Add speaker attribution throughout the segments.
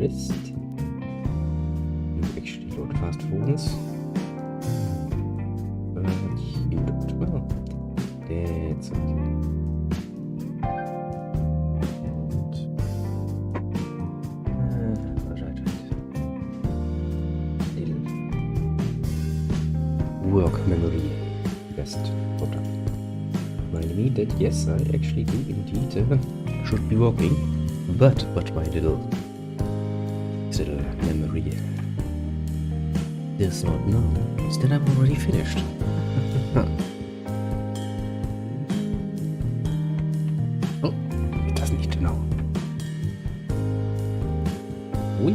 Speaker 1: interest. You actually load fast phones. But you don't. Well, that's okay. Right. Little work memory best bottom. Remind me that yes, I actually do indeed should be working, but my little memory does not know is that I'm already finished. Oh, it doesn't need to know. Whee!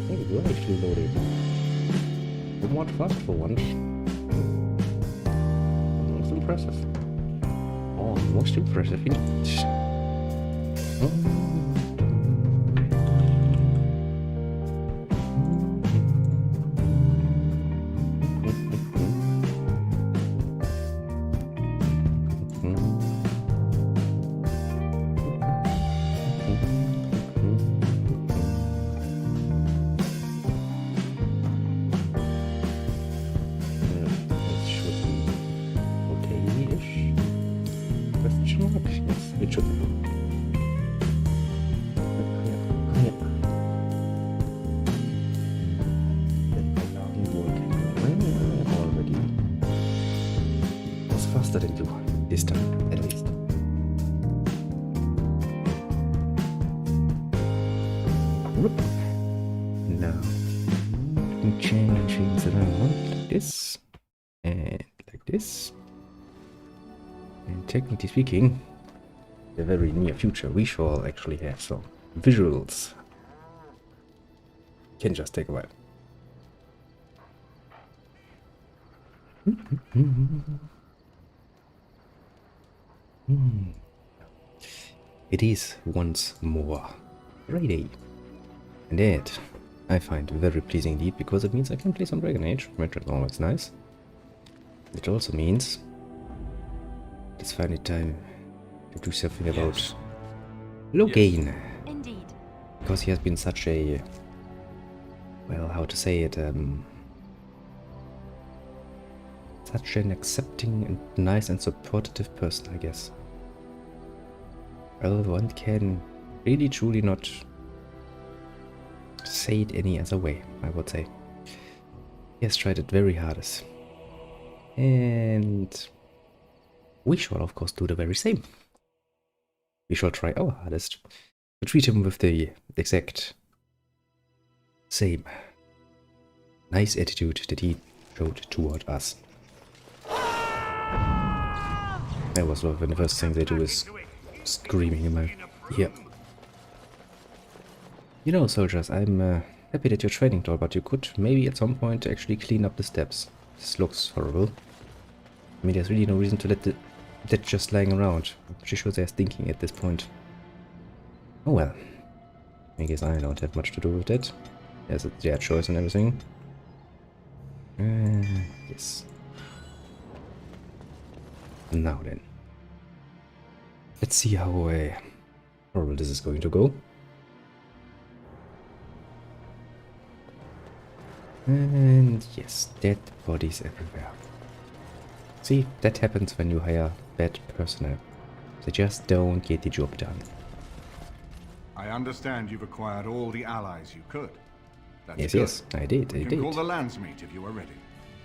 Speaker 1: Hey, we're actually loaded. Somewhat fast for once. Almost impressive. Almost impressive indeed. It should be. Already. It's faster than you this time, at least. Now, we can change things around like this and like this. And technically speaking, the very near future we shall actually have some visuals. Can just take a while. It is once more Friday, and that I find very pleasing indeed, because it means I can play some Dragon Age, which is always nice. It also means it's finally time to do something about Loghain.
Speaker 2: Yes. Indeed.
Speaker 1: Because he has been such a, well, how to say it, such an accepting and nice and supportive person, I guess. Well, one can really truly not say it any other way, I would say. He has tried it very hardest. And we shall of course do the very same. We shall try our hardest to treat him with the exact same nice attitude that he showed toward us. I was love when the first thing they do is screaming in my ear. You know, soldiers, I'm happy that you're training tall, but you could maybe at some point actually clean up the steps. This looks horrible. I mean, there's really no reason to let that just lying around. I'm pretty sure they're stinking at this point. Oh well. I guess I don't have much to do with that. Yes, it's their choice and everything. Yes. Now then. Let's see how horrible this is going to go. And yes, dead bodies everywhere. See, that happens when you hire bad personnel. They just don't get the job done.
Speaker 3: I understand you've acquired all the allies you could. That's
Speaker 1: Yes,
Speaker 3: good.
Speaker 1: yes, I did,
Speaker 3: You can call the landsmeet if you are ready.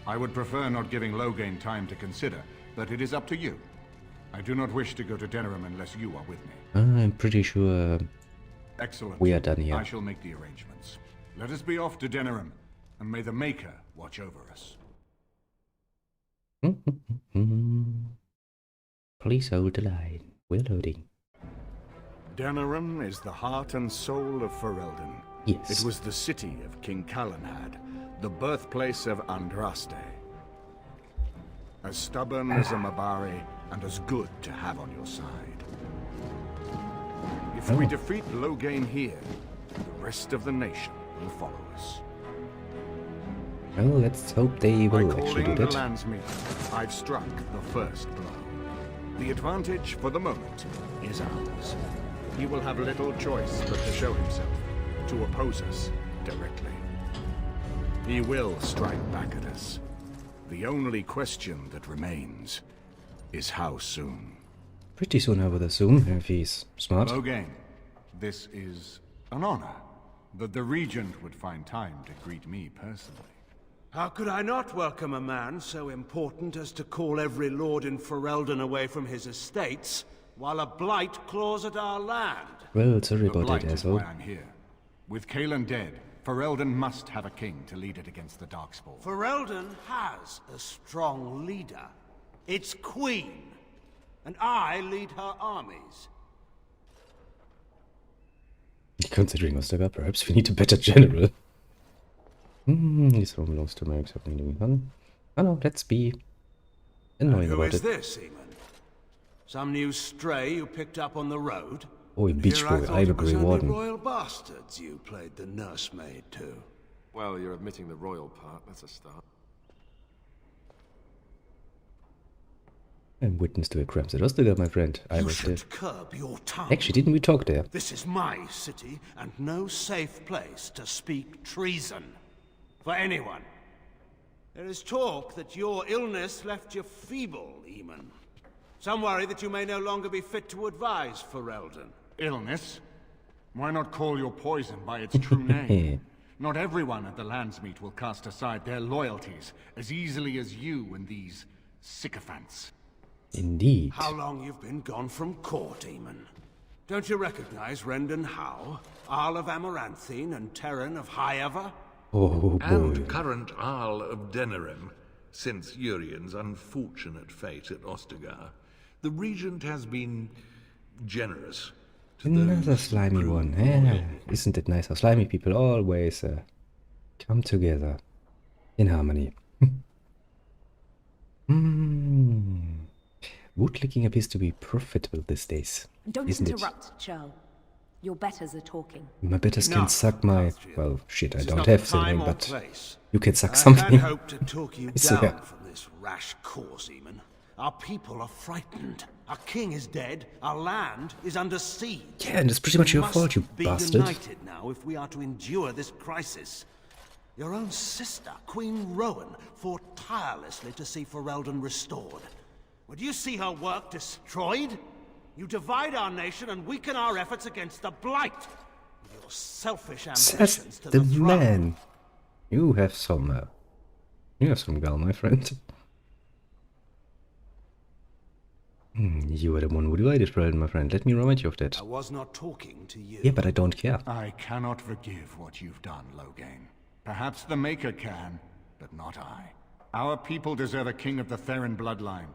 Speaker 3: I would prefer not giving Loghain time to consider, but it is up to you. I do not wish to go to Denerim unless you are with me.
Speaker 1: I'm pretty sure
Speaker 3: Excellent.
Speaker 1: we are done here.
Speaker 3: I shall make the arrangements. Let us be off to Denerim, and may the Maker watch over us.
Speaker 1: Please hold the line. We're loading.
Speaker 3: Denerim is the heart and soul of Ferelden.
Speaker 1: Yes.
Speaker 3: It was the city of King Calenhad, the birthplace of Andraste. As stubborn as a Mabari, and as good to have on your side. If we defeat Loghain here, the rest of the nation will follow us.
Speaker 1: Well, let's hope they will
Speaker 3: By
Speaker 1: actually do
Speaker 3: calling the
Speaker 1: that.
Speaker 3: landsmeet, I've struck the first blow. The advantage for the moment is ours. he will have little choice but to show himself, to oppose us directly. He will strike back at us. The only question that remains is how soon.
Speaker 1: Pretty soon, I would assume, if he's smart.
Speaker 3: Loghain, this is an honor that the Regent would find time to greet me personally.
Speaker 2: How could I not welcome a man so important as to call every lord in Ferelden away from his estates, while a blight claws at our land?
Speaker 1: Well, sorry
Speaker 3: The
Speaker 1: about
Speaker 3: Blight
Speaker 1: that,
Speaker 3: is
Speaker 1: asshole.
Speaker 3: why I'm here. With Kaelan dead, Ferelden must have a king to lead it against the Darkspawn.
Speaker 2: Ferelden has a strong leader. Its queen. And I lead her armies.
Speaker 1: Considering Ostagar, perhaps we need a better general. This one belongs to my accepting one. Oh no, let's be annoying
Speaker 2: Who
Speaker 1: about
Speaker 2: is
Speaker 1: it.
Speaker 2: this, Eamon? Some new stray you picked up on the road?
Speaker 1: Oh, in Beach
Speaker 2: Here
Speaker 1: Boy,
Speaker 2: I
Speaker 1: I'm a
Speaker 2: thought it was
Speaker 1: Grey
Speaker 2: only
Speaker 1: Warden.
Speaker 2: royal bastards you played the nursemaid to.
Speaker 4: Well, you're admitting the royal part. That's a start.
Speaker 1: I'm witness to a crimes at Ostagar, my friend. I
Speaker 2: You
Speaker 1: was there.
Speaker 2: should curb your tongue.
Speaker 1: Actually, didn't we talk there?
Speaker 2: This is my city, and no safe place to speak treason. For anyone. There is talk that your illness left you feeble, Eamon. Some worry that you may no longer be fit to advise Ferelden.
Speaker 3: Illness? Why not call your poison by its true name? Not everyone at the Landsmeet will cast aside their loyalties as easily as you and these sycophants.
Speaker 1: Indeed.
Speaker 2: How long you've been gone from court, Eamon? Don't you recognize Rendon Howe, Arl of Amaranthine, and Terran of Highever?
Speaker 1: Oh boy.
Speaker 5: And current Arl of Denerim, since Urien's unfortunate fate at Ostagar. The Regent has been generous to
Speaker 1: Another
Speaker 5: those
Speaker 1: slimy
Speaker 5: who
Speaker 1: one.
Speaker 5: prove
Speaker 1: Yeah.
Speaker 5: loyal.
Speaker 1: Isn't it nice how slimy people always come together in harmony? Woodlicking appears to be profitable these days,
Speaker 6: Don't
Speaker 1: isn't it?
Speaker 6: interrupt, Churl. Your betters are talking.
Speaker 1: My betters can
Speaker 2: Enough,
Speaker 1: suck my...
Speaker 2: Alstriel.
Speaker 1: Well, shit, I
Speaker 2: This is
Speaker 1: don't
Speaker 2: not
Speaker 1: have
Speaker 2: the time
Speaker 1: something,
Speaker 2: or
Speaker 1: but
Speaker 2: place.
Speaker 1: you can suck
Speaker 2: I
Speaker 1: something.
Speaker 2: had hoped to talk you
Speaker 1: So,
Speaker 2: down from this rash course, Eamon. Our people are frightened. Our king is dead. Our land is under siege.
Speaker 1: Yeah, and it's pretty much your
Speaker 2: must
Speaker 1: fault, you
Speaker 2: be
Speaker 1: bastard.
Speaker 2: united now if we are to endure this crisis. Your own sister, Queen Rowan, fought tirelessly to see Ferelden restored. Would you see her work destroyed? You divide our nation and weaken our efforts against the Blight. With your selfish
Speaker 1: Says
Speaker 2: ambitions to
Speaker 1: the
Speaker 2: the throne.
Speaker 1: man. You have some gall, my friend. You are the one who divided, my friend. Let me remind you of that.
Speaker 2: I was not talking to you.
Speaker 1: Yeah, but I don't care.
Speaker 3: I cannot forgive what you've done, Loghain. Perhaps the Maker can, but not I. Our people deserve a king of the Theron bloodline.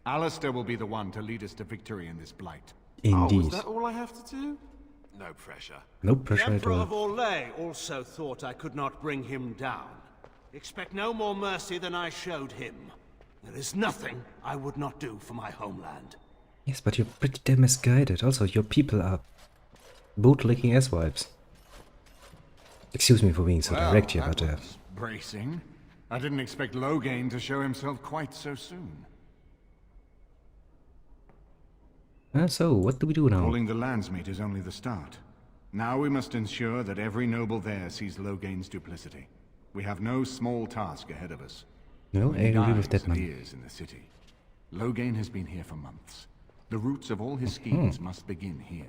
Speaker 3: Alistair will be the one to lead us to victory in this blight.
Speaker 4: Oh,
Speaker 1: Indeed.
Speaker 4: is that all I have to do? No pressure.
Speaker 1: No
Speaker 2: The
Speaker 1: pressure at
Speaker 2: Emperor
Speaker 1: all.
Speaker 2: of Orlais also thought I could not bring him down. Expect no more mercy than I showed him. There is nothing I would not do for my homeland.
Speaker 1: Yes, but you're pretty damn misguided. Also, your people are boot-licking asswipes. Excuse me for being so direct here,
Speaker 3: that
Speaker 1: but
Speaker 3: was bracing. I didn't expect Loghain to show himself quite so soon.
Speaker 1: so what do we do now?
Speaker 3: Calling the Landsmeet is only the start. Now we must ensure that every noble there sees Loghain's duplicity. We have no small task ahead of us.
Speaker 1: No, I agree with that,
Speaker 3: Eyes and
Speaker 1: man.
Speaker 3: ears in the city. Loghain has been here for months. The roots of all his schemes must begin here.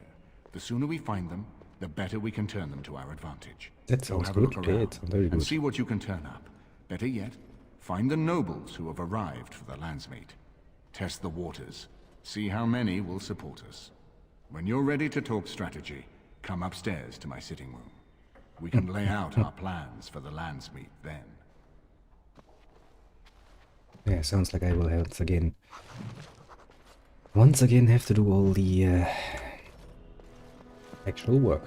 Speaker 3: The sooner we find them, the better we can turn them to our advantage.
Speaker 1: That
Speaker 3: So
Speaker 1: sounds
Speaker 3: have a
Speaker 1: good.
Speaker 3: look
Speaker 1: Yeah,
Speaker 3: around
Speaker 1: it sounds very
Speaker 3: and
Speaker 1: good.
Speaker 3: see what you can turn up. Better yet, find the nobles who have arrived for the Landsmeet. Test the waters. See how many will support us. When you're ready to talk strategy, come upstairs to my sitting room. We can lay out our plans for the Landsmeet then.
Speaker 1: Yeah, sounds like I will once again have to do all the actual work.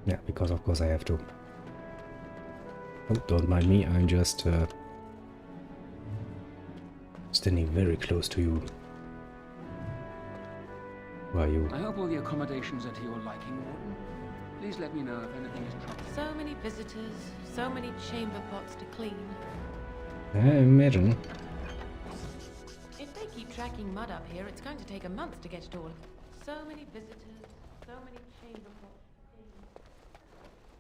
Speaker 1: Yeah, because of course I have to. Oh, don't mind me, I'm just standing very close to you. Who are you?
Speaker 7: I hope all the accommodations are to your liking, Warden. Please let me know if anything is trouble.
Speaker 8: So many visitors, so many chamber pots to clean.
Speaker 1: I imagine.
Speaker 8: keep tracking mud up here, it's going to take a month to get it all. So many visitors, so many chamber pots.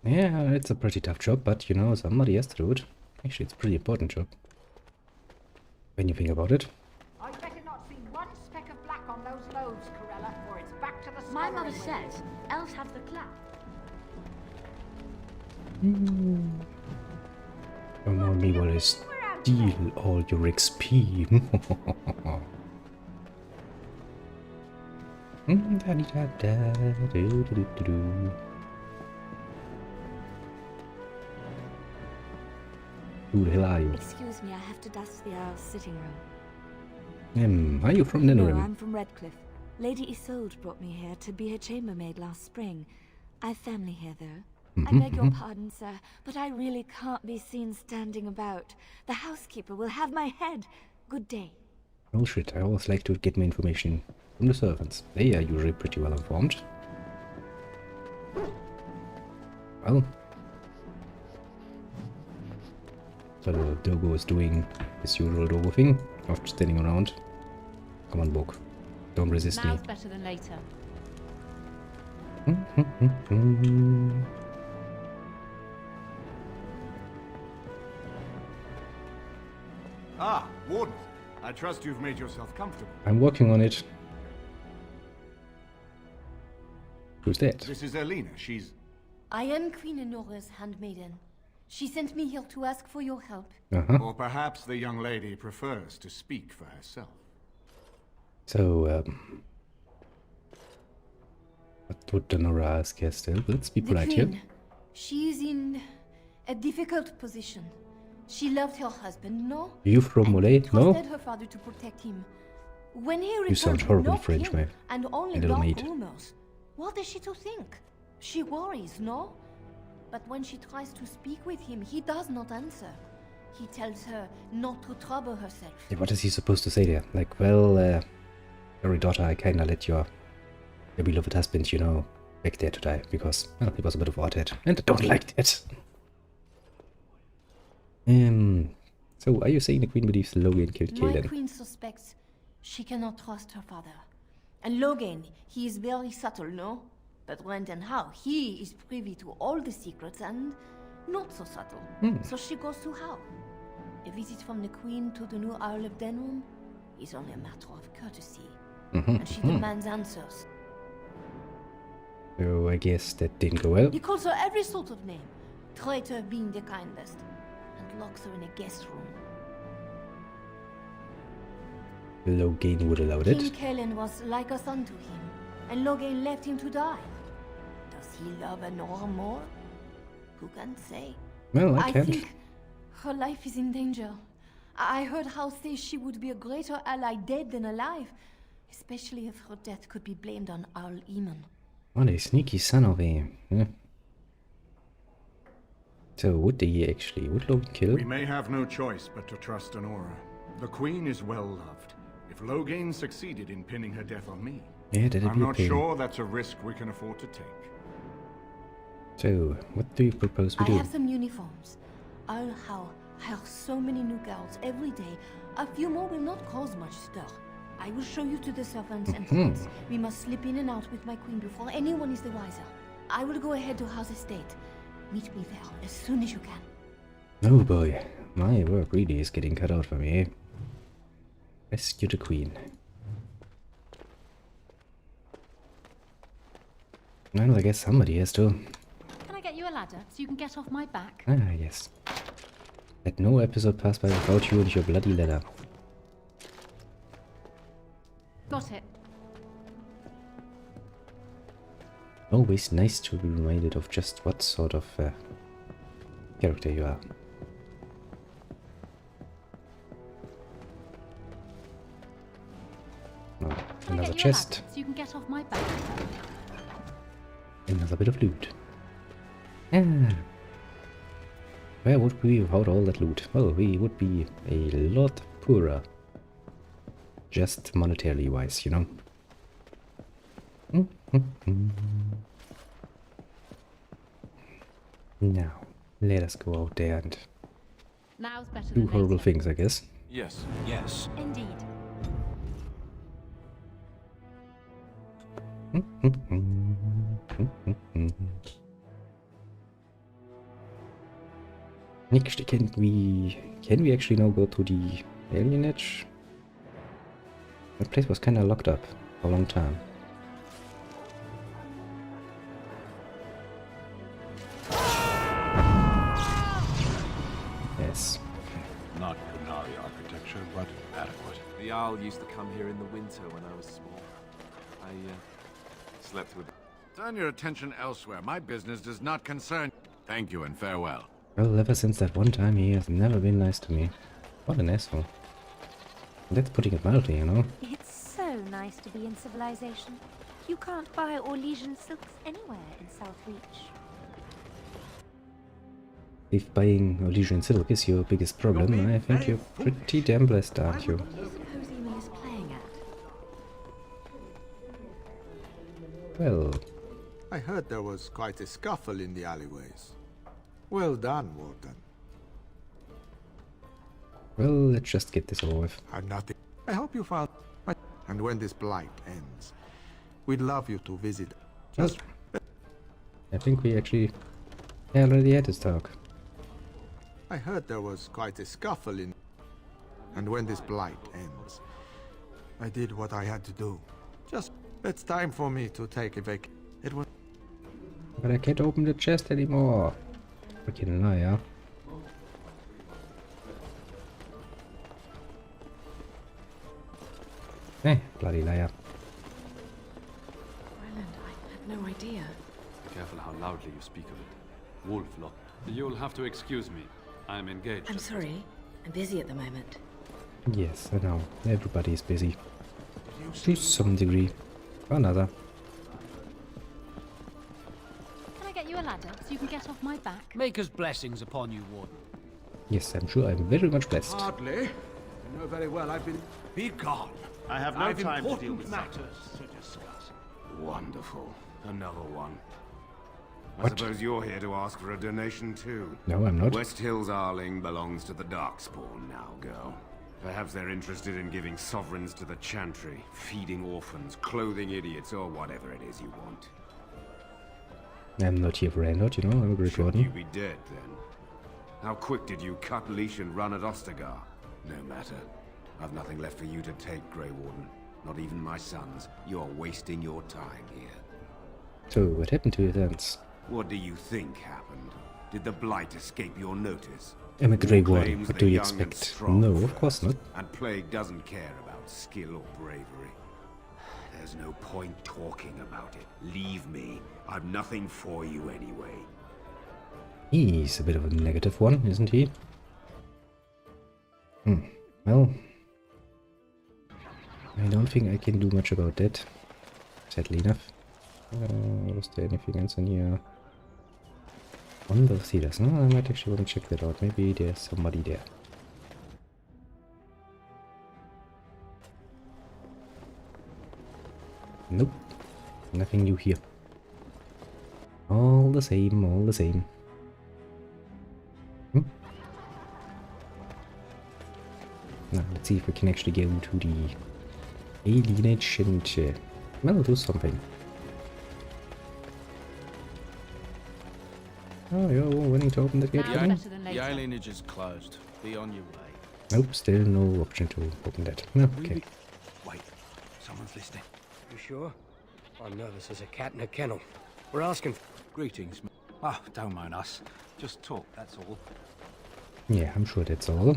Speaker 1: Yeah, it's a pretty tough job, but you know, somebody has to do it. Actually, it's a pretty important job. When you think about it.
Speaker 9: I'd better not see one speck of black on those loaves, Corella, or it's back to the
Speaker 10: My mother
Speaker 9: scullery with
Speaker 10: says elves have the clout.
Speaker 1: Come on, me while I steal all your XP. Who the hell are you?
Speaker 10: Excuse me, I have to dust the Earl's sitting room.
Speaker 1: Are you from
Speaker 10: No,
Speaker 1: Nenerim?
Speaker 10: I'm from Redcliffe. Lady Isolde brought me here to be her chambermaid last spring. I've family here, though. I beg your pardon, sir, but I really can't be seen standing about. The housekeeper will have my head. Good day.
Speaker 1: Bullshit, I always like to get my information from the servants. They are usually pretty well informed. Well. So the Dogo is doing his usual Dogo thing of standing around. Come on, Bog. Don't resist me.
Speaker 8: Now's better than later.
Speaker 3: Ah, Warden. I trust you've made yourself comfortable.
Speaker 1: I'm working on it. Who's that?
Speaker 3: This is Elena. She's...
Speaker 10: I am Queen Enora's handmaiden. She sent me here to ask for your help.
Speaker 3: Or perhaps the young lady prefers to speak for herself.
Speaker 1: So, what would Nora ask us still? Let's be polite here.
Speaker 10: She is in a difficult position. She loved her husband, no?
Speaker 1: You from Molay? No?
Speaker 10: Trusted her father to protect him. When he returned,
Speaker 1: You sound horribly
Speaker 10: no
Speaker 1: French,
Speaker 10: king,
Speaker 1: mate.
Speaker 10: and only
Speaker 1: Little
Speaker 10: dark
Speaker 1: maid.
Speaker 10: rumors. What is she to think? She worries, no? But when she tries to speak with him, he does not answer. He tells her not to trouble herself.
Speaker 1: Yeah, what is he supposed to say there? Like, well, sorry daughter, I kinda let your beloved husband, you know, back there to die, because, well, he was a bit of a hothead, and I don't like that. So are you saying the queen believes Loghain killed
Speaker 10: My
Speaker 1: Kaelin?
Speaker 10: queen suspects she cannot trust her father. And Loghain, he is very subtle, no? But when and how, he is privy to all the secrets and not so subtle. So she goes to how? A visit from the queen to the new Earl of Denham is only a matter of courtesy. And she demands answers.
Speaker 1: So I guess that didn't go well.
Speaker 10: He calls her every sort of name, traitor being the kindest, and locks her in a guest room.
Speaker 1: Loghain would allow
Speaker 10: King
Speaker 1: it.
Speaker 10: Kaelin was like a son to him, and Loghain left him to die. Does he love Enora more? Who can say?
Speaker 1: Well, I can't.
Speaker 10: think her life is in danger. I heard House say she would be a greater ally dead than alive, especially if her death could be blamed on Earl Eamon.
Speaker 1: What a sneaky son of a... So would Loghain kill?
Speaker 3: We may have no choice but to trust Enora. The queen is well loved. If Loghain succeeded in pinning her death on me,
Speaker 1: Yeah, that'd
Speaker 3: I'm
Speaker 1: be a
Speaker 3: not
Speaker 1: pain.
Speaker 3: sure that's a risk we can afford to take.
Speaker 1: So, what do you propose we
Speaker 10: I
Speaker 1: do?
Speaker 10: have some uniforms. I'll hire so many new girls every day. A few more will not cause much stir. I will show you to the servants' entrance. We must slip in and out with my queen before anyone is the wiser. I will go ahead to House Estate. Meet me there as soon as you can.
Speaker 1: Oh boy, my work really is getting cut out for me, eh? Rescue the queen. Well, I guess somebody has to.
Speaker 8: Can I get you a ladder so you can get off my back?
Speaker 1: Ah, yes. Let no episode pass by without you and your bloody ladder.
Speaker 8: Got it.
Speaker 1: Always nice to be reminded of just what sort of character you are. Oh,
Speaker 8: Can I
Speaker 1: another
Speaker 8: get you
Speaker 1: chest.
Speaker 8: a ladder so you can get off my back?
Speaker 1: Another bit of loot. Ah. Where would we be without all that loot? Well, we would be a lot poorer. Just monetarily wise, you know. Now, let us go out there and
Speaker 8: Now's better
Speaker 1: do
Speaker 8: than
Speaker 1: horrible
Speaker 8: later.
Speaker 1: things, I guess.
Speaker 4: Yes.
Speaker 8: Indeed.
Speaker 1: Next, can we actually now go to the alienage? That place was kind of locked up for a long time. Yes.
Speaker 11: Not Qunari architecture, but adequate.
Speaker 4: The Jarl used to come here in the winter when I was small. I slept with...
Speaker 11: Turn your attention elsewhere. My business does not concern... Thank you and farewell.
Speaker 1: Well, ever since that one time, he has never been nice to me. What an asshole. That's putting it mildly, you know.
Speaker 6: It's so nice to be in civilization. You can't buy Orlesian silks anywhere in Southreach.
Speaker 1: If buying Orlesian silk is your biggest problem, I think you're pretty damn blessed, aren't you?
Speaker 6: What do you suppose Eamon is playing at?
Speaker 1: Well...
Speaker 12: I heard there was quite a scuffle in the alleyways. Well done, Warden.
Speaker 1: Well, let's just get this over with.
Speaker 12: I'm nothing. I hope you found... And when this blight ends, we'd love you to visit. Just...
Speaker 1: I think we actually already had this talk.
Speaker 12: I heard there was quite a scuffle in... And when this blight ends, I did what I had to do. Just... It's time for me to take a vac... It was...
Speaker 1: But I can't open the chest anymore. Freaking liar. Bloody liar.
Speaker 8: Ryland, I had no idea.
Speaker 13: Be careful how loudly you speak of it. Wolf lock. You'll have to excuse me. I'm engaged.
Speaker 8: I'm sorry. I'm busy at the moment.
Speaker 1: Yes, I know. Everybody's busy. To some degree. Or another.
Speaker 14: Can I get you a ladder so you can get off my back?
Speaker 7: Maker's blessings upon you, Warden.
Speaker 1: Yes, I'm sure I'm very much blessed.
Speaker 2: Hardly. You know very well I've been... Be gone.
Speaker 15: I have no time to deal with
Speaker 2: matters to discuss.
Speaker 4: Wonderful. Another one. I
Speaker 1: What?
Speaker 4: suppose you're here to ask for a donation too.
Speaker 1: No, I'm not.
Speaker 4: West Hills Arling belongs to the Darkspawn now, girl. Perhaps they're interested in giving sovereigns to the Chantry, feeding orphans, clothing idiots, or whatever it is you want.
Speaker 1: I'm not here for handout, you know, I'm a great
Speaker 4: Shouldn't
Speaker 1: warden.
Speaker 4: you be dead, then? How quick did you cut leash and run at Ostagar? No matter. I've nothing left for you to take, Grey Warden. Not even my sons. You're wasting your time here.
Speaker 1: So, what happened to your sons?
Speaker 4: What do you think happened? Did the Blight escape your notice?
Speaker 1: I'm a Grey
Speaker 4: War
Speaker 1: Warden,
Speaker 4: claims
Speaker 1: what
Speaker 4: the
Speaker 1: do you
Speaker 4: young and
Speaker 1: expect?
Speaker 4: strong
Speaker 1: No, of
Speaker 4: first,
Speaker 1: course not.
Speaker 4: And Plague doesn't care about skill or bravery. There's no point talking about it. Leave me. I've nothing for you anyway.
Speaker 1: He's a bit of a negative one, isn't he? Well... I don't think I can do much about that. Sadly enough. Was there anything else in here? On the theaters, no? I might actually want to check that out. Maybe there's somebody there. Nope. Nothing new here. All the same, all the same. Now, let's see if we can actually get into the alienage and well, do something. Oh, you're willing to open the gate for me?
Speaker 15: The alienage is closed. Be on your way.
Speaker 1: Nope, still no option to open that. No, okay.
Speaker 15: Wait, someone's listening. You sure? I'm nervous as a cat in a kennel. We're asking for... Greetings. Oh, don't mind us. Just talk, that's all.
Speaker 1: Yeah, I'm sure that's all.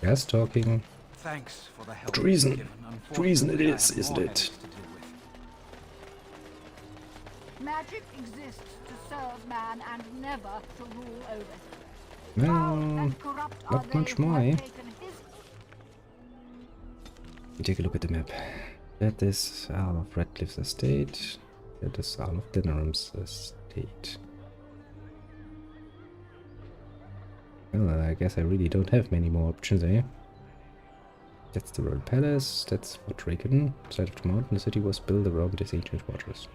Speaker 1: Just talking.
Speaker 15: Thanks for the help.
Speaker 1: Treason. Treason it is, isn't it?
Speaker 9: Magic exists to serve man and never to rule over him.
Speaker 1: Well, not much more, eh? Take a look at the map. That is Isle of Radcliffe's estate. That is Isle of Denerim's estate. Well, I guess I really don't have many more options, eh? That's the Royal Palace, that's Fort Draken. Side of the mountain, the city was built around this ancient fortress.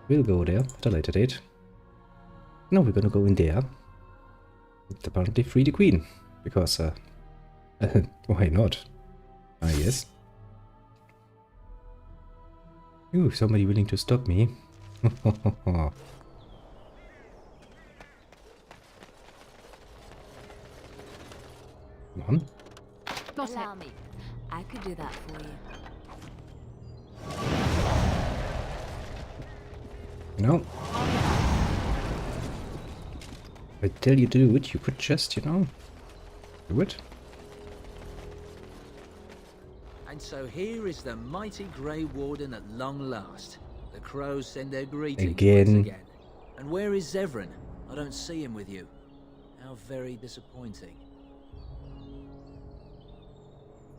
Speaker 1: We'll go there at a later date. No, we're gonna go in there. And apparently free the queen. Because, why not? Ah, yes. Ooh, somebody willing to stop me. Come on.
Speaker 10: Allow me. I could do that for you.
Speaker 1: No. I tell you to do it, you could just, you know, do it.
Speaker 16: And so here is the mighty Grey Warden at long last. The crows send their greetings once again. And where is Zevran? I don't see him with you. How very disappointing.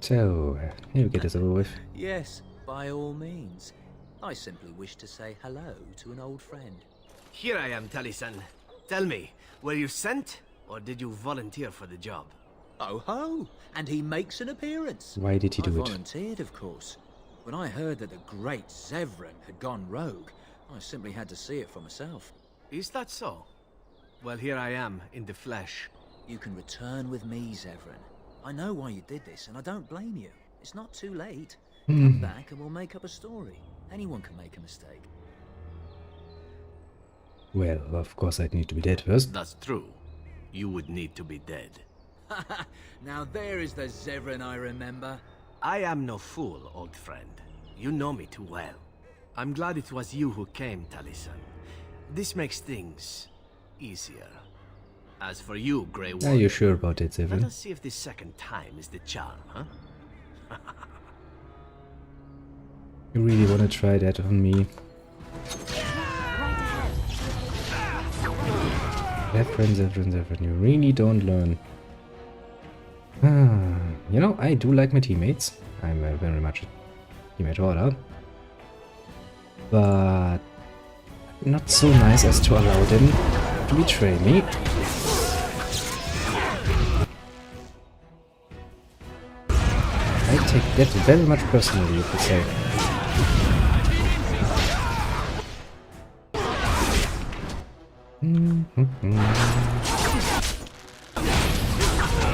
Speaker 1: So, you get this over with.
Speaker 16: Yes, by all means. I simply wish to say hello to an old friend.
Speaker 17: Here I am, Taliesin. Tell me, were you sent, or did you volunteer for the job?
Speaker 16: Oh ho! And he makes an appearance.
Speaker 1: Why did he do
Speaker 16: I
Speaker 1: it?
Speaker 16: volunteered, of course. When I heard that the great Zevran had gone rogue, I simply had to see it for myself.
Speaker 17: Is that so? Well, here I am, in the flesh.
Speaker 16: You can return with me, Zevran. I know why you did this, and I don't blame you. It's not too late. Come back and we'll make up a story. Anyone can make a mistake.
Speaker 1: Well, of course I'd need to be dead first.
Speaker 17: That's true. You would need to be dead.
Speaker 16: Now there is the Zevran I remember.
Speaker 17: I am no fool, old friend. You know me too well. I'm glad it was you who came, Taliesin. This makes things easier. As for you, Grey Warden,
Speaker 1: Are you sure about it,
Speaker 17: let
Speaker 1: Zevran?
Speaker 17: us see if this second time is the charm, huh?
Speaker 1: You really want to try that on me? Zevran, you really don't learn. You know, I do like my teammates. I'm very much a teammate order. But not so nice as to allow them to betray me. I take that very much personally, you could say.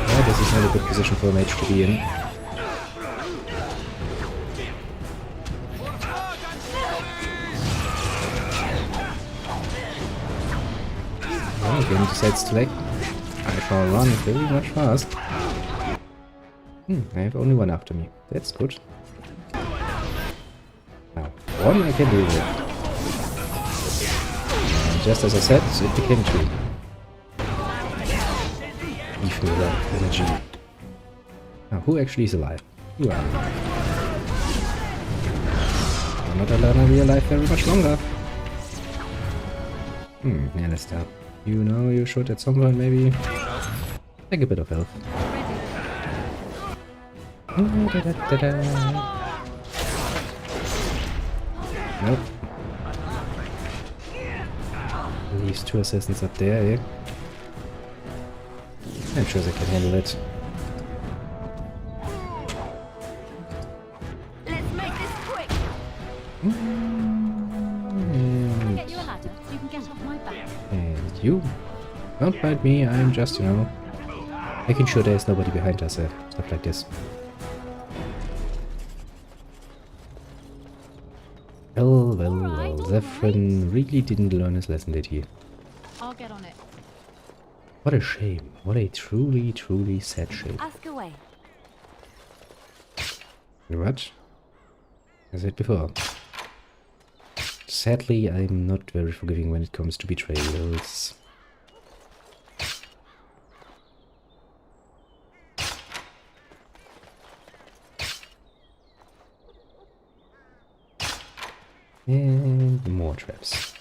Speaker 1: Yeah, this is not a good position for a mage to be in. Well, again decides to like, I shall run very much fast. I have only one after me. That's good. Now, one I can deal with. And just as I said, it became two. Give me that energy. Now, who actually is alive? You are. I'm not gonna be alive very much longer. Alistair. You know you should at some point maybe take a bit of health. Nope. These two assassins up there, eh? I'm sure they can handle it.
Speaker 10: Let's make this quick.
Speaker 14: Get you a ladder so you can get off my back.
Speaker 1: And you? Don't bite me, I'm just, you know, making sure there's nobody behind us, stuff like this. Well, Zevran really didn't learn his lesson, did he?
Speaker 14: I'll get on it.
Speaker 1: What a shame. What a truly, truly sad shame.
Speaker 10: Ask away.
Speaker 1: What? As I said before. Sadly, I'm not very forgiving when it comes to betrayals. And more traps.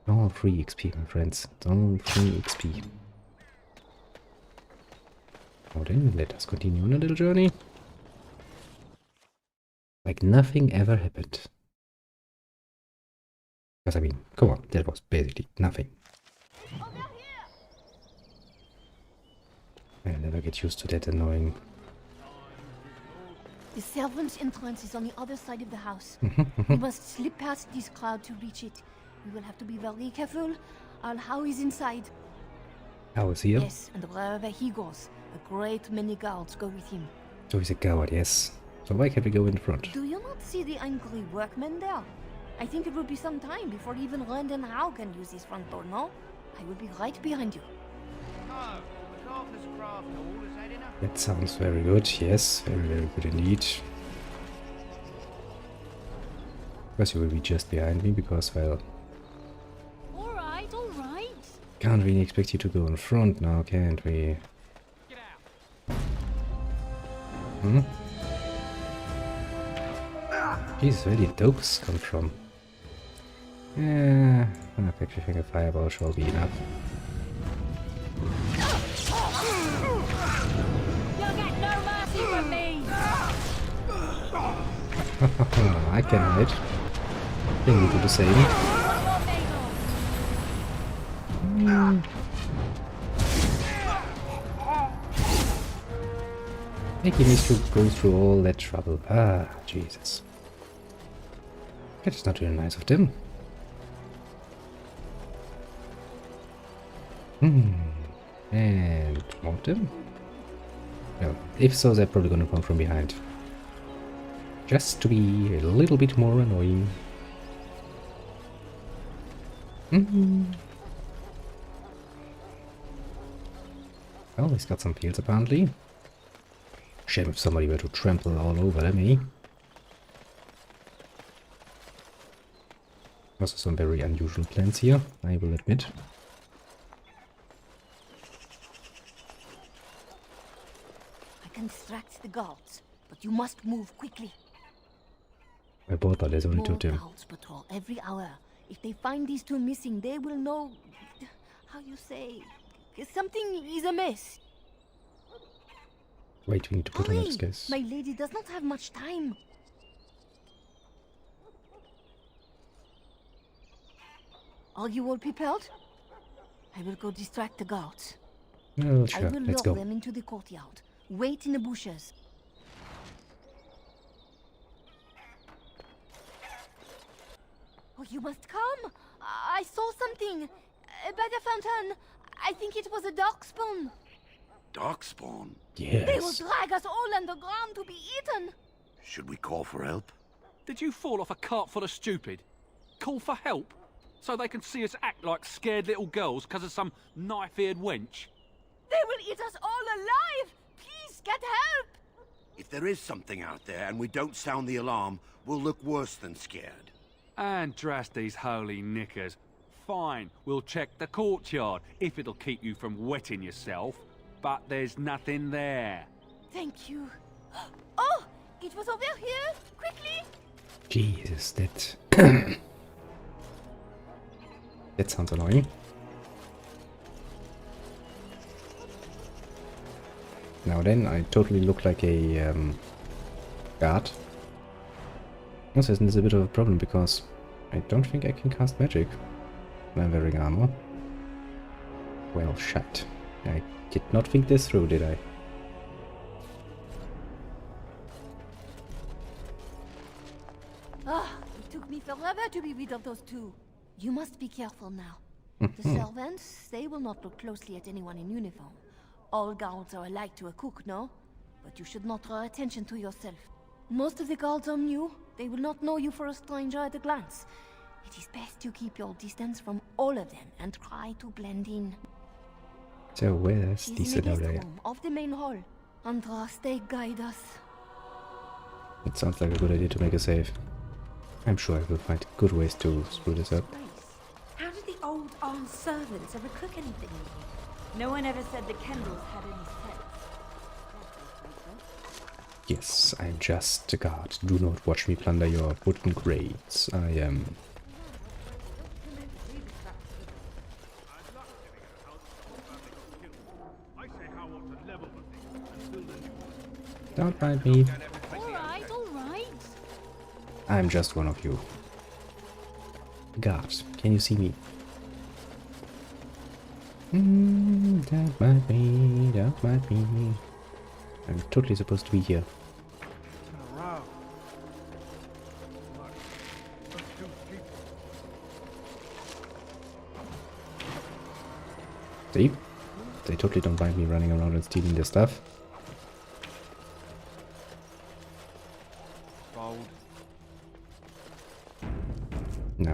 Speaker 1: All free XP, my friends. All free XP. Now then, let us continue on a little journey. Like nothing ever happened. Because I mean, come on, that was basically nothing. I'll never get used to that annoying.
Speaker 10: The servant's entrance is on the other side of the house. We must slip past this crowd to reach it. We will have to be very careful. Our How is inside.
Speaker 1: How is here?
Speaker 10: Yes, and wherever he goes, a great many guards go with him.
Speaker 1: So he's a coward, yes. So why can't we go in front?
Speaker 10: Do you not see the angry workmen there? I think it will be some time before even Rand and Howe can use this front door, no? I will be right behind you.
Speaker 1: That sounds very good, yes, very, very good indeed. Of course you will be just behind me, because, well...
Speaker 14: Alright.
Speaker 1: Can't really expect you to go in front now, can't we? Hmm? Jesus, where did those come from? Yeah, I actually think a fireball shall be enough.
Speaker 14: You'll get no mercy from me.
Speaker 1: I can hide. Then you do the same. Making me go through all that trouble. Ah, Jesus. That's not really nice of them. And want them? No. If so, they're probably gonna come from behind. Just to be a little bit more annoying. Well, he's got some fields apparently. Shame if somebody were to trample all over me. Also some very unusual plans here, I will admit.
Speaker 10: I can distract the guards, but you must move quickly.
Speaker 1: I bought that, there's only two of them.
Speaker 10: Guards patrol every hour. If they find these two missing, they will know... how you say... something is amiss.
Speaker 1: Wait, we need to put on this case.
Speaker 10: My lady does not have much time. Are you all prepared? I will go distract the guards.
Speaker 1: Oh, sure.
Speaker 10: I will
Speaker 1: Let's
Speaker 10: lure
Speaker 1: go.
Speaker 10: them into the courtyard. Wait in the bushes. Oh, you must come. I saw something. By the fountain. I think it was a darkspawn.
Speaker 11: Darkspawn?
Speaker 1: Yes.
Speaker 10: They will drag us all underground to be eaten.
Speaker 11: Should we call for help?
Speaker 13: Did you fall off a cart full of stupid? Call for help? So they can see us act like scared little girls because of some knife-eared wench?
Speaker 10: They will eat us all alive! Please, get help!
Speaker 11: If there is something out there and we don't sound the alarm, we'll look worse than scared.
Speaker 13: And drast these holy knickers. Fine, we'll check the courtyard, if it'll keep you from wetting yourself. But there's nothing there.
Speaker 10: Thank you. Oh! It was over here! Quickly!
Speaker 1: Jesus, that... that sounds annoying. Now then, I totally look like a guard. Also, isn't this a bit of a problem because I don't think I can cast magic when I'm wearing armor. Well, shit. I did not think this through, did I?
Speaker 10: Ah, it took me forever to be rid of those two. You must be careful now. The servants, they will not look closely at anyone in uniform. All guards are alike to a cook, no? But you should not draw attention to yourself. Most of the guards are new. They will not know you for a stranger at a glance. It is best to keep your distance from all of them and try to blend in.
Speaker 1: So where's
Speaker 10: She's
Speaker 1: this
Speaker 10: in the guest
Speaker 1: area?
Speaker 10: room of the main hall. Andras, they guide us.
Speaker 1: It sounds like a good idea to make a save. I'm sure I will find good ways to screw this up.
Speaker 6: How did the old armed servants ever cook anything in here? No one ever said the Kendalls had any sense.
Speaker 1: Yes, I'm just a guard. Do not watch me plunder your wooden grates. I am... Don't mind me.
Speaker 14: Alright.
Speaker 1: I'm just one of you. Guard, can you see me? Don't mind me, don't mind me. I'm totally supposed to be here. See? They totally don't mind me running around and stealing their stuff.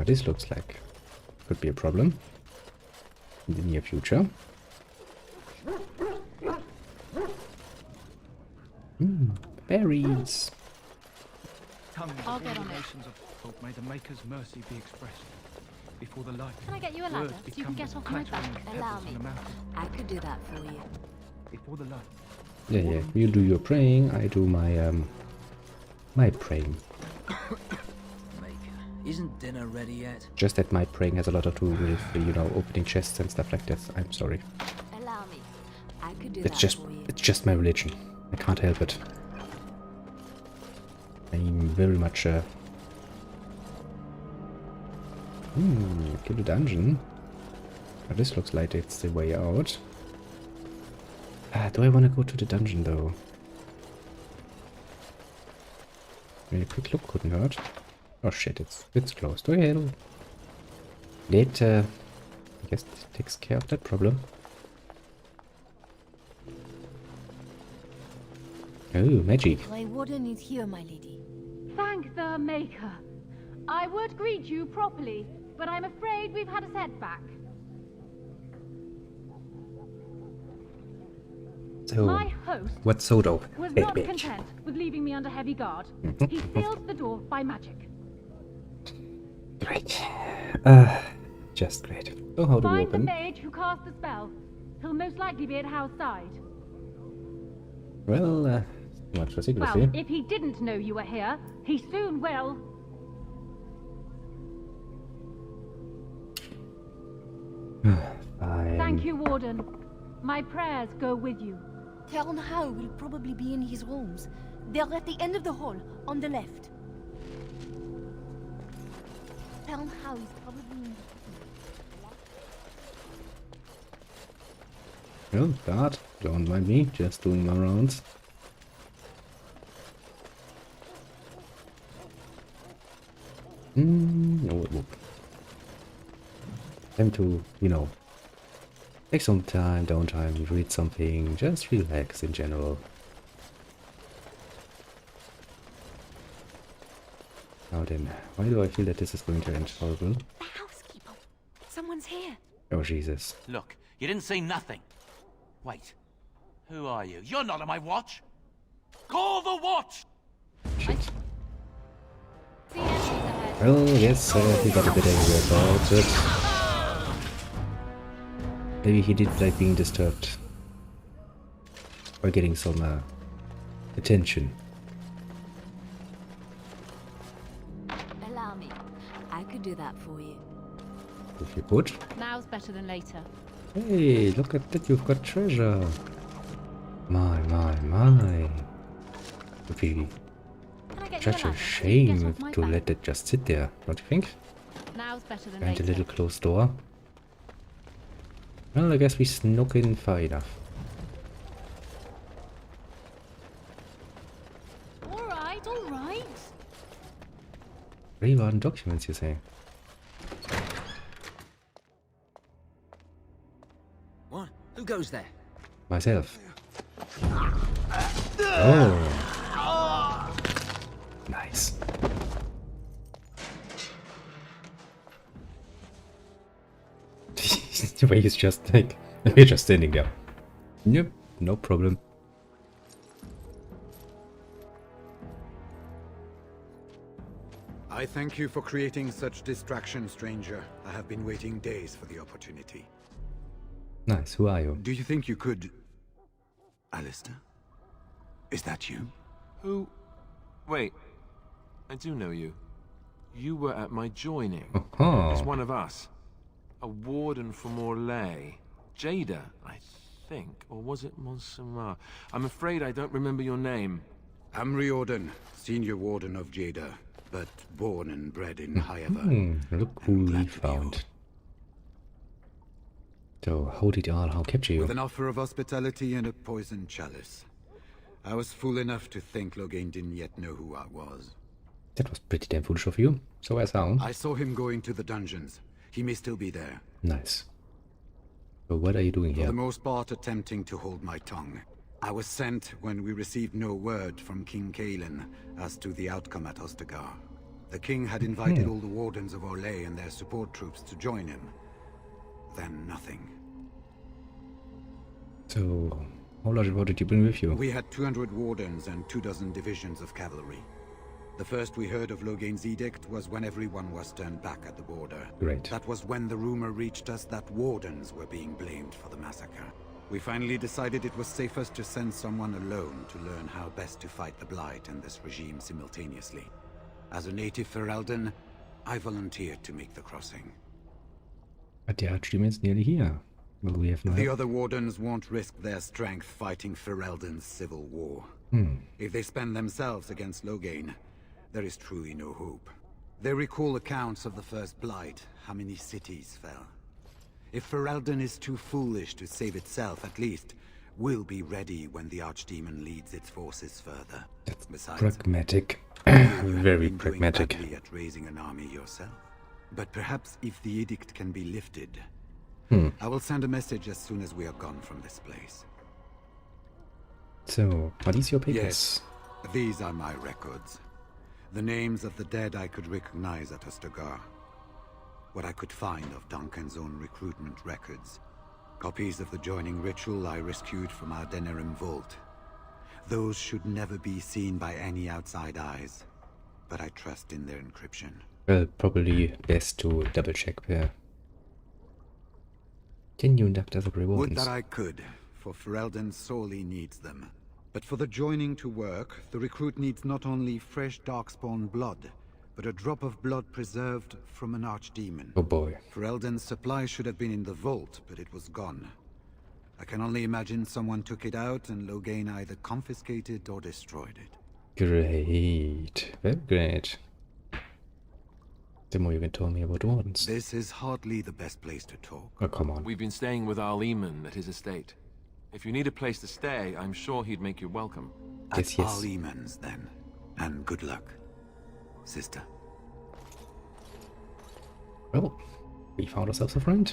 Speaker 1: this looks like could be a problem in the near future. Berries.
Speaker 14: I'll get on it.
Speaker 15: May the Maker's mercy be expressed. Before the light.
Speaker 14: Can I get you a ladder so you can get off my back?
Speaker 10: Allow me. I could do that for you.
Speaker 15: Before the light.
Speaker 1: Yeah. You do your praying, I do my my praying.
Speaker 16: Isn't dinner ready yet?
Speaker 1: Just that my praying has a lot to do with, you know, opening chests and stuff like this. I'm sorry.
Speaker 10: Allow me. I could do
Speaker 1: It's
Speaker 10: that
Speaker 1: just
Speaker 10: for you.
Speaker 1: it's just my religion. I can't help it. I'm very much kill the dungeon. Oh, this looks like it's the way out. Do I want to go to the dungeon though? I mean, a quick look couldn't hurt. Oh shit, it's closed. Oh hell. That I guess this takes care of that problem. Oh, magic.
Speaker 10: Grey Warden is here, my lady.
Speaker 14: Thank the Maker. I would greet you properly, but I'm afraid we've had a setback.
Speaker 1: So,
Speaker 14: my host
Speaker 1: what's so though?
Speaker 14: was
Speaker 1: Hey,
Speaker 14: not
Speaker 1: bitch.
Speaker 14: content with leaving me under heavy guard. He sealed the door by magic.
Speaker 1: Great. Just great. So how do we
Speaker 14: Find the
Speaker 1: open?
Speaker 14: mage who cast the spell. He'll most likely be at House side.
Speaker 1: Well, much for secrecy.
Speaker 14: Well, if he didn't know you were here, he soon will.
Speaker 1: Fine.
Speaker 14: Thank you, Warden. My prayers go with you.
Speaker 10: Tell How will probably be in his rooms. They're at the end of the hall, on the left. Tell How is probably in
Speaker 1: Well, God, don't mind me, just doing my rounds. No. Time to, you know, take some time, downtime, read something, just relax in general. Now then, why do I feel that this is going to end horrible?
Speaker 10: the housekeeper. Someone's here.
Speaker 1: Oh, Jesus.
Speaker 18: Look, you didn't say nothing. Wait, who are you? You're not on my watch. Call the watch!
Speaker 1: Shit. Well, yes, he got a bit angry about it. Maybe he did like being disturbed. Or getting some attention.
Speaker 10: Allow me. I could do that for you.
Speaker 1: If you could.
Speaker 14: Now's better than later.
Speaker 1: Hey, look at that, you've got treasure. My. Would be such a shame to let it just sit there, don't you think?
Speaker 14: Now's better than
Speaker 1: And
Speaker 14: later.
Speaker 1: a little closed door. Well, I guess we snuck in far enough.
Speaker 14: All right.
Speaker 1: Reward documents, you say?
Speaker 16: What? Who goes there?
Speaker 1: Myself. Oh. Nice. The way he's just like, we're just standing there. Yep, no problem.
Speaker 3: I thank you for creating such distraction, stranger. I have been waiting days for the opportunity.
Speaker 1: Nice, who are you?
Speaker 3: Do you think you could... Alistair? Is that you?
Speaker 19: Who? Wait. I do know you. You were at my joining.
Speaker 1: Oh.
Speaker 19: As one of us. A warden from Orlais. Jada, I think. Or was it Montsemar? I'm afraid I don't remember your name.
Speaker 3: I'm Riordan, senior warden of Jada, but born and bred in Highever.
Speaker 1: Look who we found. So, how did Arlhau capture you?
Speaker 3: With an offer of hospitality and a poisoned chalice. I was fool enough to think Loghain didn't yet know who I was.
Speaker 1: That was pretty damn foolish of you. So as how?
Speaker 3: I saw him going to the dungeons. He may still be there.
Speaker 1: Nice. So what are you doing
Speaker 3: For
Speaker 1: here?
Speaker 3: the most part, attempting to hold my tongue. I was sent when we received no word from King Kaelin as to the outcome at Ostagar.
Speaker 20: The king had invited all the wardens of Loghain and their support troops to join him. Then nothing.
Speaker 1: So, how large what did you bring with you?
Speaker 20: We had 200 wardens and 24 divisions of cavalry. The first we heard of Loghain's edict was when everyone was turned back at the border.
Speaker 1: Great.
Speaker 20: That was when the rumor reached us that wardens were being blamed for the massacre. We finally decided it was safest to send someone alone to learn how best to fight the Blight and this regime simultaneously. As a native Ferelden, I volunteered to make the crossing.
Speaker 1: But the Archdemon's nearly here. Well, we have no
Speaker 20: The
Speaker 1: help.
Speaker 20: other wardens won't risk their strength fighting Ferelden's civil war. If they spend themselves against Loghain, there is truly no hope. They recall accounts of the first Blight, how many cities fell. If Ferelden is too foolish to save itself, at least, we'll be ready when the Archdemon leads its forces further. Besides,
Speaker 1: Pragmatic.
Speaker 20: you
Speaker 1: Very
Speaker 20: have been doing
Speaker 1: pragmatic.
Speaker 20: badly at raising an army yourself. But perhaps if the edict can be lifted, I will send a message as soon as we are gone from this place.
Speaker 1: So, are these your papers?
Speaker 20: Yes, these are my records. The names of the dead I could recognize at Ostagar. What I could find of Duncan's own recruitment records. Copies of the joining ritual I rescued from our Denerim vault. Those should never be seen by any outside eyes, but I trust in their encryption.
Speaker 1: Well, probably best to double check there. Can you induct other
Speaker 20: Would
Speaker 1: rewards?
Speaker 20: that I could, for Ferelden sorely needs them. But for the joining to work, the recruit needs not only fresh Darkspawn blood, but a drop of blood preserved from an Archdemon.
Speaker 1: Oh boy.
Speaker 20: Ferelden's supply should have been in the vault, but it was gone. I can only imagine someone took it out and Loghain either confiscated or destroyed it.
Speaker 1: Great. Very great. The more you can tell me about wardens.
Speaker 20: This is hardly the best place to talk.
Speaker 1: Oh, come on.
Speaker 19: We've been staying with our Lehman at his estate. If you need a place to stay, I'm sure he'd make you welcome.
Speaker 20: At our Lehman's, then. And good luck, sister.
Speaker 1: Well, we found ourselves a friend.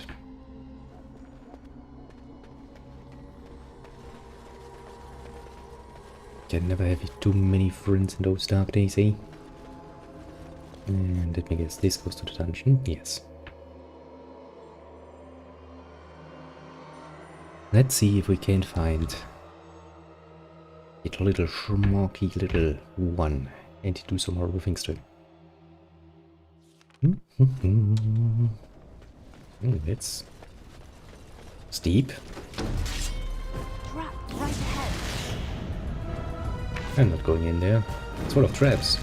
Speaker 1: Can never have too many friends in those dark days, eh? And let me guess, this goes to the dungeon? Yes. Let's see if we can find a little schmucky little one and do some more things to him. It's steep.
Speaker 10: Trap right ahead.
Speaker 1: I'm not going in there. It's full of traps.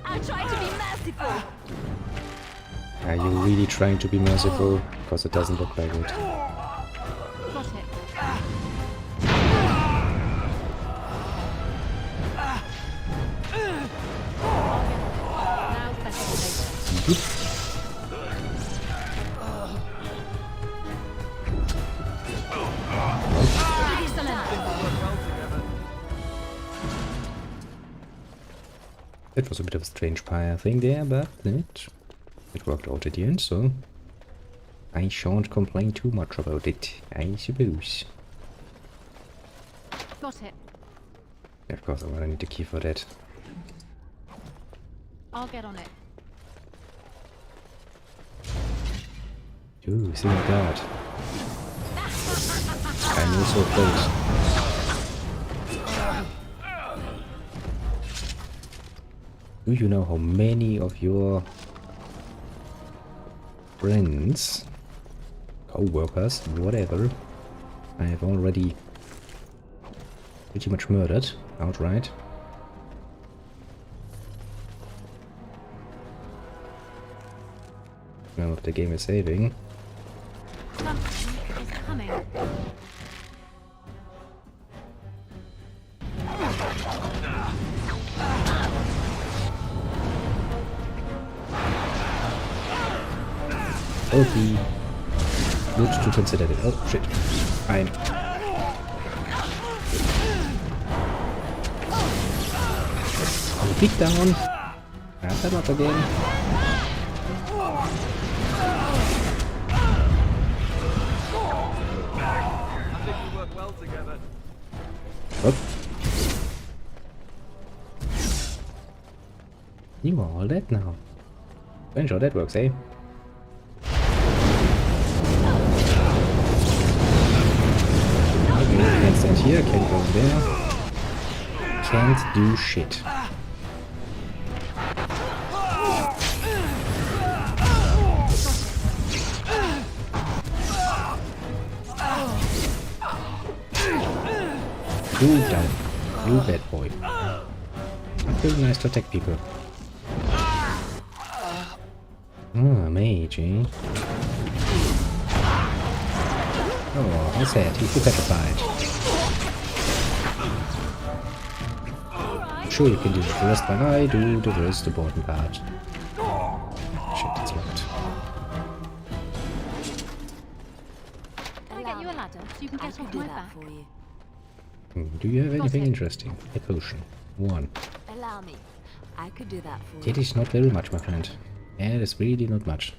Speaker 10: I'll try to be merciful.
Speaker 1: Are you really trying to be merciful? Because it doesn't look like it.
Speaker 14: Got it. Now better. It was a bit of a strange fire thing there, but it worked out at the end, so I shan't complain too much about it, I suppose. Got it.
Speaker 1: Of course, I need the key for that.
Speaker 14: I'll get on it.
Speaker 1: Ooh, see my god. I'm also close. Do you know how many of your friends, co-workers, whatever, I have already pretty much murdered outright? Now if the game is saving.
Speaker 14: Something is coming.
Speaker 1: Okay. Good to consider it. Oh shit. Fine. I'll kick down. Wrap them up again.
Speaker 19: I think we work well together.
Speaker 1: Up.
Speaker 14: You are all dead now. Strange how that works, eh? Okay, can't stand here, can't go there. Can't do shit. You down. You bad boy. Not very nice to attack people. Oh, mage, eh? Oh, how sad. He's petrified. Sure, you can do the rest, but I do the rest important part. Shit, that's locked.
Speaker 8: Can I get you a ladder so you can get off my back?
Speaker 14: Do you have anything interesting? A potion. 1.
Speaker 10: Allow me. I could do that for you.
Speaker 14: It is not very much, my friend. Yeah, it is really not much.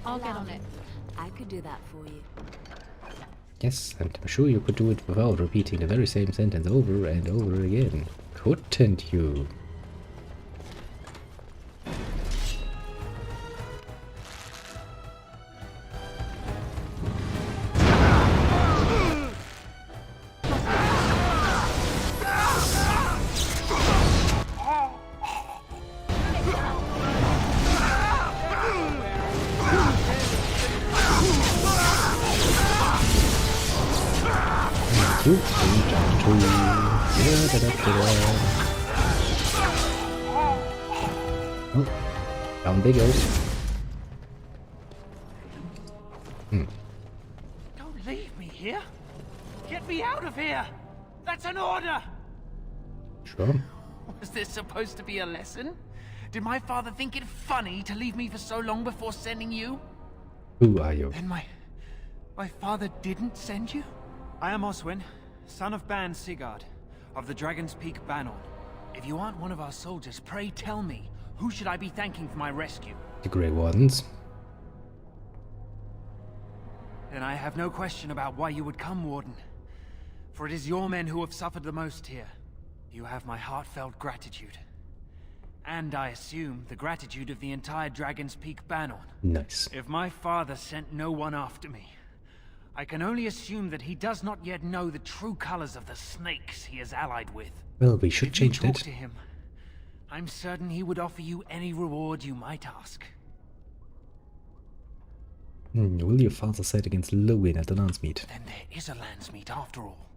Speaker 8: I'll get on it.
Speaker 10: I could do that for you.
Speaker 14: Yes, and I'm sure you could do it without repeating the very same sentence over and over again. Couldn't you? Oh, down they goes.
Speaker 18: Don't leave me here. Get me out of here. That's an order.
Speaker 14: Sure.
Speaker 18: Was this supposed to be a lesson? Did my father think it funny to leave me for so long before sending you?
Speaker 14: Who are you?
Speaker 18: Then my father didn't send you?
Speaker 21: I am Oswin, son of Ban Sigurd, of the Dragon's Peak Banon.
Speaker 18: If you aren't one of our soldiers, pray tell me, who should I be thanking for my rescue?
Speaker 14: The Grey Wardens.
Speaker 21: Then I have no question about why you would come, Warden. For it is your men who have suffered the most here. You have my heartfelt gratitude. And I assume the gratitude of the entire Dragon's Peak Banon.
Speaker 14: Nice.
Speaker 21: If my father sent no one after me, I can only assume that he does not yet know the true colors of the snakes he is allied with.
Speaker 14: Well, we should change that.
Speaker 21: Talk to him. I'm certain he would offer you any reward you might ask.
Speaker 14: Will your father side against Loghain at the Landsmeet?
Speaker 21: Then there is a Landsmeet after all.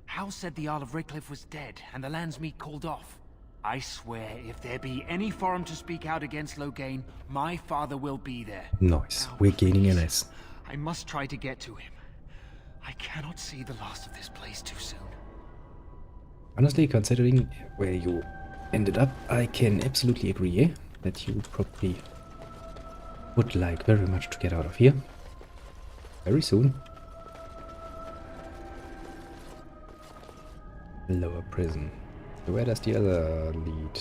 Speaker 21: Hal said the Jarl of Redcliffe was dead, and the Landsmeet called off. I swear, if there be any forum to speak out against Loghain, my father will be there.
Speaker 14: Nice. We're gaining an S.
Speaker 21: I must try to get to him. I cannot see the last of this place too soon.
Speaker 14: Honestly, considering where you ended up, I can absolutely agree, eh? That you probably would like very much to get out of here. Very soon. Lower prison. Where does the other lead?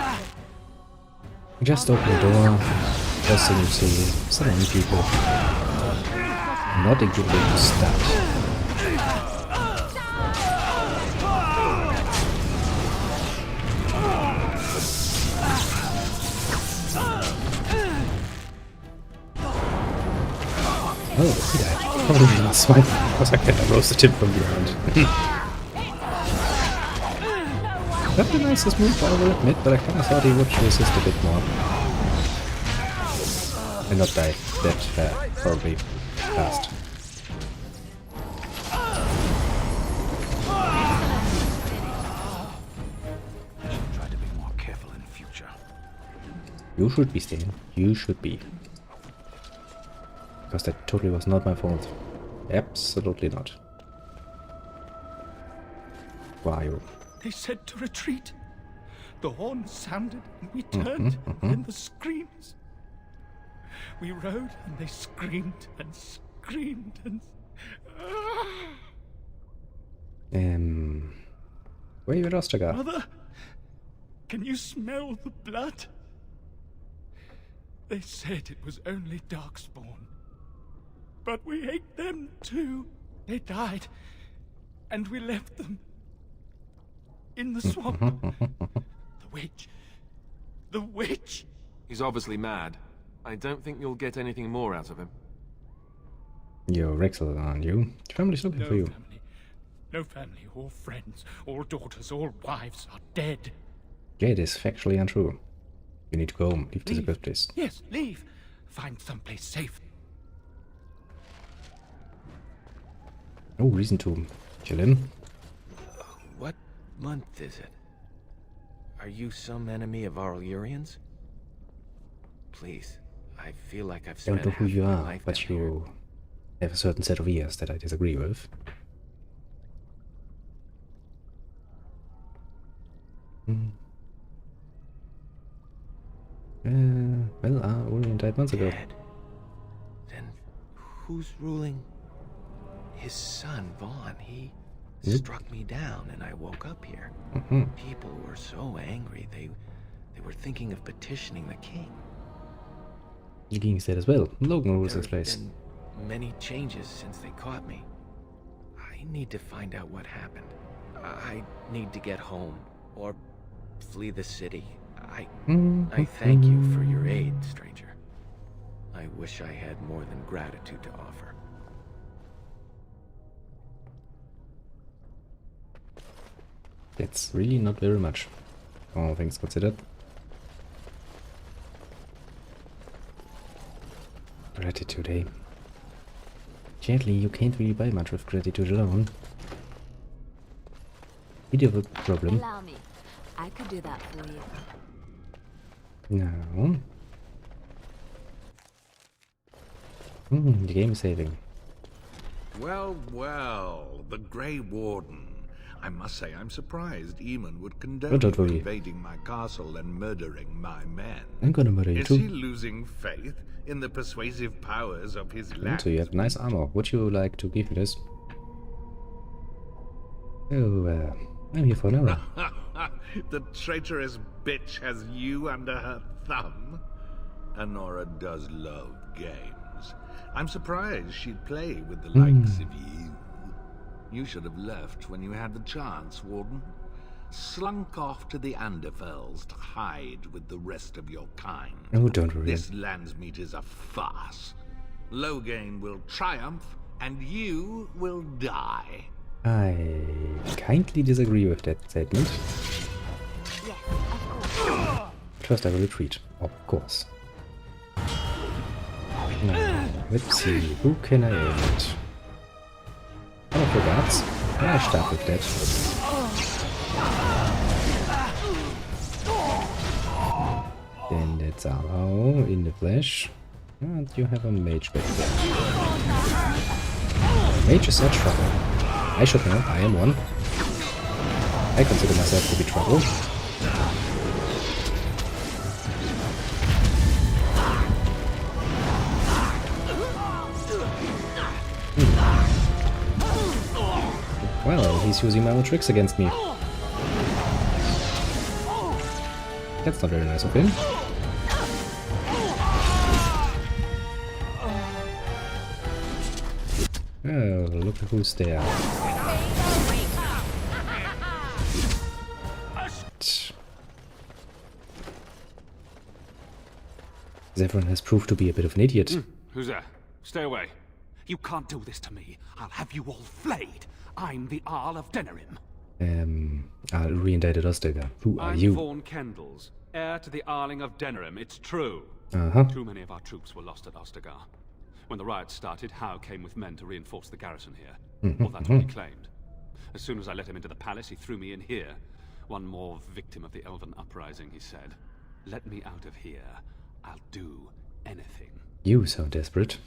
Speaker 14: Right. Just open the door. First thing you see, so many people. Not a good way to start. Oh, he died. Probably not swine, because I can't roasted him from behind. Not the nicest move, I will admit, but I kinda thought he would resist a bit more. And not die that horribly fast.
Speaker 18: I should try to be more careful in future.
Speaker 14: You should be staying. You should be. Because that totally was not my fault. Absolutely not. Why you?
Speaker 22: They said to retreat. The horn sounded and we turned, and the screams. We rode and they screamed and screamed and...
Speaker 14: Where are you at Ostagar?
Speaker 22: Mother, can you smell the blood? They said it was only Darkspawn. But we hate them too. They died, and we left them in the swamp. The witch. The witch!
Speaker 19: He's obviously mad. I don't think you'll get anything more out of him.
Speaker 14: You're Rexel, aren't you? Your family's looking for you.
Speaker 22: No family, all friends, all daughters, all wives are dead.
Speaker 14: Yeah, it is factually untrue. You need to go home. Leave this good place.
Speaker 22: Yes, leave. Find someplace safe.
Speaker 14: No reason to chill in.
Speaker 5: What month is it? Are you some enemy of our Illyrians? Please, I feel like I've spent
Speaker 14: Don't know who you
Speaker 5: half my
Speaker 14: are,
Speaker 5: life
Speaker 14: but
Speaker 5: down
Speaker 14: you have a certain set of ears that I disagree with. Well, Orion died months ago.
Speaker 5: Then who's ruling? His son, Vaughn. He struck me down and I woke up here. People were so angry, they were thinking of petitioning the king.
Speaker 14: The king said as well. Logan rules this place.
Speaker 5: Been many changes since they caught me. I need to find out what happened. I need to get home or flee the city. I thank you for your aid, stranger. I wish I had more than gratitude to offer.
Speaker 14: That's really not very much, all things considered. Gratitude, eh? Gently, you can't really buy much with gratitude alone. You do have a problem.
Speaker 12: Allow me. I could do that for you.
Speaker 14: No. The game is saving.
Speaker 23: Well, well, the Grey Warden. I must say I'm surprised Eamon would condone you invading my castle and murdering my men.
Speaker 14: I'm gonna murder you too.
Speaker 23: Is he losing faith in the persuasive powers of his land?
Speaker 14: So you have nice armor. Would you like to give me this? Oh, I'm here for an hour.
Speaker 23: The traitorous bitch has you under her thumb. Honora does love games. I'm surprised she'd play with the likes of you. You should have left when you had the chance, Warden. Slunk off to the Anderfells to hide with the rest of your kind.
Speaker 14: Oh, don't worry.
Speaker 23: This Landsmeet is a farce. Loghain will triumph, and you will die.
Speaker 14: I kindly disagree with that statement. First I will retreat, of course. Now, let's see, who can I aim at? One of the guards. I start with that. Then that's Arrow in the flesh. And you have a mage back there. Mage is such trouble. I should know, I am one. I consider myself to be trouble. Well, he's using my own tricks against me. That's not very nice of him. Oh, look at who's there. Zevran has proved to be a bit of an idiot.
Speaker 13: Who's there? Stay away. You can't do this to me. I'll have you all flayed. I'm the Arl of Denerim.
Speaker 14: Reindicted Ostagar. Who are
Speaker 13: I'm
Speaker 14: you?
Speaker 13: Vaughan Kendalls, heir to the Arling of Denerim. It's true. Too many of our troops were lost at Ostagar. When the riots started, Howe came with men to reinforce the garrison here. Well, that's what he claimed. As soon as I let him into the palace, he threw me in here. One more victim of the Elven uprising, he said. Let me out of here. I'll do anything.
Speaker 14: You sound desperate.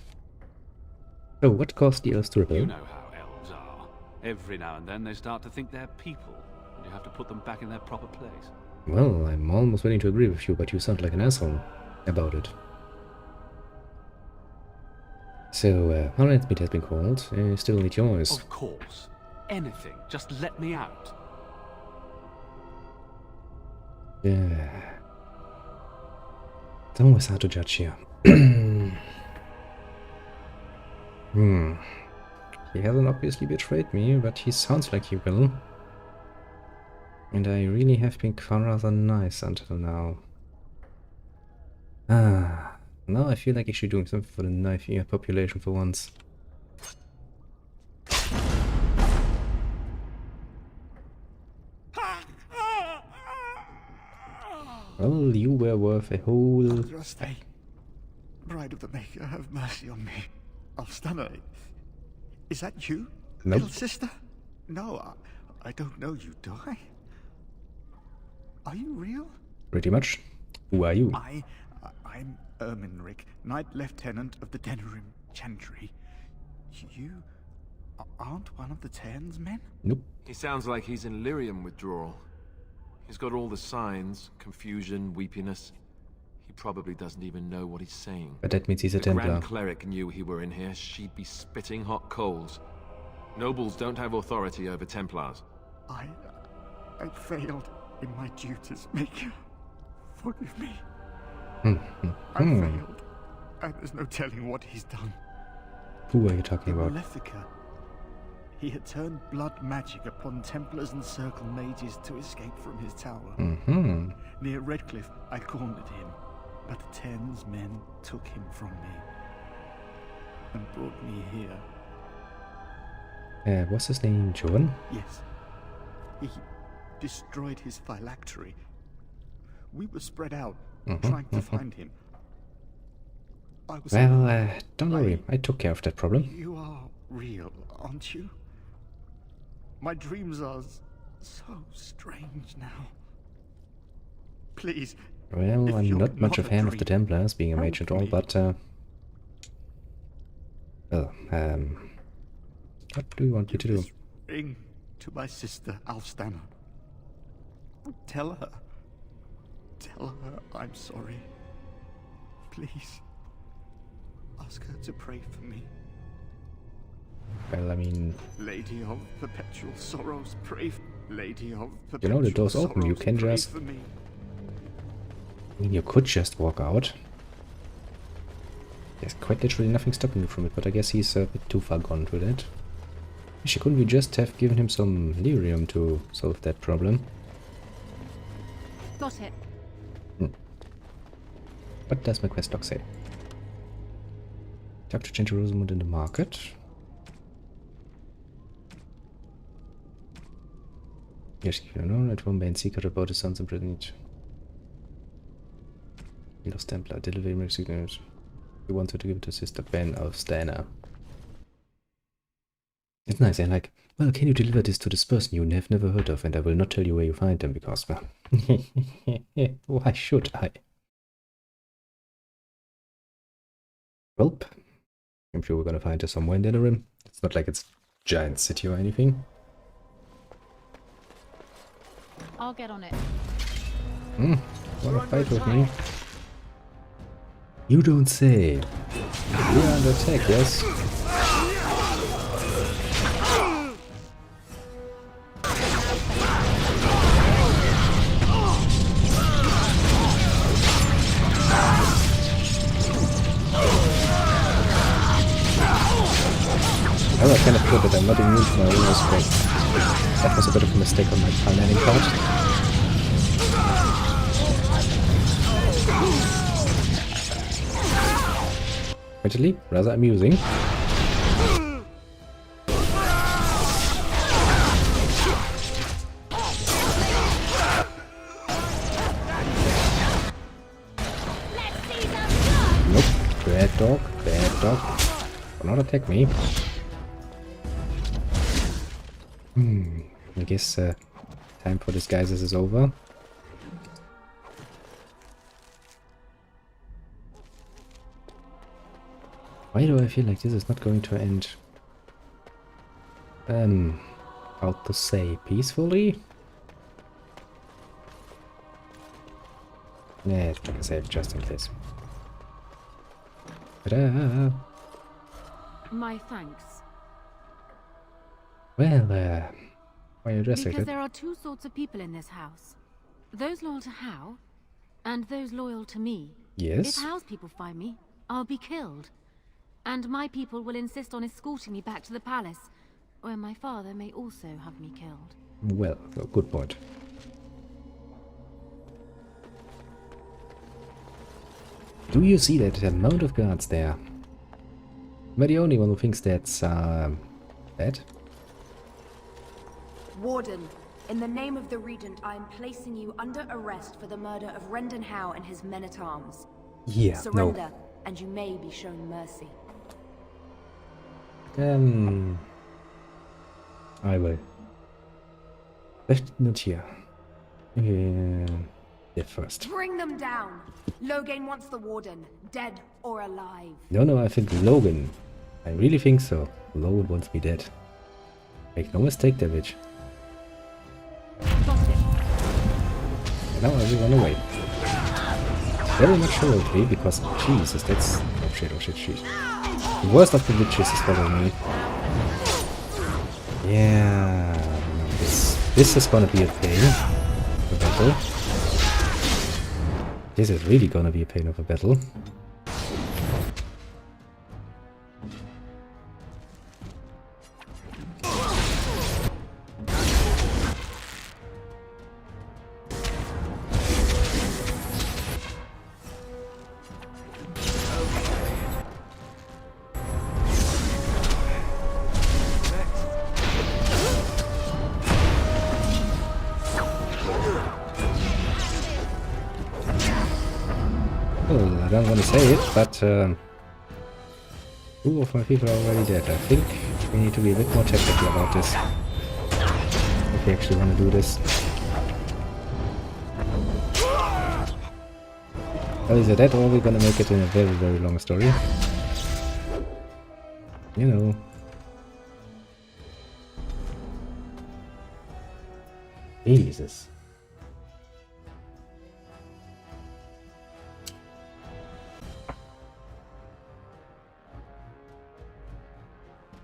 Speaker 14: Oh, what caused the elves to rebel?
Speaker 13: You know how elves are. Every now and then they start to think they're people, and you have to put them back in their proper place.
Speaker 14: Well, I'm almost willing to agree with you, but you sound like an asshole about it. So, how Landsmeet has been called. Still need yours.
Speaker 13: Of course. Anything. Just let me out.
Speaker 14: Yeah. It's always hard to judge here.
Speaker 1: He hasn't obviously betrayed me, but he sounds like he will. And I really have been rather nice until now. Now I feel like I should do something for the knife ear population for once. Well, you were worth a whole...
Speaker 22: Andraste, Bride of the Maker, have mercy on me. Alstana, is that you?
Speaker 1: Nope.
Speaker 22: Little sister? No, I don't know you, do I? Are you real?
Speaker 1: Pretty much. Who are you?
Speaker 22: I'm Erminric, Knight Lieutenant of the Denerim Chantry. You aren't one of the Cairns men?
Speaker 1: Nope.
Speaker 19: He sounds like he's in lyrium withdrawal. He's got all the signs, confusion, weepiness. He probably doesn't even know what he's saying.
Speaker 1: But that means he's a Templar.
Speaker 19: The Grand Cleric knew he were in here, she'd be spitting hot coals. Nobles don't have authority over Templars.
Speaker 22: I failed in my duties, Maker. Forgive me. I failed, and there's no telling what he's done.
Speaker 1: Who are you talking about?
Speaker 22: Malefica. He had turned blood magic upon Templars and Circle mages to escape from his tower. Near Redcliffe, I cornered him, but the Ten's men took him from me and brought me here.
Speaker 1: What's his name? John?
Speaker 22: Yes. He destroyed his phylactery. We were spread out, trying to find him.
Speaker 1: Well, don't worry. I took care of that problem.
Speaker 22: You are real, aren't you? My dreams are so strange now. Please.
Speaker 1: Well, I'm not much a fan of the Templars, being a mage and all, but well, what do you want me to do?
Speaker 22: Ring to my sister Alstana. Tell her I'm sorry. Please. Ask her to pray for me.
Speaker 1: Well, I mean...
Speaker 22: Lady of Perpetual Sorrows, pray for... Lady of Perpetual Sorrows,
Speaker 1: you know the door's open, you can just... I mean, you could just walk out. There's quite literally nothing stopping you from it, but I guess he's a bit too far gone with it. Actually, couldn't we just have given him some lyrium to solve that problem?
Speaker 6: Got it.
Speaker 1: What does my quest log say? Talk to Ginger Rosamund in the market. Yes, you know, it won't be a secret about his son's imprisoned. Lost Templar, delivery Mexicans. He wanted to give it to Sister Ben of Stana. It's nice, and like, well, can you deliver this to this person you have never heard of, and I will not tell you where you find them, because, well, why should I? Welp. I'm sure we're gonna find her somewhere in Denerim. It's not like it's a giant city or anything.
Speaker 6: I'll get on it.
Speaker 1: Wanna fight with me? You don't say. We're under attack, yes? Oh, I kind of feel that I'm not immune to my own strength. That was a bit of a mistake on my planning part. Actually, rather amusing. Nope, bad dog, bad dog. Do not attack me. I guess time for disguises is over. Why do I feel like this is not going to end, how to say, peacefully? Nah, let's take a save just in case. Ta-da!
Speaker 6: My thanks.
Speaker 1: Well, why are you dressed like
Speaker 6: Because
Speaker 1: that?
Speaker 6: there are two sorts of people in this house. Those loyal to Howe, and those loyal to me.
Speaker 1: Yes?
Speaker 6: If Howe's people find me, I'll be killed.
Speaker 8: And my people will insist on escorting me back to the palace, where my father may also have me killed.
Speaker 14: Well, good point. Do you see that amount of guards there? Am I the only one who thinks that's bad?
Speaker 2: Warden, in the name of the Regent, I am placing you under arrest for the murder of Rendon Howe and his men-at-arms.
Speaker 14: Yeah,
Speaker 2: Surrender, and you may be shown mercy.
Speaker 14: I will. Not here. Yeah, first.
Speaker 2: Bring them down! Loghain wants the Warden, dead or alive.
Speaker 14: No, I think Logan. I really think so. Logan wants me dead. Make no mistake, there, bitch. And now I will run away. Very much hurriedly, because Jesus, that's... Oh shit. The worst of the witches is following me. Yeah... This is gonna be a pain of a battle. This is really gonna be a pain of a battle. I don't want to say it, but 2 of my people are already dead. I think we need to be a bit more tactical about this. If we actually want to do this. Either that or we're gonna make it in a very, very long story. You know. Jesus.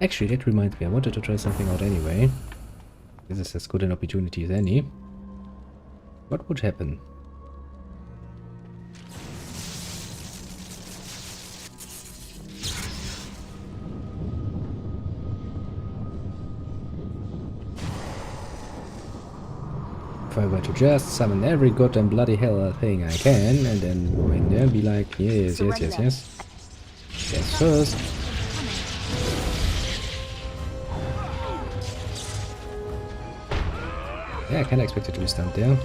Speaker 14: Actually, that reminds me, I wanted to try something out anyway. This is as good an opportunity as any. What would happen? If I were to just summon every goddamn bloody hell thing I can, and then go in there and be like, yes. Yes, first. Yeah, I kinda expect it to be stunned there.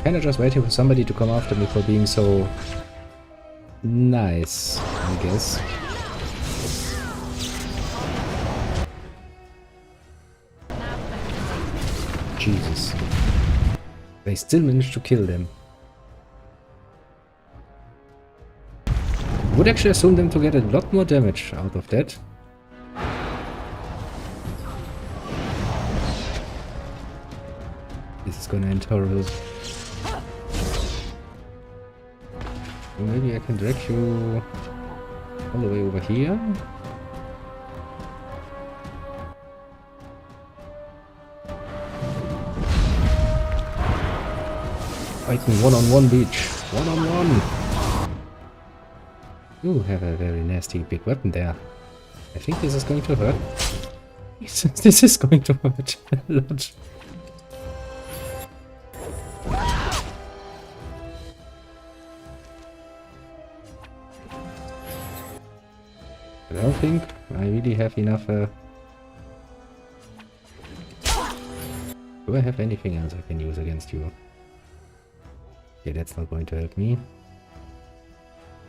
Speaker 14: Kinda just waiting for somebody to come after me for being so nice, I guess. Jesus. They still managed to kill them. Would actually assume them to get a lot more damage out of that. This is gonna end horrible. Well, maybe I can drag you all the way over here. Fighting one-on-one, bitch. One-on-one. You have a very nasty big weapon there. I think this is going to hurt. This is going to hurt a lot. I don't think I really have enough. Do I have anything else I can use against you? Okay, that's not going to help me.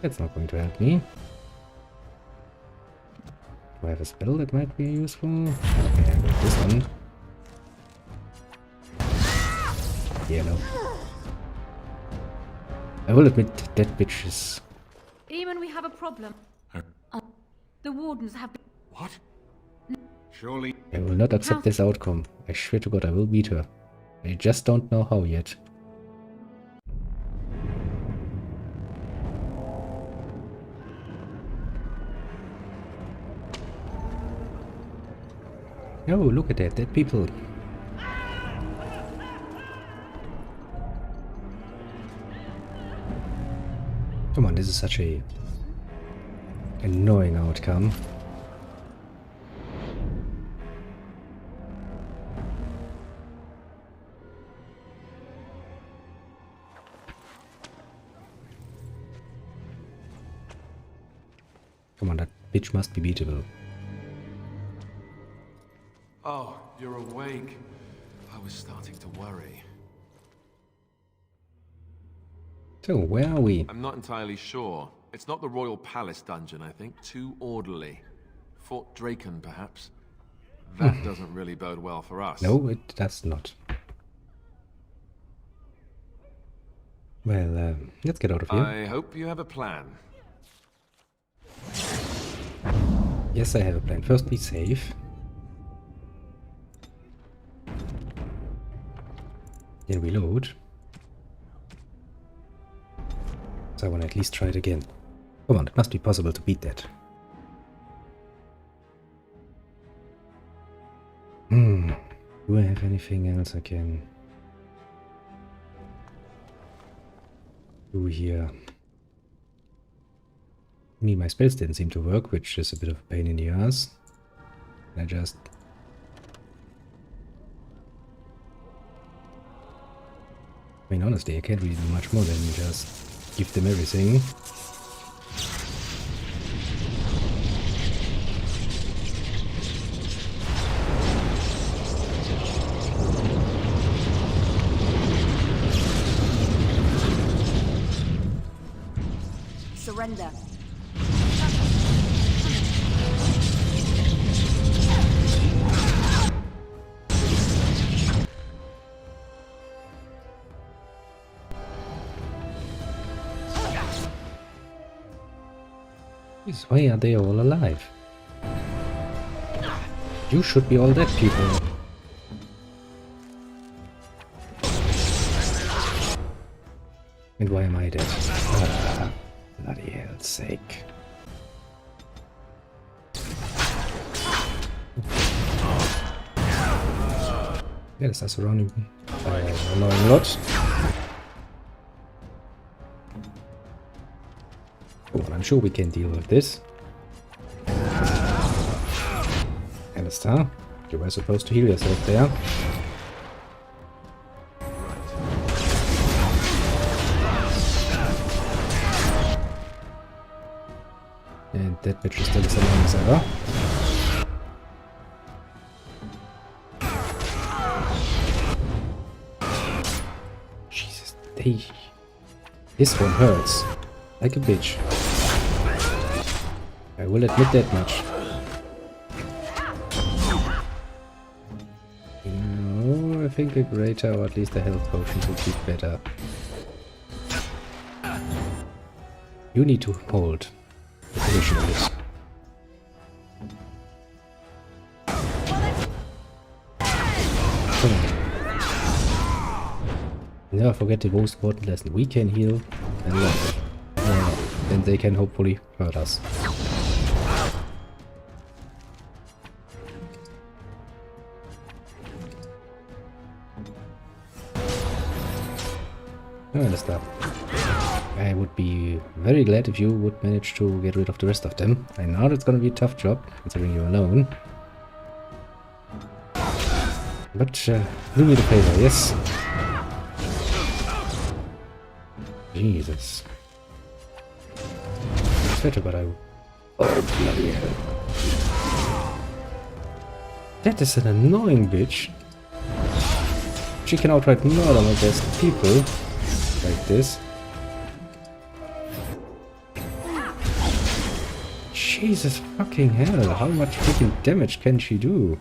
Speaker 14: That's not going to help me. Do I have a spell that might be useful? Okay, I got this one. Yeah, no. I will admit that bitch is...
Speaker 8: Eamon, we have a problem. The wardens have been...
Speaker 3: What? Surely...
Speaker 14: I will not accept this outcome. I swear to God I will beat her. I just don't know how yet. Oh, look at that, dead people. this is such a annoying outcome. Come on, that bitch must be beatable.
Speaker 19: Oh, you're awake. I was starting to worry.
Speaker 14: So, where are we?
Speaker 19: I'm not entirely sure. It's not the Royal Palace dungeon, I think. Too orderly. Fort Draken, perhaps. That doesn't really bode well for us.
Speaker 14: No, it does not. Well, let's get out of here.
Speaker 19: I hope you have a plan.
Speaker 14: Yes, I have a plan. First, be safe. Then reload. So I want to at least try it again. Come on, it must be possible to beat that. Do I have anything else I can do here? I mean, my spells didn't seem to work, which is a bit of a pain in the ass. I just... I mean, honestly, I can't really do much more than just give them everything.
Speaker 2: Surrender.
Speaker 14: Why are they all alive? You should be all dead, people. And why am I dead? Ah, bloody hell's sake. Yeah, this is running annoying lot. Come on, I'm sure we can deal with this. Alistair, you were supposed to heal yourself there. And that bitch is still as annoying as ever. Jesus, this one hurts. Like a bitch. I will admit that much. No, I think a greater or at least a health potion would be better. You need to hold the position of this. Come on. Never forget the most important lesson. We can heal and love. Then they can hopefully hurt us. I understand. I would be very glad if you would manage to get rid of the rest of them. I know it's gonna be a tough job, considering you're alone. But do me the favor, yes? Jesus. It's better, but I... Oh, bloody hell. That is an annoying bitch. She can outright murder my best people. Like this. Jesus fucking hell, how much freaking damage can she do?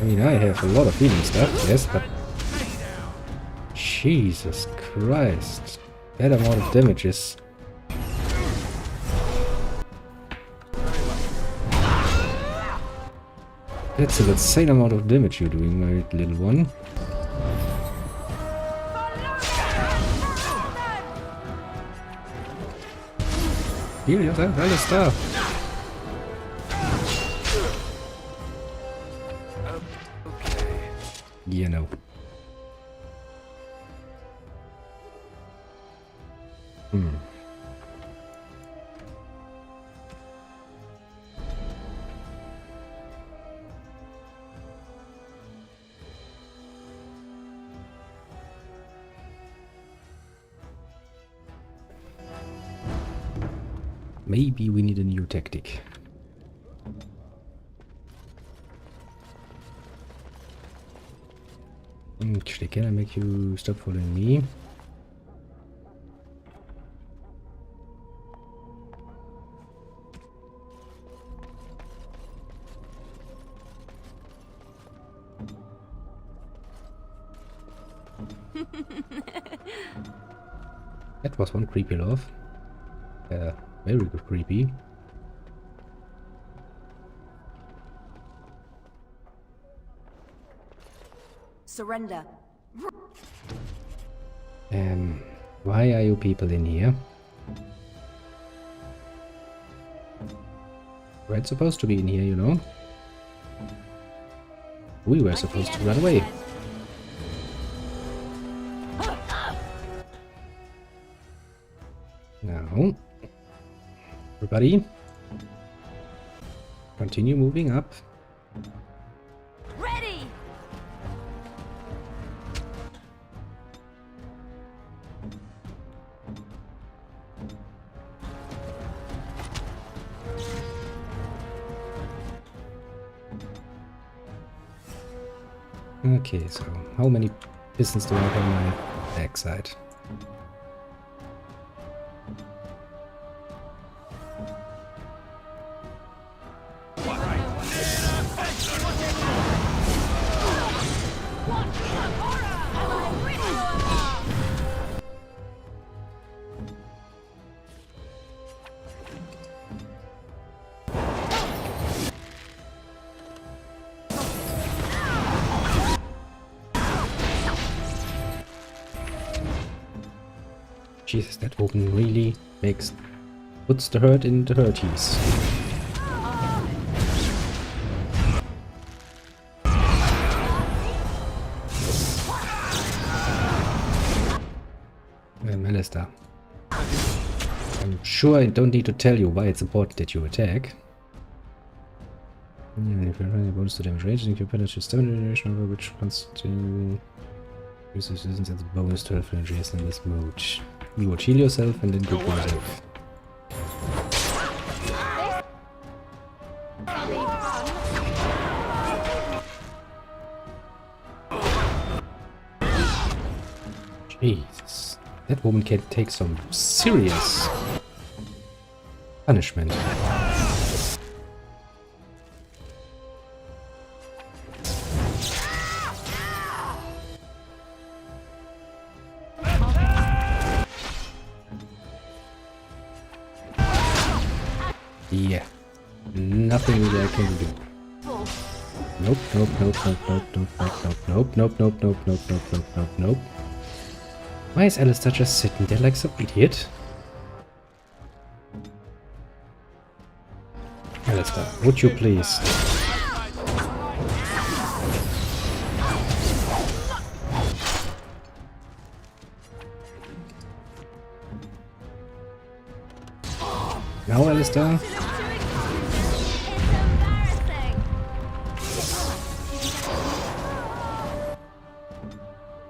Speaker 14: I mean, I have a lot of healing stuff, yes, but... Jesus Christ. That amount of damage is... That's an insane amount of damage you're doing, my little one. Heal yourself, Alistair. Yeah, no. Maybe we need a new tactic. Actually, can I make you stop following me? That was one creepy love. Very good creepy.
Speaker 2: Surrender.
Speaker 14: Why are you people in here? We're supposed to be in here, you know. We were supposed to run away. Now, everybody, continue moving up.
Speaker 2: Ready.
Speaker 14: Okay, so how many pistons do I have on my backside? Jesus, that open really puts the hurt in the hurties. Alistair, I'm sure I don't need to tell you why it's important that you attack. If you're running a bonus to damage range, you can penalty stamina generation over which constantly use resistance as a bonus to health regeneration in this mode. You would heal yourself and then go for yourself. Jesus, that woman can take some serious punishment. Yeah, nothing really I can do. Nope, nope, nope, nope, nope, nope, nope, nope, nope, nope, nope, nope, nope, nope, nope. Why is Alistair just sitting there like some idiot? Alistair, would you please? Now, Alistair?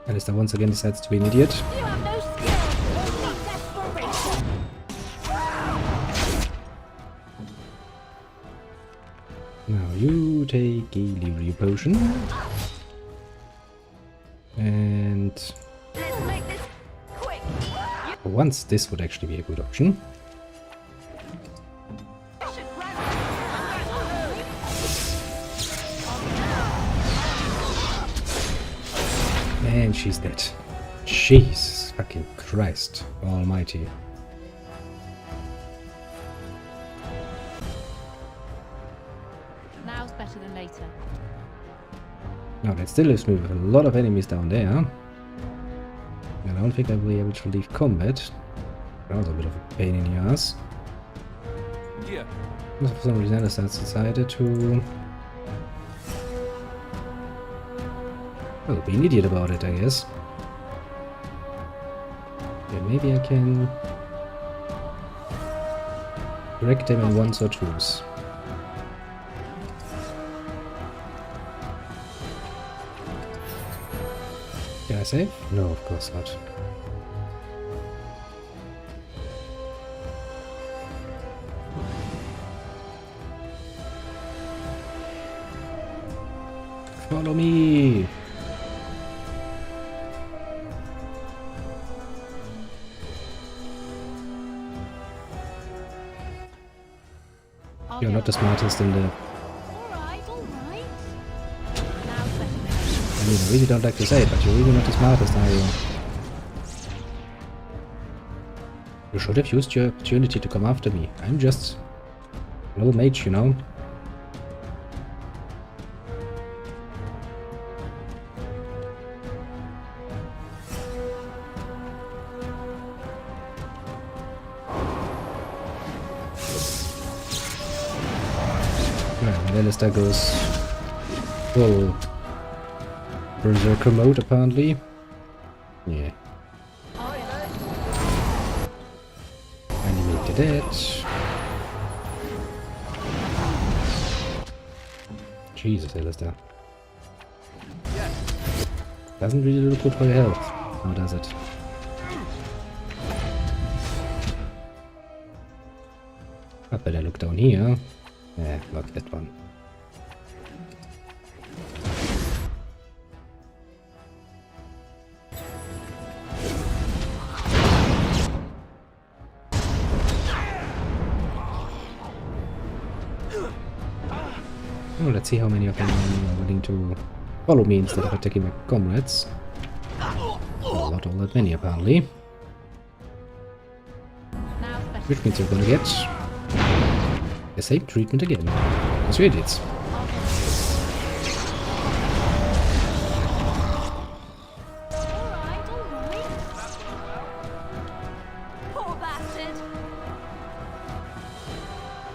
Speaker 14: Alistair once again decides to be an idiot. Now you take a Lyria potion. And for once this would actually be a good option. And she's dead. Jesus fucking Christ almighty.
Speaker 8: Now's better than later.
Speaker 14: Now that still leaves me with a lot of enemies down there. And I don't think I'll be able to leave combat. That was a bit of a pain in the ass.
Speaker 19: Here.
Speaker 14: For some reason, I decided to... well, be an idiot about it, I guess. Okay, maybe I can... direct them in ones or twos. Can I save? No, of course not. Follow me! You're not the smartest in the... I mean, I really don't like to say it, but you're really not the smartest, are you? You should have used your opportunity to come after me. I'm just a little mage, you know? Alistair goes full berserker mode, apparently. Yeah. Animated it. Jesus, Alistair. Doesn't really look good for your health, how does it? I better look down here. Yeah, look that one. Oh, let's see how many of them are willing to follow me instead of attacking my comrades. Well, not all that many, apparently. Which means you're gonna get the same treatment again. As you idiots.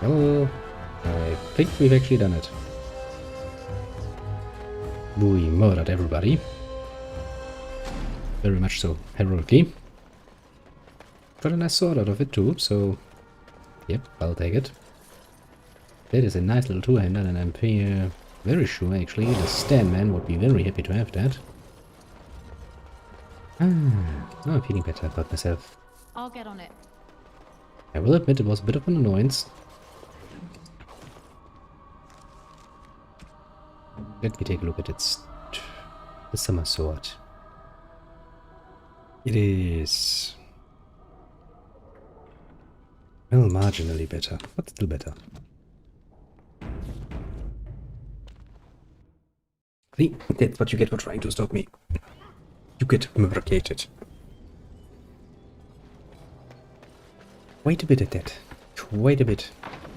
Speaker 14: Well, I think we've actually done it. We murdered everybody. Very much so, heroically. Got a nice sword out of it too, so... yep, I'll take it. That is a nice little two-hander, and I'm very sure, actually, the Stanman would be very happy to have that. Now I'm feeling better about myself.
Speaker 8: I'll get on it.
Speaker 14: I will admit it was a bit of an annoyance. Let me take a look at its... the summer sword. It is... well, marginally better, but still better. See, that's what you get for trying to stop me. You get murdered. Wait a bit at that. Wait a bit.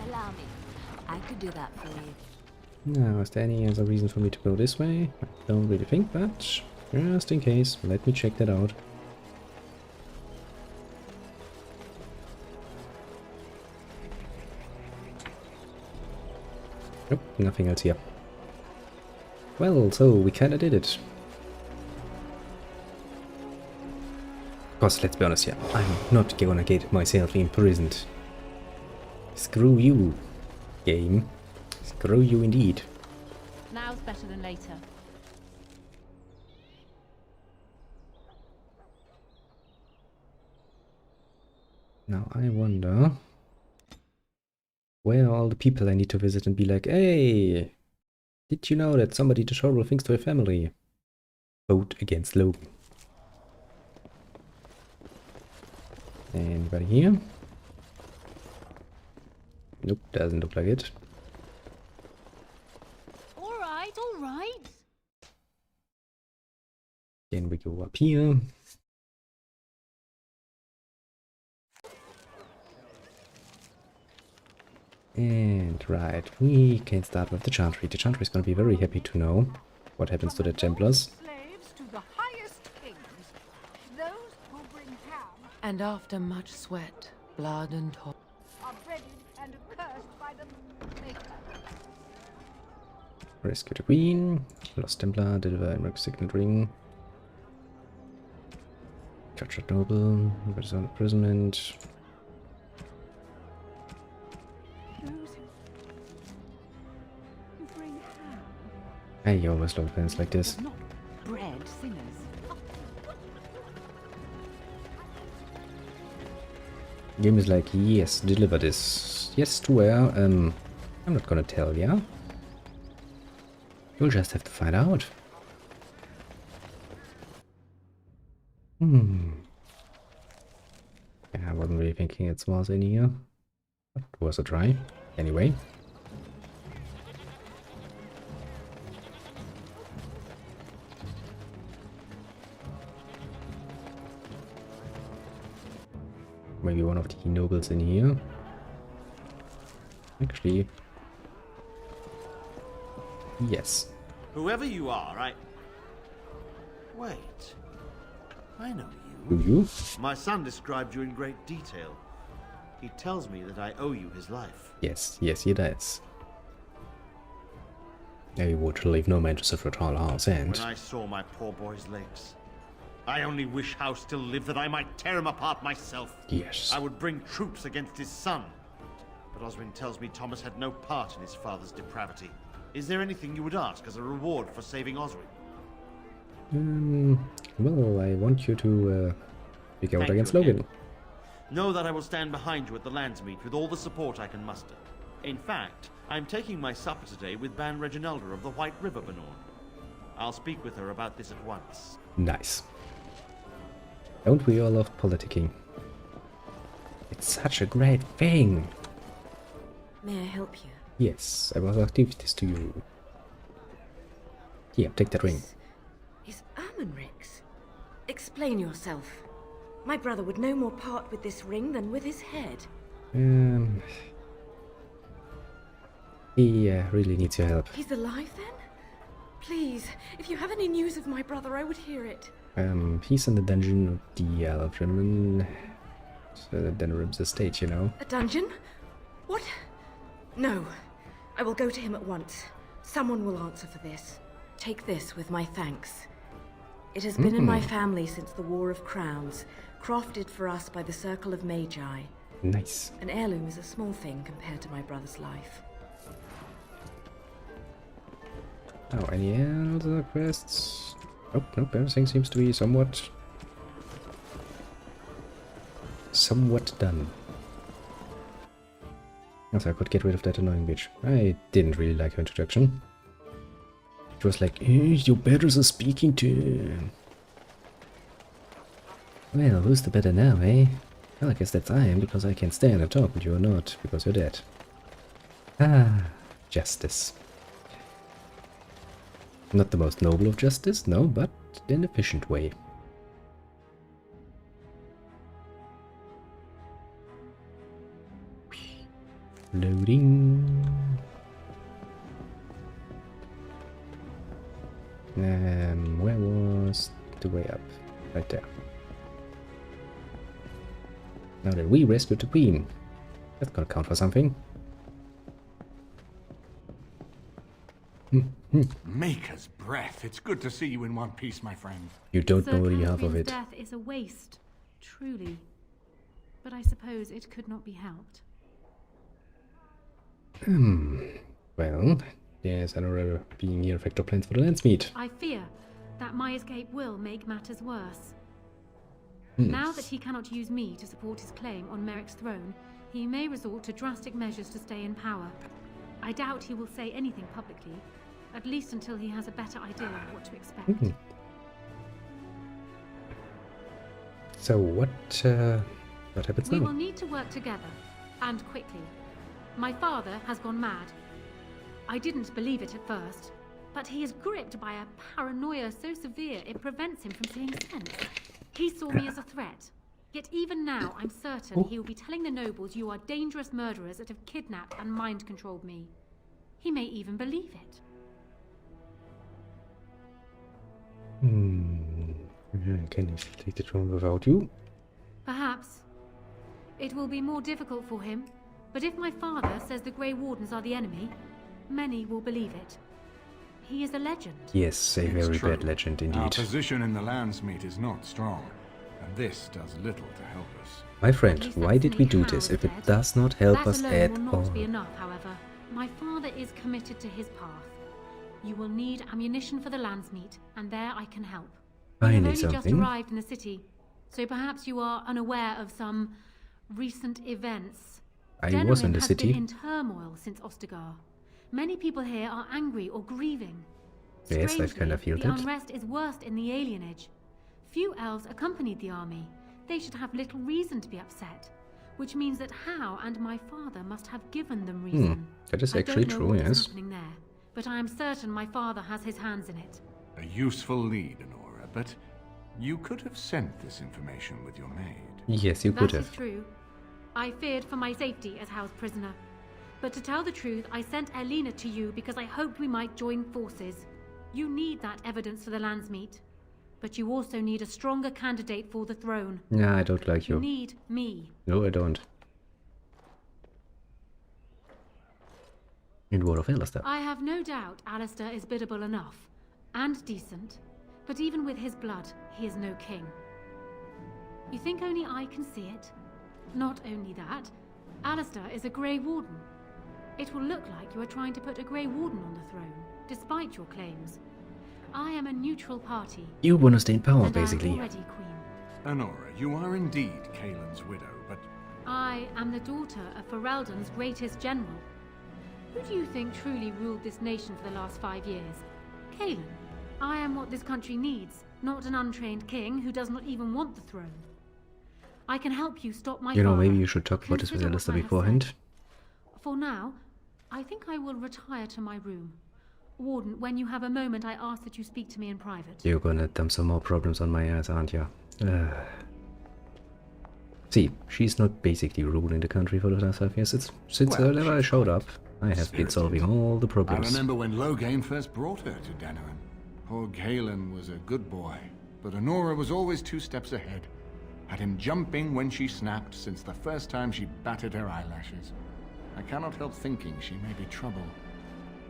Speaker 12: Allow me. I could do that for you.
Speaker 14: Now, is there any other reason for me to go this way? I don't really think, but just in case, let me check that out. Nope, nothing else here. Well, so we kinda did it. Of course, let's be honest here. I'm not gonna get myself imprisoned. Screw you, game. Screw you indeed.
Speaker 8: Now's better than later.
Speaker 14: Now I wonder where are all the people I need to visit and be like, hey, did you know that somebody did horrible things to a family? Vote against Loghain. Anybody here? Nope, doesn't look like it.
Speaker 8: All right.
Speaker 14: Then we go up here. And right, we can start with the Chantry. The Chantry is going to be very happy to know what happens to the Templars.
Speaker 8: And after much sweat, blood and toil.
Speaker 10: Are breaded and accursed
Speaker 1: Rescue the Queen. Lost Templar. Deliver Emmerich Signet Ring. Captured Noble. Reverse on imprisonment. I always love plans like this.
Speaker 8: Bred sinners.
Speaker 1: Game is like, yes, deliver this. Yes, to where? I'm not gonna tell ya. You'll just have to find out. Yeah, I wasn't really thinking it was in here. But it was a try. Anyway. Maybe one of the nobles in here. Actually, yes.
Speaker 18: Whoever you are, Wait. I know
Speaker 1: Do
Speaker 18: you.
Speaker 1: you?
Speaker 18: My son described you in great detail. He tells me that I owe you his life.
Speaker 1: Yes, yes, he does. I would leave no man to suffer at all house and...
Speaker 18: When I saw my poor boy's legs, I only wish Howe still lived that I might tear him apart myself.
Speaker 1: Yes.
Speaker 18: I would bring troops against his son. But Oswin tells me Thomas had no part in his father's depravity. Is there anything you would ask as a reward for saving Oswin?
Speaker 1: Well, I want you to speak out
Speaker 18: Thank
Speaker 1: against
Speaker 18: you again.
Speaker 1: Loghain.
Speaker 18: Know that I will stand behind you at the Landsmeet with all the support I can muster. In fact, I'm taking my supper today with Ban Reginalda of the White River Benorn. I'll speak with her about this at once.
Speaker 1: Nice. Don't we all love politicking? It's such a great thing.
Speaker 2: May I help you?
Speaker 1: Yes, I will give this to you. Here, take that ring.
Speaker 2: Is Ermenric's? Explain yourself. My brother would no more part with this ring than with his head.
Speaker 1: He really needs your help.
Speaker 2: He's alive then? Please, if you have any news of my brother, I would hear it.
Speaker 1: He's in the dungeon of the Alfremen. Denerim's estate, you know.
Speaker 2: A dungeon? What? No. I will go to him at once. Someone will answer for this. Take this with my thanks. It has been in my family since the War of Crowns, crafted for us by the Circle of Magi.
Speaker 1: Nice.
Speaker 2: An heirloom is a small thing compared to my brother's life.
Speaker 1: Oh, any other quests? Nope, nope, everything seems to be somewhat done. Also, I could get rid of that annoying bitch. I didn't really like her introduction. It was like, your betters are speaking to... Well, who's the better now, eh? Well, I guess that's I am, because I can stand and talk, but you're not, because you're dead. Ah, justice. Not the most noble of justice, no, but in an efficient way. Loading. Where was the way up? Right there. Now that we rescued the queen. That's gonna count for something.
Speaker 3: Maker's breath. It's good to see you in one piece, my friend.
Speaker 1: You don't
Speaker 4: Sir
Speaker 1: know the half of
Speaker 4: Catherine's
Speaker 1: it.
Speaker 4: death is a waste, truly. But I suppose it could not be helped.
Speaker 1: Well, there's another being here effector plans for the Landsmeet.
Speaker 4: I fear that my escape will make matters worse.
Speaker 1: Hmm.
Speaker 4: Now that he cannot use me to support his claim on Merrick's throne, he may resort to drastic measures to stay in power. I doubt he will say anything publicly, at least until he has a better idea of what to expect.
Speaker 1: So what happens
Speaker 4: We
Speaker 1: now?
Speaker 4: will need to work together, and quickly. My father has gone mad. I didn't believe it at first, but he is gripped by a paranoia so severe it prevents him from seeing sense. He saw me as a threat. Yet even now, I'm certain he will be telling the nobles you are dangerous murderers that have kidnapped and mind-controlled me. He may even believe it.
Speaker 1: Can he take the throne without you?
Speaker 4: Perhaps. It will be more difficult for him, but if my father says the Grey Wardens are the enemy, many will believe it. he is a legend.
Speaker 14: Yes, a very bad legend indeed.
Speaker 3: Our position in the Landsmeet is not strong, and this does little to help us.
Speaker 14: My friend, why did we do this if it does not help us at
Speaker 4: will not
Speaker 14: all?
Speaker 4: be enough, however. My father is committed to his path. You will need ammunition for the Landsmeet, and there I can help. You have only just arrived in the city, so perhaps you are unaware of some recent events.
Speaker 14: I was in the city.
Speaker 4: Has been in turmoil since Ostagar. Many people here are angry or grieving.
Speaker 14: Yes, I kind of feel
Speaker 4: the
Speaker 14: that.
Speaker 4: unrest is worst in the alienage. Few elves accompanied the army. They should have little reason to be upset, which means that Hao and my father must have given them reason.
Speaker 14: That is actually true, yes.
Speaker 4: Happening there, but I am certain my father has his hands in it.
Speaker 3: A useful lead, Honora, but you could have sent this information with your maid.
Speaker 14: Yes, you could have.
Speaker 4: That is true. I feared for my safety as Hao's prisoner. But to tell the truth, I sent Elena to you because I hoped we might join forces. You need that evidence for the Landsmeet. But you also need a stronger candidate for the throne.
Speaker 14: Yeah, I don't like you.
Speaker 4: You need me.
Speaker 14: No, I don't. In War of Alistair.
Speaker 4: I have no doubt Alistair is biddable enough. And decent. But even with his blood, he is no king. You think only I can see it? Not only that, Alistair is a Grey Warden. It will look like you are trying to put a Grey Warden on the throne, despite your claims. I am a neutral party.
Speaker 14: You want to stay in power,
Speaker 4: and
Speaker 14: basically.
Speaker 4: I'm already queen.
Speaker 3: Honora, you are indeed Kaelin's widow, but...
Speaker 4: I am the daughter of Ferelden's greatest general. Who do you think truly ruled this nation for the last 5 years? Kaelin. I am what this country needs, not an untrained king who does not even want the throne. I can help you stop my father.
Speaker 14: Maybe you should talk about this with Alistair beforehand.
Speaker 4: For now, I think I will retire to my room. Warden, when you have a moment, I ask that you speak to me in private.
Speaker 14: You're gonna dump some more problems on my ass, aren't you? See, she's not basically ruling the country for the last 5 years. Since I showed up, I have been solving all the problems.
Speaker 3: I remember when Loghain first brought her to Denerim. Poor Kaelin was a good boy, but Honora was always 2 steps ahead. Had him jumping when she snapped since the first time she batted her eyelashes. I cannot help thinking she may be trouble,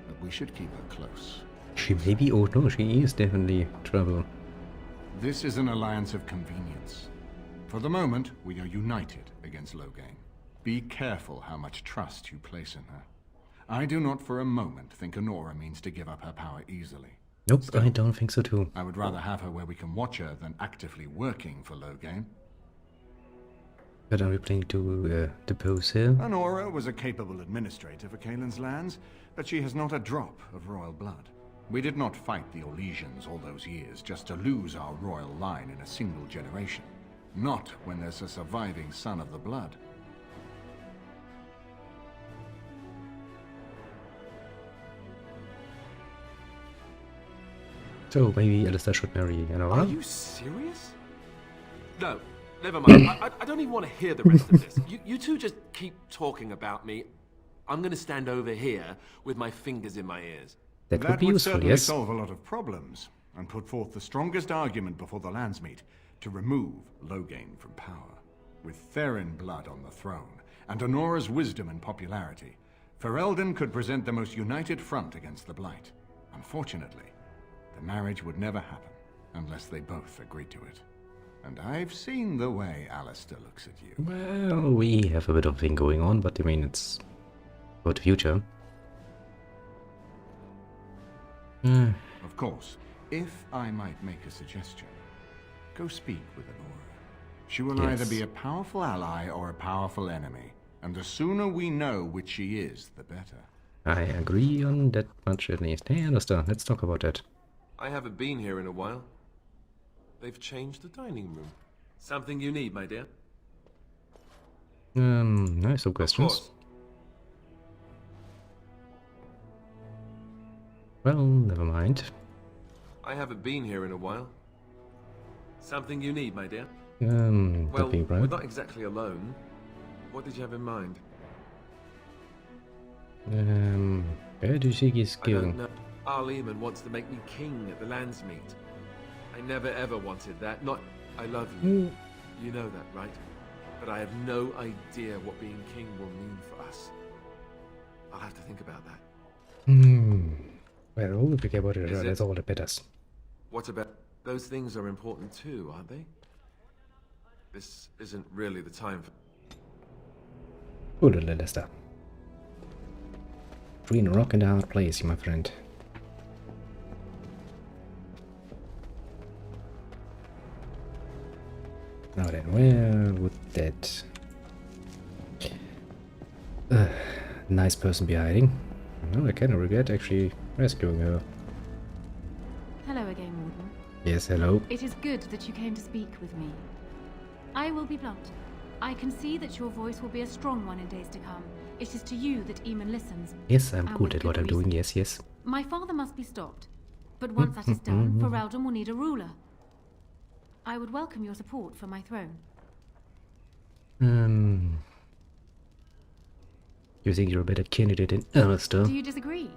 Speaker 3: but we should keep her close.
Speaker 14: She may be, oh no, she is definitely trouble.
Speaker 3: This is an alliance of convenience. For the moment, we are united against Loghain. Be careful how much trust you place in her. I do not for a moment think Honora means to give up her power easily.
Speaker 14: Nope, I don't think so too.
Speaker 3: I would rather have her where we can watch her than actively working for Loghain.
Speaker 14: But are we planning to depose her?
Speaker 3: Honora was a capable administrator for Kaelin's lands, but she has not a drop of royal blood. We did not fight the Orlesians all those years just to lose our royal line in a single generation. Not when there's a surviving son of the blood.
Speaker 14: So maybe Alistair should marry Honora?
Speaker 19: Are you serious? No, never mind. I don't even want to hear the rest of this. You two just keep talking about me. I'm going to stand over here with my fingers in my ears.
Speaker 14: That would be useful,
Speaker 3: certainly
Speaker 14: yes.
Speaker 3: solve a lot of problems and put forth the strongest argument before the Landsmeet to remove Loghain from power. With Therin blood on the throne and Honora's wisdom and popularity, Ferelden could present the most united front against the Blight. Unfortunately, the marriage would never happen unless they both agreed to it. And I've seen the way Alistair looks at you.
Speaker 14: Well, we have a bit of thing going on, but I mean, it's about the future.
Speaker 3: Of course, if I might make a suggestion, go speak with Honora. She will either be a powerful ally or a powerful enemy, and the sooner we know which she is, the better.
Speaker 14: I agree on that much at least. Hey, Alistair, let's talk about that.
Speaker 19: I haven't been here in a while. They've changed the dining room. Something you need, my dear?
Speaker 14: I have some questions. Well, never mind.
Speaker 19: I haven't been here in a while. Something you need, my dear?
Speaker 14: Well,
Speaker 19: we're not exactly alone. What did you have in mind?
Speaker 14: Where do you think he's
Speaker 19: I don't
Speaker 14: going?
Speaker 19: know. Arleman wants to make me king at the Landsmeet. I never ever wanted that. Not, I love you. You know that, right? But I have no idea what being king will mean for us. I'll have to think about that.
Speaker 14: Well, the older we get about it,
Speaker 19: Is
Speaker 14: that's
Speaker 19: it?
Speaker 14: all the better.
Speaker 19: What about... Those things are important too, aren't they? This isn't really the time for...
Speaker 14: Good little Lester. Between a rock and a hard place, my friend. Now then, where would that nice person be hiding? No, I kind of regret actually rescuing her.
Speaker 4: Hello again, Warden.
Speaker 14: Yes, hello.
Speaker 4: It is good that you came to speak with me. I will be blunt. I can see that your voice will be a strong one in days to come. It is to you that Eamon listens.
Speaker 14: Yes, I'm
Speaker 4: and
Speaker 14: good
Speaker 4: with
Speaker 14: at what I'm
Speaker 4: reason.
Speaker 14: doing, yes, yes.
Speaker 4: My father must be stopped. But once that is done, Ferelden will need a ruler. I would welcome your support for my throne.
Speaker 14: You think you're a better candidate than Alistair?
Speaker 4: Do you disagree?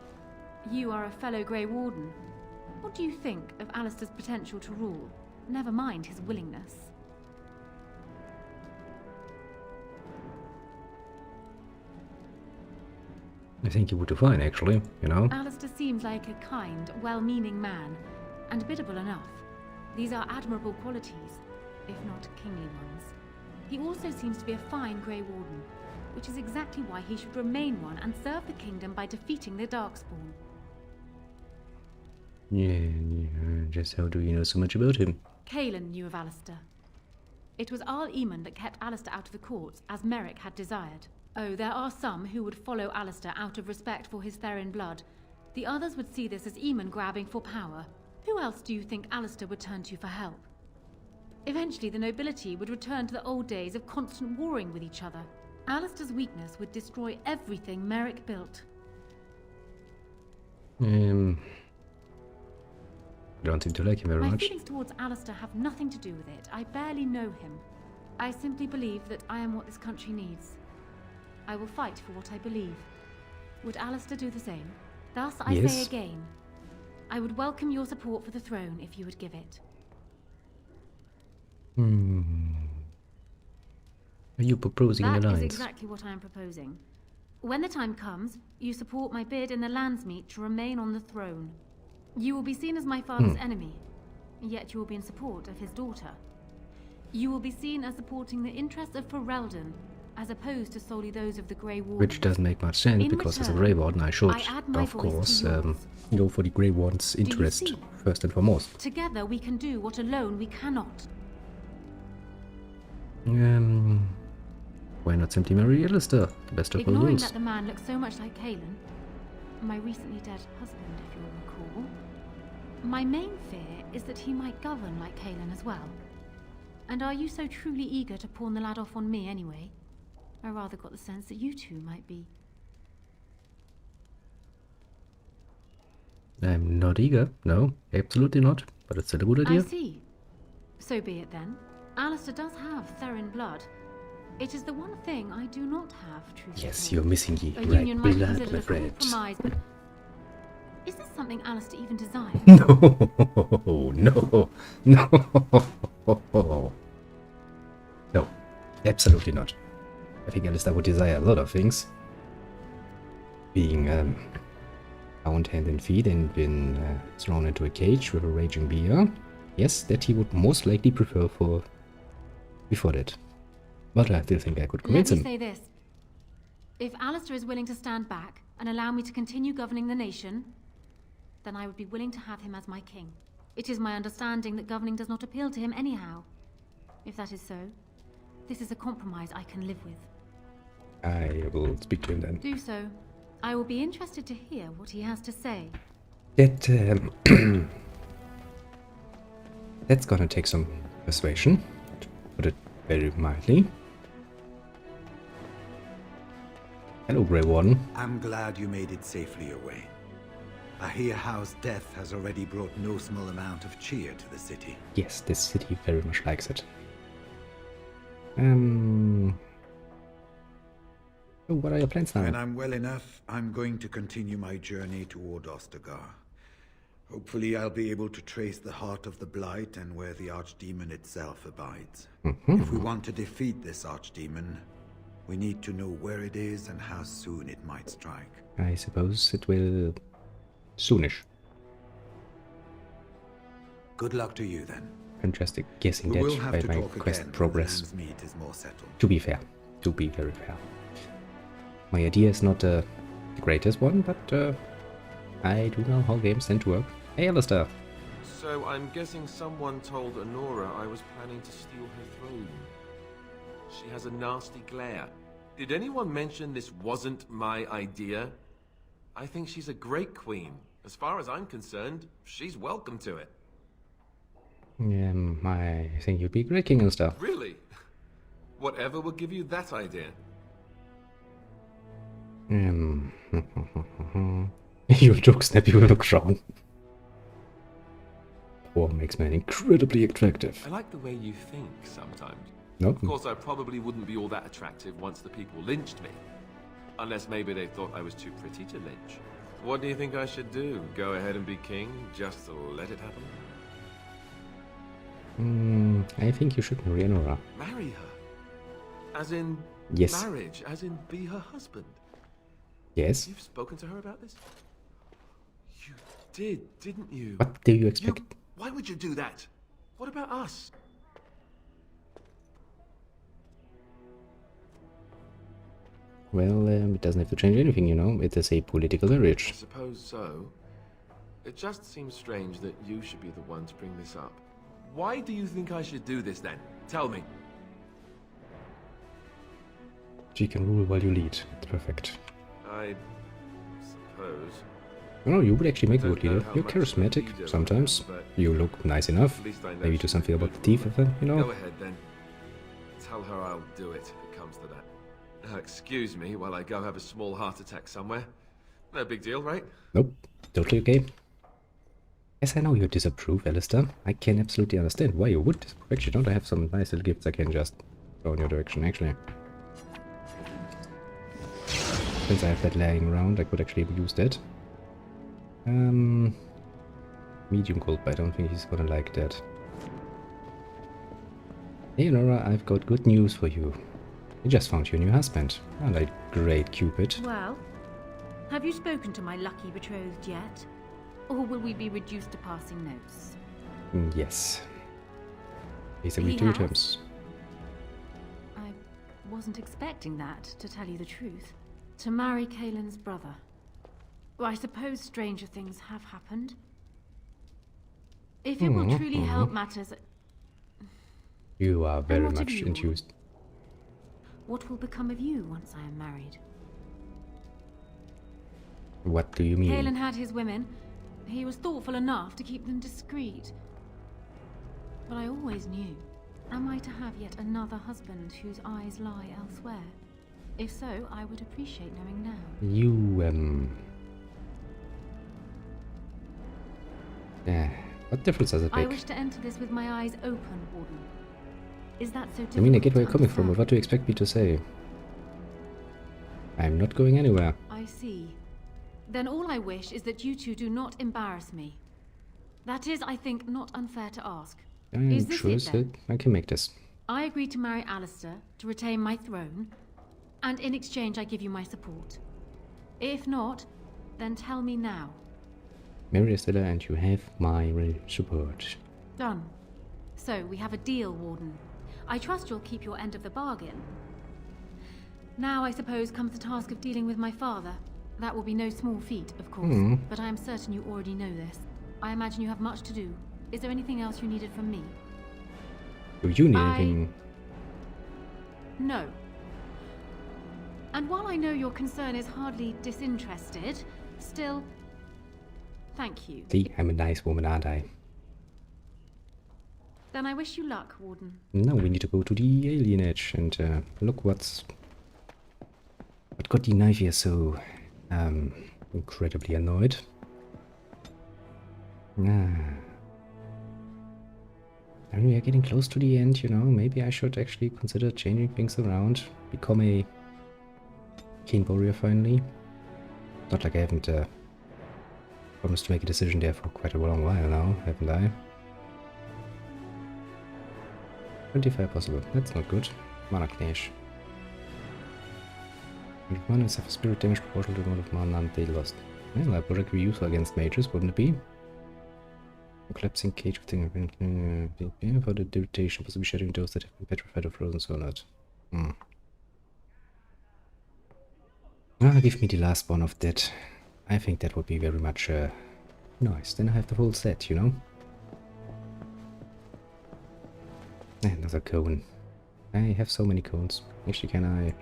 Speaker 4: You are a fellow Grey Warden. What do you think of Alistair's potential to rule? Never mind his willingness.
Speaker 14: I think you would do fine, actually, you know?
Speaker 4: Alistair seems like a kind, well-meaning man, and biddable enough. These are admirable qualities, if not kingly ones. He also seems to be a fine Grey Warden, which is exactly why he should remain one and serve the kingdom by defeating the Darkspawn.
Speaker 14: Yeah, just how do you know so much about him?
Speaker 4: Cailan knew of Alistair. It was Arl Eamon that kept Alistair out of the courts, as Merrick had desired. Oh, there are some who would follow Alistair out of respect for his Therin blood. The others would see this as Eamon grabbing for power. Who else do you think Alistair would turn to for help? Eventually, the nobility would return to the old days of constant warring with each other. Alistair's weakness would destroy everything Merrick built.
Speaker 14: I don't seem to like him very
Speaker 4: My
Speaker 14: much.
Speaker 4: feelings towards Alistair have nothing to do with it. I barely know him. I simply believe that I am what this country needs. I will fight for what I believe. Would Alistair do the same? Thus, I say again, I would welcome your support for the throne if you would give it.
Speaker 14: Are you proposing an alliance?
Speaker 4: That is exactly what I am proposing. When the time comes, you support my bid in the Landsmeet to remain on the throne. You will be seen as my father's enemy, yet you will be in support of his daughter. You will be seen as supporting the interests of Ferelden, as opposed to solely those of the Grey Warden.
Speaker 14: Which doesn't make much sense, because as a Grey Warden I should, of course, go for the Grey Warden's interest first and foremost.
Speaker 4: Together we can do what alone we cannot.
Speaker 14: Why not simply marry Alistair? The best of all
Speaker 4: Ignoring
Speaker 14: worlds.
Speaker 4: that the man looks so much like Cailan, my recently dead husband, if you'll recall, my main fear is that he might govern like Cailan as well. And are you so truly eager to pawn the lad off on me anyway? I rather got the sense that you two might be.
Speaker 14: I'm not eager. No, absolutely not. But it's still a good idea.
Speaker 4: I see. So be it then. Alistair does have Therin blood. It is the one thing I do not have, truthfully.
Speaker 14: Yes, you're missing the
Speaker 4: A
Speaker 14: right
Speaker 4: union might be
Speaker 14: blood,
Speaker 4: considered
Speaker 14: my
Speaker 4: a
Speaker 14: friend.
Speaker 4: compromise, but is this something Alistair even desires?
Speaker 14: No, no, no. No, absolutely not. I think Alistair would desire a lot of things. Being bound hand and feet and been thrown into a cage with a raging bear. Yes, that he would most likely prefer for before that. But I still think I could convince him.
Speaker 4: Let me say this. If Alistair is willing to stand back and allow me to continue governing the nation, then I would be willing to have him as my king. It is my understanding that governing does not appeal to him anyhow. If that is so, this is a compromise I can live with.
Speaker 14: I will speak to him then.
Speaker 4: Do so. I will be interested to hear what he has to say.
Speaker 14: That, that's gonna take some persuasion, to put it very mildly. Hello, Grey Warden.
Speaker 20: I'm glad you made it safely away. I hear Howe's death has already brought no small amount of cheer to the city.
Speaker 14: Yes, this city very much likes it. So what are your plans now?
Speaker 20: When I'm well enough, I'm going to continue my journey toward Ostagar. Hopefully I'll be able to trace the heart of the Blight and where the Archdemon itself abides. If we want to defeat this Archdemon, we need to know where it is and how soon it might strike.
Speaker 14: I suppose it will
Speaker 1: Soonish.
Speaker 20: Good luck to you then.
Speaker 1: I'm just guessing that by my quest progress. To be fair. To be very fair. My idea is not the greatest one, but I do know how games tend to work. Hey, Alistair.
Speaker 19: So I'm guessing someone told Honora I was planning to steal her throne. She has a nasty glare. Did anyone mention this wasn't my idea? I think she's a great queen. As far as I'm concerned, she's welcome to it.
Speaker 1: I think you'd be a great king and stuff.
Speaker 19: Really? Whatever will give you that idea?
Speaker 1: Your joke snap you will crown. Power makes man incredibly attractive.
Speaker 19: I like the way you think sometimes.
Speaker 1: Nope.
Speaker 19: Of course, I probably wouldn't be all that attractive once the people lynched me. Unless maybe they thought I was too pretty to lynch. What do you think I should do? Go ahead and be king, just to let it happen?
Speaker 1: I think you should marry Honora.
Speaker 19: Marry her? As in
Speaker 1: yes.
Speaker 19: Marriage? As in be her husband?
Speaker 1: Yes.
Speaker 19: You've spoken to her about this? You did, didn't you?
Speaker 1: What do you expect?
Speaker 19: Why would you do that? What about us?
Speaker 1: Well, it doesn't have to change anything, you know. It is a political marriage.
Speaker 19: I suppose so. It just seems strange that you should be the one to bring this up. Why do you think I should do this then? Tell me.
Speaker 1: She can rule while you lead. It's perfect.
Speaker 19: I suppose.
Speaker 1: No, you would actually make a good leader. You're charismatic sometimes. You look nice enough. Maybe do something about the teeth of them, you know?
Speaker 19: Go ahead then. Tell her I'll do it if it comes to that. Excuse me while I go have a small heart attack somewhere. No big deal, right?
Speaker 1: Nope. Totally okay. Yes, I know you disapprove, Alistair. I can absolutely understand why you would disapprove. Actually, don't I have some nice little gifts I can just throw in your direction, actually. Since I have that laying around, I could actually use that. Medium gold, but I don't think he's gonna like that. Hey, Nora, I've got good news for you. I just found your new husband. Aren't I great, Cupid?
Speaker 4: Well, have you spoken to my lucky betrothed yet? Or will we be reduced to passing notes?
Speaker 1: Yes. Please agree to your terms.
Speaker 4: I wasn't expecting that, to tell you the truth. To marry Kaelin's brother. Well, I suppose stranger things have happened. If it will truly help matters...
Speaker 1: You are very much enthused.
Speaker 4: What will become of you once I am married?
Speaker 1: What do you mean?
Speaker 4: Kaelin had his women. He was thoughtful enough to keep them discreet. But I always knew. Am I to have yet another husband whose eyes lie elsewhere? If so, I would appreciate knowing now.
Speaker 1: You, what difference does it make?
Speaker 4: I wish to enter this with my eyes open, Warden. Is that so difficult?
Speaker 1: I mean, I get where you're coming from, but what do you expect me to say? I'm not going anywhere.
Speaker 4: I see. Then all I wish is that you two do not embarrass me. That is, I think, not unfair to ask.
Speaker 1: I'm sure that I can make this.
Speaker 4: I agree to marry Alistair to retain my throne, and in exchange I give you my support. If not, then tell me now.
Speaker 1: Marry Estella and you have my support.
Speaker 4: Done. So, we have a deal, Warden. I trust you'll keep your end of the bargain. Now, I suppose, comes the task of dealing with my father. That will be no small feat, of course, but I am certain you already know this. I imagine you have much to do. Is there anything else you needed from me?
Speaker 1: Do you need anything?
Speaker 4: No. And while I know your concern is hardly disinterested, still, thank you.
Speaker 1: See, I'm a nice woman, aren't I?
Speaker 4: Then I wish you luck, Warden.
Speaker 1: Now we need to go to the alien edge and look what got the knife here so incredibly annoyed. I mean, we are getting close to the end, you know. Maybe I should actually consider changing things around. Become a Keen Warrior finally. Not like I haven't promised to make a decision there for quite a long while now, haven't I? 25 possible. That's not good. Mana Clash. And mana suffer spirit damage proportional to the amount of mana they lost. Well, that would be useful against mages, wouldn't it be? A collapsing cage with thing for the irritation, possibly shattering those that have been petrified or frozen so not. Give me the last one of that. I think that would be very much nice. Then I have the whole set, you know? Another cone. I have so many cones. Actually, can I?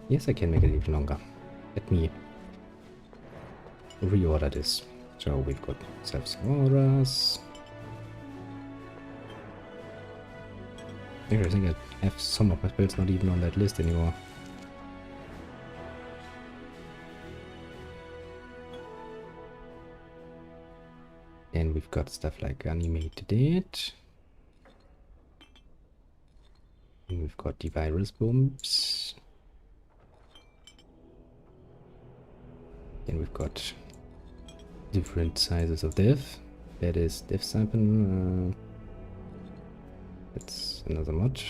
Speaker 1: Yes, I can make it even longer. Let me reorder this. So we've got some auras. I think I have some of my spells not even on that list anymore. And we've got stuff like animated it. And we've got the virus bombs. And we've got different sizes of death. That is death sample. That's another mod.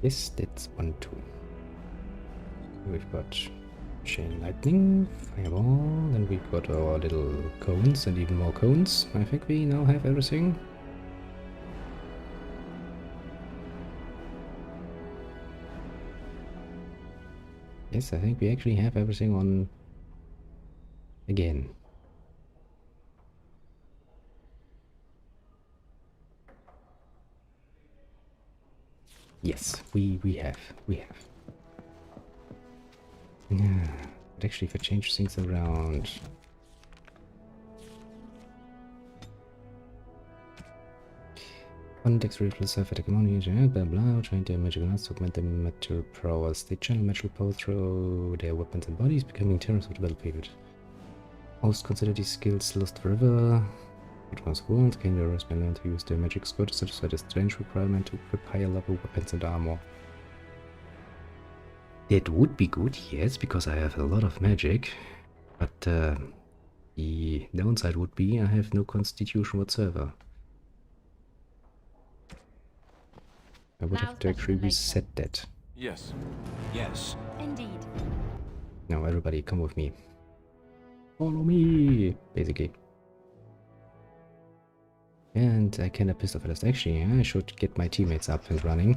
Speaker 1: Yes, that's one too. We've got chain lightning, fireball, then we've got our little cones and even more cones. I think we now have everything. Yes, I think we actually have everything on again. Yes, we have. Yeah, but actually if I change things around. One dex plus self attack money, blah blah, trying to magical nuts to augment their material prowess. They channel magical power through their weapons and bodies, becoming terrors of the battle period. Most consider these skills lost forever. It was world, can the rest learn to use their magic score to satisfy the strange requirement to equip higher level weapons and armor. That would be good, yes, because I have a lot of magic. But the downside would be I have no constitution whatsoever. I would have to actually reset that.
Speaker 19: Yes.
Speaker 16: Yes.
Speaker 6: Indeed.
Speaker 1: Now everybody come with me. Follow me, basically. And I can pistol first. Actually, I should get my teammates up and running.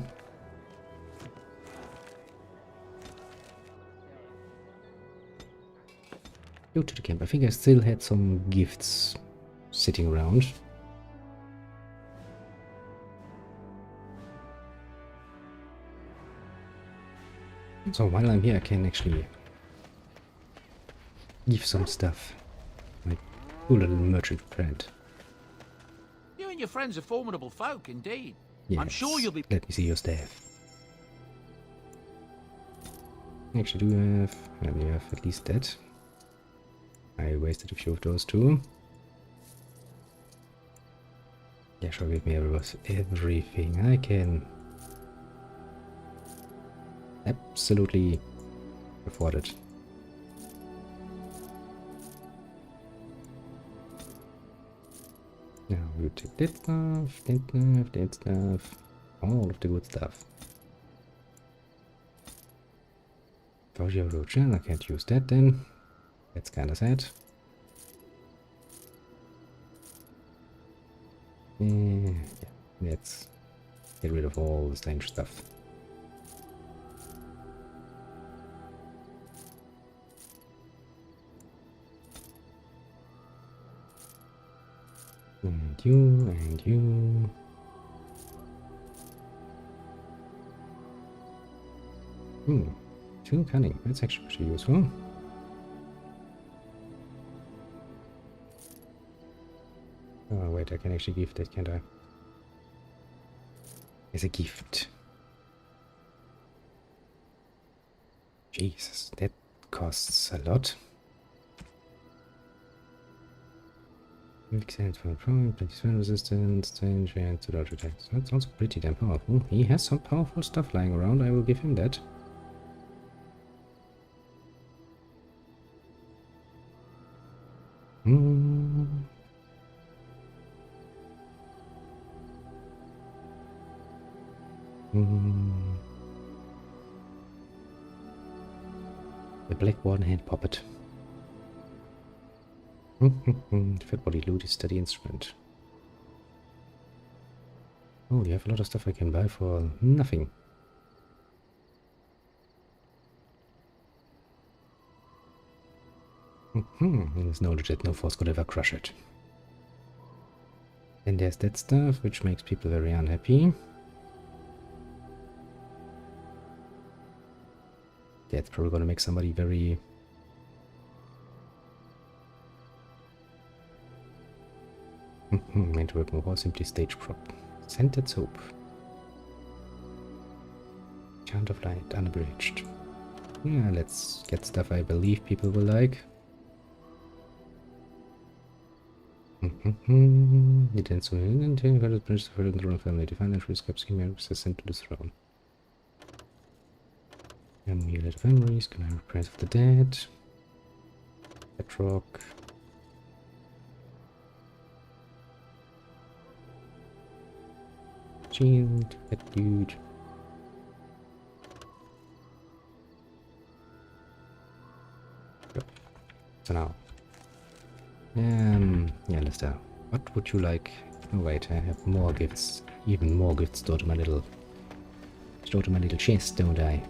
Speaker 1: Go to the camp. I think I still had some gifts sitting around. So while I'm here, I can actually give some stuff. My cool little merchant friend.
Speaker 7: You and your friends are formidable folk, indeed.
Speaker 1: Yes.
Speaker 7: I'm sure you'll be.
Speaker 1: Let me see your staff. Actually, do you have? And you have at least that. I wasted a few of those too. Yeah, sure, give me everything I can. Absolutely afford it. Now you take that stuff, all of the good stuff. Dojo Rochen, I can't use that then. That's kinda sad. Yeah, let's get rid of all the strange stuff. And you, and you. Too cunning. That's actually pretty useful. Oh wait, I can actually give that, can't I? As a gift. Jesus, that costs a lot. Excellent for prone, 20% resistance, change and to dodge attacks. That's also pretty damn powerful. He has some powerful stuff lying around, I will give him that.
Speaker 14: The black one-hand puppet. Fat body loot is steady instrument. Oh, you have a lot of stuff I can buy for nothing. There's knowledge that no force could ever crush it. And there's that stuff, which makes people very unhappy. That's probably gonna make somebody very... Meant to work more, simply stage prop. Scented soap. Chant of light, unabridged. Yeah, let's get stuff I believe people will like. The dance of the Prince of the royal family. Define and escape scheme sent to the throne. Amulet of memories, Canary Prince of the Dead. Bedrock. Shield, that dude. So now. Yeah, Lester. What would you like? Oh wait, I have more gifts. Even more gifts stored in my little chest, don't I?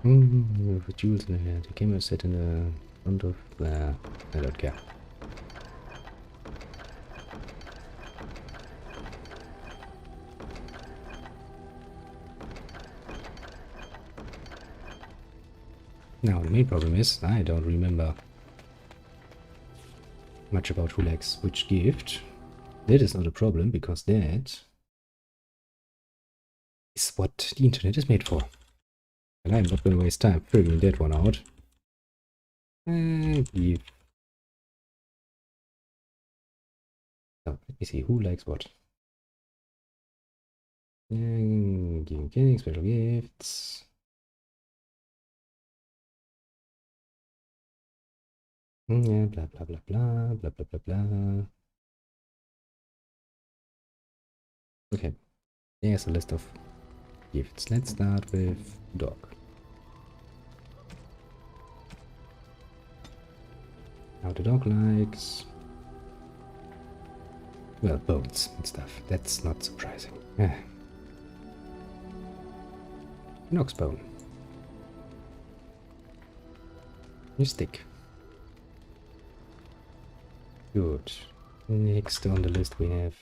Speaker 14: With jewels in her head. The camera set in the front of the... I don't care. Now, the main problem is, I don't remember much about who likes which gift. That is not a problem, because that is what the internet is made for. And I'm not going to waste time figuring that one out. Give. So, let me see, who likes what? Giving special gifts. Yeah, blah blah blah blah blah blah blah blah. Okay, here's a list of gifts. Let's start with dog. How the dog likes. Well, bones and stuff. That's not surprising. An ox bone. New stick. Good. Next on the list we have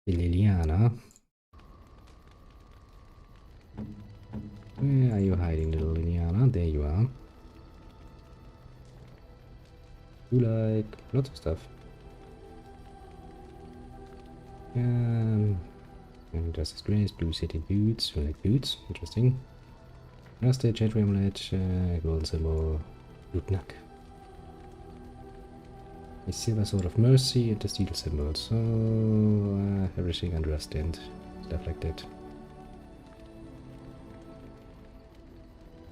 Speaker 14: Liliana. Where are you hiding, little Liliana? There you are. You like lots of stuff. And Justice Grace, blue city boots. You like boots? Interesting. Rusted, Jetray amulet, golden symbol, Lutnak. A silver sword of mercy and the steel symbol. So everything under a stand, stuff like that.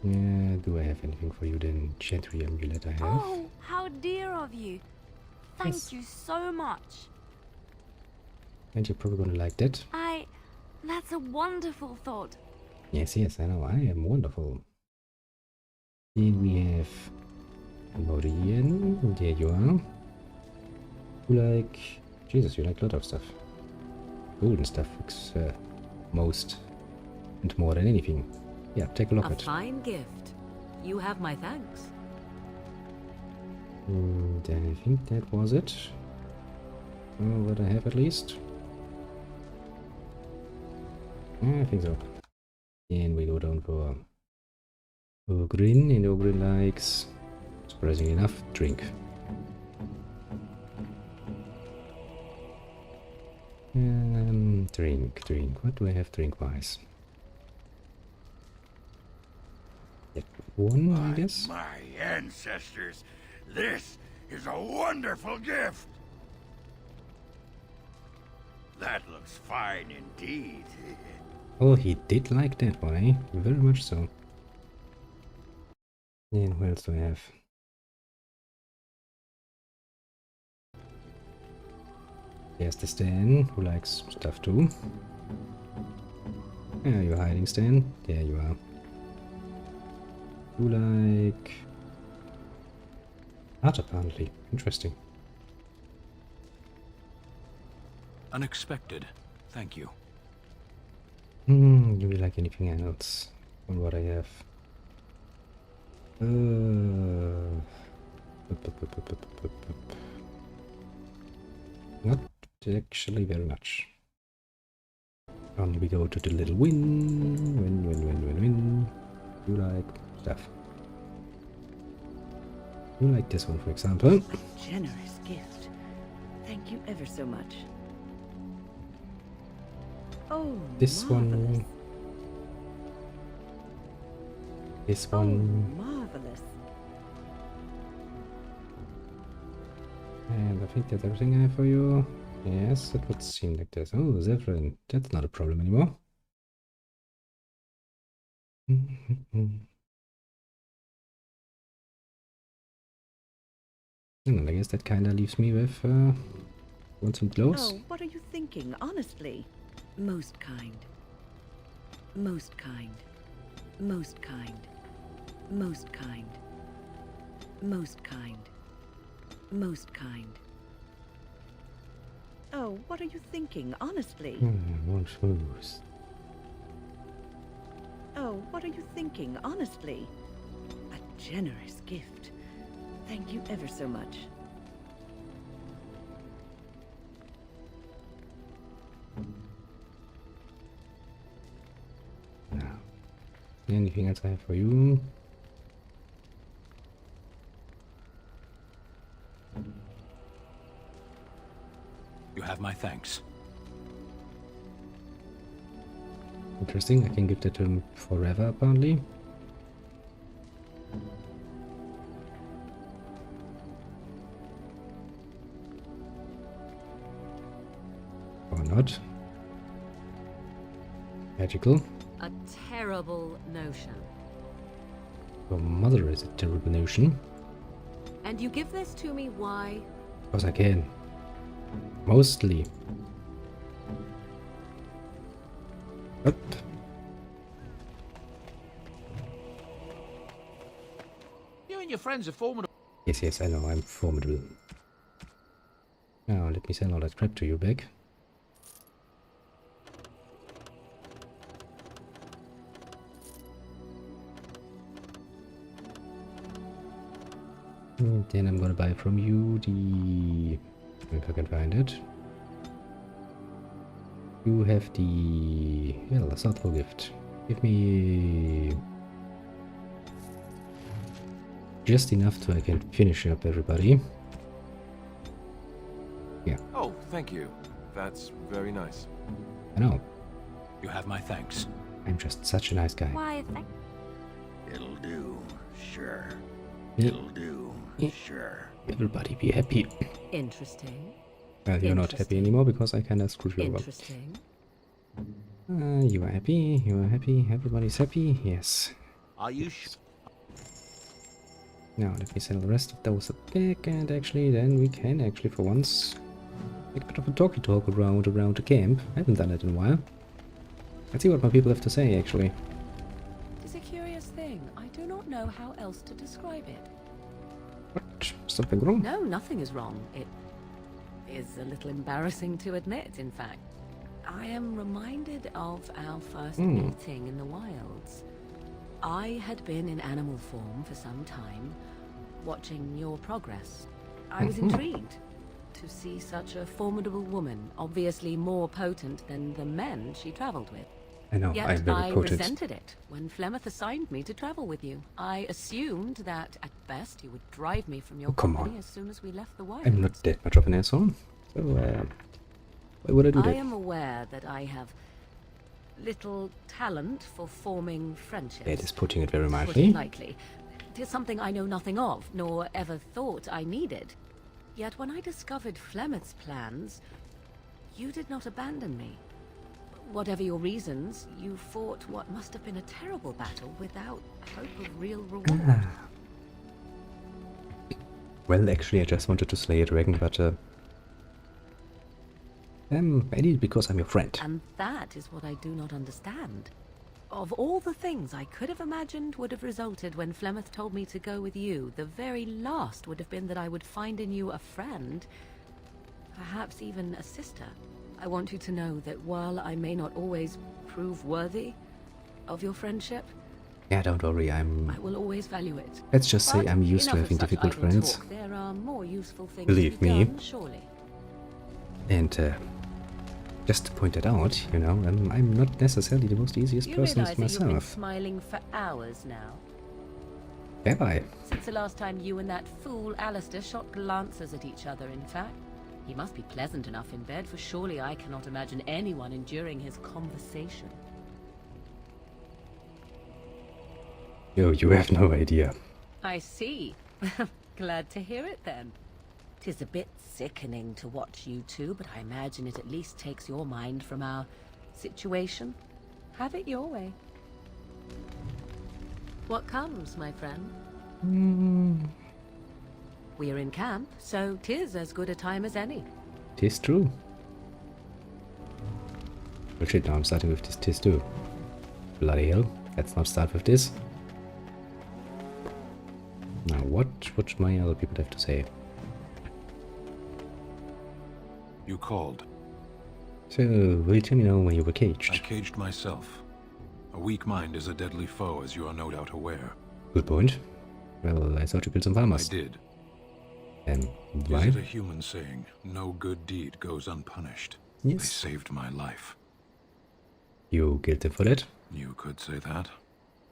Speaker 14: Yeah, do I have anything for you then? Jetray amulet I have.
Speaker 6: Oh, how dear of you. Thank you so much.
Speaker 14: And you're probably gonna like that.
Speaker 6: That's a wonderful thought.
Speaker 14: Yes, I know, I am wonderful. Then we have Morian. There you are. You like... Jesus, you like a lot of stuff. Golden stuff, most and more than anything. Yeah, take a look at it.
Speaker 12: A fine gift. You have my thanks.
Speaker 14: And I think that was it. What I have at least. I think so. And we go down for Ogrin, and Ogrin likes, surprisingly enough, drink. Drink. What do I have drink-wise? One, I guess?
Speaker 9: My ancestors, this is a wonderful gift. That looks fine indeed.
Speaker 14: Oh, he did like that one, eh? Very much so. And who else do I have? There's the Stan, who likes stuff too. Yeah, you're hiding, Stan. There you are. You like art, apparently. Interesting.
Speaker 11: Unexpected. Thank you.
Speaker 14: Do you like anything else on what I have? Not actually very much. We go to the little win. You like stuff. You like this one, for example.
Speaker 12: A generous gift. Thank you ever so much. Oh,
Speaker 14: this
Speaker 12: marvelous.
Speaker 14: one. This one.
Speaker 12: Oh, marvelous.
Speaker 14: And I think that's everything I have for you. Yes, it would seem like this. Oh, Zephyrin. That's not a problem anymore. And I guess that kind of leaves me with want some clothes.
Speaker 12: Oh, what are you thinking, honestly? Most kind. Most kind. Most kind. Most kind. Most kind. Most kind. Oh, what are you thinking, honestly?
Speaker 14: More shoes.
Speaker 12: Oh, what are you thinking, honestly? A generous gift. Thank you ever so much.
Speaker 14: Now, anything else I have for you?
Speaker 11: You have my thanks.
Speaker 14: Interesting, I can give that to him forever, apparently. Or not. Magical.
Speaker 12: A terrible notion.
Speaker 14: Your mother is a terrible notion.
Speaker 12: And you give this to me, why?
Speaker 14: Because I can. Mostly. Up.
Speaker 7: You and your friends are formidable.
Speaker 14: Yes, I know, I'm formidable. Now, let me send all that crap to you back. And then I'm gonna buy from you the... if I can find it. You have the... well, a thoughtful gift. Give me... just enough so I can finish up everybody. Yeah.
Speaker 19: Oh, thank you. That's very nice.
Speaker 14: I know.
Speaker 11: You have my thanks.
Speaker 14: I'm just such a nice guy.
Speaker 6: Why, thank
Speaker 9: It'll do, sure.
Speaker 14: Yeah.
Speaker 9: It'll do, sure.
Speaker 14: Everybody be happy.
Speaker 12: Interesting.
Speaker 14: Well, you're not happy anymore because I kinda screwed you over.
Speaker 12: Interesting.
Speaker 14: You are happy, everybody's happy, yes.
Speaker 9: Are you sure?
Speaker 14: Now let me sell the rest of those back, and actually then we can actually for once make a bit of a talk around the camp. I haven't done it in a while. Let's see what my people have to say actually.
Speaker 12: It's a curious thing. I do not know how else to describe it.
Speaker 14: What? Something wrong?
Speaker 12: No, nothing is wrong. It is a little embarrassing to admit, in fact. I am reminded of our first meeting in the wilds. I had been in animal form for some time, watching your progress. I was intrigued to see such a formidable woman, obviously more potent than the men she traveled with.
Speaker 14: I know,
Speaker 12: Yet
Speaker 14: I'm very potent.
Speaker 12: resented it when Flemeth assigned me to travel with you. I assumed that, at best, you would drive me from your company as soon as we left the wilds.
Speaker 14: I'm not that much of an asshole. So, why would I do that?
Speaker 12: I am aware that I have little talent for forming friendships.
Speaker 14: That is putting it very
Speaker 12: Put
Speaker 14: mildly.
Speaker 12: it lightly. It is something I know nothing of, nor ever thought I needed. Yet when I discovered Flemeth's plans, you did not abandon me. whatever your reasons, you fought what must have been a terrible battle without hope of real reward.
Speaker 14: Well, actually, I just wanted to slay a dragon, but I did it because I'm your friend.
Speaker 12: And that is what I do not understand. Of all the things I could have imagined would have resulted when Flemeth told me to go with you, the very last would have been that I would find in you a friend, perhaps even a sister. I want you to know that while I may not always prove worthy of your friendship,
Speaker 14: yeah, don't worry,
Speaker 12: I will always value it.
Speaker 14: Let's just say
Speaker 12: But
Speaker 14: I'm used to
Speaker 12: enough
Speaker 14: having
Speaker 12: of such
Speaker 14: difficult
Speaker 12: idle
Speaker 14: friends.
Speaker 12: talk. There are more useful things
Speaker 14: Believe
Speaker 12: to be
Speaker 14: me.
Speaker 12: done, surely.
Speaker 14: And just to point it out, you know, I'm not necessarily the most easiest person
Speaker 12: realize that you've been
Speaker 14: myself.
Speaker 12: smiling for hours now.
Speaker 14: Have I?
Speaker 12: Since the last time you and that fool Alistair shot glances at each other, in fact. He must be pleasant enough in bed, for surely I cannot imagine anyone enduring his conversation.
Speaker 14: Yo, you have no idea.
Speaker 12: I see. Glad to hear it then. 'Tis a bit sickening to watch you two, but I imagine it at least takes your mind from our situation. Have it your way. What comes, my friend? We're in camp, so 'tis as good a time as any.
Speaker 14: 'Tis true. Well, shit, now I'm starting with this 'tis too. Bloody hell, let's not start with this. Now, what should my other people have to say?
Speaker 11: You called.
Speaker 14: So, will you tell me now when you were caged?
Speaker 11: I caged myself. A weak mind is a deadly foe, as you are no doubt aware.
Speaker 14: Good point. Well, I thought you killed some farmers.
Speaker 11: I did.
Speaker 14: And why?
Speaker 11: Is it a human saying, no good deed goes unpunished?
Speaker 14: Yes.
Speaker 11: They saved my life.
Speaker 14: You killed them for that?
Speaker 11: You could say that.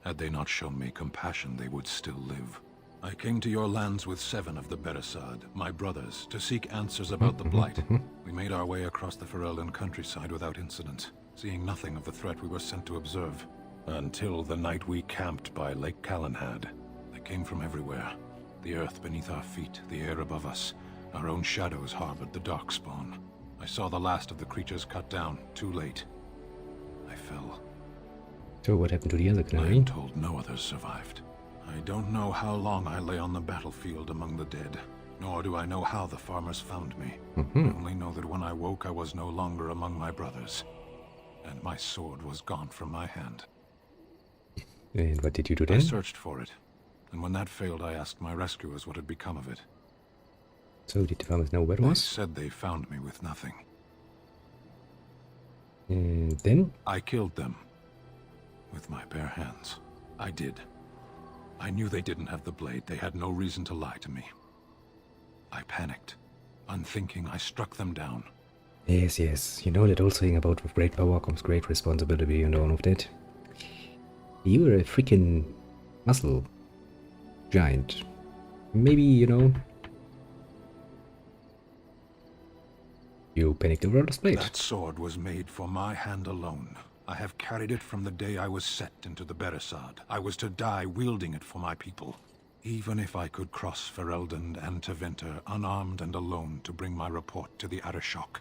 Speaker 11: Had they not shown me compassion, they would still live. I came to your lands with 7 of the Beresad, my brothers, to seek answers about the Blight. We made our way across the Ferelden countryside without incident, seeing nothing of the threat we were sent to observe. Until the night we camped by Lake Calenhad. They came from everywhere. The earth beneath our feet, the air above us. Our own shadows harbored the darkspawn. I saw the last of the creatures cut down, too late. I fell.
Speaker 14: So what happened to the other
Speaker 11: I
Speaker 14: canary?
Speaker 11: am told no others survived. I don't know how long I lay on the battlefield among the dead, nor do I know how the farmers found me. I only know that when I woke I was no longer among my brothers, and my sword was gone from my hand.
Speaker 14: And what did you do then?
Speaker 11: I searched for it, and when that failed I asked my rescuers what had become of it.
Speaker 14: So did the farmers know where it
Speaker 11: They
Speaker 14: was?
Speaker 11: said they found me with nothing.
Speaker 14: And then?
Speaker 11: I killed them. With my bare hands. I did. I knew they didn't have the blade. They had no reason to lie to me. I panicked. Unthinking, I struck them down.
Speaker 14: Yes, yes. You know that old saying about with great power comes great responsibility and all of that. You're a freaking muscle giant. Maybe, you know, you panicked over the blade.
Speaker 11: That sword was made for my hand alone. I have carried it from the day I was set into the Beresad. I was to die wielding it for my people. Even if I could cross Ferelden and Tevinter unarmed and alone to bring my report to the Arishok,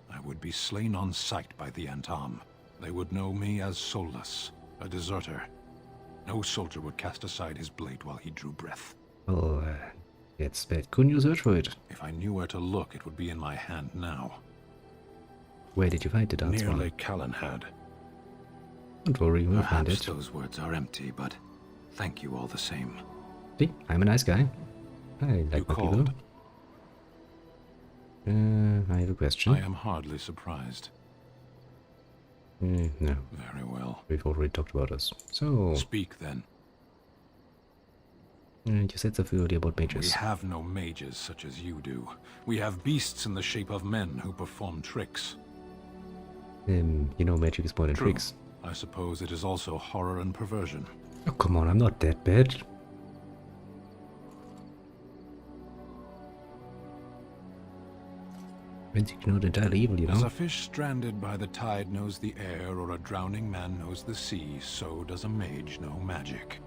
Speaker 11: I would be slain on sight by the Antam. They would know me as soulless, a deserter. No soldier would cast aside his blade while he drew breath.
Speaker 14: Well, that's bad. Couldn't you search for it?
Speaker 11: If I knew where to look, it would be in my hand now.
Speaker 14: Where did you find it,
Speaker 11: Near Lake Calenhad.
Speaker 14: Don't worry, we'll find
Speaker 11: Perhaps
Speaker 14: it.
Speaker 11: those words are empty, but thank you all the same.
Speaker 14: See, I'm a nice guy. I like my people. I have a question.
Speaker 11: I am hardly surprised.
Speaker 14: No.
Speaker 11: Very well.
Speaker 14: We've already talked about us. So...
Speaker 11: Speak then.
Speaker 14: You said something earlier about mages.
Speaker 11: We have no mages such as you do. We have beasts in the shape of men who perform tricks.
Speaker 14: You know magic is more than
Speaker 11: True.
Speaker 14: tricks.
Speaker 11: I suppose it is also horror and perversion.
Speaker 14: Oh, come on, I'm not that bad. Magic's not entirely evil, you know.
Speaker 11: As a fish stranded by the tide knows the air, or a drowning man knows the sea, so does a mage know magic.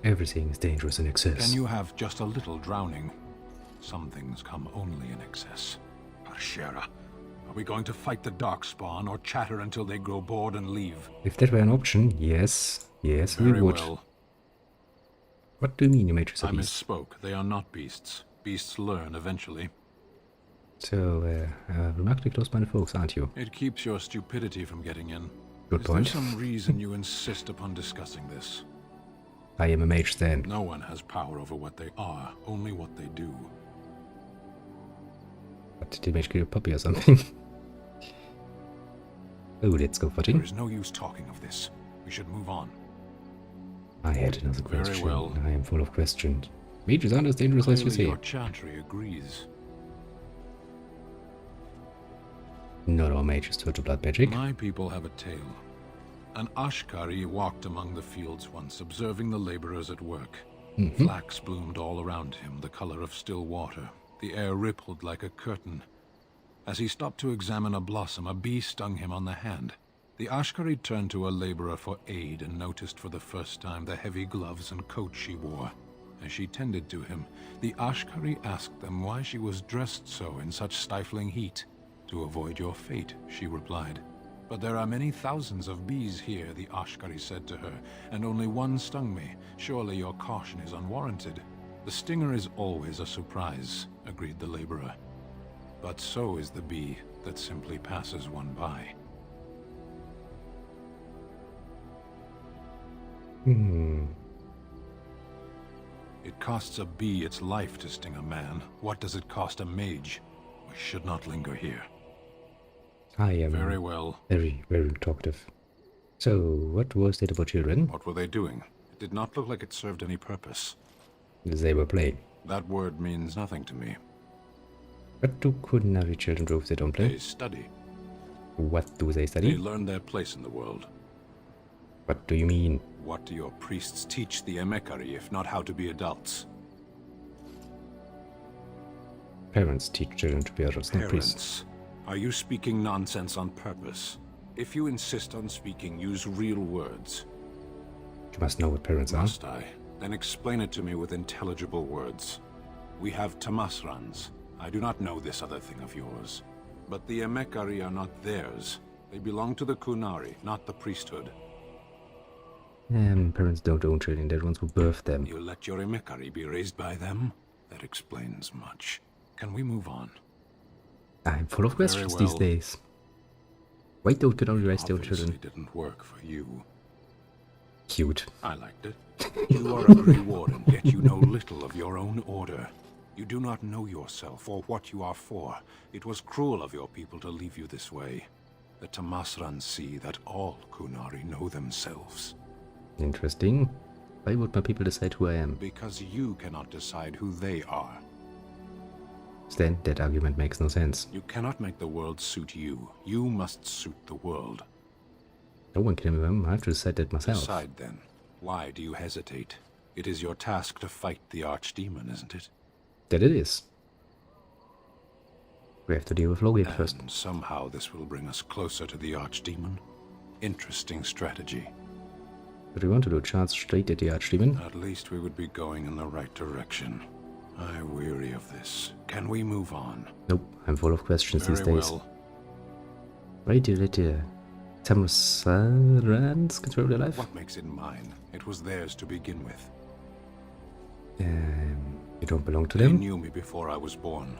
Speaker 14: Everything is dangerous in excess.
Speaker 11: Can you have just a little drowning? Some things come only in excess. Parshera, Are we going to fight the Darkspawn or chatter until they grow bored and leave?
Speaker 14: If that were an option, yes. Yes, we would.
Speaker 11: Well.
Speaker 14: What do you mean, you mages are
Speaker 11: I
Speaker 14: beasts?
Speaker 11: misspoke. They are not beasts. Beasts learn eventually.
Speaker 14: So, remarkably close-minded folks, aren't you?
Speaker 11: It keeps your stupidity from getting in.
Speaker 14: Good point.
Speaker 11: Is there some reason you insist upon discussing this?
Speaker 14: I am a mage then.
Speaker 11: No one has power over what they are, only what they do.
Speaker 14: But did the mage kill a puppy or something? Oh, let's go footing.
Speaker 11: There is no use talking of this. We should move on.
Speaker 14: I had another question.
Speaker 11: Very well.
Speaker 14: I am full of questions. Mages aren't as dangerous as you say.
Speaker 11: Your chantry agrees.
Speaker 14: Not all mages turn to blood magic.
Speaker 11: My people have a tale. An Ashkari walked among the fields once, observing the laborers at work. Flax bloomed all around him, the color of still water. The air rippled like a curtain. As he stopped to examine a blossom, a bee stung him on the hand. The Ashkari turned to a laborer for aid and noticed for the first time the heavy gloves and coat she wore. As she tended to him, the Ashkari asked them why she was dressed so in such stifling heat. To avoid your fate, she replied. But there are many thousands of bees here, the Ashkari said to her, and only one stung me. Surely your caution is unwarranted. The stinger is always a surprise, agreed the laborer. But so is the bee that simply passes one by. It costs a bee its life to sting a man. What does it cost a mage? We should not linger here.
Speaker 14: I am
Speaker 11: very well.
Speaker 14: Very, very talkative. So, what was it about children?
Speaker 11: What were they doing? It did not look like it served any purpose.
Speaker 14: They were playing.
Speaker 11: That word means nothing to me.
Speaker 14: What do Kunari children do if they don't play?
Speaker 11: They study.
Speaker 14: What do they study?
Speaker 11: They learn their place in the world.
Speaker 14: What do you mean?
Speaker 11: What do your priests teach the Emekari, if not how to be adults?
Speaker 14: Parents teach children to be adults, not priests.
Speaker 11: Are you speaking nonsense on purpose? If you insist on speaking, use real words.
Speaker 14: You must know what parents are.
Speaker 11: Must I? Then explain it to me with intelligible words. We have Tamasrans. I do not know this other thing of yours. But the Emekari are not theirs. They belong to the Kunari, not the priesthood.
Speaker 14: Parents don't own children, they're the ones who birth them.
Speaker 11: You let your Emekari be raised by them? That explains much. Can we move on?
Speaker 14: I'm full of questions these days. Why don't Kunari raise their own children?
Speaker 11: It didn't work for you.
Speaker 14: Cute.
Speaker 11: I liked it. You are a Grey Warden, yet you know little of your own order. You do not know yourself or what you are for. It was cruel of your people to leave you this way. The Tamasrans see that all Kunari know themselves.
Speaker 14: Interesting. Why would my people decide who I am?
Speaker 11: Because you cannot decide who they are.
Speaker 14: Then that argument makes no sense.
Speaker 11: You cannot make the world suit you. You must suit the world.
Speaker 14: No one can remember. I have to decide that myself.
Speaker 11: Decide then. Why do you hesitate? It is your task to fight the Archdemon, isn't it?
Speaker 14: That it is. We have to deal with Loghain first.
Speaker 11: And somehow this will bring us closer to the Archdemon. Interesting strategy.
Speaker 14: But we want to do a chance straight at the Archdemon.
Speaker 11: At least we would be going in the right direction. I weary of this. Can we move on?
Speaker 14: Nope, I'm full of questions these days.
Speaker 11: Well.
Speaker 14: Why do you let the Tamasrans control their life?
Speaker 11: What makes it mine? It was theirs to begin with.
Speaker 14: You don't belong to them?
Speaker 11: They knew me before I was born.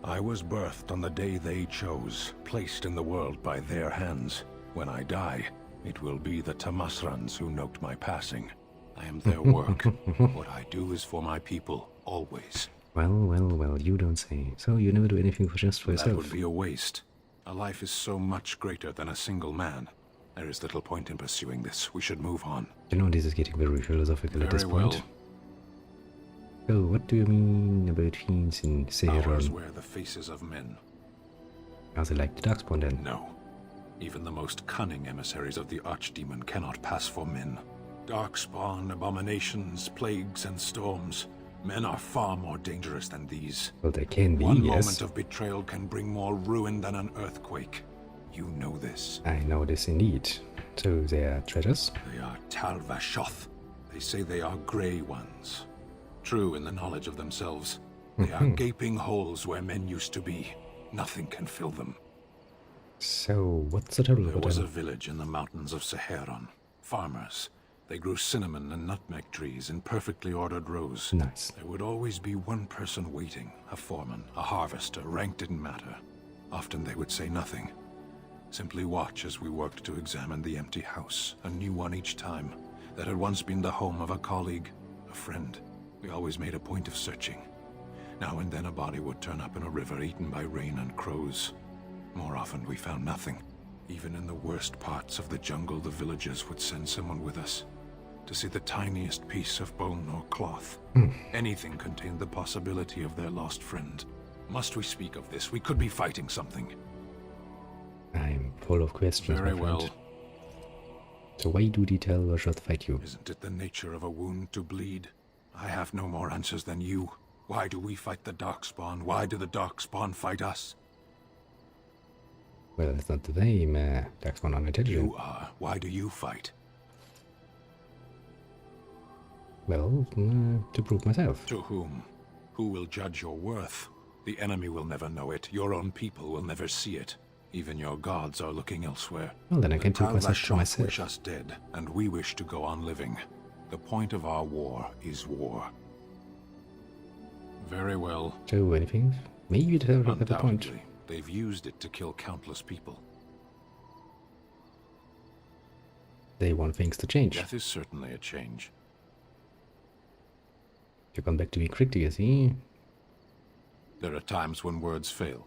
Speaker 11: I was birthed on the day they chose, placed in the world by their hands. When I die, it will be the Tamasrans who note my passing. I am their work. What I do is for my people, always.
Speaker 14: Well, you don't say. So you never do anything just for yourself?
Speaker 11: That would be a waste. A life is so much greater than a single man. There is little point in pursuing this. We should move on.
Speaker 14: You know, this is getting very philosophical at this point.
Speaker 11: Well.
Speaker 14: So, what do you mean about fiends in Seheron?
Speaker 11: Ours wear the faces of men.
Speaker 14: Are they like the Darkspawn then?
Speaker 11: No. Even the most cunning emissaries of the Archdemon cannot pass for men. Darkspawn, abominations, plagues, and storms. Men are far more dangerous than these.
Speaker 14: Well, they can be,
Speaker 11: One
Speaker 14: yes.
Speaker 11: moment of betrayal can bring more ruin than an earthquake. You know this.
Speaker 14: I know this indeed. So they are traitors?
Speaker 11: They are Talvashoth. They say they are Grey Ones. True in the knowledge of themselves. They are gaping holes where men used to be. Nothing can fill them.
Speaker 14: So, what's the trouble
Speaker 11: There
Speaker 14: with
Speaker 11: was a
Speaker 14: them?
Speaker 11: village in the mountains of Saharan. Farmers. They grew cinnamon and nutmeg trees in perfectly ordered rows.
Speaker 14: Nice.
Speaker 11: There would always be one person waiting, a foreman, a harvester, rank didn't matter. Often they would say nothing. Simply watch as we worked to examine the empty house, a new one each time, that had once been the home of a colleague, a friend. We always made a point of searching. Now and then a body would turn up in a river eaten by rain and crows. More often we found nothing. Even in the worst parts of the jungle, the villagers would send someone with us to see the tiniest piece of bone or cloth. Anything contained the possibility of their lost friend. Must we speak of this? We could be fighting something.
Speaker 14: I'm full of questions,
Speaker 11: Very
Speaker 14: my friend.
Speaker 11: well.
Speaker 14: So why do they tell Rashad fight you?
Speaker 11: Isn't it the nature of a wound to bleed? I have no more answers than you. Why do we fight the Darkspawn? Why do the Darkspawn fight us?
Speaker 14: Well, it's not the same. Darkspawn are intelligent.
Speaker 11: You are. Why do you fight?
Speaker 14: Well, to prove myself.
Speaker 11: To whom? Who will judge your worth? The enemy will never know it. Your own people will never see it. Even your gods are looking elsewhere.
Speaker 14: Well, then I can prove myself to myself.
Speaker 11: Wish us dead, and we wish to go on living. The point of our war is war. Very well.
Speaker 14: So, anything? Maybe they have a point.
Speaker 11: Undoubtedly, they've used it to kill countless people.
Speaker 14: They want things to change.
Speaker 11: Death is certainly a change.
Speaker 14: You come back to be quick, do you see?
Speaker 11: There are times when words fail.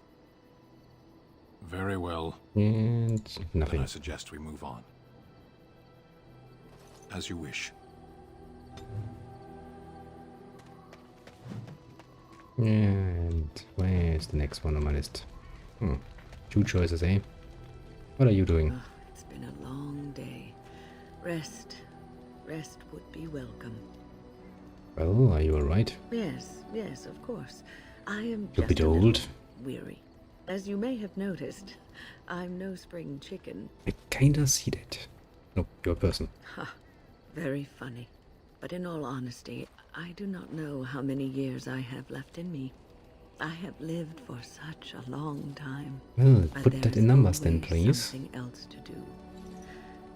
Speaker 11: Very well.
Speaker 14: And nothing.
Speaker 11: Then I suggest we move on. As you wish.
Speaker 14: And where's the next one on my list? Two choices, eh? What are you doing?
Speaker 12: Oh, it's been a long day. Rest would be welcome.
Speaker 14: Well, are you alright?
Speaker 12: Yes, of course. I am
Speaker 14: You're a
Speaker 12: just
Speaker 14: bit
Speaker 12: a little
Speaker 14: old.
Speaker 12: weary. As you may have noticed, I'm no spring chicken.
Speaker 14: I kinda see that. No, you're a person.
Speaker 12: Ha, very funny. But in all honesty, I do not know how many years I have left in me. I have lived for such a long time.
Speaker 14: Well,
Speaker 12: but
Speaker 14: put
Speaker 12: there
Speaker 14: that
Speaker 12: is
Speaker 14: in numbers then,
Speaker 12: always
Speaker 14: please.
Speaker 12: Something else to do.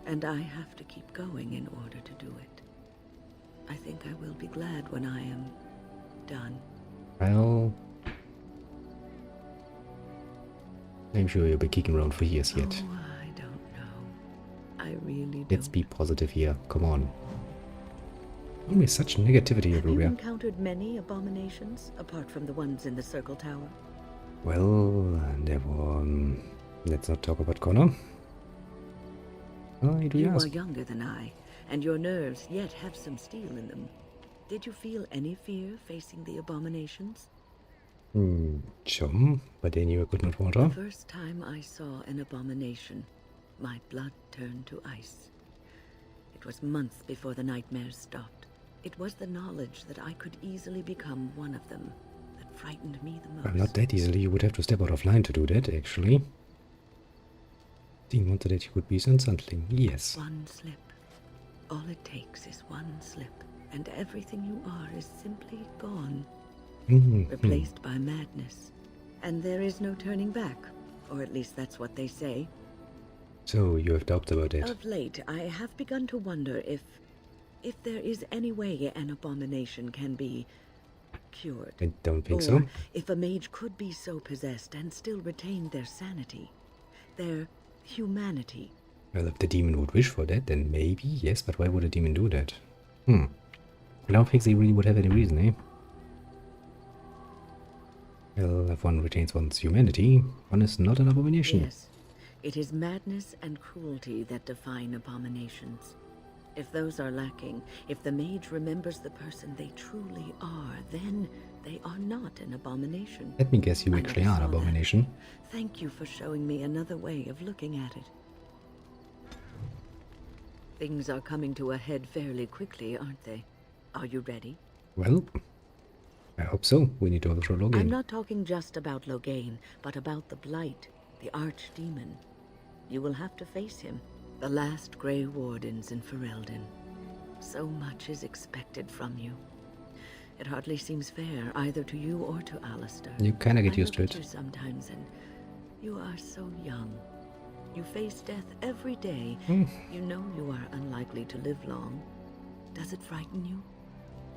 Speaker 12: And I have to keep going in order to do it. I think I will be glad when I am done.
Speaker 14: Well, I'm sure you'll be kicking around for years yet.
Speaker 12: Oh, I don't know. I really
Speaker 14: Let's
Speaker 12: don't.
Speaker 14: be positive here. Come on. Always such negativity
Speaker 12: Have you
Speaker 14: everywhere.
Speaker 12: encountered many abominations, apart from the ones in the Circle Tower?
Speaker 14: Well, there were... let's not talk about Connor. Why do you
Speaker 12: You are
Speaker 14: ask?
Speaker 12: younger than I, and your nerves yet have some steel in them. Did you feel any fear facing the abominations?
Speaker 14: Chum, but then you could not water.
Speaker 12: The first time I saw an abomination, my blood turned to ice. It was months before the nightmares stopped. It was the knowledge that I could easily become one of them that frightened me the most.
Speaker 14: Well, not that easily. You would have to step out of line to do that, actually. Dean wanted that you could be something. Yes.
Speaker 12: One slip. All it takes is one slip, and everything you are is simply gone. Replaced by madness. And there is no turning back. Or at least that's what they say.
Speaker 14: So, you have doubts about it.
Speaker 12: Of late, I have begun to wonder if there is any way an abomination can be cured.
Speaker 14: I don't think
Speaker 12: or
Speaker 14: so.
Speaker 12: if a mage could be so possessed and still retain their sanity, their humanity.
Speaker 14: Well, if the demon would wish for that, then maybe, yes, but why would a demon do that? I don't think they really would have any reason, eh? Well, if one retains one's humanity, one is not an abomination.
Speaker 12: Yes, it is madness and cruelty that define abominations. If those are lacking, if the mage remembers the person they truly are, then they are not an abomination.
Speaker 14: Let me guess, you
Speaker 12: I
Speaker 14: actually
Speaker 12: never
Speaker 14: are an
Speaker 12: saw that.
Speaker 14: abomination.
Speaker 12: Thank you for showing me another way of looking at it. Things are coming to a head fairly quickly, aren't they? Are you ready?
Speaker 14: Well, I hope so. We need to overthrow Loghain.
Speaker 12: I'm not talking just about Loghain, but about the Blight, the Archdemon. You will have to face him. The last Grey Wardens in Ferelden. So much is expected from you. It hardly seems fair, either to you or to Alistair.
Speaker 14: You kinda get used to
Speaker 12: I look
Speaker 14: it.
Speaker 12: at you sometimes, and you are so young. You face death every day. You know you are unlikely to live long. Does it frighten you?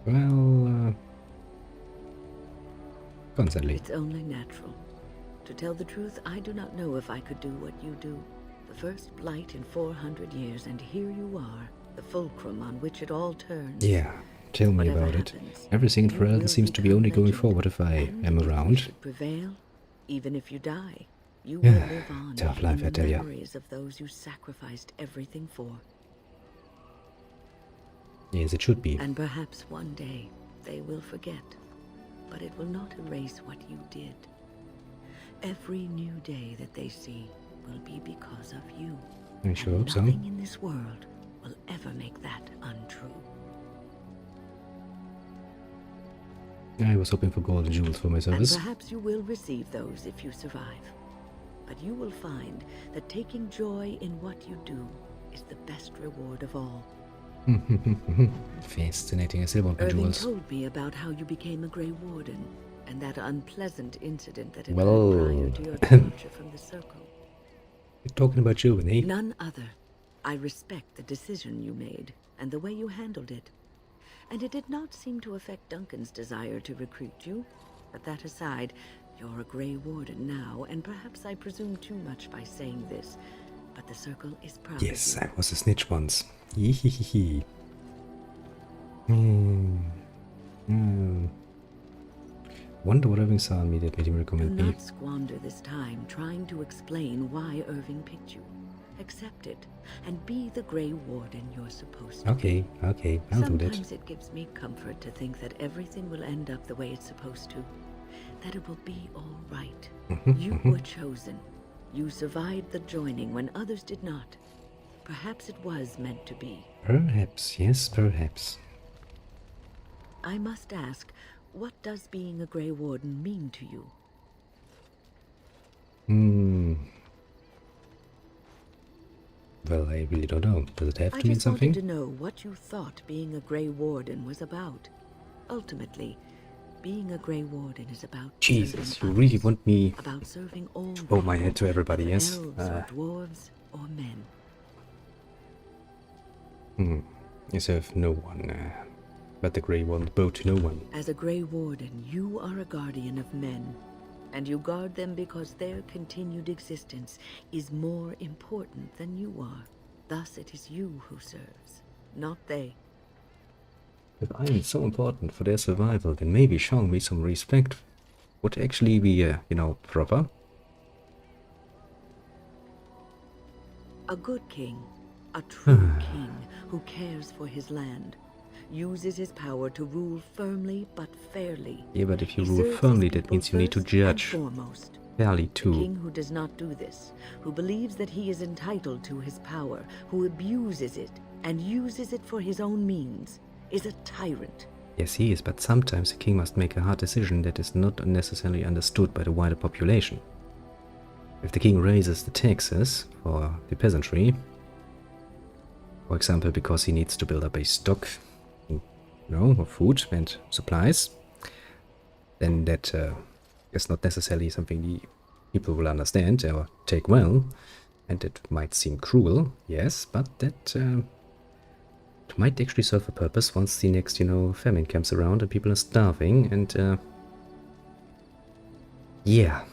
Speaker 14: Well, constantly.
Speaker 12: It's only natural. To tell the truth, I do not know if I could do what you do. The first blight in 400 years, and here you are, the fulcrum on which it all turns.
Speaker 14: Yeah, tell me about it. Everything in Ferelden seems to be only going forward if I am around.
Speaker 12: Prevail, even if you die, you will live on
Speaker 14: tough life, I tell ya.
Speaker 12: memories of those you sacrificed everything for.
Speaker 14: Yes, it should be.
Speaker 12: And perhaps one day they will forget, but it will not erase what you did. Every new day that they see will be because of you.
Speaker 14: I sure hope so.
Speaker 12: Nothing in this world will ever make that untrue.
Speaker 14: I was hoping for gold and jewels for my service.
Speaker 12: And perhaps you will receive those if you survive. But you will find that taking joy in what you do is the best reward of all.
Speaker 14: Fascinating. I still want my
Speaker 12: Irving
Speaker 14: jewels.
Speaker 12: told me about how you became a Grey Warden, and that unpleasant incident that occurred
Speaker 14: Well,
Speaker 12: prior to your departure from the Circle.
Speaker 14: You're talking about you, eh?
Speaker 12: None other. I respect the decision you made, and the way you handled it. And it did not seem to affect Duncan's desire to recruit you. But that aside, you're a Grey Warden now, and perhaps I presume too much by saying this, but the Circle is proud
Speaker 14: Yes,
Speaker 12: of you.
Speaker 14: I was a snitch once. Hehehe. Wonder what Irving saw in me that made him
Speaker 12: Do
Speaker 14: recommend me.
Speaker 12: not squander this time trying to explain why Irving picked you. Accept it, and be the Grey Warden you're supposed to.
Speaker 14: Okay, I'll do that.
Speaker 12: Sometimes it gives me comfort to think that everything will end up the way it's supposed to. That it will be all right. You were chosen. You survived the joining when others did not. Perhaps it was meant to be.
Speaker 14: Perhaps, yes, perhaps.
Speaker 12: I must ask, what does being a Grey Warden mean to you?
Speaker 14: Well, I really don't know. Does it have to mean
Speaker 12: I just
Speaker 14: something?
Speaker 12: wanted to know what you thought being a Grey Warden was about. Ultimately, being a Grey Warden is about
Speaker 14: Jesus, you
Speaker 12: serving
Speaker 14: really
Speaker 12: others,
Speaker 14: want me
Speaker 12: about serving all
Speaker 14: to bow my head to everybody,
Speaker 12: whether
Speaker 14: yes?
Speaker 12: elves or dwarves or men.
Speaker 14: You serve no one, but the Grey One bow to no one.
Speaker 12: As a Grey Warden, you are a guardian of men, and you guard them because their continued existence is more important than you are. Thus it is you who serves, not they.
Speaker 14: If I am so important for their survival, then maybe showing me some respect would actually be, proper.
Speaker 12: A good king, a true king who cares for his land, uses his power to rule firmly but fairly.
Speaker 14: Yeah, but if you
Speaker 12: He
Speaker 14: rule
Speaker 12: serves
Speaker 14: firmly,
Speaker 12: his
Speaker 14: that
Speaker 12: people
Speaker 14: means you need to
Speaker 12: first and
Speaker 14: judge
Speaker 12: foremost.
Speaker 14: fairly
Speaker 12: A
Speaker 14: too.
Speaker 12: king who does not do this, who believes that he is entitled to his power, who abuses it and uses it for his own means, is a tyrant.
Speaker 14: Yes, he is, but sometimes a king must make a hard decision that is not necessarily understood by the wider population. If the king raises the taxes for the peasantry, for example, because he needs to build up a stock, of food and supplies, then that is not necessarily something the people will understand or take well, and it might seem cruel, yes, but that might actually serve a purpose once the next, famine comes around and people are starving, and yeah,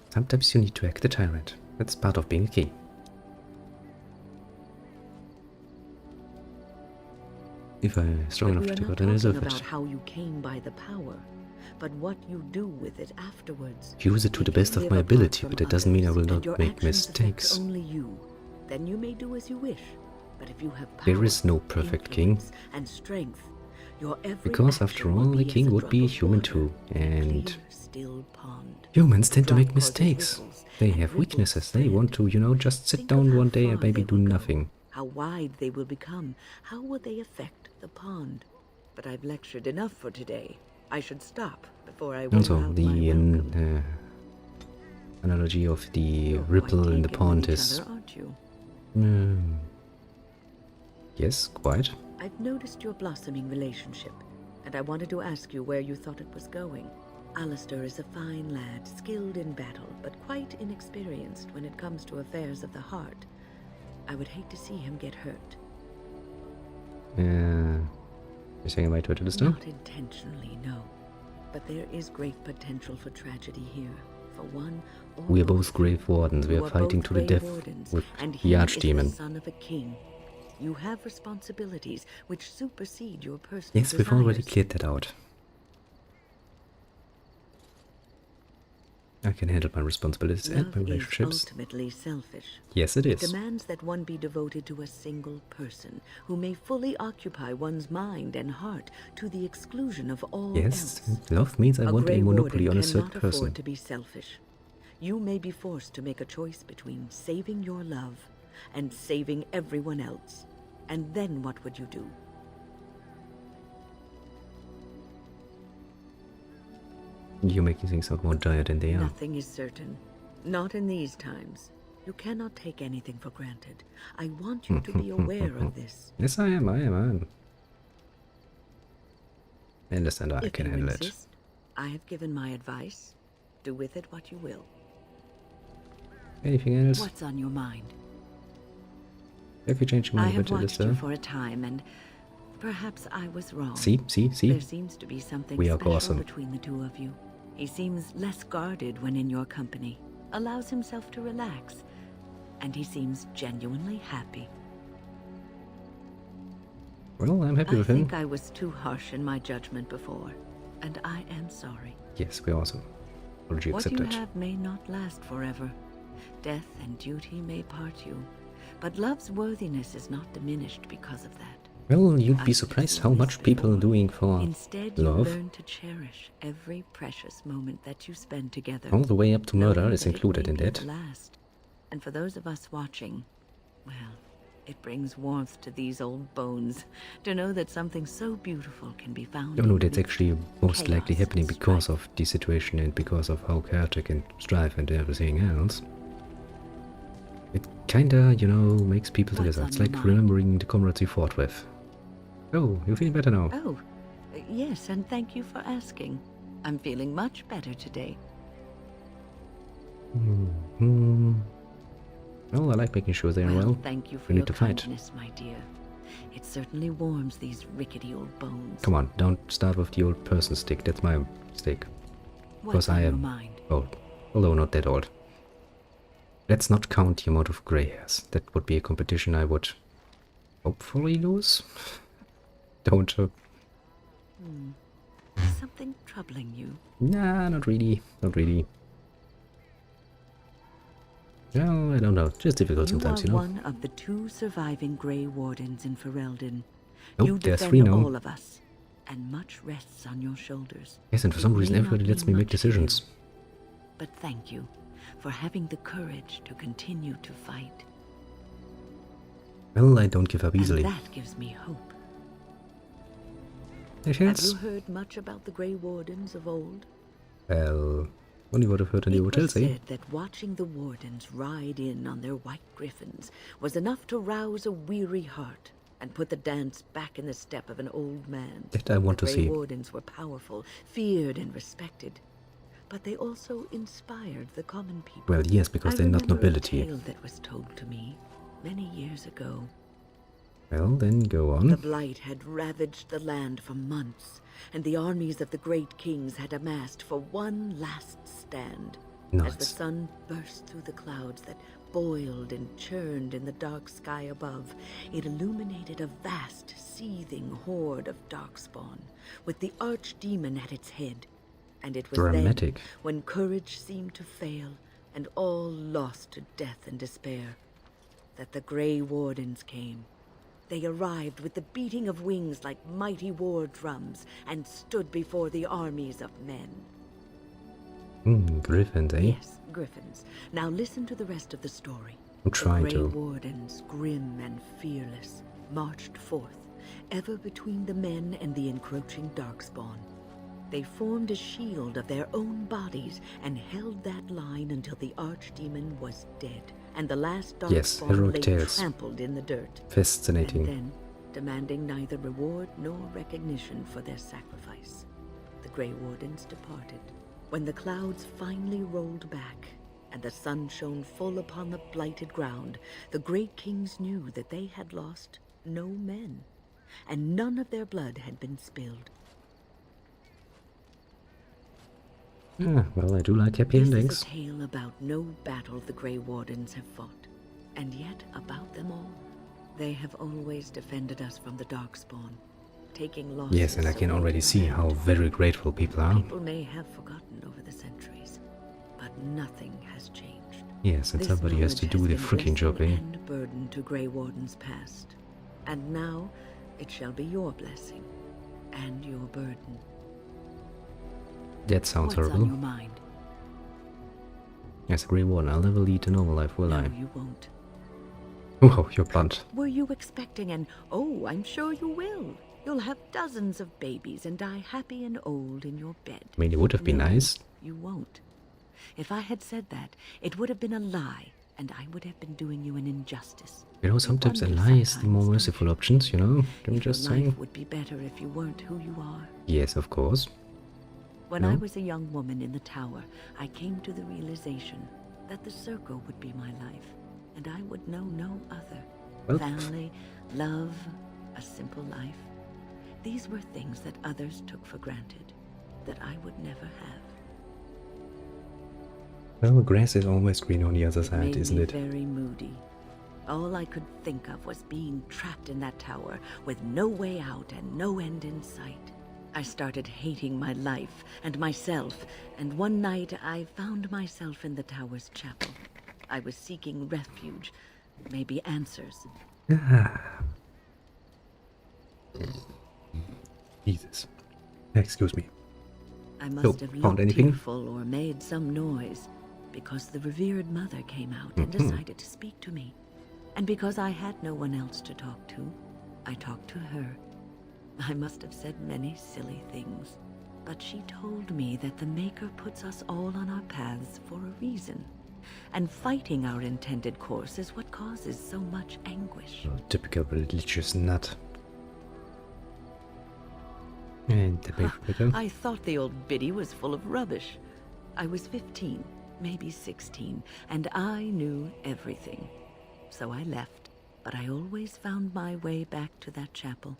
Speaker 14: sometimes you need to act a tyrant. That's part of being a king. If I'm strong enough to take out, I deserve
Speaker 12: about
Speaker 14: it.
Speaker 12: how you came by the power, but what you do with it afterwards.
Speaker 14: Use it to the best of my ability, but that doesn't mean I will not make mistakes.
Speaker 12: Only you. Then you may do as you wish. But if you have power,
Speaker 14: There is no perfect king.
Speaker 12: And strength, your every
Speaker 14: Because after all, a king would be human too, and
Speaker 12: still pond.
Speaker 14: humans tend to make mistakes. They have weaknesses. They want to, just sit down one day and maybe do nothing.
Speaker 12: How wide they will become. How will they affect the pond? But I've lectured enough for today. I should stop before I
Speaker 14: Also,
Speaker 12: out
Speaker 14: the
Speaker 12: my
Speaker 14: analogy of the ripple in the pond is...
Speaker 12: aren't you?
Speaker 14: Yes, quite.
Speaker 12: I've noticed your blossoming relationship, and I wanted to ask you where you thought it was going. Alistair is a fine lad, skilled in battle, but quite inexperienced when it comes to affairs of the heart. I would hate to see him get hurt.
Speaker 14: You're saying I might hurt Alistair?
Speaker 12: Not intentionally, no. But there is great potential for tragedy here. For one,
Speaker 14: we are both Grave Wardens. We are fighting to the death with the Archdemon.
Speaker 12: Is the son of a king. You have responsibilities which supersede your personal
Speaker 14: Yes, we've already cleared that out. I can handle my responsibilities and my relationships.
Speaker 12: Is ultimately selfish.
Speaker 14: Yes, it is.
Speaker 12: It demands that one be devoted to a single person who may fully occupy one's mind and heart to the exclusion of all else.
Speaker 14: Yes, love means I want a monopoly on a certain person.
Speaker 12: Afford to be selfish. You may be forced to make a choice between saving your love and saving everyone else. And then what would you do?
Speaker 14: You're making things sound more dire than they are.
Speaker 12: Nothing is certain. Not in these times. You cannot take anything for granted. I want you to be aware of this.
Speaker 14: Yes, I am. I understand. I can handle it.
Speaker 12: I have given my advice. Do with it what you will.
Speaker 14: Anything else?
Speaker 12: What's on your mind?
Speaker 14: Have you changed your mind about
Speaker 12: I have watched you for a time, and perhaps I was wrong.
Speaker 14: See?
Speaker 12: There seems to be something special
Speaker 14: awesome.
Speaker 12: Between the two of you. He seems less guarded when in your company, allows himself to relax, and he seems genuinely happy.
Speaker 14: Well, I'm happy with him.
Speaker 12: I think I was too harsh in my judgment before, and I am sorry.
Speaker 14: Yes, we're awesome. Apology accepted.
Speaker 12: What you have may not last forever. Death and duty may part you, but love's worthiness is not diminished because of that.
Speaker 14: Well, you'd be surprised how much people are doing for
Speaker 12: Instead,
Speaker 14: love.
Speaker 12: You learn to cherish every precious moment that you spend together.
Speaker 14: All the way up to murder is included in that.
Speaker 12: Last. And for those of us watching, well, it brings warmth to these old bones to know that something so beautiful can be found.
Speaker 14: No, that's actually most likely happening because of the situation and because of how chaotic and strife and everything else. It kinda, makes people together. It's like remembering the comrades you fought with. Oh, you feel better now?
Speaker 12: Oh, yes, and thank you for asking. I'm feeling much better today.
Speaker 14: Well, I like making sure they're well.
Speaker 12: Thank you for your kindness, my dear. It certainly warms these rickety old bones.
Speaker 14: Come on, don't start with the old person stick. That's my mistake. Because I am old, although not that old. Let's not count the amount of grey hairs. That would be a competition I would hopefully lose. Don't.
Speaker 12: Something troubling you?
Speaker 14: Nah, not really. Not really. No, I don't know. Just difficult sometimes,
Speaker 12: You are one of the 2 surviving Grey Wardens in Ferelden.
Speaker 14: Nope,
Speaker 12: you
Speaker 14: there's
Speaker 12: defend
Speaker 14: 3 now.
Speaker 12: all of us, and much rests on your shoulders.
Speaker 14: Yes, and for some reason everybody lets me make decisions.
Speaker 12: But thank you for having the courage to continue to fight.
Speaker 14: Well, I don't give up easily.
Speaker 12: And that gives me hope.
Speaker 14: Have
Speaker 12: you heard much about the Grey Wardens of old?
Speaker 14: Well, only what I've heard in the hotels,
Speaker 12: It was said that watching the Wardens ride in on their white griffins was enough to rouse a weary heart and put the dance back in the step of an old man.
Speaker 14: That I want to see.
Speaker 12: The Grey Wardens were powerful, feared and respected, but they also inspired the common people.
Speaker 14: Well, yes, because they're not nobility.
Speaker 12: A tale that was told to me many years ago.
Speaker 14: Well, then go on.
Speaker 12: The Blight had ravaged the land for months, and the armies of the great kings had amassed for one last stand.
Speaker 14: Nice.
Speaker 12: As the sun burst through the clouds that boiled and churned in the dark sky above, it illuminated a vast, seething horde of darkspawn, with the archdemon at its head. And it was
Speaker 14: dramatic.
Speaker 12: Then, when courage seemed to fail, and all lost to death and despair, that the Grey Wardens came. They arrived with the beating of wings like mighty war drums and stood before the armies of men.
Speaker 14: Griffins, eh?
Speaker 12: Yes, griffins. Now listen to the rest of the story.
Speaker 14: I'm trying
Speaker 12: to.
Speaker 14: to.
Speaker 12: The Grey Wardens, grim and fearless, marched forth, ever between the men and the encroaching darkspawn. They formed a shield of their own bodies and held that line until the archdemon was dead, and the last darkspawn lay trampled in the dirt.
Speaker 14: Fascinating.
Speaker 12: And then, demanding neither reward nor recognition for their sacrifice, the Grey Wardens departed. When the clouds finally rolled back, and the sun shone full upon the blighted ground, the great kings knew that they had lost no men, and none of their blood had been spilled.
Speaker 14: Ah, well, I do like happy endings.
Speaker 12: This is a tale about no battle the Grey Wardens have fought, and yet about them all. They have always defended us from the Darkspawn, taking losses.
Speaker 14: Yes, and I can already see how very grateful people are.
Speaker 12: People may have forgotten over the centuries, but nothing has changed.
Speaker 14: Yes, and somebody has to do the freaking job, eh?
Speaker 12: And burden to Grey Warden's past, and now it shall be your blessing and your burden.
Speaker 14: That sounds
Speaker 12: What's
Speaker 14: horrible.
Speaker 12: on your mind?
Speaker 14: As a Grey Warden, I'll never lead a normal life, will I?
Speaker 12: No, you won't.
Speaker 14: Oh, you're blunt.
Speaker 12: Were you expecting an, oh, I'm sure you will. You'll have dozens of babies and die happy and old in your bed.
Speaker 14: I mean, it would have been nice.
Speaker 12: You won't. If I had said that, it would have been a lie, and I would have been doing you an injustice.
Speaker 14: You know, sometimes a lie is the more merciful options, you know? I'm just saying.
Speaker 12: Life would be better if you weren't who you are.
Speaker 14: Yes, of course.
Speaker 12: When I was a young woman in the tower, I came to the realization that the circle would be my life, and I would know no other.
Speaker 14: Well.
Speaker 12: Family, love, a simple life. These were things that others took for granted, that I would never have.
Speaker 14: Well, grass is always green on the other side, isn't it?
Speaker 12: Very moody. All I could think of was being trapped in that tower with no way out and no end in sight. I started hating my life and myself, and one night I found myself in the tower's chapel. I was seeking refuge, maybe answers.
Speaker 14: Jesus. Excuse me.
Speaker 12: I must have
Speaker 14: found
Speaker 12: looked
Speaker 14: anything?
Speaker 12: tearful or made some noise, because the revered mother came out and decided to speak to me. And because I had no one else to talk to, I talked to her. I must have said many silly things, but she told me that the Maker puts us all on our paths for a reason, and fighting our intended course is what causes so much anguish.
Speaker 14: Oh, typical religious nut. And the baby.
Speaker 12: I thought the old biddy was full of rubbish. I was 15, maybe 16, and I knew everything. So I left, but I always found my way back to that chapel.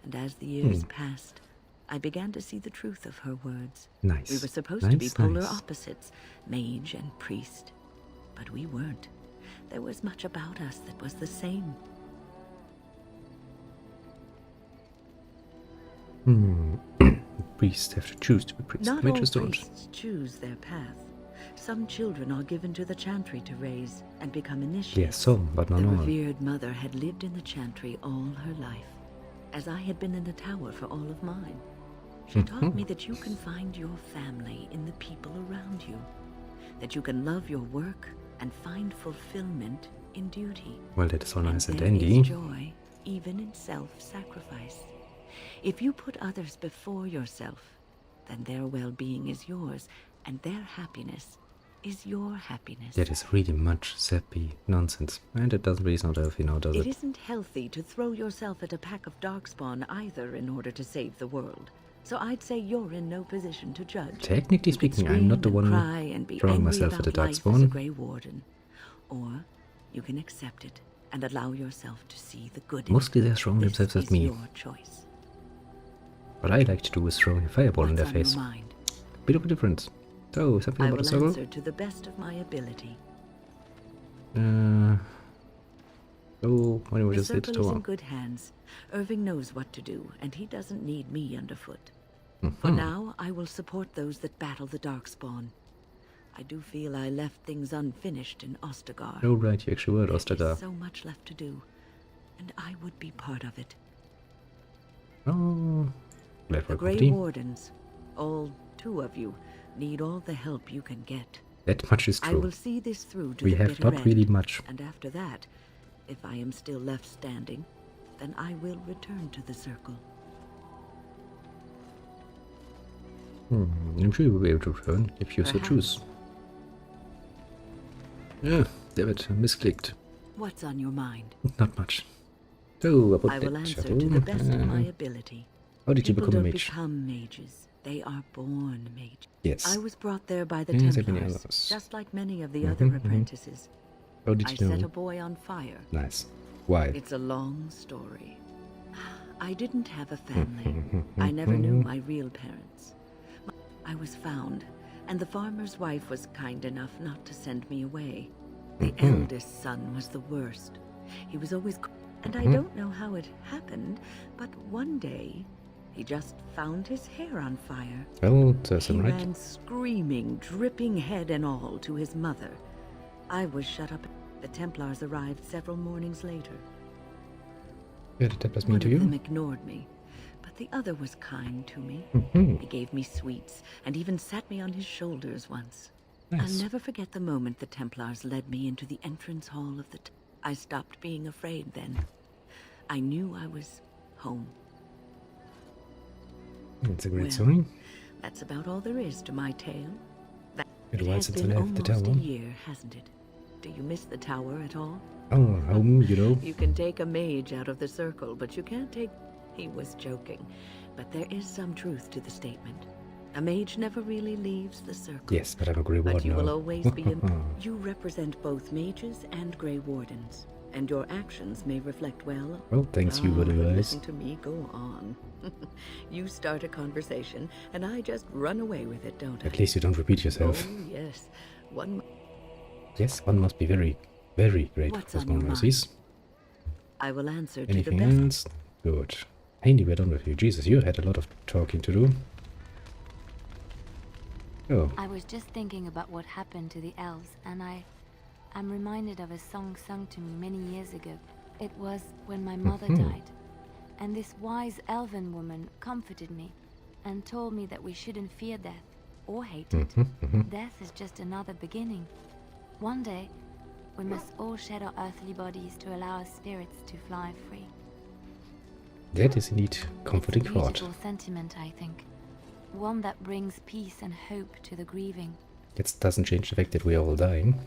Speaker 12: And as the years passed, I began to see the truth of her words.
Speaker 14: Nice.
Speaker 12: We were supposed to be polar opposites, mage and priest. But we weren't. There was much about us that was the same.
Speaker 14: Priests have to choose to be priests.
Speaker 12: Not
Speaker 14: Mages
Speaker 12: all
Speaker 14: don't.
Speaker 12: priests choose their path. Some children are given to the chantry to raise and become initiates.
Speaker 14: Yes, some, but not
Speaker 12: the
Speaker 14: all.
Speaker 12: revered mother had lived in the chantry all her life, as I had been in the tower for all of mine. She taught me that you can find your family in the people around you, that you can love your work and find fulfillment in duty.
Speaker 14: Well, that is all nice and
Speaker 12: there
Speaker 14: dandy.
Speaker 12: is joy even in self-sacrifice. If you put others before yourself, then their well-being is yours, and their happiness is your happiness.
Speaker 14: That is really much sappy nonsense. And it doesn't really sound healthy now, does it?
Speaker 12: It isn't healthy to throw yourself at a pack of Darkspawn either in order to save the world. So I'd say you're in no position to judge.
Speaker 14: Technically speaking, I'm not the one throwing myself at a Darkspawn.
Speaker 12: Grey Warden. Or you can accept it and allow yourself to see the good
Speaker 14: Mostly
Speaker 12: in it.
Speaker 14: they're throwing themselves at me.
Speaker 12: Your choice.
Speaker 14: What I like to do is throwing a fireball in their face. Bit of a difference. So, something about a circle?
Speaker 12: I will answer to the best of my ability.
Speaker 14: Oh, when we
Speaker 12: The
Speaker 14: just did
Speaker 12: circle is in
Speaker 14: tower.
Speaker 12: good hands. Irving knows what to do, and he doesn't need me underfoot. For now, I will support those that battle the Darkspawn. I do feel I left things unfinished in Ostagar.
Speaker 14: Oh, right, you actually were at Ostagar.
Speaker 12: There's so much left to do, and I would be part of it.
Speaker 14: Oh, glad for
Speaker 12: The Grey
Speaker 14: company.
Speaker 12: Wardens, all 2 of you, need all the help you can get.
Speaker 14: That much is
Speaker 12: I
Speaker 14: true.
Speaker 12: will see this through to
Speaker 14: We
Speaker 12: the
Speaker 14: have
Speaker 12: bitter
Speaker 14: not
Speaker 12: end,
Speaker 14: really much.
Speaker 12: And after that, if I am still left standing, then I will return to the circle.
Speaker 14: I'm sure you will be able to return if you so
Speaker 12: Perhaps.
Speaker 14: choose. Yeah, damn it, I misclicked.
Speaker 12: What's on your mind?
Speaker 14: Not much. So, about
Speaker 12: I will
Speaker 14: that
Speaker 12: answer
Speaker 14: shadow.
Speaker 12: to the best of my ability.
Speaker 14: How did you
Speaker 12: People
Speaker 14: become a
Speaker 12: don't
Speaker 14: mage?
Speaker 12: become mages. They are born mages.
Speaker 1: Yes.
Speaker 12: I was brought there by the
Speaker 1: Yes,
Speaker 12: Templars, just like many of the other apprentices.
Speaker 1: How did
Speaker 12: I
Speaker 1: you know?
Speaker 12: set a boy on fire.
Speaker 1: Nice. Why?
Speaker 12: It's a long story. I didn't have a family. I never knew my real parents. I was found, and the farmer's wife was kind enough not to send me away. The eldest son was the worst. He was always... And I don't know how it happened, but one day, he just found his hair on fire.
Speaker 1: Well, that's
Speaker 12: He
Speaker 1: right.
Speaker 12: ran screaming, dripping head and all, to his mother. I was shut up. The Templars arrived several mornings later.
Speaker 1: Yeah, the Templars mean
Speaker 12: One
Speaker 1: to
Speaker 12: of
Speaker 1: you?
Speaker 12: them ignored me, but the other was kind to me. He gave me sweets and even sat me on his shoulders once.
Speaker 1: Nice.
Speaker 12: I'll never forget the moment the Templars led me into the entrance hall of the... I stopped being afraid then. I knew I was home.
Speaker 1: It's a great
Speaker 12: Well,
Speaker 1: story.
Speaker 12: That's about all there is to my tale.
Speaker 1: It
Speaker 12: It
Speaker 1: was
Speaker 12: has
Speaker 1: since I
Speaker 12: been
Speaker 1: left the
Speaker 12: almost
Speaker 1: tower.
Speaker 12: a year, hasn't it? Do you miss the tower at all?
Speaker 1: Oh, home, you know.
Speaker 12: You can take a mage out of the circle, but you can't take... He was joking, but there is some truth to the statement. A mage never really leaves the circle.
Speaker 1: Yes, but I'm a Grey Warden
Speaker 12: But you will
Speaker 1: now.
Speaker 12: always be in... You represent both mages and Grey Wardens, and your actions may reflect well...
Speaker 1: Well, thanks you for the
Speaker 12: but
Speaker 1: advice.
Speaker 12: listen to me, go on. You start a conversation, and I just run away with it, don't I?
Speaker 1: At least you don't repeat yourself.
Speaker 12: Oh, yes. One...
Speaker 1: Yes, one must be very, very grateful
Speaker 12: What's
Speaker 1: for
Speaker 12: on
Speaker 1: small
Speaker 12: your mind?
Speaker 1: mercies.
Speaker 12: I will answer to
Speaker 1: Anything
Speaker 12: the best...
Speaker 1: else? Good. Handy, we're done with you. Jesus, you had a lot of talking to do. Oh.
Speaker 6: I was just thinking about what happened to the elves, and I'm reminded of a song sung to me many years ago. It was when my mother died, and this wise elven woman comforted me and told me that we shouldn't fear death or hate it. Death is just another beginning. One day, we must all shed our earthly bodies to allow our spirits to fly free.
Speaker 1: That is indeed comforting
Speaker 6: It's a
Speaker 1: thought.
Speaker 6: beautiful sentiment, I think. One that brings peace and hope to the grieving.
Speaker 1: That doesn't change the fact that we are all dying.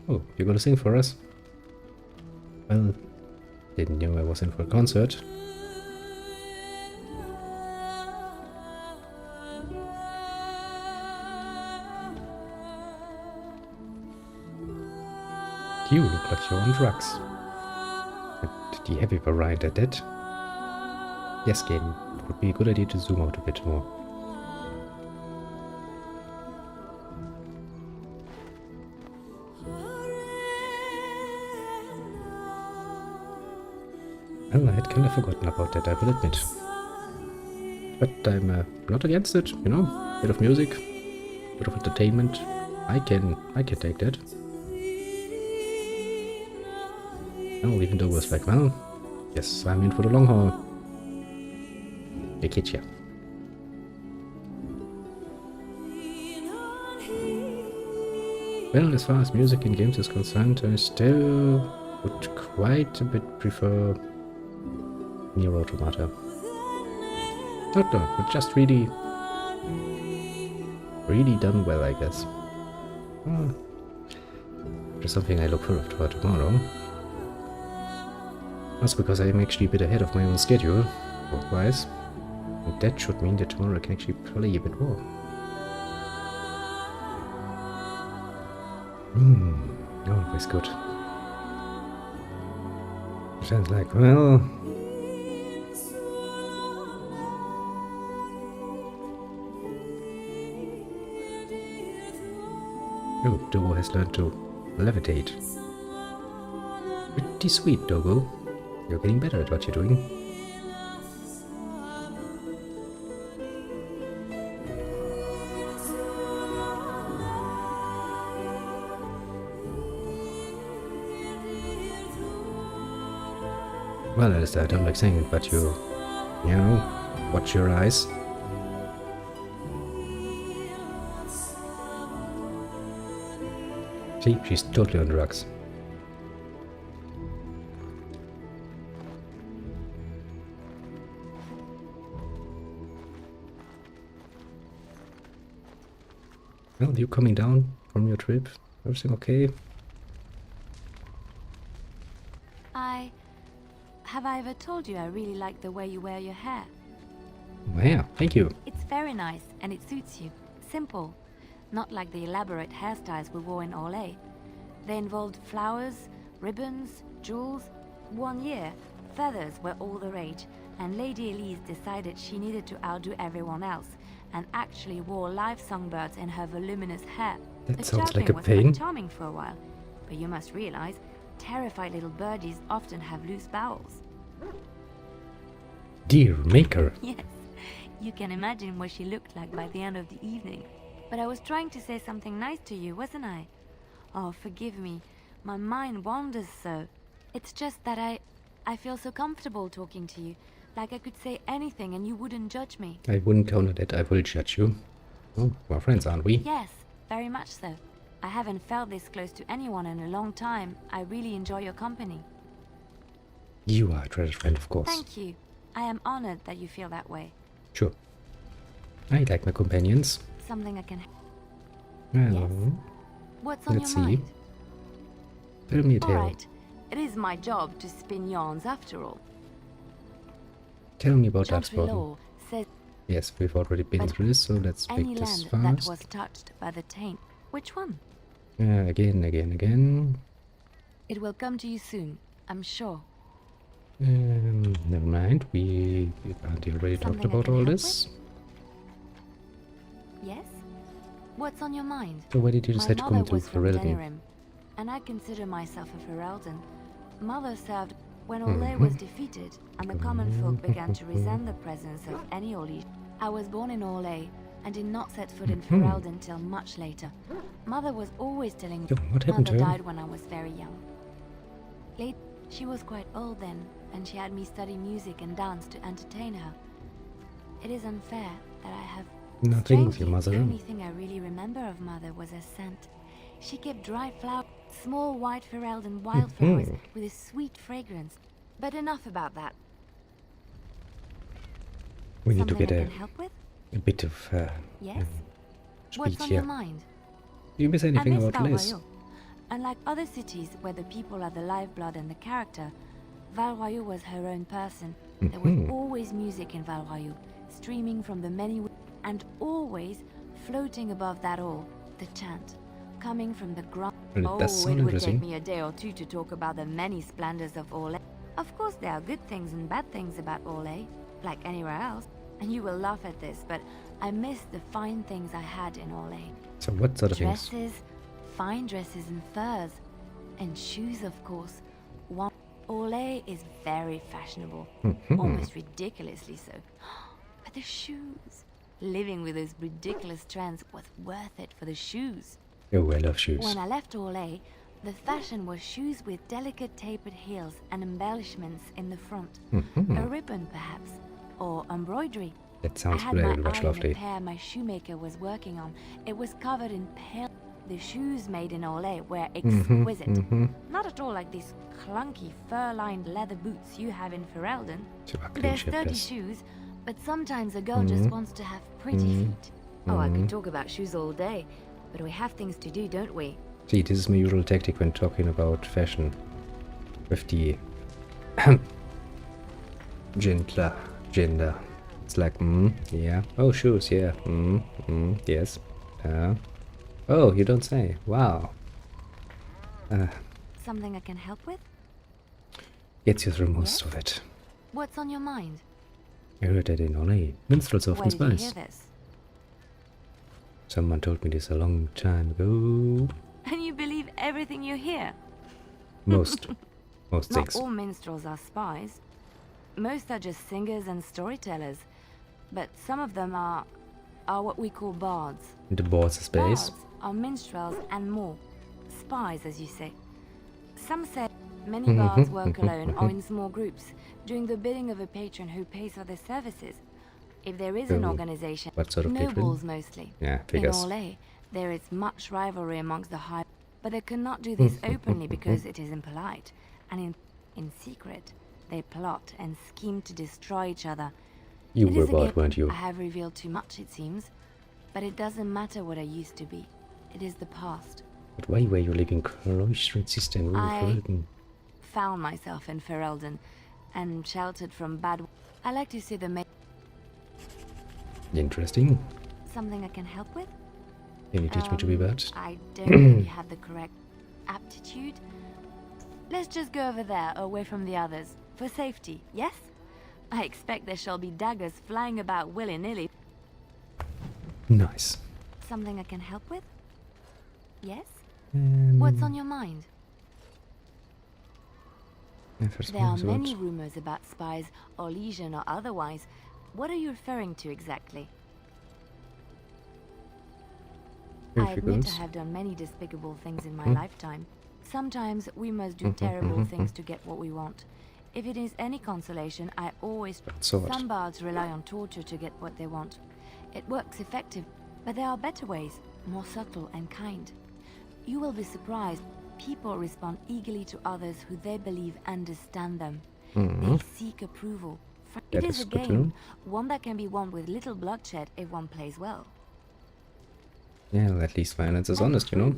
Speaker 1: Oh, you're gonna sing for us? Well, didn't know I was in for a concert. You look like you're on drugs. But the heavy variant at that. Yes, game. It would be a good idea to zoom out a bit more. Well, I had kind of forgotten about that, I will admit. But I'm not against it, you know? Bit of music, bit of entertainment. I can take that. Oh, even though it was like, well, yes, I'm in for the long haul. I kid ya. Well, as far as music in games is concerned, I still would quite a bit prefer Nier Automata. Not no, but just really done well, I guess. Just something I look forward to tomorrow. That's because I am actually a bit ahead of my own schedule, work-wise. And that should mean that tomorrow I can actually play a bit more. Always good. Sounds like, well... Oh, Dogo has learned to levitate. Pretty sweet, Dogo. You're getting better at what you're doing. Well, Alistair, I don't like saying it, but you know, watch your eyes. See, she's totally on drugs. Well, you coming down from your trip? Everything okay?
Speaker 6: Have I ever told you I really like the way you wear your hair?
Speaker 14: yeah, thank you.
Speaker 6: It's very nice, and it suits you. Simple. Not like the elaborate hairstyles we wore in Orlais. They involved flowers, ribbons, jewels. 1 year, feathers were all the rage, and Lady Elise decided she needed to outdo everyone else, and actually wore live songbirds in her voluminous hair.
Speaker 14: That
Speaker 6: The
Speaker 14: sounds like a
Speaker 6: chirping was
Speaker 14: pain.
Speaker 6: quite charming for a while, but you must realize, terrified little birdies often have loose bowels.
Speaker 14: Dear maker.
Speaker 6: Yes, you can imagine what she looked like by the end of the evening. But I was trying to say something nice to you, wasn't I? Oh, forgive me. My mind wanders so. It's just that I feel so comfortable talking to you. Like I could say anything and you wouldn't judge me.
Speaker 14: I wouldn't counter that. I will judge you. Oh, we're friends, aren't we?
Speaker 6: Yes, very much so. I haven't felt this close to anyone in a long time. I really enjoy your company.
Speaker 14: You are a treasured friend, of course.
Speaker 6: Thank you. I am honored that you feel that way.
Speaker 14: Sure. I like my companions.
Speaker 6: Something I can...
Speaker 14: Well,
Speaker 6: Yes. What's on
Speaker 14: let's
Speaker 6: your
Speaker 14: see.
Speaker 6: mind?
Speaker 14: Tell me a tale.
Speaker 6: Alright, it is my job to spin yarns after all.
Speaker 14: Tell me about
Speaker 6: Chantry
Speaker 14: Darkspawn.
Speaker 6: law says
Speaker 14: Yes, we've already been
Speaker 6: But
Speaker 14: through this, so let's
Speaker 6: any
Speaker 14: make this
Speaker 6: land that
Speaker 14: fast.
Speaker 6: was touched by the taint. Which one?
Speaker 14: Again.
Speaker 6: It will come to you soon, I'm sure.
Speaker 14: Never mind. We already talked
Speaker 6: Something I
Speaker 14: about
Speaker 6: can
Speaker 14: all
Speaker 6: help
Speaker 14: this.
Speaker 6: Yes? What's on your mind?
Speaker 14: So why did you decide to
Speaker 6: My
Speaker 14: come
Speaker 6: mother
Speaker 14: to
Speaker 6: was from
Speaker 14: Ferelden?
Speaker 6: Denerim, and I consider myself a Ferelden. Mother served when Orlais was defeated, and the common folk began to resent the presence of any Orlais. I was born in Orlais, and did not set foot in Ferelden till much later. Mother was always telling me
Speaker 14: So what happened to
Speaker 6: Mother
Speaker 14: her?
Speaker 6: died when I was very young. Late, she was quite old then, and she had me study music and dance to entertain her. It is unfair that I have...
Speaker 14: Nothing with your
Speaker 6: Strangely,
Speaker 14: mother.
Speaker 6: the only thing I really remember of Mother was her scent. She kept dry flowers, small white Ferelden wildflowers with a sweet fragrance. But enough about that.
Speaker 14: We need to
Speaker 6: Something
Speaker 14: get
Speaker 6: I
Speaker 14: a
Speaker 6: can help with?
Speaker 14: bit of
Speaker 6: Yes?
Speaker 14: speed
Speaker 6: What's on
Speaker 14: here.
Speaker 6: your mind?
Speaker 14: Do you miss anything
Speaker 6: I miss
Speaker 14: about Liz?
Speaker 6: Val-Royeaux. Unlike other cities where the people are the lifeblood and the character, Val-Royeaux was her own person. There was always music in Val-Royeaux, streaming from the many and always floating above that all, the chant, coming from the ground.
Speaker 14: Well,
Speaker 6: Oh,
Speaker 14: that's so
Speaker 6: it would
Speaker 14: interesting.
Speaker 6: take me a day or two to talk about the many splendors of Orlais. Of course, there are good things and bad things about Orlais, like anywhere else. And you will laugh at this, but I miss the fine things I had in Orlais.
Speaker 14: So what sort of things?
Speaker 6: Dresses, fine dresses and furs, and shoes, of course. Orlais is very fashionable, almost ridiculously so. But the shoes, living with those ridiculous trends was worth it for the shoes.
Speaker 14: Oh, I love shoes.
Speaker 6: When I left Orlais, the fashion was shoes with delicate tapered heels and embellishments in the front. A ribbon, perhaps, or embroidery.
Speaker 14: That sounds
Speaker 6: I had
Speaker 14: very
Speaker 6: my
Speaker 14: much
Speaker 6: eye on
Speaker 14: lovely.
Speaker 6: a pair my shoemaker was working on. It was covered in pale. The shoes made in Orlais were exquisite. Not at all like these clunky fur-lined leather boots you have in Ferelden. They're sturdy shoes, but sometimes a girl just wants to have pretty feet. Oh, I could talk about shoes all day, but we have things to do, don't we?
Speaker 14: See, this is my usual tactic when talking about fashion. With the gender. It's like, yeah. Oh, shoes, yeah. Yes. Oh, you don't say. Wow.
Speaker 6: Something I can help with?
Speaker 14: Gets you through most of it.
Speaker 6: What's on your mind?
Speaker 14: I heard that in Orlais. Minstrels often
Speaker 6: Where did you hear
Speaker 14: spies.
Speaker 6: this?
Speaker 14: Someone told me this a long time ago.
Speaker 6: And you believe everything you hear?
Speaker 14: Most
Speaker 6: Not
Speaker 14: things.
Speaker 6: all minstrels are spies. Most are just singers and storytellers. But some of them are what we call bards.
Speaker 14: The boss is base.
Speaker 6: Bards are minstrels and more. Spies, as you say. Some say many bards work alone or in small groups, doing the bidding of a patron who pays for their services. If there is an organization,
Speaker 14: What sort of patron?
Speaker 6: nobles mostly.
Speaker 14: Yeah,
Speaker 6: In
Speaker 14: figures.
Speaker 6: Orlais, there is much rivalry amongst the high, but they cannot do this openly because it is impolite, and in secret, they plot and scheme to destroy each other.
Speaker 14: You
Speaker 6: It
Speaker 14: were
Speaker 6: is a
Speaker 14: bad,
Speaker 6: game
Speaker 14: weren't you?
Speaker 6: I have revealed too much, it seems, but it doesn't matter what I used to be. It is the past.
Speaker 14: But why were you living cloistered sister in Ferelden?
Speaker 6: Found myself in Ferelden and sheltered from bad. I like to see the
Speaker 14: Interesting.
Speaker 6: Something I can help with?
Speaker 14: Can you teach me to be bad?
Speaker 6: I don't think you have the correct aptitude. Let's just go over there, away from the others. For safety, yes? I expect there shall be daggers flying about willy-nilly.
Speaker 14: Nice.
Speaker 6: Something I can help with? Yes?
Speaker 14: Um,
Speaker 6: What's on your mind?
Speaker 14: First
Speaker 6: There are
Speaker 14: of all,
Speaker 6: many rumors about spies, or legion or otherwise. What are you referring to exactly? I admit I have done many despicable things in my lifetime. Sometimes we must do terrible things to get what we want. If it is any consolation, I always... Some bards rely on torture to get what they want. It works effective, but there are better ways, more subtle and kind. You will be surprised. People respond eagerly to others who they believe understand them. They seek approval. It is a game, one that can be won with little bloodshed if one plays well.
Speaker 14: Yeah, well, at least violence is honest, you know.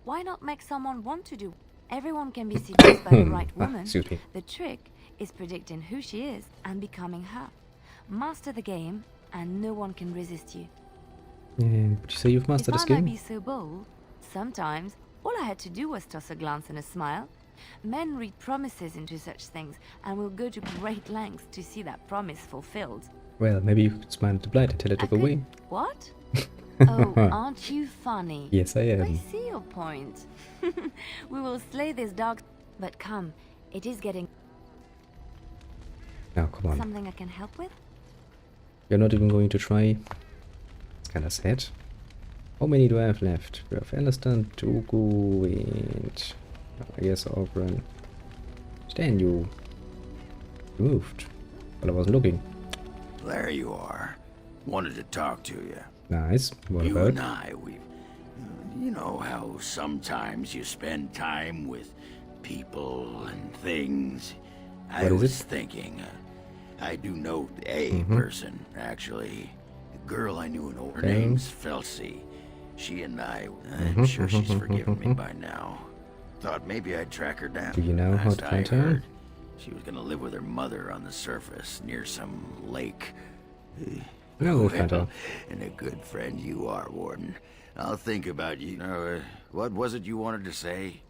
Speaker 6: Why not make someone want to do? Everyone can be seduced by the right woman. The trick is predicting who she is and becoming her. Master the game, and no one can resist you.
Speaker 14: Yeah, would you say you've mastered this
Speaker 6: If I
Speaker 14: game?
Speaker 6: might be so bold, sometimes all I had to do was toss a glance and a smile. Men read promises into such things and will go to great lengths to see that promise fulfilled.
Speaker 14: Well, maybe you could smile at the blight until it took away.
Speaker 6: What? Oh, aren't you funny?
Speaker 14: Yes, I am.
Speaker 6: I see your point. We will slay this dog. But come, it is getting...
Speaker 14: Now, come on.
Speaker 6: Something I can help with?
Speaker 14: You're not even going to try? It's kind of sad. How many do I have left? We have Alistair, Dooku, and... I guess Oberon. Stan, you moved. Well, I wasn't looking.
Speaker 9: There you are. Wanted to talk to you.
Speaker 14: Nice. What
Speaker 9: you
Speaker 14: about?
Speaker 9: and I, you know how sometimes you spend time with people and things. I was thinking, I do know a person, actually. A girl I knew in her name's Felsi. She and I'm sure she's forgiven me by now. Thought maybe I'd track her down.
Speaker 14: Do you know how to find her?
Speaker 9: She was gonna live with her mother on the surface near some lake.
Speaker 14: No, we'll find her.
Speaker 9: And a good friend you are, Warden. I'll think about you. What was it you wanted to say?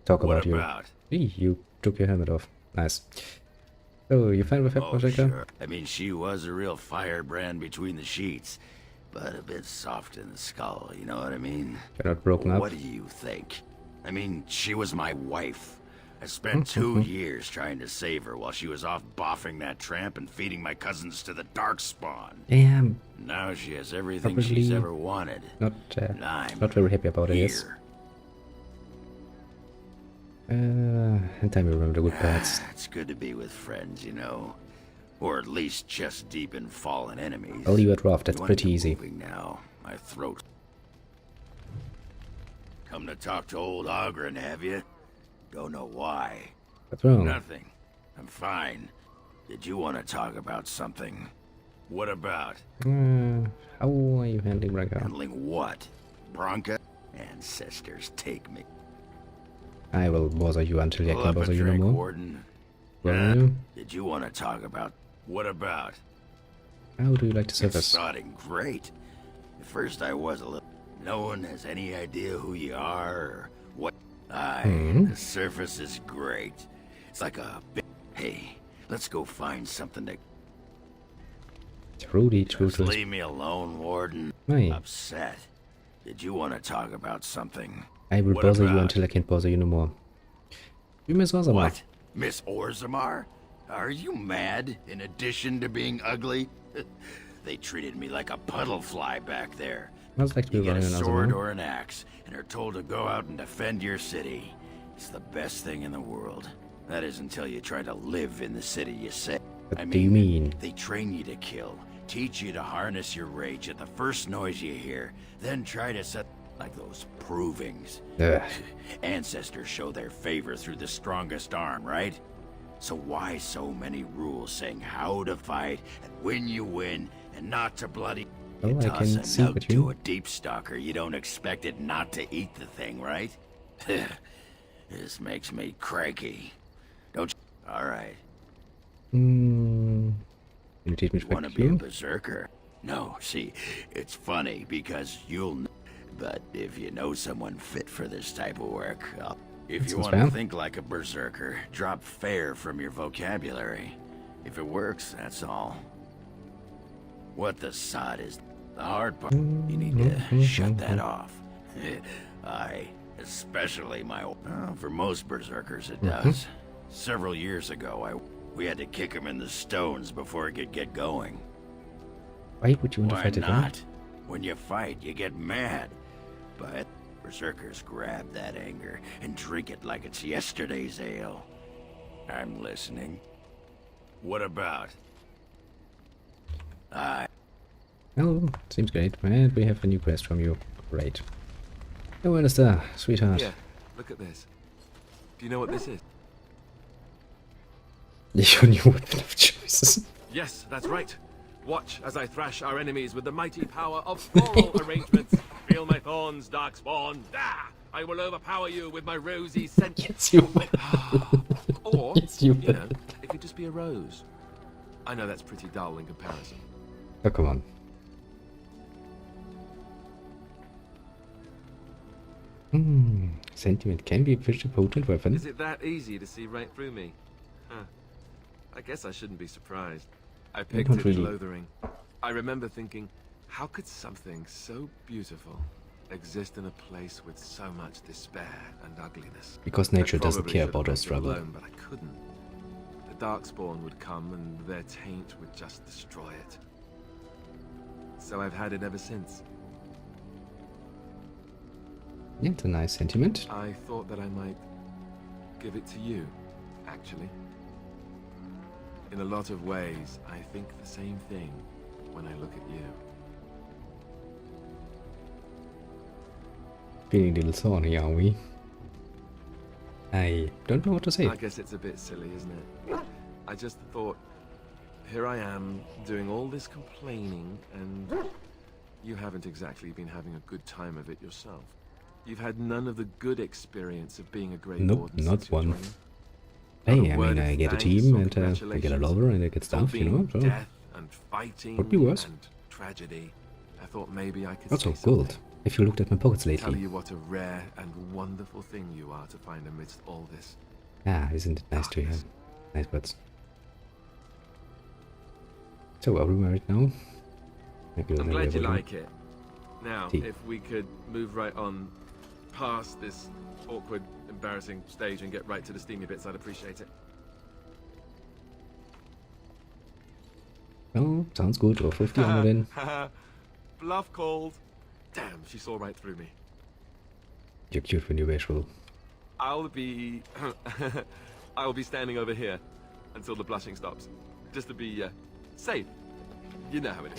Speaker 14: Talk about you. You took your helmet off. Nice. So, you fine with that, Projector?
Speaker 9: Sure. I mean, she was a real firebrand between the sheets, but a bit soft in the skull, you know what I mean?
Speaker 14: You're not broken up.
Speaker 9: What do you think? I mean, she was my wife. I spent 2 years trying to save her while she was off boffing that tramp and feeding my cousins to the darkspawn.
Speaker 14: Yeah.
Speaker 9: Now she has everything she's ever wanted.
Speaker 14: Not very happy about it, yes. And time you remember the good parts.
Speaker 9: It's good to be with friends, you know. Or at least chest deep in fallen enemies.
Speaker 14: I'll leave it rough, that's pretty easy.
Speaker 9: Now, my throat. Come to talk to old Loghain, have you? Don't know why.
Speaker 14: What's wrong?
Speaker 9: Nothing. I'm fine. Did you want to talk about something? What about?
Speaker 14: How are you handling Branka?
Speaker 9: Handling what? Branka? Ancestors take me.
Speaker 14: I will bother you until I can bother you no more.
Speaker 9: Warden. Did you want to talk about? What about?
Speaker 14: How do you like to serve us?
Speaker 9: It's starting great. At first I was a little... No one has any idea who you are or what... The surface is great. It's like a big... Hey, let's go find something to...
Speaker 14: Truly.
Speaker 9: Just leave me alone, Warden.
Speaker 14: Hey.
Speaker 9: Upset. Did you want to talk about something?
Speaker 14: I will bother you until I can't bother you no more. You Miss Orzammar.
Speaker 9: What? Miss Orzammar? Are you mad, in addition to being ugly? They treated me like a puddle fly back there.
Speaker 14: Must like to
Speaker 9: You
Speaker 14: be
Speaker 9: get a
Speaker 14: running
Speaker 9: sword or an axe, and are told to go out and defend your city. It's the best thing in the world. That is until you try to live in the city you say.
Speaker 14: What do you mean?
Speaker 9: They train you to kill, teach you to harness your rage at the first noise you hear, then try to set like those provings. Ancestors show their favor through the strongest arm, right? So why so many rules saying how to fight and when you win and not to bloody...
Speaker 14: Oh, I can see
Speaker 9: what
Speaker 14: you...
Speaker 9: to a deep stalker, you don't expect it not to eat the thing, right? This makes me cranky. Don't you? All right.
Speaker 14: You teach me
Speaker 9: Want to be a berserker? No, see, it's funny because but if you know someone fit for this type of work, if you want to think like a berserker, drop fair from your vocabulary. If it works, that's all. What the sod is the hard part? You need to shut that off. Especially for most berserkers it does. Several years ago, we had to kick him in the stones before he could get going.
Speaker 14: Why would you want to fight it?
Speaker 9: Why not? When you fight, you get mad. But berserkers grab that anger and drink it like it's yesterday's ale. I'm listening. What about?
Speaker 14: Oh, seems great. And we have a new quest from you. Great. Oh, Alistair, sweetheart.
Speaker 19: Yeah, look at this. Do you know what this is?
Speaker 14: Your new weapon of choices.
Speaker 19: Yes, that's right. Watch as I thrash our enemies with the mighty power of floral arrangements. Feel my thorns, darkspawn. I will overpower you with my rosy scent.
Speaker 14: Yes, you will.
Speaker 19: Or,
Speaker 14: yes, you
Speaker 19: know, it could just be a rose. I know that's pretty dull in comparison.
Speaker 14: Oh, come on. Sentiment can be a pretty potent weapon.
Speaker 19: Is it that easy to see right through me? Huh. I guess I shouldn't be surprised. I picked it
Speaker 14: really.
Speaker 19: loathering. I remember thinking, how could something so beautiful exist in a place with so much despair and ugliness?
Speaker 14: Because nature doesn't care about our struggle.
Speaker 19: Alone, but I couldn't. The Darkspawn would come and their taint would just destroy it. So I've had it ever since.
Speaker 14: Yeah, it's a nice sentiment.
Speaker 19: I thought that I might give it to you, actually. In a lot of ways, I think the same thing when I look at you.
Speaker 14: Feeling a little thorny, are we? I don't know what to say.
Speaker 19: I guess it's a bit silly, isn't it? I just thought, here I am, doing all this complaining, and you haven't exactly been having a good time of it yourself. You've had none of the good experience of being a Grey Warden.
Speaker 14: Nope, not one. Hey, I mean, I get a team, and I get a lover, and I get stuff, you know, so...
Speaker 19: Death and fighting
Speaker 14: could be worse.
Speaker 19: And tragedy. I thought maybe I could
Speaker 14: Also,
Speaker 19: say
Speaker 14: gold. If you looked at my pockets
Speaker 19: tell
Speaker 14: lately.
Speaker 19: you what a rare and wonderful thing you are to find amidst all this.
Speaker 14: Ah, isn't it nice to hear? Nice words. So, are we married now? Maybe
Speaker 19: I'm glad you like it. Now, if we could move right on past this awkward, embarrassing stage and get right to the steamy bits, I'd appreciate it.
Speaker 14: Oh, sounds good. Or 50 armor then.
Speaker 19: Bluff called. Damn, she saw right through me.
Speaker 14: You're cute when you're bashful.
Speaker 19: I'll be standing over here until the blushing stops, just to be safe. You know how it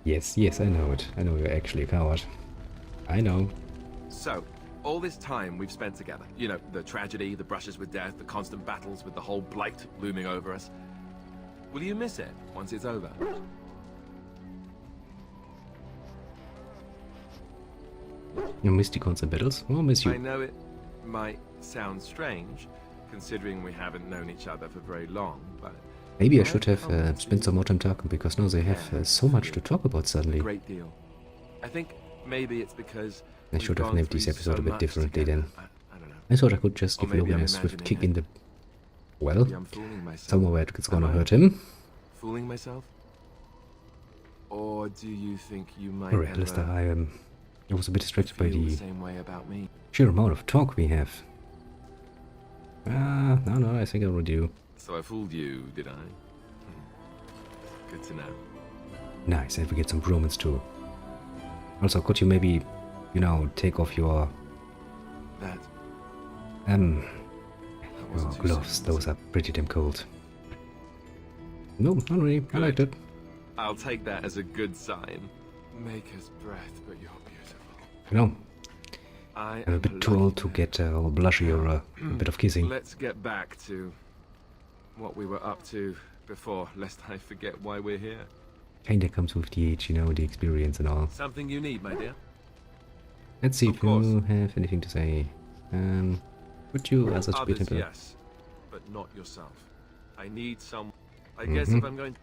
Speaker 19: is.
Speaker 14: Yes, I know it. I know you're actually a coward. I know.
Speaker 19: So, all this time we've spent together, you know, the tragedy, the brushes with death, the constant battles with the whole blight looming over us. Will you miss it once it's over?
Speaker 14: You miss the constant battles? I'll miss you.
Speaker 19: I know it might sound strange, considering we haven't known each other for very long, but...
Speaker 14: Maybe I should have spent some more time talking, because now they have so much to talk about suddenly.
Speaker 19: Great deal. I think maybe it's because
Speaker 14: I should have named this episode a bit differently then.
Speaker 19: I don't know.
Speaker 14: I thought I could just give Loghain a swift kick in the... Well, somewhere where it's gonna hurt him.
Speaker 19: Fooling myself? Or do you think you might
Speaker 14: Alright, Alistair, I was a bit distracted by the
Speaker 19: same way about me?
Speaker 14: sheer amount of talk we have. No, I think I already do.
Speaker 19: So I fooled you, did I? Good to know.
Speaker 14: Nice, and we get some bromance too. Also, could you maybe, you know, take off your...
Speaker 19: That...
Speaker 14: your gloves, those are pretty damn cold. No, not really, I liked it.
Speaker 19: I'll take that as a good sign. Maker's breath, but you're beautiful.
Speaker 14: You know, I'm a bit too old to get all blushy or a bit of kissing.
Speaker 19: Let's get back to what we were up to before, lest I forget why we're here.
Speaker 14: Kinda comes with the age, you know, the experience and all.
Speaker 19: Something you need, my dear?
Speaker 14: Let's see if you have anything to say. Would you as such be temple?
Speaker 19: Yes, but not yourself. I need some... I guess if I'm going...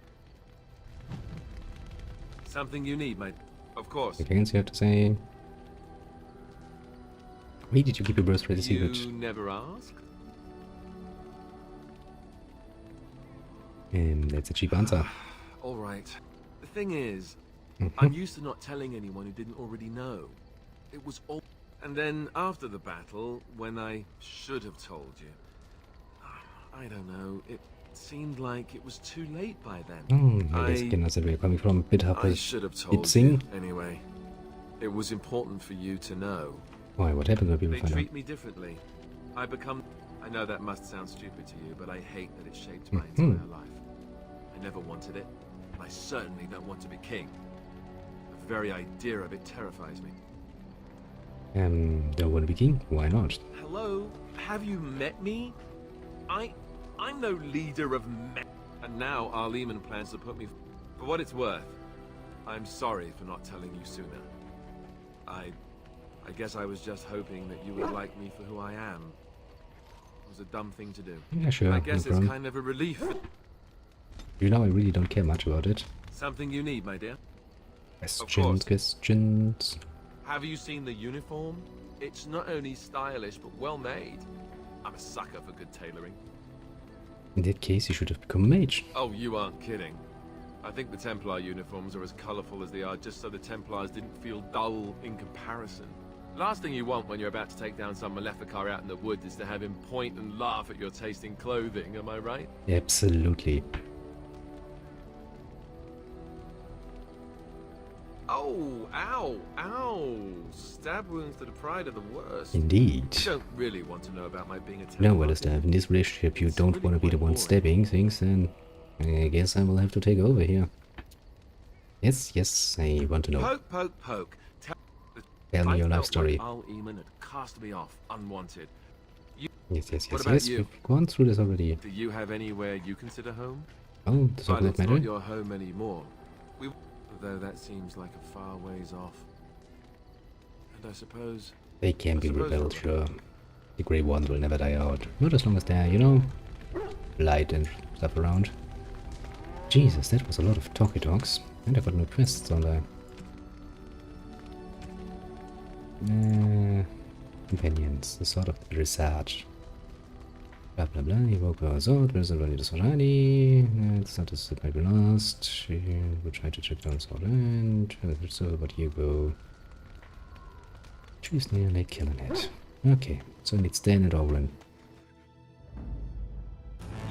Speaker 19: Something you need, mate. Of course.
Speaker 14: Anything else you have to say? Why did you keep your birthright a secret?
Speaker 19: You never asked?
Speaker 14: That's a cheap answer.
Speaker 19: All right. The thing is, I'm used to not telling anyone who didn't already know. It was all... And then after the battle, when I should have told you, I don't know, it seemed like it was too late by then.
Speaker 14: I guess again, that's where you're coming from. Bit
Speaker 19: I should have told you. Anyway, it was important for you to know.
Speaker 14: Why? What happened when people
Speaker 19: They
Speaker 14: find
Speaker 19: treat
Speaker 14: out?
Speaker 19: me differently. I know that must sound stupid to you, but I hate that it shaped my entire life. I never wanted it. And I certainly don't want to be king. The very idea of it terrifies me.
Speaker 14: Don't want to be king? Why not?
Speaker 19: Hello? Have you met me? I'm no leader of men. And now Arleman plans to put me... For what it's worth, I'm sorry for not telling you sooner. I guess I was just hoping that you would like me for who I am. It was a dumb thing to do.
Speaker 14: Yeah, sure.
Speaker 19: I guess
Speaker 14: no
Speaker 19: it's
Speaker 14: problem.
Speaker 19: kind of a relief.
Speaker 14: You know, I really don't care much about it.
Speaker 19: Something you need, my dear?
Speaker 14: Questions.
Speaker 19: Have you seen the uniform? It's not only stylish, but well made. I'm a sucker for good tailoring.
Speaker 14: In that case, you should have become a mage.
Speaker 19: Oh, you aren't kidding. I think the Templar uniforms are as colourful as they are just so the Templars didn't feel dull in comparison. Last thing you want when you're about to take down some Maleficar out in the woods is to have him point and laugh at your taste in clothing, am I right?
Speaker 14: Absolutely.
Speaker 19: Oh, ow, ow. Stab wounds to the pride are the worst.
Speaker 14: Indeed.
Speaker 19: You don't really want to know about my being a Templar.
Speaker 14: No, well, Alistair, in this relationship, you don't want to be the one stabbing things, then I guess I will have to take over here. Yes, I want to know.
Speaker 19: Poke, poke, poke.
Speaker 14: Tell me your life story.
Speaker 19: Arleman had cast me off, unwanted.
Speaker 14: Yes.
Speaker 19: What about you?
Speaker 14: We've gone through this already.
Speaker 19: Do you have anywhere you consider home?
Speaker 14: Oh, does
Speaker 19: But
Speaker 14: that
Speaker 19: it's
Speaker 14: matter?
Speaker 19: not your home anymore. Though that seems like a far ways off. And I suppose...
Speaker 14: They can be rebelled, sure. The Grey Ones will never die out. Not as long as there are, you know, light and stuff around. Jesus, that was a lot of talky talks. And I got no quests on there. Companions, the sword of research. Blah blah blah, evoke our sword, where's the value of the sword already? It's not as it might be lost. We'll try to check down the sword and so but you go. Choose nearly killing it. Okay, so I need Stan and Owen.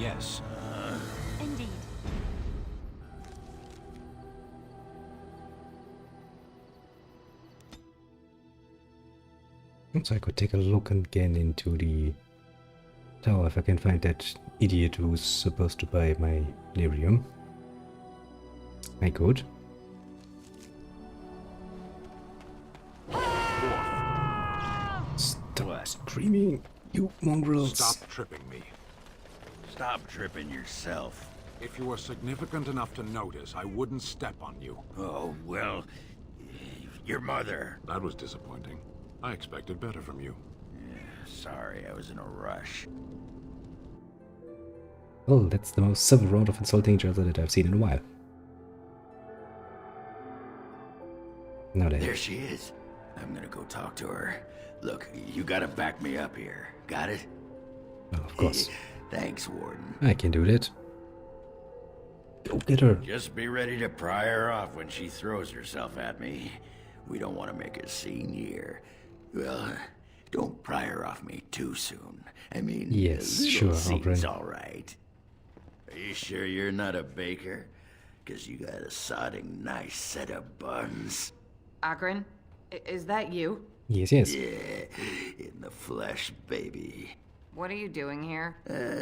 Speaker 11: Yes.
Speaker 4: Indeed.
Speaker 14: So I could take a look again into the tower if I can find that idiot who's supposed to buy my lyrium. I could. Stop screaming, you mongrels!
Speaker 11: Stop tripping me.
Speaker 9: Stop tripping yourself.
Speaker 11: If you were significant enough to notice, I wouldn't step on you.
Speaker 9: Oh, well, your mother.
Speaker 11: That was disappointing. I expected better from you.
Speaker 9: Sorry, I was in a rush.
Speaker 14: Oh, that's the most civil round of insulting each other that I've seen in a while. Now then.
Speaker 9: There she is. I'm gonna go talk to her. Look, you gotta back me up here. Got it?
Speaker 14: Oh, of course.
Speaker 9: Thanks, Warden.
Speaker 14: I can do that. Go get her.
Speaker 9: Just be ready to pry her off when she throws herself at me. We don't want to make a scene here. Well, don't pry her off me too soon. I mean,
Speaker 14: yes,
Speaker 9: a little
Speaker 14: sure,
Speaker 9: scene's
Speaker 14: Algren.
Speaker 9: all right. Are you sure you're not a baker? Because you got a sodding nice set of buns.
Speaker 8: Akron, is that you?
Speaker 14: Yes, yes.
Speaker 9: Yeah, in the flesh, baby.
Speaker 8: What are you doing here?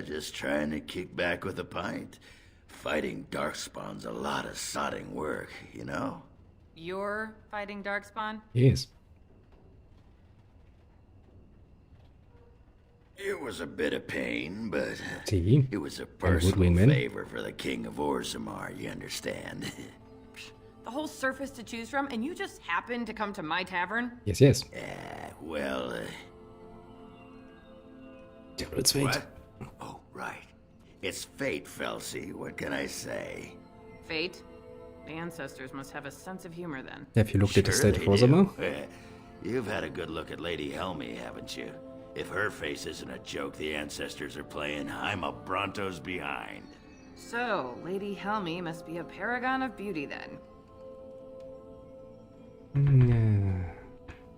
Speaker 9: Just trying to kick back with a pint. Fighting Darkspawn's a lot of sodding work, you know?
Speaker 8: You're fighting Darkspawn?
Speaker 14: Yes.
Speaker 9: It was a bit of pain, but
Speaker 14: See?
Speaker 9: it was a
Speaker 14: would
Speaker 9: personal
Speaker 14: win, man.
Speaker 9: favor for the King of Orzammar, you understand?
Speaker 8: The whole surface to choose from, and you just happened to come to my tavern?
Speaker 14: Yes, yes.
Speaker 9: Well,
Speaker 14: It's fate.
Speaker 9: What? Oh, right. It's fate, Felsi. What can I say?
Speaker 8: Fate? The ancestors must have a sense of humor then.
Speaker 1: Have you looked at the
Speaker 9: Sure
Speaker 1: state
Speaker 9: they
Speaker 1: of Orzammar?
Speaker 9: do. You've had a good look at Lady Helmy, haven't you? If her face isn't a joke the ancestors are playing, I'm a Bronto's behind.
Speaker 8: So, Lady Helmy must be a paragon of beauty then.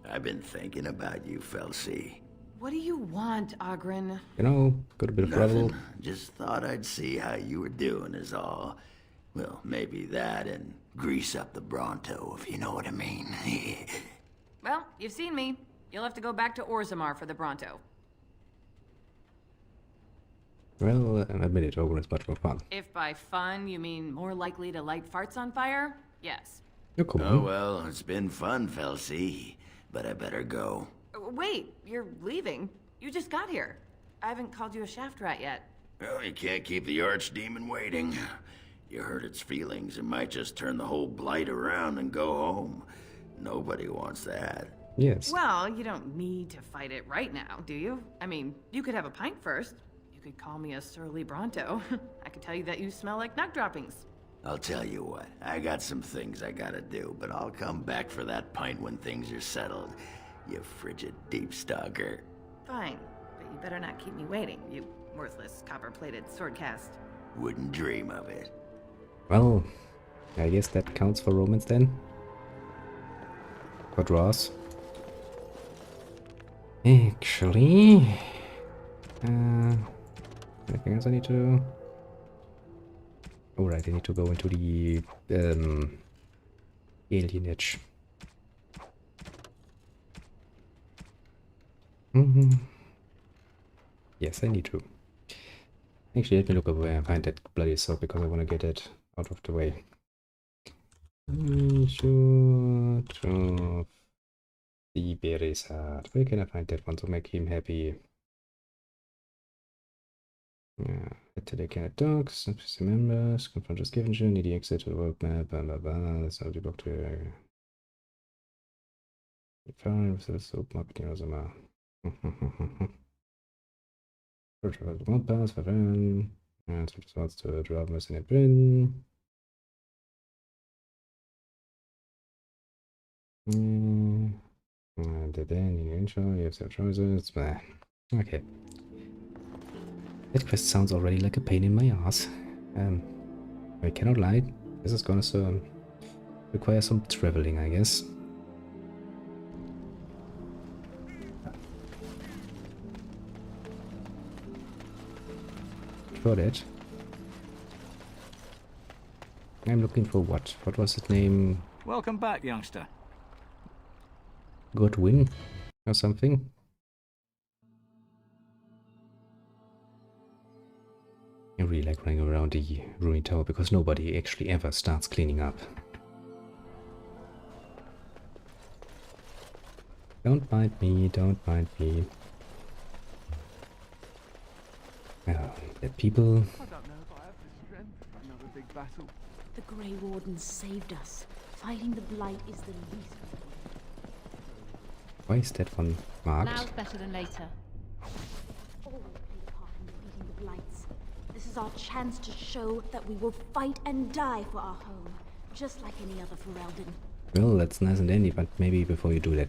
Speaker 9: I've been thinking about you, Felsi.
Speaker 8: What do you want, Ogren?
Speaker 1: You know, got a bit of gravel.
Speaker 9: Nothing. Just thought I'd see how you were doing is all. Well, maybe that and grease up the Bronto, if you know what I mean.
Speaker 8: Well, you've seen me. You'll have to go back to Orzammar for the Bronto.
Speaker 1: Well, admit it, Ogre is much more fun.
Speaker 8: If by fun you mean more likely to light farts on fire, yes.
Speaker 9: Oh, well, it's been fun, Felsi. But I better go.
Speaker 8: Wait, you're leaving? You just got here. I haven't called you a shaft rat yet.
Speaker 9: Well, you can't keep the archdemon waiting. You hurt its feelings, it might just turn the whole blight around and go home. Nobody wants that.
Speaker 1: Yes.
Speaker 8: Well, you don't need to fight it right now, do you? I mean, you could have a pint first. You could call me a surly Bronto. I could tell you that you smell like nug droppings.
Speaker 9: I'll tell you what, I got some things I gotta do, but I'll come back for that pint when things are settled. You frigid deep stalker.
Speaker 8: Fine, but you better not keep me waiting, you worthless copper-plated swordcast.
Speaker 9: Wouldn't dream of it.
Speaker 1: Well, I guess that counts for romance then. For draws. Actually... anything else I need to... Alright, I need to go into the... alienage. Yes, I need to. Actually, let me look over where I find that bloody sword because I want to get it out of the way. Shoot of the berries heart. Where can I find that one to make him happy? Yeah, attack at dogs, NPC members, confront a scavenger, need the exit to the world map, blah blah blah. That's how you block to fine, so it's open up in Orzammar. One pass for them. And so results to drive us in a bin. And then in intro, you have some choices. Okay. That quest sounds already like a pain in my ass. I cannot lie. This is gonna require some traveling, I guess. For that, I'm looking for what? What was his name?
Speaker 7: Welcome back, youngster.
Speaker 1: Godwin or something? I really like running around the ruined tower because nobody actually ever starts cleaning up. Don't mind me, don't mind me. Dead people.
Speaker 15: I don't know if I have the strength for another big battle.
Speaker 17: The Grey Wardens saved us. Fighting the Blight is the least.
Speaker 1: Why is that one marked?
Speaker 4: Now's better than later.
Speaker 17: All will play a part in defeating the Blights. This is our chance to show that we will fight and die for our home, just like any other Ferelden.
Speaker 1: Well, that's nice and dandy, but maybe before you do that,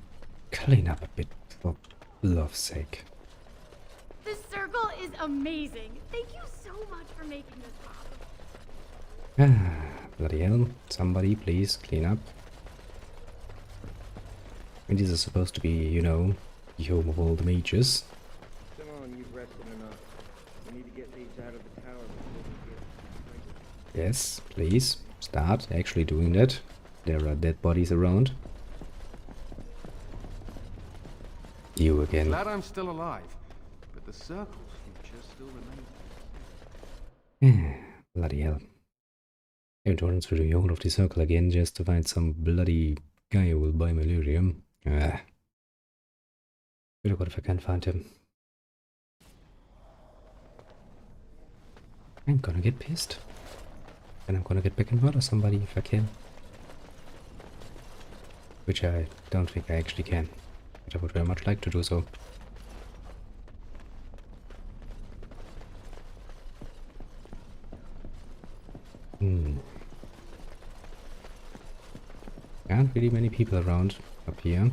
Speaker 1: clean up a bit, for love's sake.
Speaker 21: This circle is amazing. Thank you so much for making this possible.
Speaker 1: Bloody hell. Somebody please clean up. And this is supposed to be, you know, the home of all the mages.
Speaker 24: Come on, you've rested enough. We need to get these out of the tower before we get...
Speaker 1: Yes, please. Start actually doing that. There are dead bodies around. You again.
Speaker 24: Glad I'm still alive. The circle's future still remains.
Speaker 1: Bloody hell. I went on through the whole of the circle again just to find some bloody guy who will buy my lyrium. Good God if I can't find him. I'm gonna get pissed. And I'm gonna get back and murder somebody if I can. Which I don't think I actually can. But I would very much like to do so.
Speaker 14: not really many people around up here.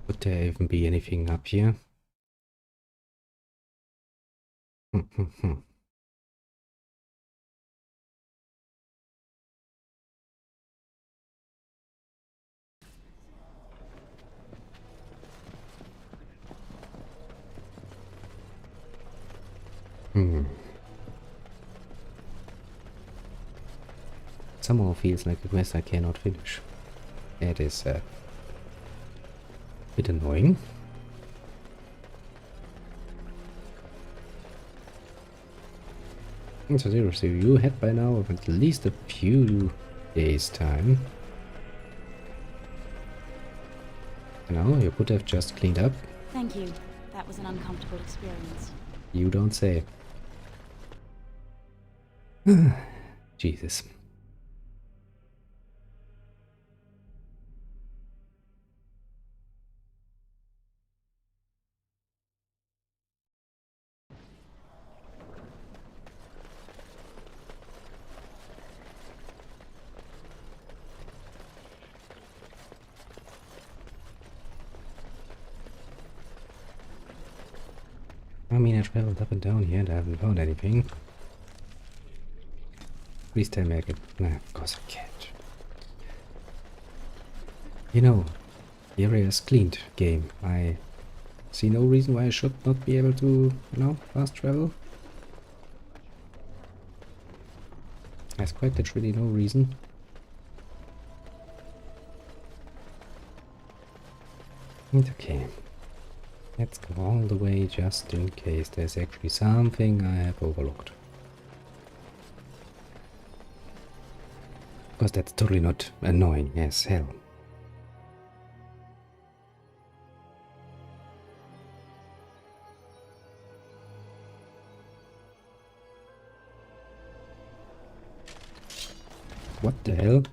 Speaker 14: Would there even be anything up here? Somehow feels like a quest I cannot finish. It is a bit annoying. So seriously, you had by now of at least a few days time. You know, you could have just cleaned up.
Speaker 17: Thank you. That was an uncomfortable experience.
Speaker 14: You don't say. Jesus. I mean, I traveled up and down here and I haven't found anything. Please tell me I can... Nah, of course I can't. You know, the area is cleaned, game. I see no reason why I should not be able to, you know, fast travel. There's quite literally no reason. Okay. Let's go all the way just in case there's actually something I have overlooked. Because that's totally not annoying as hell. What the hell?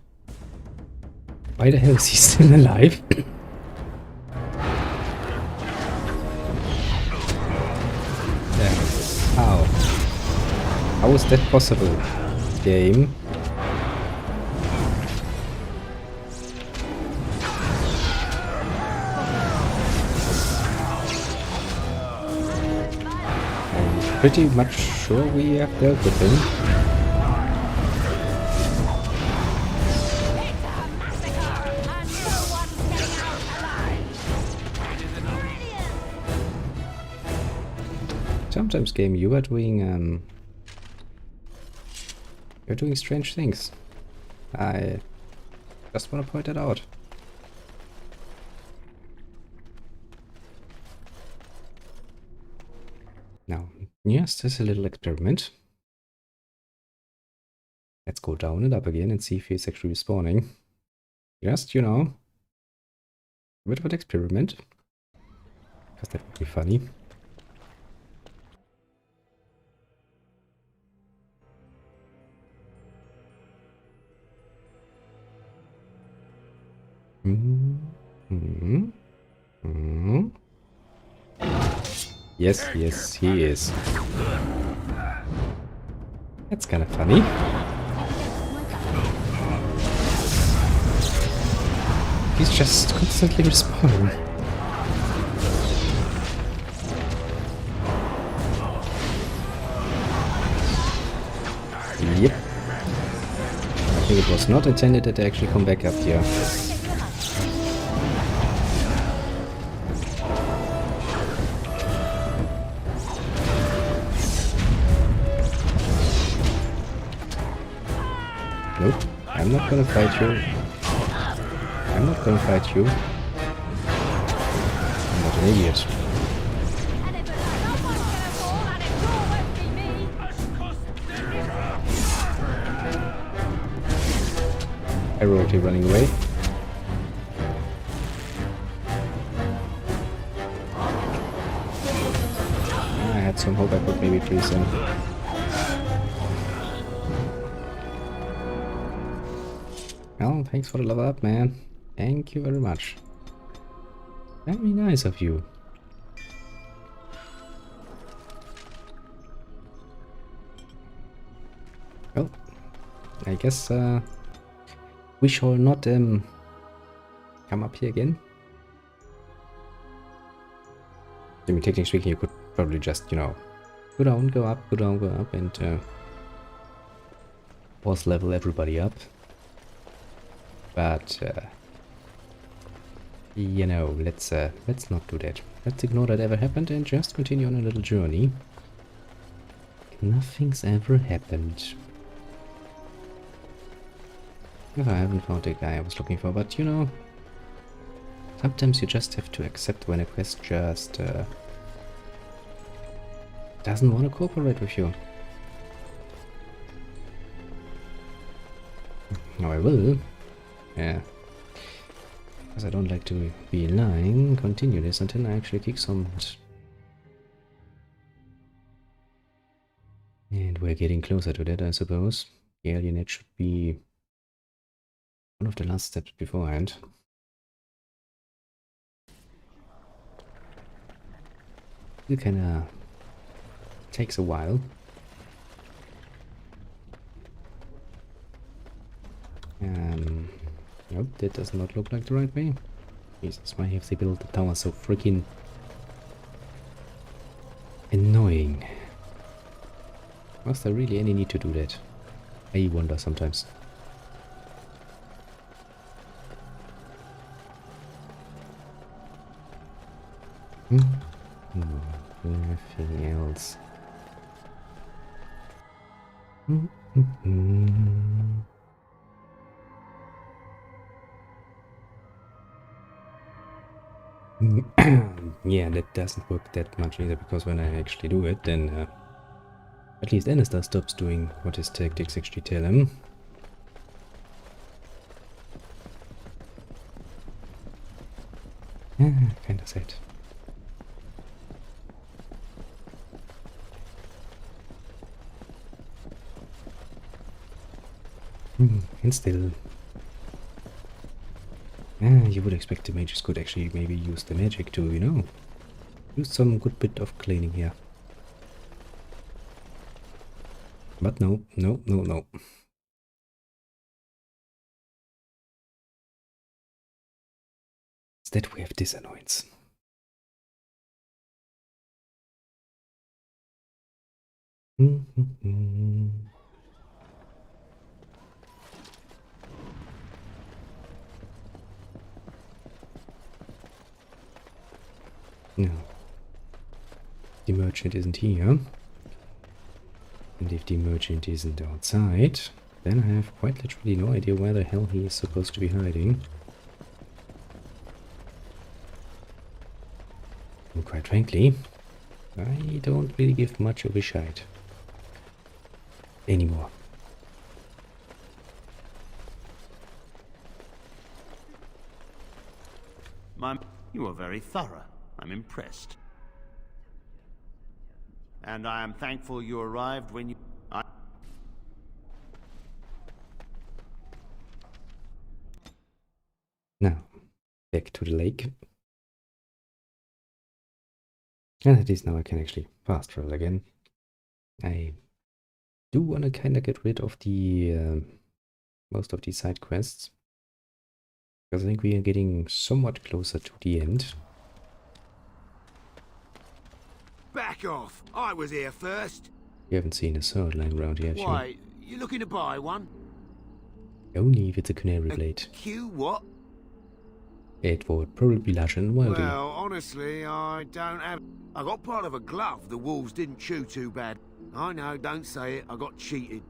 Speaker 14: Why the hell is he still alive? How? How is that possible? Game? I'm pretty much sure we have dealt with him. Sometimes, game, you are doing you're doing strange things. I just want to point it out. Now, yes, this is a little experiment. Let's go down and up again and see if he's actually spawning. Just, you know, a bit of an experiment. Because that would be funny. Yes, yes, he is. That's kind of funny. He's just constantly respawning. Yep. I think it was not intended that they actually come back up here. Nope, I'm not gonna fight you. I'm not gonna fight you. I'm not an idiot. Heroically running away. I had some hope I could maybe freeze him. Well, thanks for the level up, man. Thank you very much. Very nice of you. Well, I guess we shall not come up here again. I mean, technically speaking, you could probably just, you know, go down, go up, go down, go up, and boss level everybody up. But you know, let's not do that. Let's ignore that ever happened and just continue on a little journey. Nothing's ever happened. I haven't found the guy I was looking for, but you know, sometimes you just have to accept when a quest just doesn't want to cooperate with you. No, I will. Yeah. Because I don't like to be lying. Continue this until I actually kick some butt. And we're getting closer to that, I suppose. The alienet should be one of the last steps beforehand. It kinda takes a while. Nope, that does not look like the right way. Jesus, why have they built the tower so freaking annoying? Was there really any need to do that? I wonder sometimes. Nothing else. Yeah, that doesn't work that much either, because when I actually do it, then at least Alistair stops doing what his tactics actually tell him. Kinda sad. And still, you would expect the mages could actually maybe use the magic to, you know, use some good bit of cleaning here. But no, no, no, no. Instead we have this annoyance. No. The merchant isn't here. And if the merchant isn't outside, then I have quite literally no idea where the hell he is supposed to be hiding. And quite frankly, I don't really give much of a shite anymore.
Speaker 18: You are very thorough. I'm impressed. And I am thankful you arrived when you...
Speaker 14: Now, back to the lake. And at least now I can actually fast travel again. I do want to kind of get rid of the most of these side quests, because I think we are getting somewhat closer to the end.
Speaker 9: Back off! I was here first.
Speaker 14: You haven't seen a sword lying around here, actually.
Speaker 9: Why, you looking to buy one?
Speaker 14: Only if it's a canary blade.
Speaker 9: Q what?
Speaker 14: It would probably be larger and wildy.
Speaker 9: Well, honestly, I don't have... I got part of a glove the wolves didn't chew too bad. I know, don't say it, I got cheated.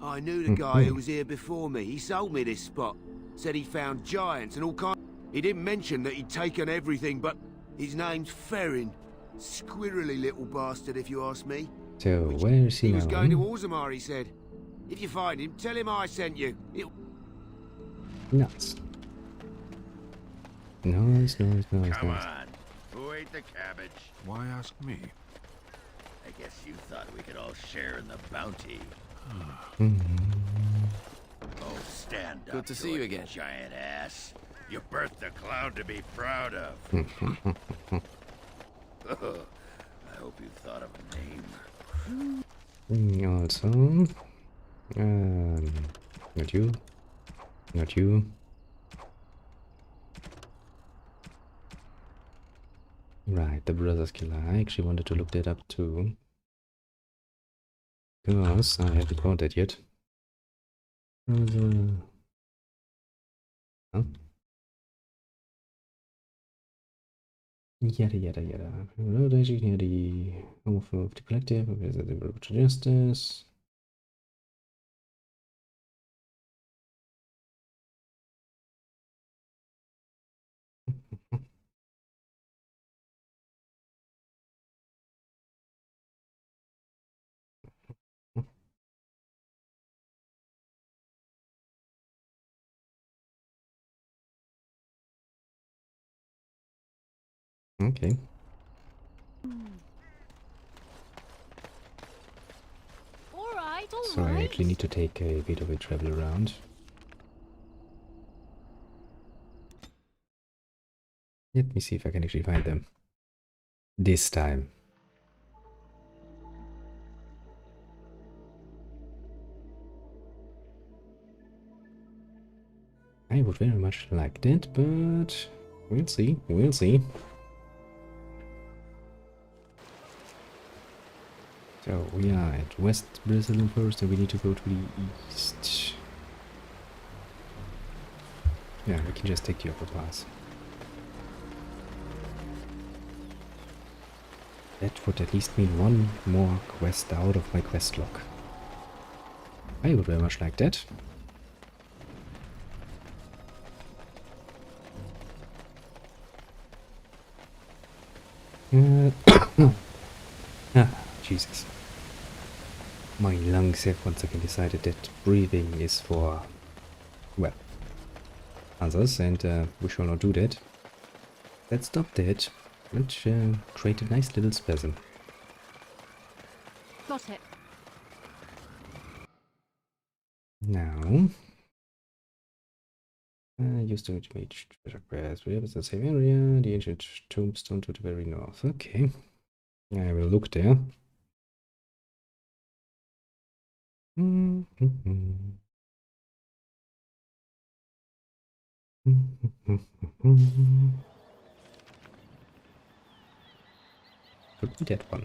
Speaker 9: I knew the guy who was here before me. He sold me this spot. Said he found giants and all kinds... He didn't mention that he'd taken everything, but his name's Ferrin. Squirrely little bastard, if you ask me.
Speaker 14: So, where is he now?
Speaker 9: He was going to Orzammar, he said. If you find him, tell him I sent you.
Speaker 14: Nuts. Nice.
Speaker 9: Come on. Who ate the cabbage?
Speaker 11: Why ask me?
Speaker 9: I guess you thought we could all share in the bounty. Oh, stand up.
Speaker 5: Good to see you again.
Speaker 9: Giant ass. You birthed a cloud to be proud of. I hope you thought of a name.
Speaker 14: Also, not you, not you. Right, the brother's killer. I actually wanted to look that up too. Because I haven't found that yet. Huh? Yada yada yada. Here the home of the collective, the justice. Okay. So I actually need to take a bit of a travel around. Let me see if I can actually find them. This time. I would very much like that, but we'll see, we'll see. So we are at West Brazil first, and we need to go to the east. Yeah, we can just take the upper pass. That would at least mean one more quest out of my quest log. I would very much like that. Jesus. My lungs have once again decided that breathing is for, well, others, and we shall not do that. Let's stop that and create a nice little spasm.
Speaker 4: Got it.
Speaker 14: Now, used to reach treasure grass. We have the same area, the ancient tombstone to the very north. Okay, I will look there. Could be that one.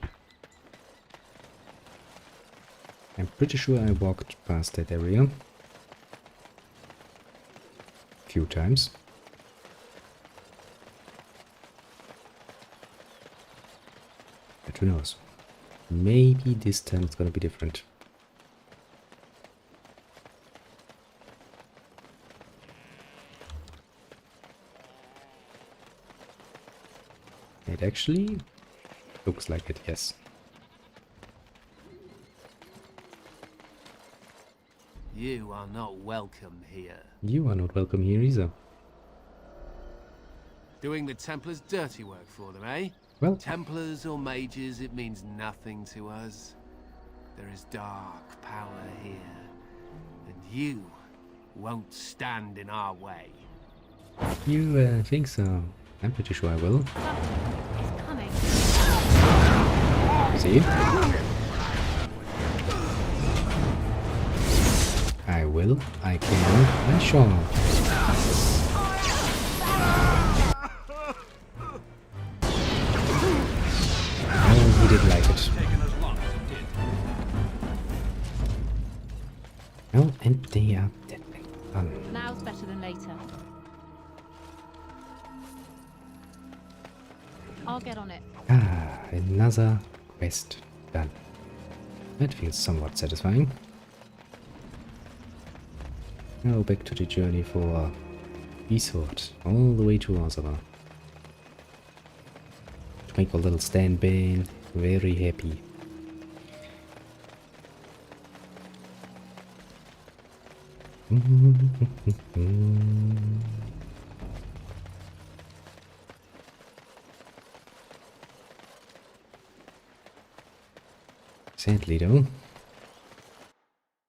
Speaker 14: I'm pretty sure I walked past that area a few times. But who knows? Maybe this time it's gonna be different. It actually looks like it, yes.
Speaker 5: You are not welcome here.
Speaker 14: You are not welcome here either.
Speaker 5: Doing the Templars' dirty work for them, eh?
Speaker 14: Well,
Speaker 5: Templars or mages, it means nothing to us. There is dark power here, and you won't stand in our way.
Speaker 14: You think so? I'm pretty sure I will.
Speaker 4: It's coming.
Speaker 14: See? I will, I can, I shall. Oh, he didn't like it. Well, and they are dead and done.
Speaker 4: Now's better than later. I'll get on it.
Speaker 14: Ah, another quest done. That feels somewhat satisfying. Now back to the journey for Eastward, all the way to Ozawa. To make our little Stan Bane very happy. Sadly though,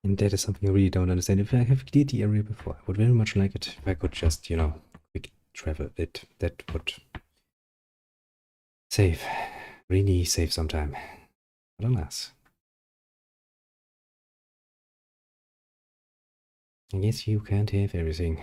Speaker 14: and that is something I really don't understand. If I have cleared the area before, I would very much like it if I could just, you know, quick travel it. That would save, really save some time. But alas. I guess you can't have everything.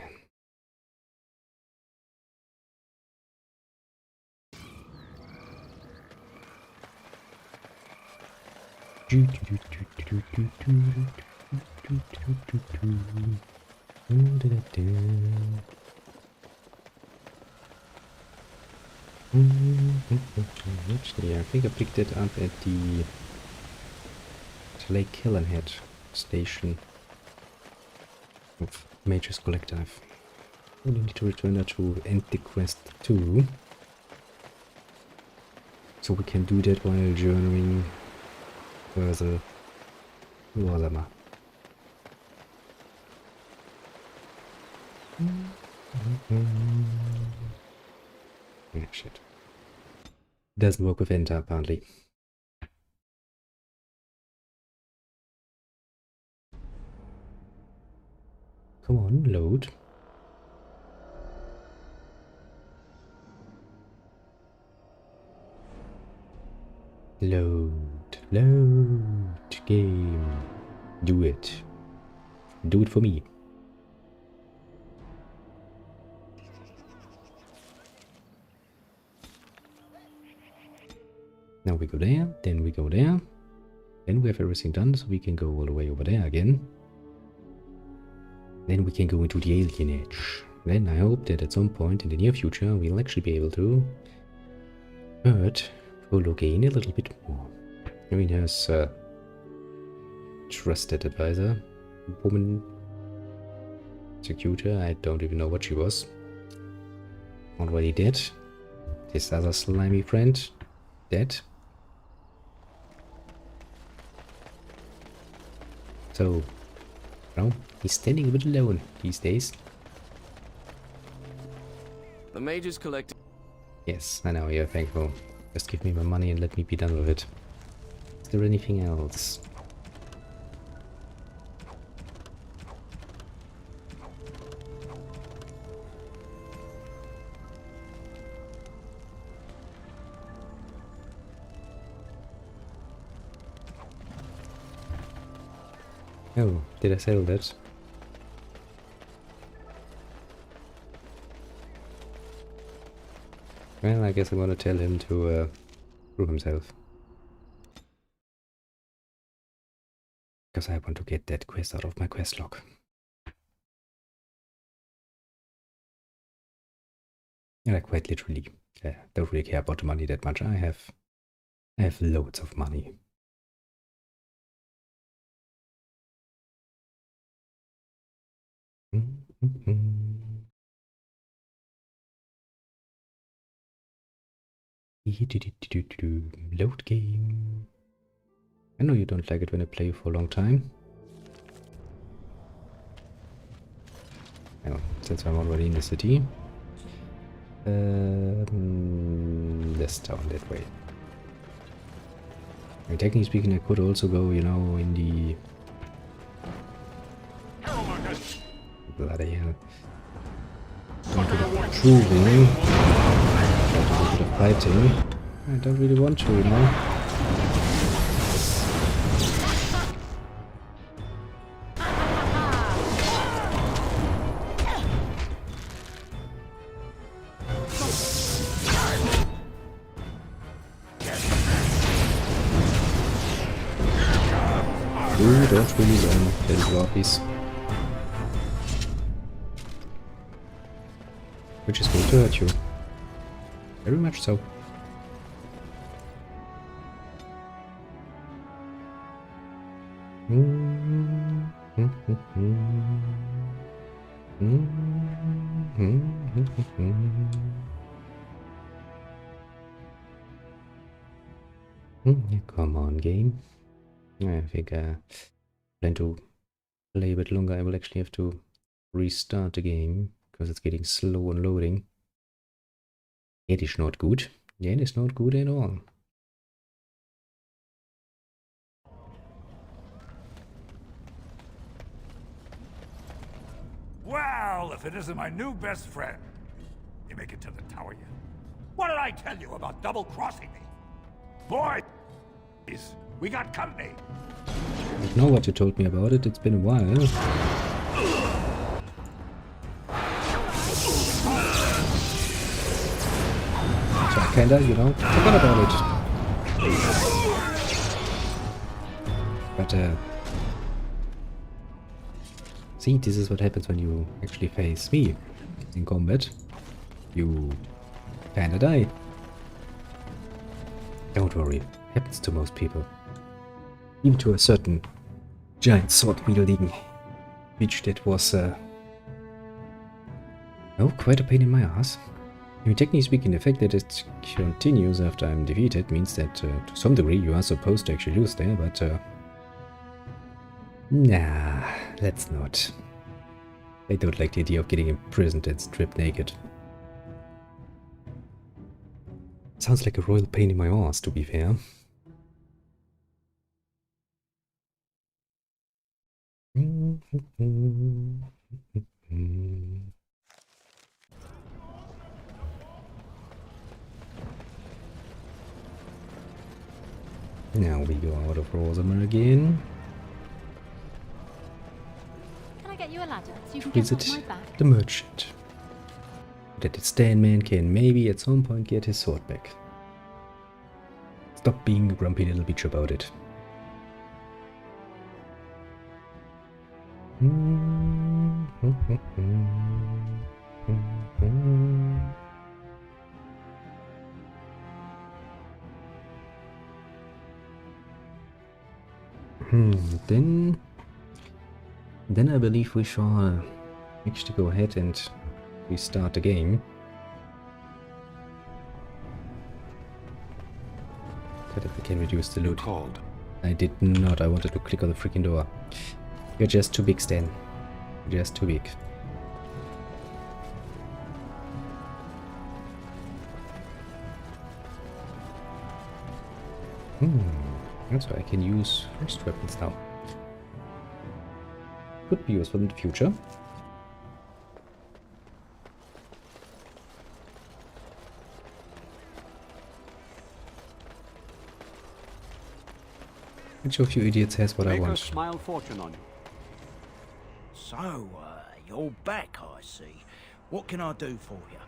Speaker 14: Actually, I think I picked it up at the Lake Killenhead station of Mage's Collective. We need to return that to end the quest 2. So we can do that while journeying further to Ozama. Yeah, shit. Doesn't work with enter apparently. Come on, load. Load game. Do it. Do it for me. Now we go there, then we go there. Then we have everything done, so we can go all the way over there again. Then we can go into the alienage. Then I hope that at some point in the near future we'll actually be able to hurt for Loghain a little bit more. I mean, has trusted advisor, woman, executor, I don't even know what she was. Already dead. This other slimy friend, dead. So, well, he's standing a bit alone these days.
Speaker 10: The mages collecting.
Speaker 14: Yes, I know, you're thankful. Just give me my money and let me be done with it. Is there anything else? Oh, did I sell that? Well, I guess I'm gonna tell him to prove himself. Because I want to get that quest out of my quest log. And I quite literally don't really care about the money that much. I have loads of money. Load game. I know you don't like it when I play for a long time. Well, since I'm already in the city. This town that way. I mean, technically speaking, I could also go, you know, in the... Bloody hell. Don't get a proving. A bit of fighting. I don't really want to, you know. Ooh, don't really learn, little dwarfies. Which is going to hurt you. Very much so. Come on, game. I think I plan to play a bit longer. I will actually have to restart the game because it's getting slow on loading. It is not good. It is not good at all.
Speaker 13: Well, if it isn't my new best friend.
Speaker 2: you make it to the tower yet? What did I tell you about double-crossing me? Boys, we got company.
Speaker 14: I don't know what you told me about it. It's been a while. So I kinda, you know, forgot about it. But, see, this is what happens when you actually face me in combat. You kinda die. Don't worry, happens to most people. Even to a certain giant sword-wielding bitch that was, oh, quite a pain in my ass. I mean, technically speaking, the fact that it continues after I'm defeated means that, to some degree, you are supposed to actually lose there, but, nah, let's not. I don't like the idea of getting imprisoned and stripped naked. Sounds like a royal pain in my ass, to be fair. Now we go out of Rosamund again.
Speaker 4: Can I get you a ladder so you can
Speaker 14: Visit
Speaker 4: get on my back?
Speaker 14: the merchant. That the Stanman can maybe at some point get his sword back. Stop being a grumpy little bitch about it. Then I believe we shall actually go ahead and restart the game. So that we can reduce the loot.
Speaker 11: Called.
Speaker 14: I did not. I wanted to click on the freaking door. You're just too big, Stan. Just too big. That's why I can use first weapons now. Could be useful in the future. Which of you idiots has what I want?
Speaker 13: Smile fortune on you.
Speaker 22: So, you're back, I see. What can I do for you?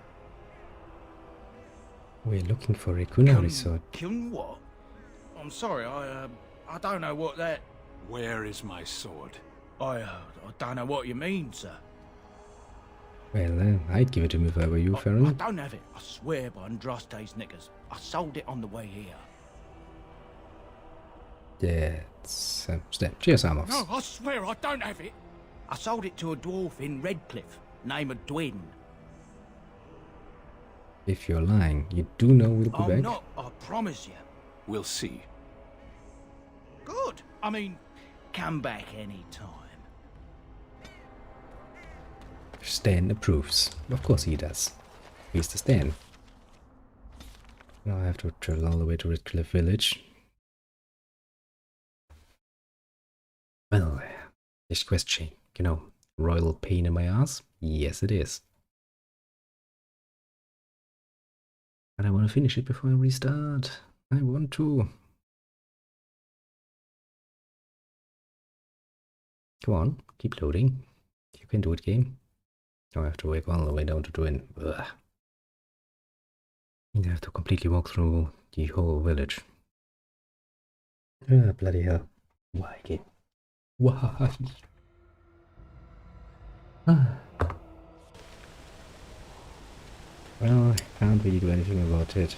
Speaker 14: We're looking for a kunari sword.
Speaker 22: Kun what? I'm sorry, I don't know what that...
Speaker 11: Where is my sword?
Speaker 22: I don't know what you mean, sir.
Speaker 14: Well, I'd give it to him if I were you, Farron.
Speaker 22: I don't have it. I swear by Andraste's knickers. I sold it on the way here.
Speaker 14: That's... Cheers, Amos.
Speaker 22: No, I swear I don't have it. I sold it to a dwarf in Redcliffe, named Dwin.
Speaker 14: If you're lying, you do know we'll be back?
Speaker 22: I'm not, I promise you.
Speaker 11: We'll see.
Speaker 22: Good. I mean, come back any time.
Speaker 14: Stan approves. Of course he does. He's the Stan. Now I have to travel all the way to Redcliffe Village. Well, this question, you know, royal pain in my ass? Yes, it is. But I want to finish it before I restart. I want to. Come on, keep loading. You can do it, game. Now I have to wake all the way down to Dwin. Ugh. I have to completely walk through the whole village. Ah, bloody hell. Why, game? Why? Ah. Well, I can't really do anything about it.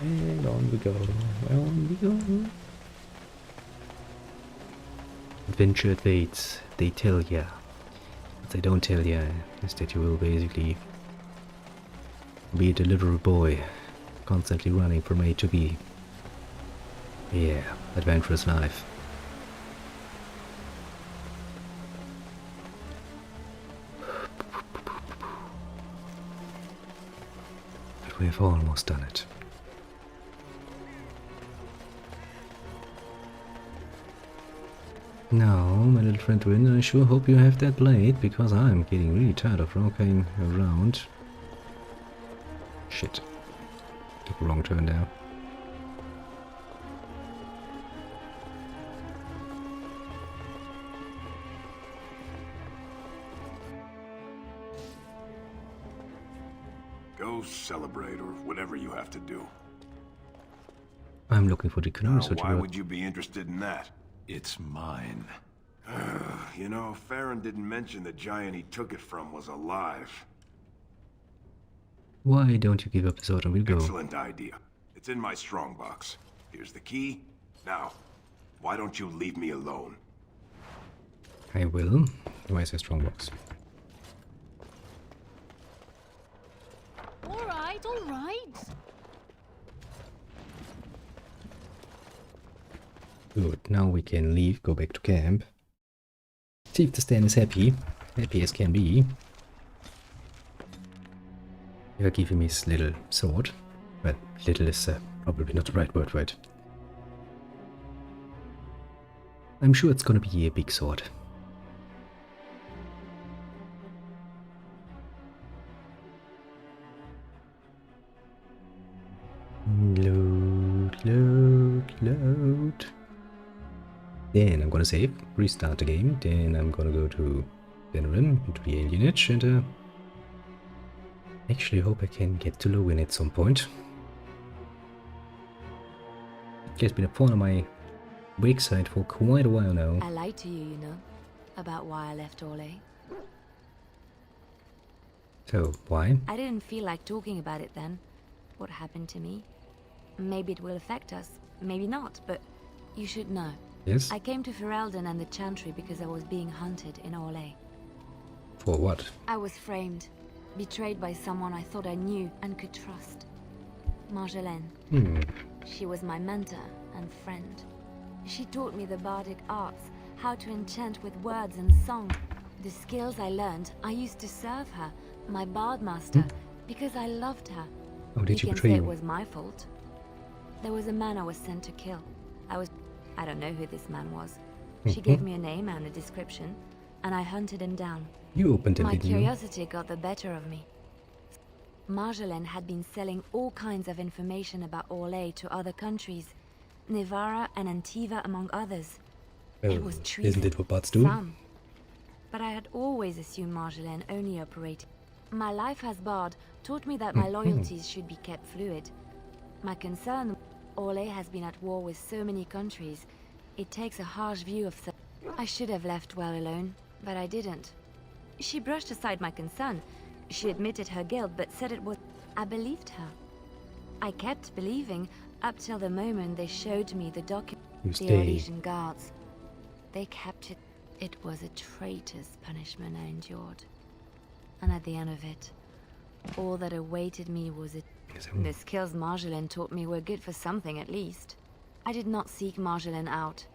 Speaker 14: And on we go, on we go. Adventure awaits, they tell ya. What they don't tell ya is that you will basically be the little boy, constantly running from A to B. Yeah, adventurous life. But we have almost done it. Now, my little friend Rin, I sure hope you have that blade, because I'm getting really tired of walking around. Shit. Took a wrong turn there.
Speaker 3: Go celebrate, or whatever you have to do.
Speaker 14: I'm looking for the canoe.
Speaker 3: Now, why would you be interested in that?
Speaker 11: It's mine.
Speaker 3: You know, Farron didn't mention the giant he took it from was alive.
Speaker 14: Why don't you give up the sword and we'll go?
Speaker 3: Excellent idea. It's in my strongbox. Here's the key. Now, why don't you leave me alone?
Speaker 14: I will. Where's your strongbox?
Speaker 21: All right, all right.
Speaker 14: Good. Now we can leave, go back to camp. See if the Stan is happy. Happy as can be. If I give him his little sword. Well, little is probably not the right word for it. I'm sure it's gonna be a big sword. Load, load, load. Then I'm gonna save, restart the game, then I'm gonna go to Denerim, into the alien edge, and actually hope I can get to Loghain at some point. It's been a pawn on my wake side for quite a while now.
Speaker 6: I lied to you, you know, about why I left Orlais.
Speaker 14: So, why?
Speaker 6: I didn't feel like talking about it then. What happened to me? Maybe it will affect us, maybe not, but you should know.
Speaker 14: Yes?
Speaker 6: I came to Ferelden and the Chantry because I was being hunted in Orlais.
Speaker 14: For what?
Speaker 6: I was framed, betrayed by someone I thought I knew and could trust. Marjolaine. She was my mentor and friend. She taught me the bardic arts, how to enchant with words and song. The skills I learned, I used to serve her, my bard master, because I loved her.
Speaker 14: Oh, did
Speaker 6: you
Speaker 14: she
Speaker 6: can
Speaker 14: betray
Speaker 6: say
Speaker 14: you?
Speaker 6: It was my fault. There was a man I was sent to kill. I don't know who this man was. She gave me a name and a description, and I hunted him down.
Speaker 14: You opened it,
Speaker 6: My
Speaker 14: didn't you?
Speaker 6: curiosity got the better of me. Marjolaine had been selling all kinds of information about Orlais to other countries, Nevara and Antiva among others. It was treason.
Speaker 14: Isn't it what bards do?
Speaker 6: Some. But I had always assumed Marjolaine only operated. My life as bard taught me that my loyalties should be kept fluid. My concern, Orlais has been at war with so many countries. It takes a harsh view of I should have left well alone, but I didn't. She brushed aside my concern. She admitted her guilt, but said it was... I believed her. I kept believing up till the moment they showed me the document. The Orlesian guards. They captured... It was a traitor's punishment I endured. And at the end of it, all that awaited me was a... The skills Marjolaine taught me were good for something at least. I did not seek Marjolaine out.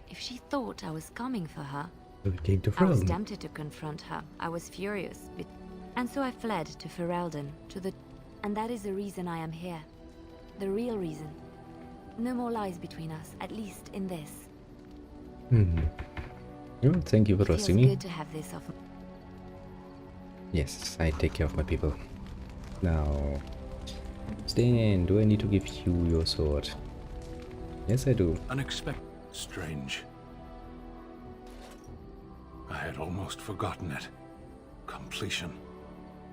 Speaker 6: If she thought I was coming for her, I was tempted to confront her. I was furious. And so I fled to Ferelden, and that is the reason I am here. The real reason. No more lies between us, at least in this.
Speaker 14: Well, thank you for trusting me.
Speaker 6: Feels good to have this off.
Speaker 14: Yes, I take care of my people. Now, Stan, do I need to give you your sword? Yes, I do.
Speaker 11: Unexpected. Strange. I had almost forgotten it. Completion.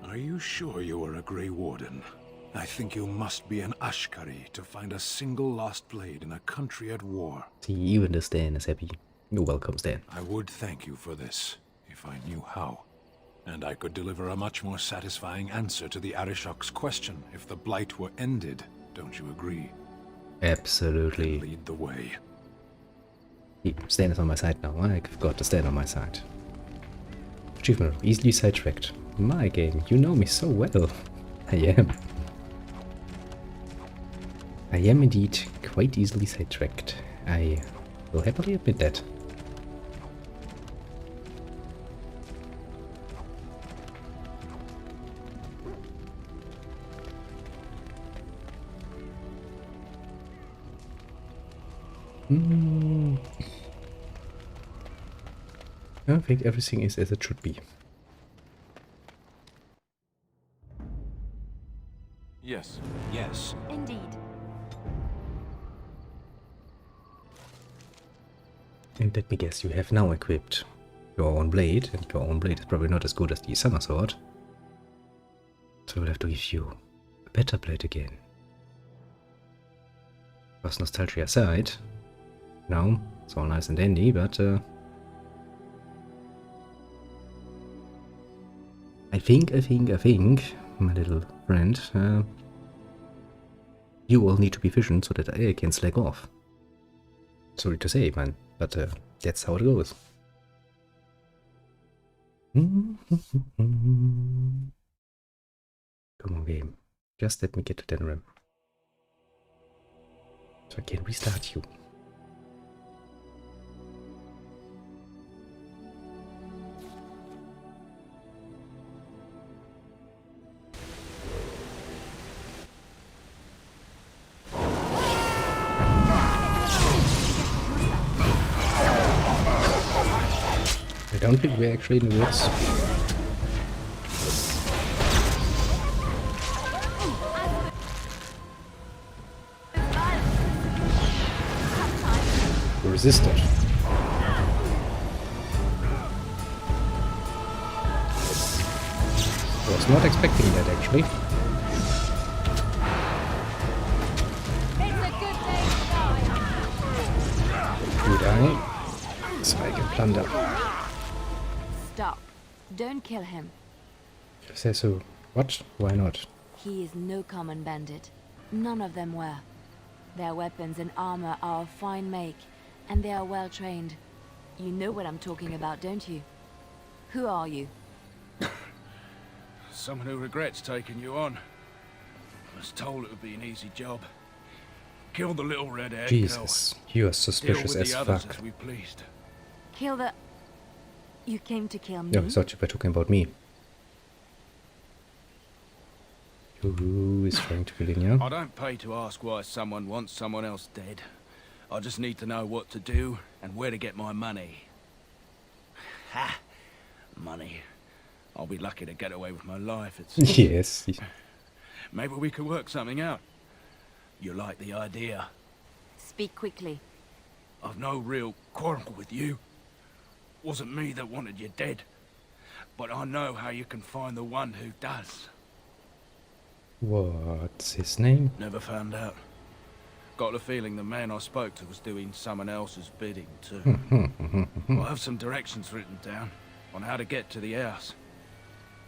Speaker 11: Are you sure you are a Grey Warden? I think you must be an Ashkari to find a single lost blade in a country at war.
Speaker 14: See, even the Stan is happy. You're welcome, Stan.
Speaker 11: I would thank you for this, if I knew how. And I could deliver a much more satisfying answer to the Arishok's question if the Blight were ended. Don't you agree?
Speaker 14: Absolutely.
Speaker 11: Lead the way.
Speaker 14: Stan is on my side now. I've got to stand on my side. Achievement easily sidetracked. My game, you know me so well. I am. I am indeed quite easily sidetracked. I will happily admit that. I think everything is as it should be.
Speaker 19: Yes.
Speaker 10: Yes.
Speaker 21: Indeed.
Speaker 14: And let me guess, you have now equipped your own blade, and your own blade is probably not as good as the summer sword. So we'll have to give you a better blade again. Was nostalgia aside, no, it's all nice and dandy, but I think, my little friend, you all need to be efficient so that I can slack off. Sorry to say, man, but that's how it goes. Come on, game. Just let me get to Denram. So I can restart you. I don't think we're actually in the woods. You resisted. I was not expecting that actually. Good eye. So I can plunder.
Speaker 6: Stop. Don't kill him.
Speaker 14: Say so. What? Why not?
Speaker 6: He is no common bandit. None of them were. Their weapons and armor are of fine make, and they are well trained. You know what I'm talking about, don't you? Who are you?
Speaker 22: Someone who regrets taking you on. I was told it would be an easy job. Kill the little red-haired girl.
Speaker 14: Jesus, you are suspicious as fuck.
Speaker 22: As we pleased.
Speaker 6: Kill the... You came to kill me?
Speaker 14: No, I thought you were talking about me. Who is trying to kill you?
Speaker 22: I don't pay to ask why someone wants someone else dead. I just need to know what to do and where to get my money. Ha! Money. I'll be lucky to get away with my life. It's...
Speaker 14: Yes.
Speaker 22: Maybe we could work something out. You like the idea?
Speaker 6: Speak quickly.
Speaker 22: I've no real quarrel with you. Wasn't me that wanted you dead. But I know how you can find the one who does.
Speaker 14: What's his name?
Speaker 22: Never found out. Got the feeling the man I spoke to was doing someone else's bidding too. I have some directions written down on how to get to the house.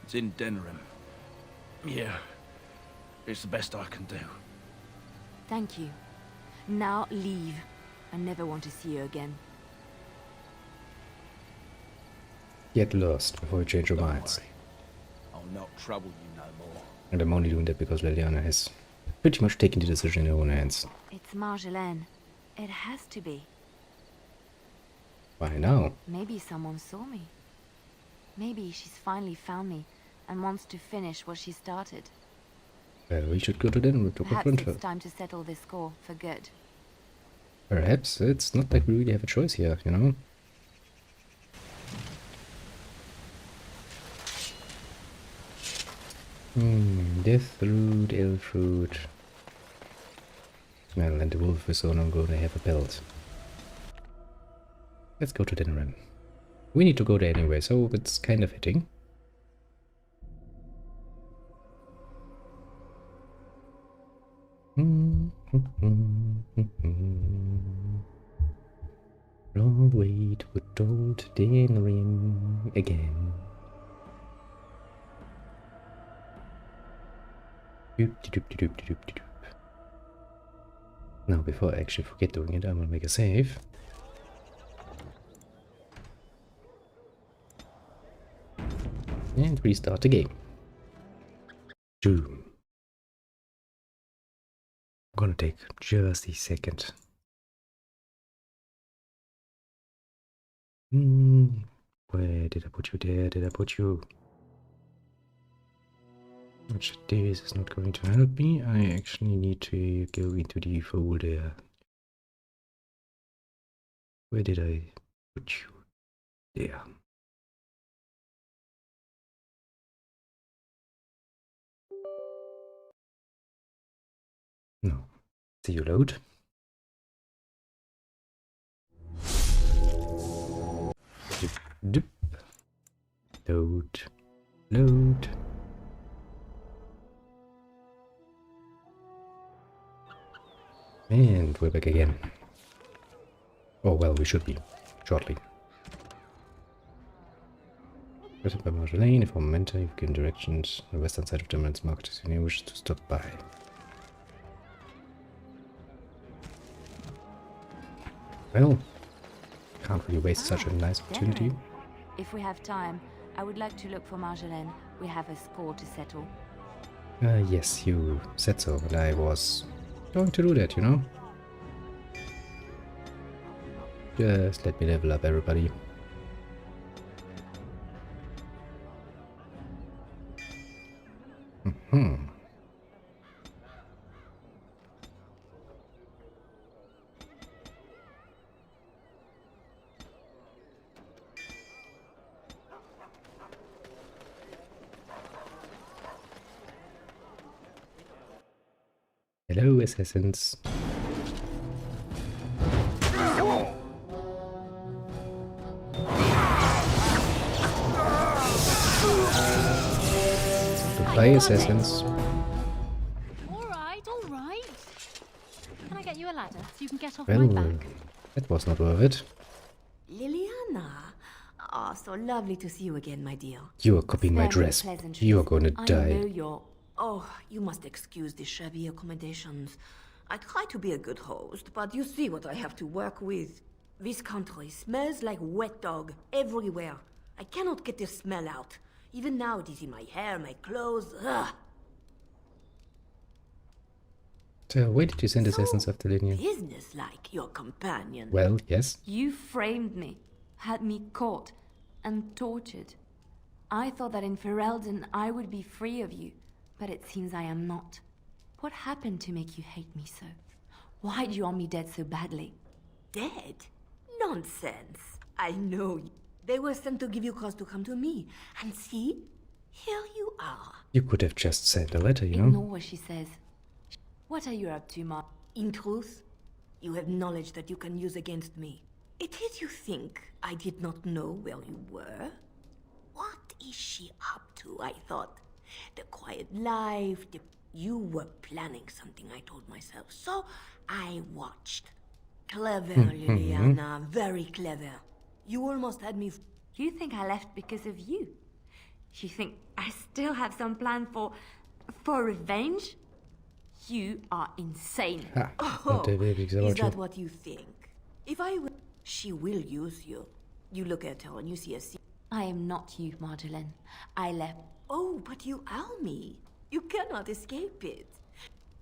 Speaker 22: It's in Denram. Yeah, it's the best I can do.
Speaker 6: Thank you. Now leave. I never want to see you again.
Speaker 14: Get lost before you change your minds.
Speaker 22: I'll not trouble you no more.
Speaker 14: And I'm only doing that because Leliana has pretty much taken the decision in her own hands.
Speaker 6: It's Marjolaine. It has to be.
Speaker 14: Why now?
Speaker 6: Maybe someone saw me. Maybe she's finally found me and wants to finish what she started.
Speaker 14: Well, we should go to Denver to confront her.
Speaker 6: Perhaps it's time to settle this score for good.
Speaker 14: Perhaps. It's not like we really have a choice here, you know? Death root, elf root. Well, and the wolf is no longer gonna have a belt. Let's go to Denram. We need to go there anyway, so it's kind of fitting. Long way to good old Denram again. Now, before I actually forget doing it, I'm gonna make a save. And restart the game. Doom. Gonna take just a second. Where did I put you? There did I put you? Which this is not going to help me. I actually need to go into the folder. Where did I put you? There.
Speaker 1: No. See you load. Dip, dip. Load. Load. And we're back again. Oh well, we should be. Shortly. Present by Loghain, if momentum, you've given directions on the western side of the Emerald's Market as you wish to stop by. Well, can't really waste such a nice opportunity.
Speaker 6: Definitely. If we have time, I would like to look for Marjolaine. We have a score to settle.
Speaker 1: Yes, you said so, but I was going to do that, you know? Just let me level up, everybody. Hello, assassins. Goodbye, assassins.
Speaker 4: All right, all right. Can I get you a ladder so you can get off
Speaker 1: Well,
Speaker 4: my back?
Speaker 1: that was not worth it.
Speaker 12: Liliana. Ah, so lovely to see you again, my dear.
Speaker 1: You are copying my dress. You are going to
Speaker 12: I
Speaker 1: die.
Speaker 12: know you're... Oh, you must excuse the shabby accommodations. I try to be a good host, but you see what I have to work with. This country smells like wet dog everywhere. I cannot get the smell out. Even now it is in my hair, my clothes. Ugh.
Speaker 1: So, where did you send assassins after Linia?
Speaker 12: Business-like, your companion.
Speaker 1: Well, yes.
Speaker 6: You framed me, had me caught, and tortured. I thought that in Ferelden I would be free of you, but it seems I am not. What happened to make you hate me so? Why do you want me dead so badly?
Speaker 12: Dead? Nonsense. I know you. They were sent to give you cause to come to me. And see, here you are.
Speaker 1: You could have just sent a letter, you know?
Speaker 6: Ignore what she says. What are you up to, Ma?
Speaker 12: In truth, you have knowledge that you can use against me. It is you think I did not know where you were? What is she up to, I thought? The quiet life, You were planning something, I told myself. So, I watched. Clever, Liliana, very clever. You almost had me...
Speaker 6: You think I left because of you? You think I still have some plan for revenge? You are insane.
Speaker 12: Oh, is that what you think? If I will... She will use you. You look at her and you see a...
Speaker 6: I am not you, Marjolaine. I left...
Speaker 12: Oh, but you are me. You cannot escape it.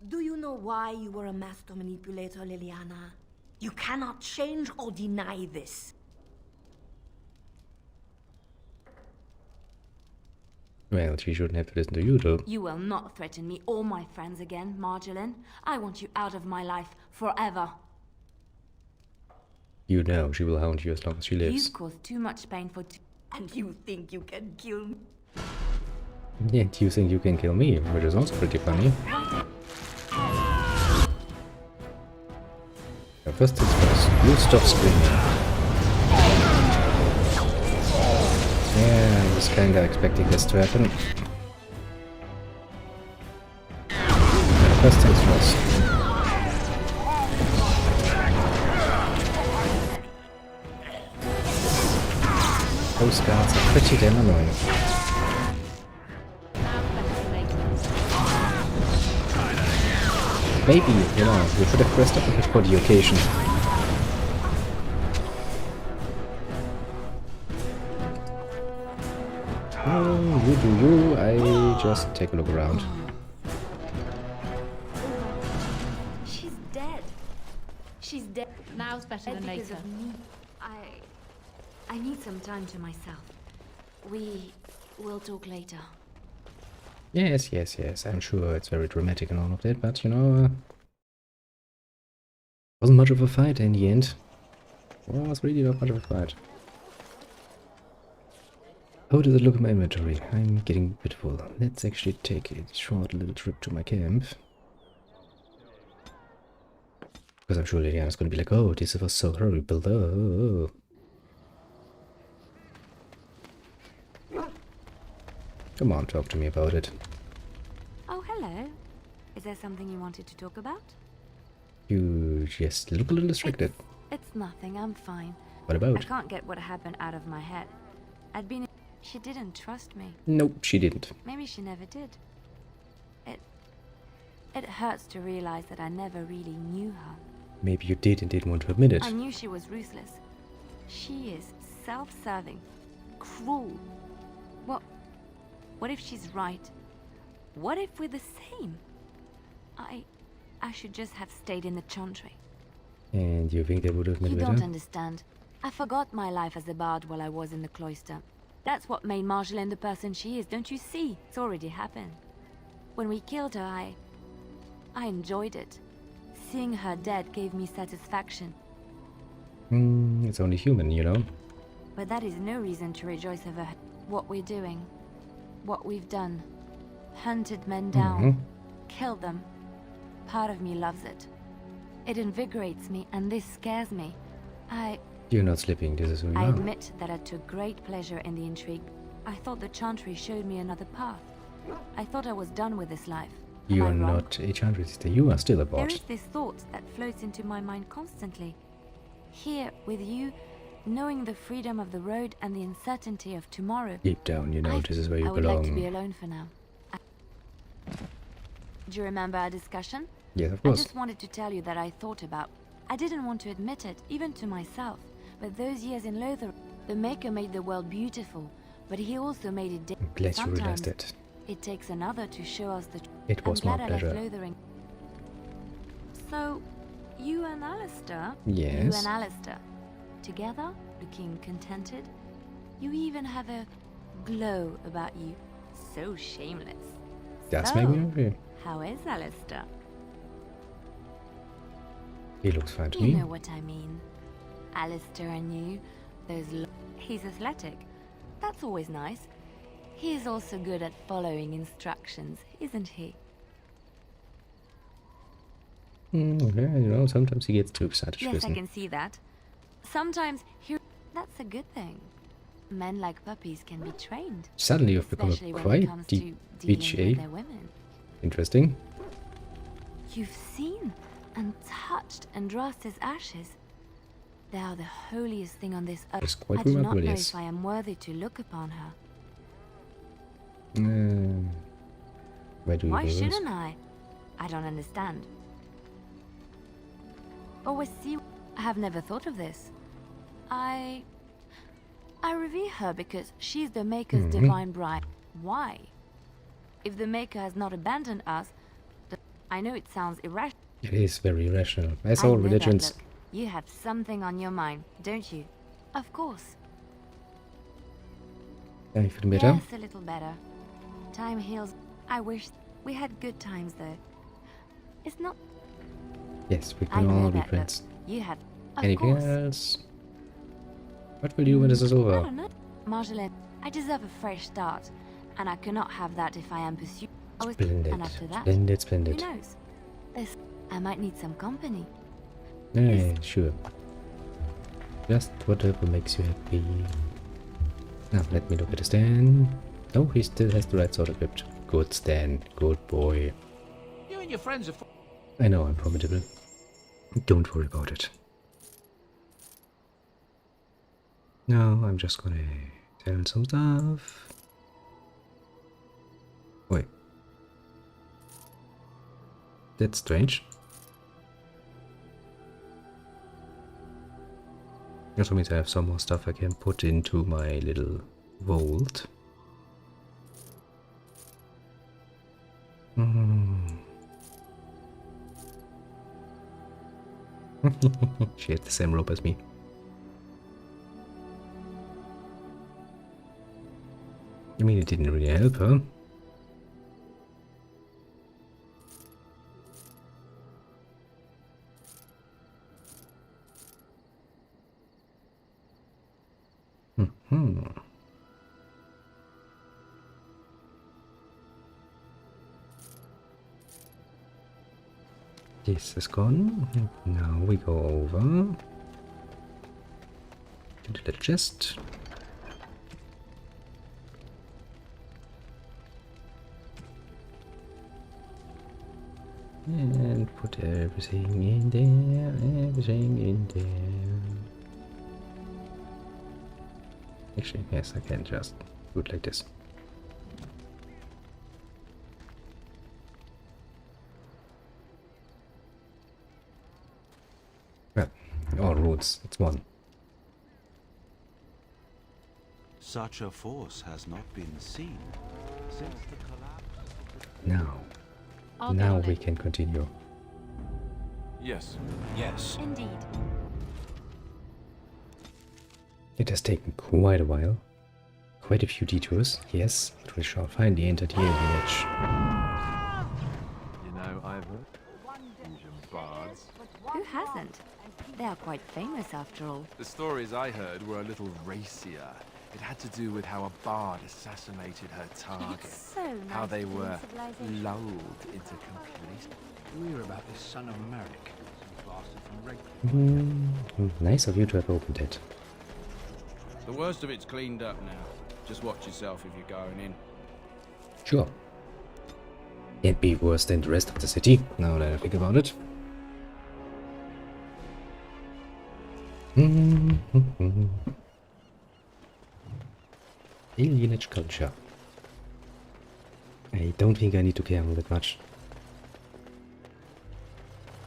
Speaker 12: Do you know why you were a master manipulator, Liliana? You cannot change or deny this.
Speaker 1: Well, she shouldn't have to listen to you, though.
Speaker 6: You will not threaten me or my friends again, Marjolaine. I want you out of my life forever.
Speaker 1: You know she will hound you as long as she lives.
Speaker 6: You've caused too much pain for...
Speaker 12: And you think you can kill me?
Speaker 1: Yet you think you can kill me, which is also pretty funny. Yeah, first things first, you stop screaming. Yeah, I was kinda expecting this to happen. Yeah, first things first. Those guards are pretty damn annoying. Maybe, you know, you should have dressed up a bit for the occasion. Oh, you do you, I just take a look around.
Speaker 6: She's dead. She's dead.
Speaker 4: Now's better than later.
Speaker 6: Because of me. I need some time to myself. We will talk later.
Speaker 1: Yes, yes, yes, I'm sure it's very dramatic and all of that, but you know, wasn't much of a fight in the end. Well, it was really not much of a fight. How does it look in my inventory? I'm getting a bit full. Let's actually take a short little trip to my camp.
Speaker 14: Because I'm sure Liliana's gonna be like, oh, this was so horrible. Oh. Come on, talk to me about it.
Speaker 6: Oh, hello. Is there something you wanted to talk about?
Speaker 14: You just look a little distracted.
Speaker 6: It's nothing, I'm fine.
Speaker 14: What about?
Speaker 6: I can't get what happened out of my head. She didn't trust me.
Speaker 14: Nope, she didn't.
Speaker 6: Maybe she never did. It hurts to realize that I never really knew her.
Speaker 14: Maybe you did and didn't want to admit it.
Speaker 6: I knew she was ruthless. She is self-serving, cruel. What if she's right? What if we're the same? I should just have stayed in the chantry.
Speaker 14: And you think they would have been better?
Speaker 6: You don't understand. I forgot my life as a bard while I was in the cloister. That's what made Marjolaine the person she is, don't you see? It's already happened. When we killed her, I enjoyed it. Seeing her dead gave me satisfaction.
Speaker 14: It's only human, you know?
Speaker 6: But that is no reason to rejoice over what we're doing. What we've done. Hunted men down. Killed them. Part of me loves it. It invigorates me, and this scares me.
Speaker 14: You're not sleeping, this is who you
Speaker 6: I
Speaker 14: are.
Speaker 6: admit that I took great pleasure in the intrigue. I thought the chantry showed me another path. I thought I was done with this life.
Speaker 14: You are not a chantry sister, you are still a
Speaker 6: There
Speaker 14: bard.
Speaker 6: is this thought that floats into my mind constantly. Here, with you, knowing the freedom of the road and the uncertainty of tomorrow.
Speaker 14: Deep down, you know, this is where you
Speaker 6: I would
Speaker 14: belong.
Speaker 6: like to be alone for now. Do you remember our discussion?
Speaker 14: Yes, of course.
Speaker 6: I just wanted to tell you that I thought about. I didn't want to admit it, even to myself. But those years in Lotharing, the Maker made the world beautiful, but he also made it
Speaker 14: I'm glad you realized it.
Speaker 6: It takes another to show us the.
Speaker 14: It was my
Speaker 6: I'm glad I
Speaker 14: pleasure.
Speaker 6: left Lotharing. So, you and Alistair.
Speaker 14: Yes.
Speaker 6: You and Alistair, together, looking contented. You even have a glow about you. So shameless.
Speaker 14: That's
Speaker 6: So,
Speaker 14: maybe okay.
Speaker 6: how is Alistair?
Speaker 14: He looks fine to
Speaker 6: You
Speaker 14: me.
Speaker 6: know what I mean. Alistair and you, he's athletic. That's always nice. He's also good at following instructions, isn't he?
Speaker 14: Okay, you know, sometimes he gets too excited.
Speaker 6: Yes, I can see that. Sometimes that's a good thing. Men like puppies can be trained.
Speaker 14: Suddenly you've become
Speaker 6: especially
Speaker 14: a
Speaker 6: when it
Speaker 14: quite
Speaker 6: comes
Speaker 14: deep
Speaker 6: to
Speaker 14: bitch,
Speaker 6: dealing with
Speaker 14: eh?
Speaker 6: their women.
Speaker 14: Interesting.
Speaker 6: You've seen and touched Andraste's ashes. They are the holiest thing on this earth.
Speaker 14: It's quite
Speaker 6: I do not
Speaker 14: remarkable,
Speaker 6: know
Speaker 14: yes.
Speaker 6: if I am worthy to look upon her.
Speaker 14: Why do you
Speaker 6: Why
Speaker 14: do this?
Speaker 6: shouldn't I? I don't understand. Always see. I have never thought of this. I revere her because she's the Maker's divine bride. Why? If the Maker has not abandoned us, I know it sounds irrational.
Speaker 14: It is very irrational, as
Speaker 6: I
Speaker 14: all
Speaker 6: know that,
Speaker 14: religions.
Speaker 6: look. You have something on your mind, don't you? Of course.
Speaker 14: Are you feeling better?
Speaker 6: Yes, a little better. Time heals. I wish we had good times, though. It's not.
Speaker 14: Yes, we
Speaker 6: I
Speaker 14: can
Speaker 6: know
Speaker 14: all be
Speaker 6: that,
Speaker 14: friends.
Speaker 6: look. You have. Of
Speaker 14: Anything
Speaker 6: course.
Speaker 14: else? What will you do when this is
Speaker 6: I
Speaker 14: over?
Speaker 6: don't know. Marjolaine, I deserve a fresh start, and I cannot have that if I am pursued.
Speaker 14: Splendid.
Speaker 6: And after that,
Speaker 14: Splendid, splendid.
Speaker 6: who knows? I might need some company.
Speaker 14: Yeah, sure. Just whatever makes you happy. Now, let me look at the Stan. No, he still has the right sword equipped. Good Stan, good boy.
Speaker 7: You and your friends are.
Speaker 14: I know I'm formidable. Don't worry about it. No, I'm just gonna tell some stuff. Wait. That's strange. That means I have some more stuff I can put into my little vault. She has the same rope as me. I mean, it didn't really help her. This is gone. And now we go over into the chest. And put everything in there, everything in there. Actually, yes, I can just do it like this. Well, all roads, it's one.
Speaker 13: Such a force has not been seen since the collapse.
Speaker 14: Now we can continue.
Speaker 19: Yes.
Speaker 13: Yes.
Speaker 4: Indeed.
Speaker 14: It has taken quite a while. Quite a few detours, yes, but we shall finally enter the village.
Speaker 19: You know, I've heard Asian bards.
Speaker 6: Who hasn't? They are quite famous after all.
Speaker 19: The stories I heard were a little racier. It had to do with how a bard assassinated her target.
Speaker 6: So nice
Speaker 19: how they were
Speaker 13: lulled into complacency.
Speaker 22: We hear about this son of Merrick, some bastard from Red.
Speaker 14: Nice of you to have opened it.
Speaker 22: The worst of it's cleaned up now. Just watch yourself if you're going in.
Speaker 14: Sure. Can't be worse than the rest of the city, now that I think about it. Alienage culture. I don't think I need to care that much.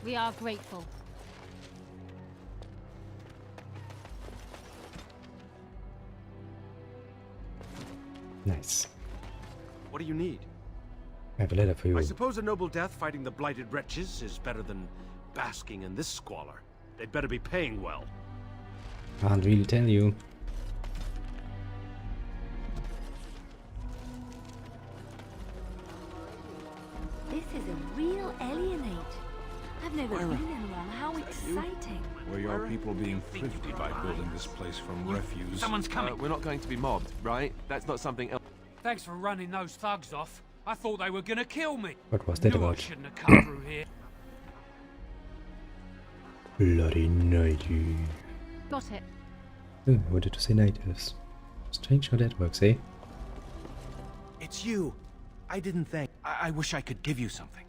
Speaker 4: We are grateful.
Speaker 14: Nice.
Speaker 16: What do you need?
Speaker 14: I have a letter for you.
Speaker 16: I suppose a noble death fighting the blighted wretches is better than basking in this squalor. They'd better be paying well.
Speaker 14: Can't really tell you.
Speaker 6: This is a real alienate. I've never been in one. How exciting.
Speaker 11: Were your people being thrifty by building this place from refuse?
Speaker 19: Someone's coming. We're not going to be mobbed, right? That's not something else.
Speaker 7: Thanks for running those thugs off. I thought they were gonna kill me.
Speaker 14: What was that
Speaker 7: Knew
Speaker 14: about?
Speaker 7: I shouldn't have come through here.
Speaker 14: Bloody nighty.
Speaker 4: Got it.
Speaker 14: I wanted to say natives. Strange how that works, eh?
Speaker 13: It's you. I didn't think. I wish I could give you something.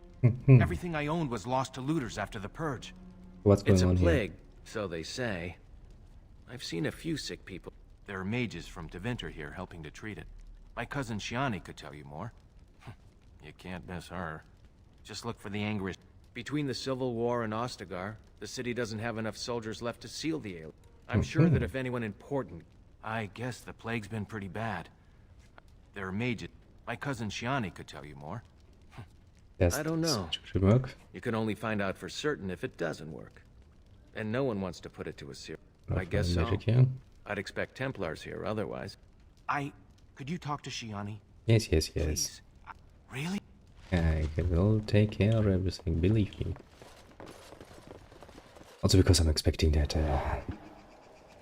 Speaker 13: Everything I owned was lost to looters after the purge.
Speaker 14: What's going
Speaker 13: It's a
Speaker 14: on
Speaker 13: plague,
Speaker 14: here?
Speaker 13: so they say. I've seen a few sick people. There are mages from Deventer here helping to treat it. My cousin Shiani could tell you more. You can't miss her. Just look for the Angrish. Between the Civil War and Ostagar, the city doesn't have enough soldiers left to seal the ale. I'm sure that if anyone important... I guess the plague's been pretty bad. There are mages. My cousin Shiani could tell you more.
Speaker 14: Yes,
Speaker 13: I don't know.
Speaker 14: Should work.
Speaker 13: You can only find out for certain if it doesn't work. And no one wants to put it to a serious... I guess so.
Speaker 14: Magic here.
Speaker 13: I'd expect Templars here otherwise. Could you talk to Shiani?
Speaker 14: Yes.
Speaker 13: Please. Really?
Speaker 14: I will take care of everything, believe me. Also because I'm expecting that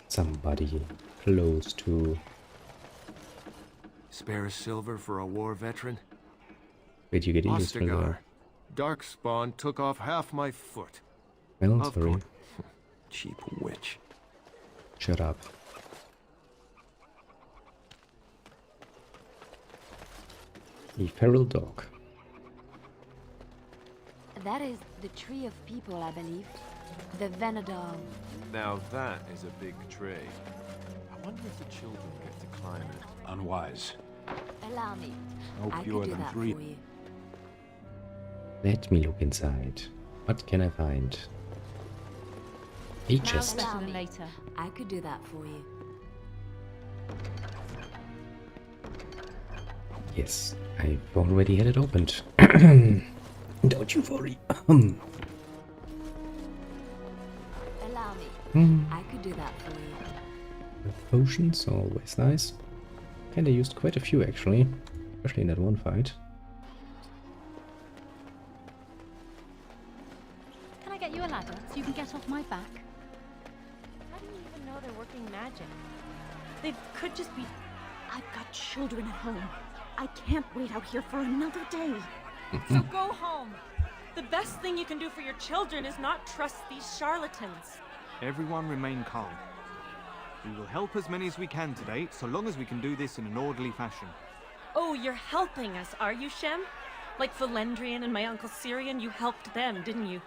Speaker 14: somebody close to...
Speaker 13: Spare a silver for a war veteran?
Speaker 14: Wait, you get used to
Speaker 19: Ostagar. Darkspawn took off half my foot.
Speaker 14: Well,
Speaker 19: Of
Speaker 14: sorry.
Speaker 19: course. Cheap witch.
Speaker 14: Shut up. A feral dog.
Speaker 6: That is the tree of people, I believe. The Venadal.
Speaker 19: Now that is a big tree. I wonder if the children get to climb it.
Speaker 11: Unwise.
Speaker 6: Allow me.
Speaker 11: No
Speaker 6: I
Speaker 11: fewer
Speaker 6: could do
Speaker 11: than
Speaker 6: that
Speaker 11: 3.
Speaker 6: for you.
Speaker 14: Let me look inside. What can I find? A
Speaker 4: Now
Speaker 14: chest.
Speaker 4: better than later.
Speaker 6: I could do that for you.
Speaker 14: Yes, I've already had it opened. Don't you worry.
Speaker 6: Allow me.
Speaker 14: Hmm.
Speaker 6: I could do that for you.
Speaker 14: Potions, always nice. And I used quite a few actually, especially in that one fight.
Speaker 4: Can I get you a ladder so you can get off my back?
Speaker 21: How do you even know they're working magic? They could just be...
Speaker 17: I've got children at home. I can't wait out here for another day.
Speaker 21: So go home.
Speaker 8: The best thing you can do for your children is not trust these charlatans.
Speaker 15: Everyone remain calm. We will help as many as we can today, so long as we can do this in an orderly fashion.
Speaker 8: Oh, you're helping us, are you, Shem? Like Valendrian and my Uncle Syrian, you helped them, didn't you?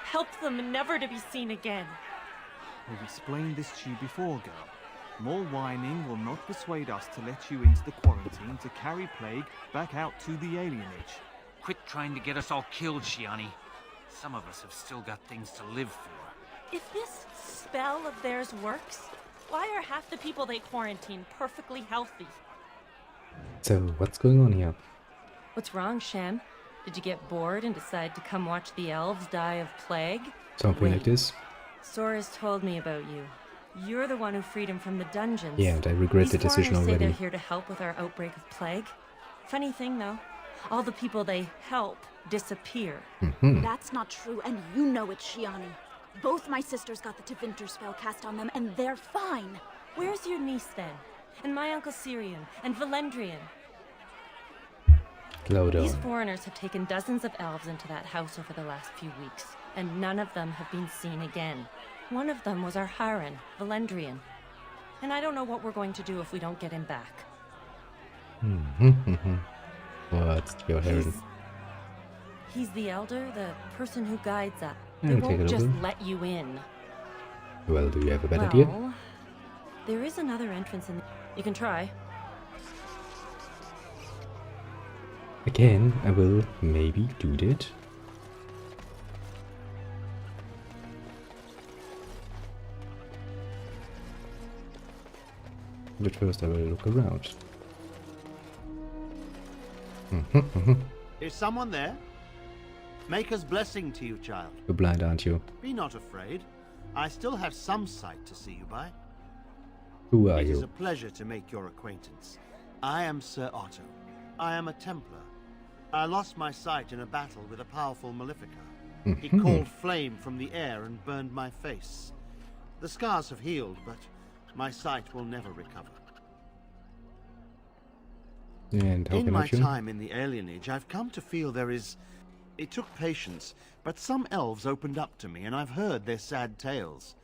Speaker 8: Helped them never to be seen again.
Speaker 15: We've explained this to you before, girl. More whining will not persuade us to let you into the quarantine to carry plague back out to the alienage.
Speaker 7: Quit trying to get us all killed, Shiani. Some of us have still got things to live for.
Speaker 8: If this spell of theirs works, why are half the people they quarantine perfectly healthy?
Speaker 14: So, what's going on here?
Speaker 8: What's wrong, Shem? Did you get bored and decide to come watch the elves die of plague?
Speaker 14: Something like this.
Speaker 8: Sora's told me about you. You're the one who freed him from the dungeons.
Speaker 14: Yeah, and I regret the decision
Speaker 8: These foreigners
Speaker 14: already.
Speaker 8: say they're here to help with our outbreak of plague. Funny thing, though, all the people they help disappear.
Speaker 17: That's not true, and you know it, Shiani. Both my sisters got the Tevinter spell cast on them, and they're fine.
Speaker 8: Where's your niece, then? And my Uncle Syrian? And Valendrian? These foreigners have taken dozens of elves into that house over the last few weeks, and none of them have been seen again. One of them was our Haran, Valendrian. And I don't know what we're going to do if we don't get him back.
Speaker 14: What's your Haran?
Speaker 8: He's the elder, the person who guides us.
Speaker 14: Yeah,
Speaker 8: They
Speaker 14: take
Speaker 8: won't
Speaker 14: it
Speaker 8: just
Speaker 14: over.
Speaker 8: let you in.
Speaker 14: Well, do you have a better idea?
Speaker 8: Well, there is another entrance in the... You can try.
Speaker 14: Again, I will maybe do that. But first I will look around.
Speaker 18: Is someone there? Maker's blessing to you, child.
Speaker 14: You're blind, aren't you?
Speaker 18: Be not afraid. I still have some sight to see you by.
Speaker 14: Who are
Speaker 18: It is
Speaker 14: you?
Speaker 18: a pleasure to make your acquaintance. I am Sir Otto. I am a Templar. I lost my sight in a battle with a powerful Malefica. He called flame from the air and burned my face. The scars have healed, but my sight will never recover.
Speaker 14: And how
Speaker 18: In
Speaker 14: can I
Speaker 18: my
Speaker 14: help you?
Speaker 18: time in the alienage, I've come to feel there is... It took patience, but some elves opened up to me, and I've heard their sad tales.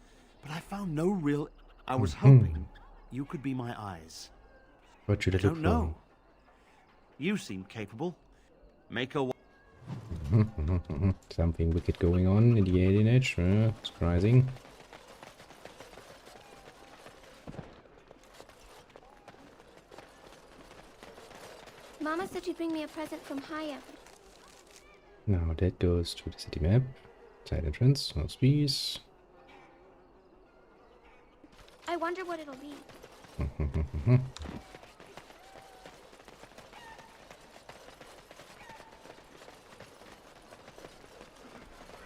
Speaker 18: But I found no real... I was hoping you could be my eyes.
Speaker 14: What should I
Speaker 18: I
Speaker 14: look
Speaker 18: don't know. You seem capable. Make a...
Speaker 14: for? Something wicked going on in the alien age. Surprising.
Speaker 20: Mama said she'd bring me a present from Haya.
Speaker 14: Now that goes to the city map. Side entrance, no space.
Speaker 20: I wonder what it'll be.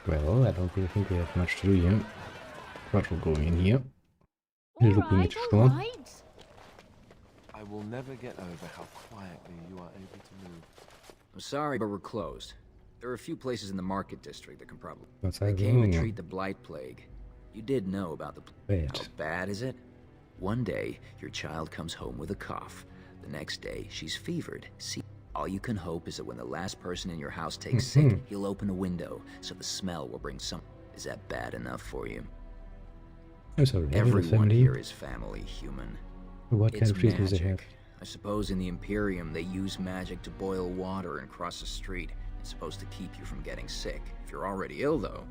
Speaker 14: Well, I don't really think we have much to do here. But we're going in here. Looking at the store.
Speaker 10: I will never get over how quietly you are able to move.
Speaker 23: I'm sorry, but we're closed. There are a few places in the market district that can probably...
Speaker 14: What's
Speaker 23: I
Speaker 14: that
Speaker 23: came
Speaker 14: wrong?
Speaker 23: to treat the blight plague. You did know about the...
Speaker 14: Bad.
Speaker 23: How bad is it? One day, your child comes home with a cough. The next day, she's fevered. See, all you can hope is that when the last person in your house takes sick, you'll open a window, so the smell will bring some... Is that bad enough for you?
Speaker 14: I'm sorry,
Speaker 23: Everyone
Speaker 14: family.
Speaker 23: here is family human.
Speaker 14: What kind
Speaker 23: It's
Speaker 14: of treatment do they
Speaker 23: magic.
Speaker 14: have?
Speaker 23: I suppose in the Imperium they use magic to boil water and cross a street. It's supposed to keep you from getting sick. If you're already ill, though,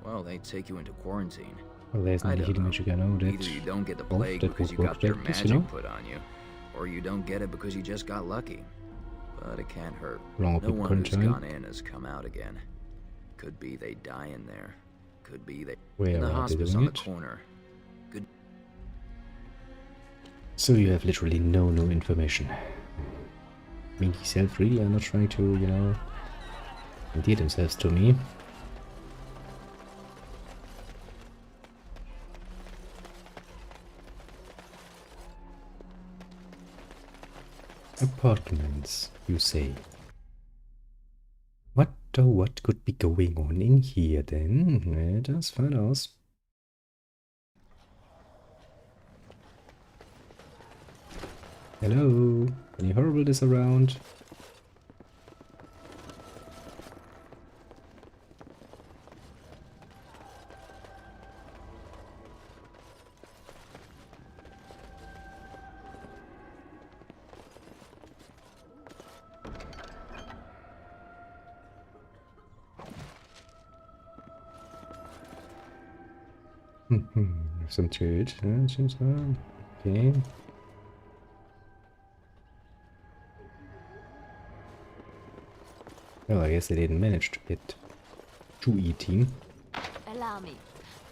Speaker 23: well, they take you into quarantine.
Speaker 14: Well, there's
Speaker 23: I
Speaker 14: not a
Speaker 23: don't
Speaker 14: healing
Speaker 23: know.
Speaker 14: magic, I know that.
Speaker 23: Either you don't get the
Speaker 14: both
Speaker 23: plague
Speaker 14: that
Speaker 23: because
Speaker 14: would
Speaker 23: you
Speaker 14: work
Speaker 23: got their
Speaker 14: like this,
Speaker 23: magic
Speaker 14: you know?
Speaker 23: put on you, or you don't get it because you just got lucky. But it can't hurt.
Speaker 14: Wrong
Speaker 23: No
Speaker 14: people
Speaker 23: one
Speaker 14: couldn't
Speaker 23: who's
Speaker 14: join.
Speaker 23: gone in has come out again. Could be they die in there. Could be they...
Speaker 14: Where
Speaker 23: in the
Speaker 14: are they
Speaker 23: hospice
Speaker 14: doing
Speaker 23: on the
Speaker 14: it?
Speaker 23: corner. Good...
Speaker 14: So you have literally no information. I mean, these elves really are not trying to, you know, endear themselves to me. Apartments, you say. What could be going on in here then? Let us find out. Hello? Any horribleness around? Some truth. Seems fun. Okay. Well, I guess they didn't manage to get to eating.
Speaker 6: Allow me.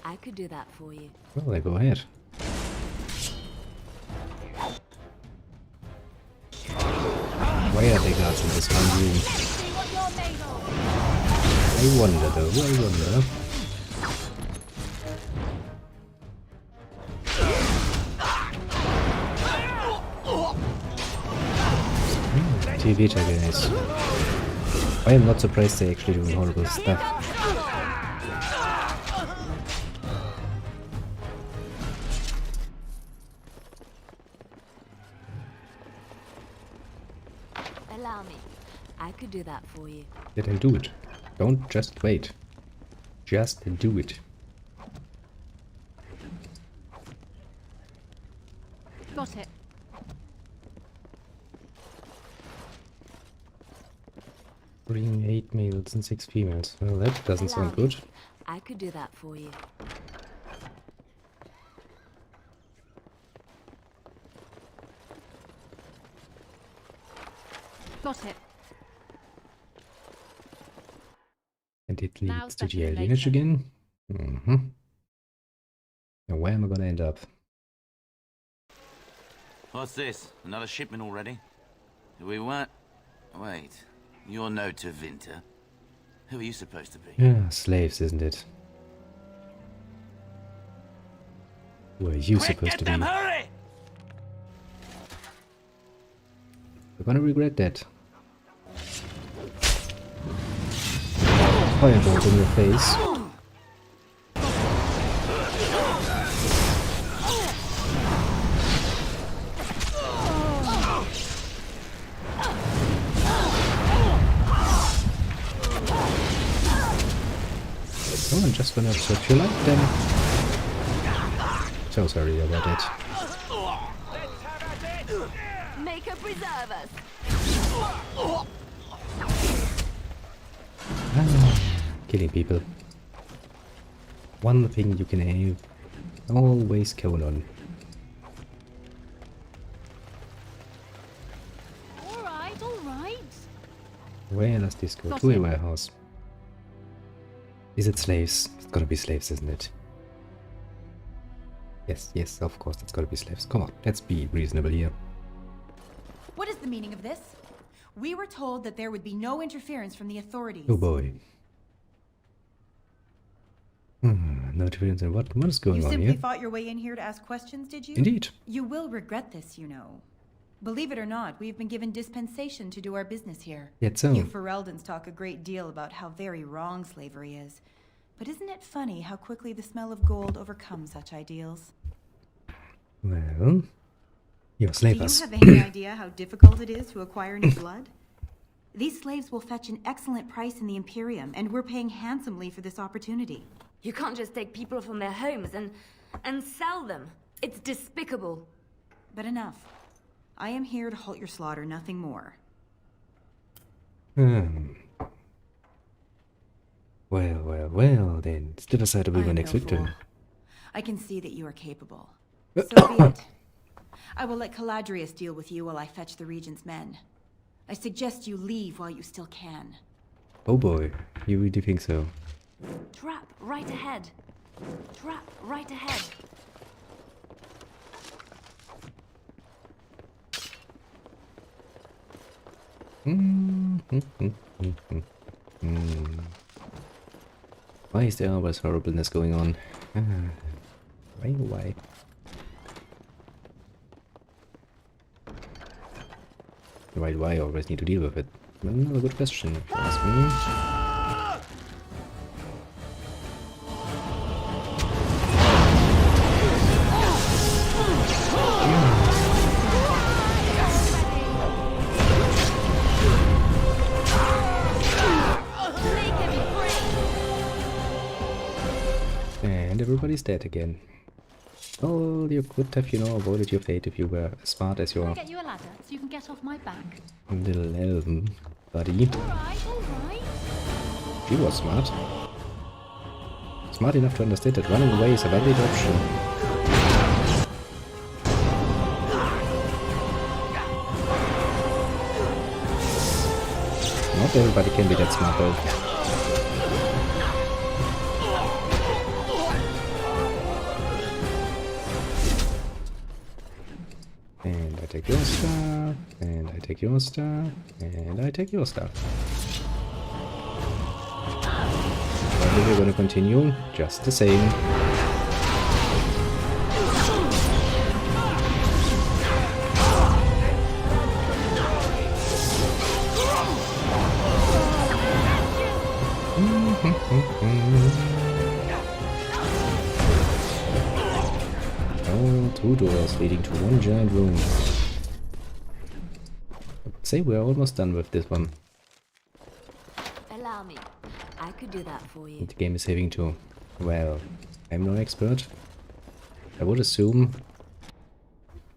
Speaker 6: I could do that for you.
Speaker 14: Well, then go ahead. Why are they guards in this one room? I wonder though, I wonder. TV guys. I am not surprised they're actually doing horrible stuff.
Speaker 6: Allow me. I could do that for you.
Speaker 14: Yeah, then do it. Don't just wait. Just do it.
Speaker 4: Got it.
Speaker 14: Bring 8 males and 6 females. Well, that doesn't sound good.
Speaker 6: I could do that for you.
Speaker 4: Got it.
Speaker 14: And it leads to the alienage again. Now where am I gonna end up?
Speaker 2: What's this? Another shipment already? Do we want? Wait, you're no Tevinter. Who are you supposed to be?
Speaker 14: Yeah, slaves, isn't it? Who are you supposed to be?
Speaker 2: Hurry!
Speaker 14: You're gonna regret that. Firebolt in your face. Oh, I'm just gonna search your life then. So sorry about it.
Speaker 6: Make her preserve us.
Speaker 14: Killing people. One thing you can have. Always count on.
Speaker 4: Alright, alright.
Speaker 14: Where does this go? To a warehouse. Is it slaves? It's gotta be slaves, isn't it? Yes, yes, of course it's gotta be slaves. Come on, let's be reasonable here.
Speaker 5: What is the meaning of this? We were told that there would be no interference from the authorities.
Speaker 14: Oh boy. No interference in what? What is going on here?
Speaker 5: You simply fought your way in here to ask questions, did you?
Speaker 14: Indeed.
Speaker 5: You will regret this, you know. Believe it or not, we've been given dispensation to do our business here.
Speaker 14: Yet so.
Speaker 5: You Fereldans talk a great deal about how very wrong slavery is. But isn't it funny how quickly the smell of gold overcomes such ideals?
Speaker 14: Well, you're slavers.
Speaker 5: Do you have any idea how difficult it is to acquire new blood? These slaves will fetch an excellent price in the Imperium, and we're paying handsomely for this opportunity.
Speaker 6: You can't just take people from their homes and sell them. It's despicable.
Speaker 5: But enough. I am here to halt your slaughter, nothing more.
Speaker 14: Well, then. Let's decide to be my next victim.
Speaker 5: I can see that you are capable. So be it. I will let Caladrius deal with you while I fetch the Regent's men. I suggest you leave while you still can.
Speaker 14: Oh boy, you really think so?
Speaker 6: Trap right ahead. Trap right ahead.
Speaker 14: Why is there always horribleness going on? Why? Why do I always need to deal with it? Another good question, if you ask me. And everybody's dead again. Oh, you could have, avoided your fate if you were as smart as your
Speaker 4: I'll get you a ladder so you can get off my back.
Speaker 14: little elven buddy.
Speaker 4: Alright.
Speaker 14: She was smart.
Speaker 1: smart enough to understand that running away is a valid option. Not everybody can be that smart though. And I take your stuff, and I take your stuff, and I take your stuff. Probably we're gonna continue just the same. Oh, 2 doors leading to one giant room. I would say we're almost done with this one.
Speaker 6: Allow me. I could do that for you.
Speaker 1: The game is saving too. Well, I'm no expert. I would assume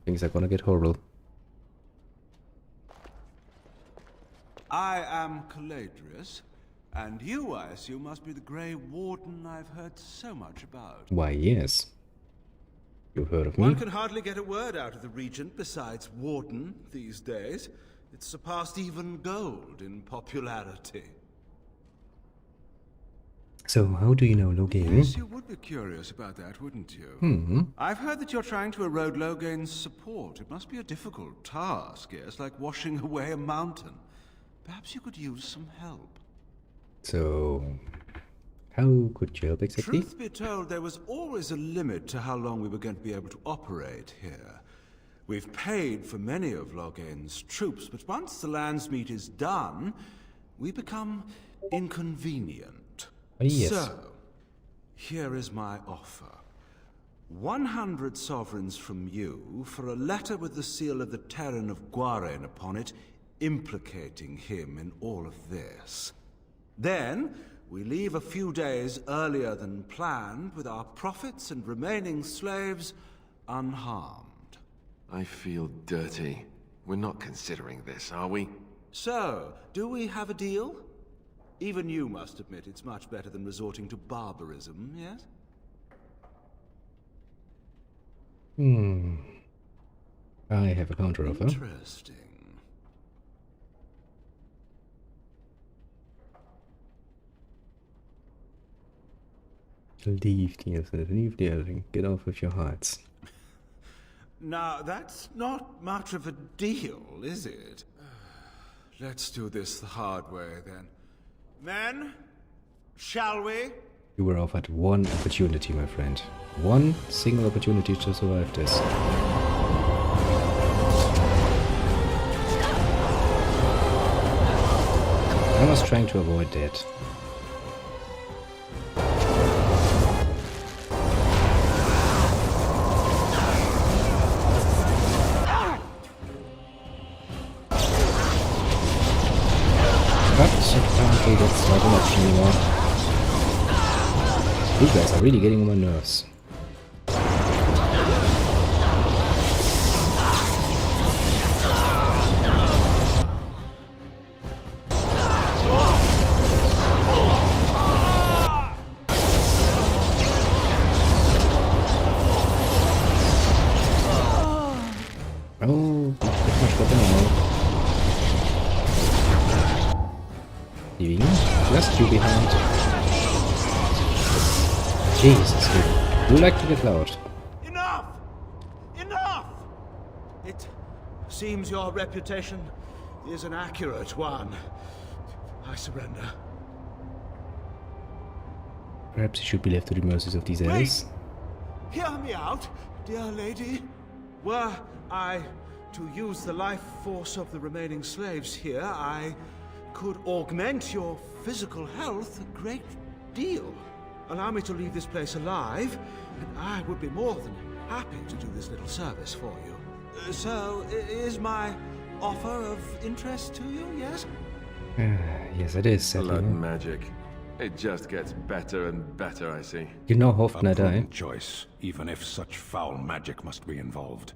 Speaker 1: things are gonna get horrible.
Speaker 3: I am Caladrius, and you, I assume, must be the Grey Warden I've heard so much about.
Speaker 1: Why, yes. You've heard of me?
Speaker 3: One can hardly get a word out of the Regent besides Warden these days. It's surpassed even gold in popularity.
Speaker 1: So, how do you know Loghain?
Speaker 3: Yes, you would be curious about that, wouldn't you? I've heard that you're trying to erode Loghain's support. It must be a difficult task, yes, like washing away a mountain. Perhaps you could use some help.
Speaker 1: So, how could you help exactly?
Speaker 3: Truth be told, there was always a limit to how long we were going to be able to operate here. We've paid for many of Loghain's troops, but once the Landsmeet is done, we become inconvenient.
Speaker 1: Yes.
Speaker 3: So, here is my offer. 100 sovereigns from you for a letter with the seal of the Terran of Loghain upon it, implicating him in all of this. Then, we leave a few days earlier than planned with our profits and remaining slaves unharmed.
Speaker 19: I feel dirty. We're not considering this, are we?
Speaker 3: So, do we have a deal? Even you must admit it's much better than resorting to barbarism, yes?
Speaker 1: I have a counter offer.
Speaker 3: Interesting.
Speaker 1: Leave the other thing. Get off with your hearts.
Speaker 3: Now, that's not much of a deal, is it? Let's do this the hard way, then. Men, shall we?
Speaker 1: You were offered one opportunity, my friend. One single opportunity to survive this. I was trying to avoid that. But apparently that's not an option anymore. You guys are really getting on my nerves. Oh, that's much better now. Leaving just you behind. Jesus, you like to get loud.
Speaker 3: Enough! Enough! It seems your reputation is an accurate one. I surrender.
Speaker 1: Perhaps you should be left to the mercies of these elves.
Speaker 3: Hear me out, dear lady. Were I to use the life force of the remaining slaves here, I could augment your physical health a great deal. Allow me to leave this place alive, and I would be more than happy to do this little service for you. So, is my offer of interest to you, yes?
Speaker 1: Yes, it is, sadly.
Speaker 19: Blood magic. It just gets better and better, I see.
Speaker 1: You know how often I
Speaker 11: A
Speaker 1: die.
Speaker 11: prudent choice, even if such foul magic must be involved.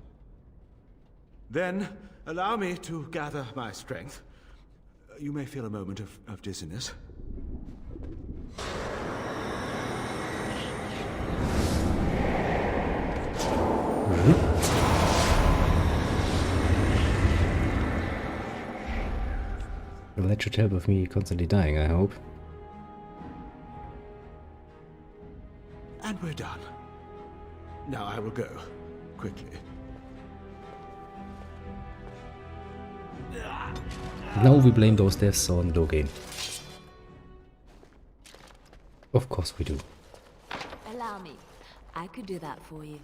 Speaker 3: Then, allow me to gather my strength. You may feel a moment of dizziness.
Speaker 14: That should help with me constantly dying, I hope.
Speaker 3: And we're done. Now I will go. Quickly.
Speaker 14: Now we blame those deaths on Loghain. Of course we do.
Speaker 6: Allow me. I could do that for you.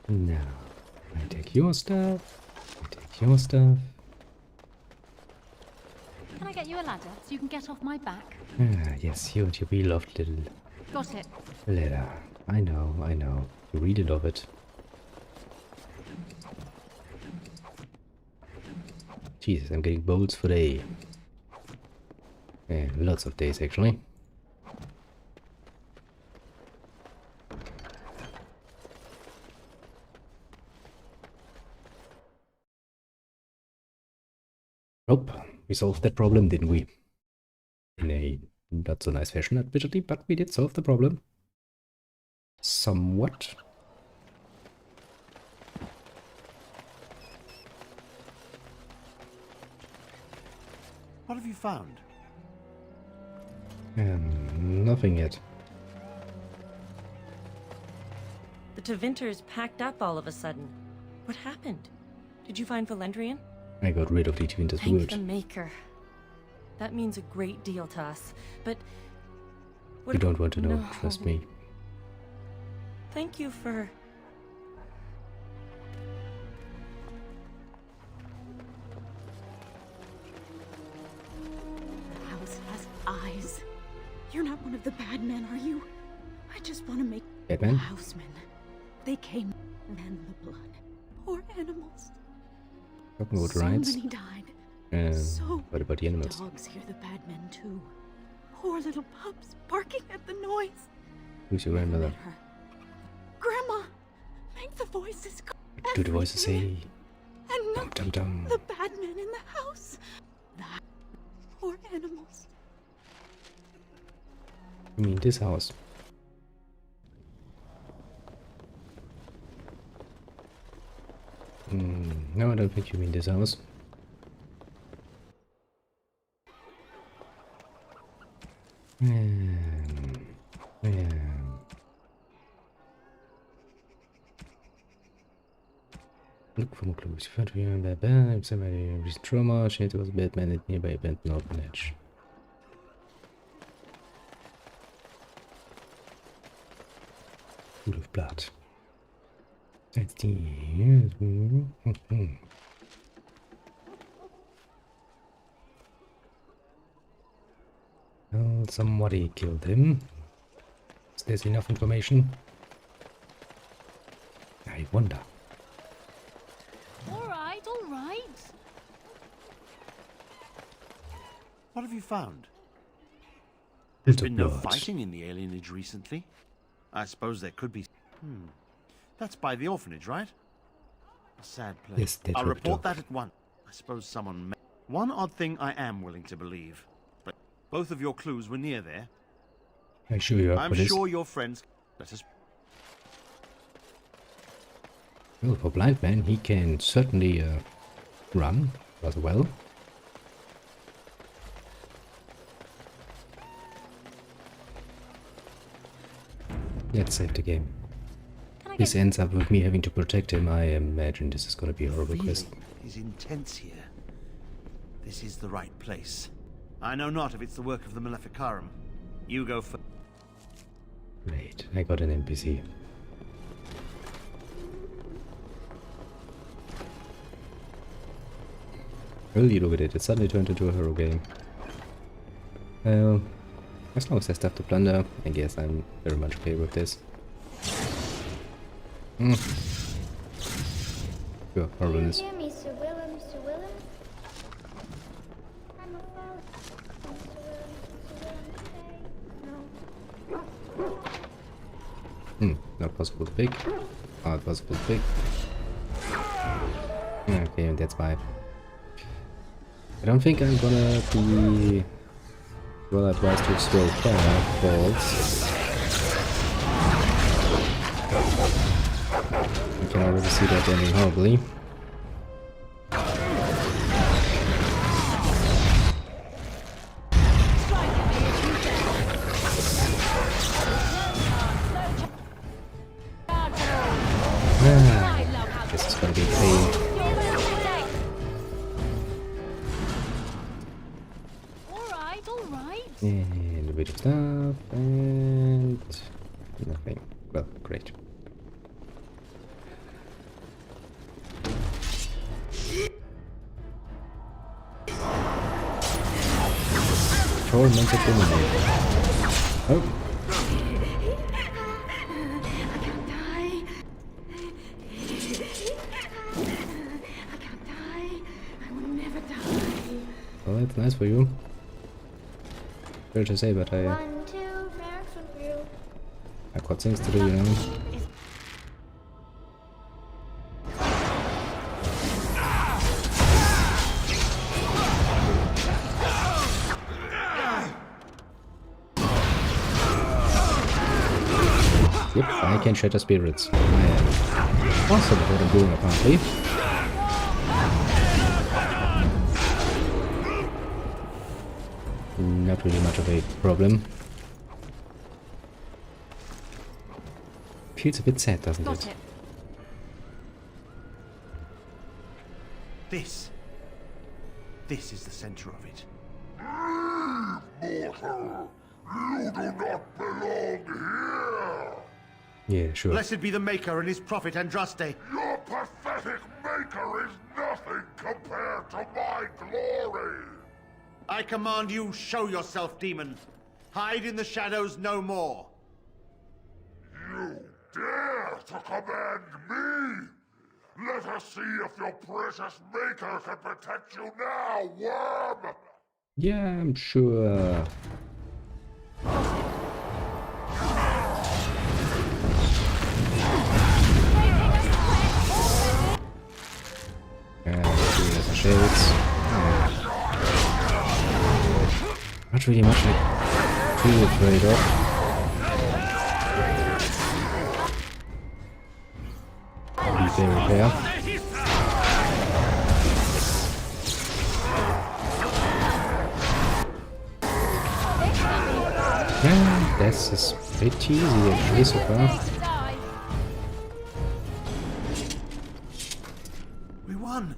Speaker 14: Now, I take your stuff. I take your stuff.
Speaker 4: Can I get you a ladder so you can get off my back?
Speaker 14: Ah, yes, you and your beloved little
Speaker 4: Got it.
Speaker 14: ladder. I know, I know. You really love it. Jesus, I'm getting bolts for day. Yeah, lots of days actually. Nope, we solved that problem, didn't we? In a not so nice fashion, admittedly, but we did solve the problem. Somewhat.
Speaker 18: What have you found?
Speaker 14: Nothing yet.
Speaker 8: The Tevinters packed up all of a sudden. What happened? Did you find Valendrian?
Speaker 14: I got rid of the Twinter's
Speaker 8: Thank
Speaker 14: wood.
Speaker 8: the Maker. That means a great deal to us, but...
Speaker 14: You don't want to know,
Speaker 8: No.
Speaker 14: trust me.
Speaker 8: Thank you for...
Speaker 17: The house has eyes. You're not one of the bad men, are you? I just want to make
Speaker 14: Bad men?
Speaker 17: housemen. They came and the blood. Poor animals.
Speaker 14: Talking about
Speaker 17: So
Speaker 14: rights.
Speaker 17: many died.
Speaker 14: What about the animals?
Speaker 17: Dogs hear the bad men too. Poor little pups barking at the noise.
Speaker 14: Who's your grandmother?
Speaker 17: Grandma, make the voices go.
Speaker 14: What do the voices say?
Speaker 17: And
Speaker 14: Dum dum dum.
Speaker 17: the bad men in the house. That poor animals.
Speaker 14: You mean this house? No, I don't think you mean this house. Look for more clues. You found somebody recent trauma. She was a bad man at nearby abandoned orphanage. Pool of blood. That's the... Well, somebody killed him. Is there enough information? I wonder.
Speaker 4: All right, all right.
Speaker 18: What have you found? There's
Speaker 14: Bit of
Speaker 18: been no
Speaker 14: blood.
Speaker 18: fighting in the alienage recently. I suppose there could be... That's by the orphanage, right? A sad place.
Speaker 14: Yes, that
Speaker 18: I'll
Speaker 14: ripped
Speaker 18: report
Speaker 14: off.
Speaker 18: that at once. I suppose someone... One odd thing I am willing to believe. But both of your clues were near there.
Speaker 14: I sure you are.
Speaker 18: I'm sure your friends... Let us...
Speaker 14: Well, for blind man, he can certainly run rather well. Let's save the game. This ends up with me having to protect him. I imagine this is going to be a horrible quest.
Speaker 18: is intense here. This is the right place. I know not if it's the work of the Maleficarum. You go first.
Speaker 14: Great, I got an NPC. Well, you look at it, it suddenly turned into a hero game. Well, as long as I stuff to plunder, I guess I'm very much okay with this. Sure, horribleness.
Speaker 20: Hear me, Sir Willem, Sir Willem? I'm a foe. Sir Willem, say no.
Speaker 14: Not possible to pick. Not possible to pick. Okay, and that's why. I don't think I'm gonna be well advised to throw fireballs. I can already see that ending horribly.
Speaker 21: alright.
Speaker 1: And a bit of stuff, and nothing. Well, great. Tormented Dominator. Oh. Well, that's nice for you. Fair to say, but I got things to do, you know. Yep, I can shatter spirits. I am awesome at what I'm doing, apparently. Not really much of a problem. Feels a bit sad, doesn't it?
Speaker 3: This is the center of it.
Speaker 9: Mortal! You do not belong here!
Speaker 1: Yeah, sure.
Speaker 3: Blessed be the Maker and his prophet Andraste.
Speaker 9: Your pathetic Maker is nothing compared to my glory!
Speaker 3: I command you, show yourself, demon. Hide in the shadows no more.
Speaker 9: You dare to command me? Let us see if your precious Maker can protect you now, worm!
Speaker 1: Yeah, I'm sure. The shades. Not really much to be afraid of. Repair. Yeah, this is pretty easy actually so far.
Speaker 3: We won.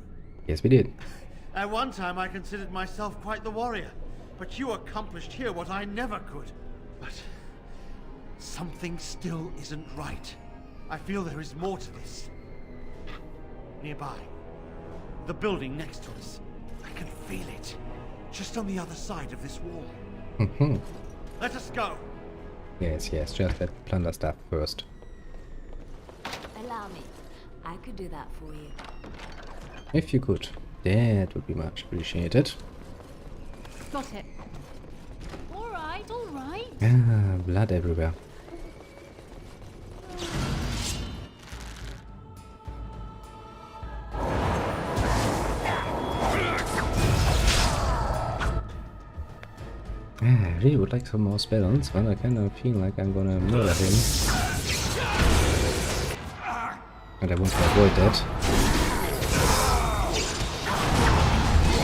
Speaker 1: Yes, we did.
Speaker 3: At one time I considered myself quite the warrior, but you accomplished here what I never could. But something still isn't right. I feel there is more to this. Nearby, the building next to us. I can feel it. Just on the other side of this wall. Let us go.
Speaker 1: Yes, just let plunder stuff first.
Speaker 6: Allow me. I could do that for you.
Speaker 1: If you could, that would be much appreciated.
Speaker 21: Got it. Alright, alright.
Speaker 1: Ah, blood everywhere. I really would like some more spells, but I kind of feel like I'm gonna murder him. And I want to avoid that.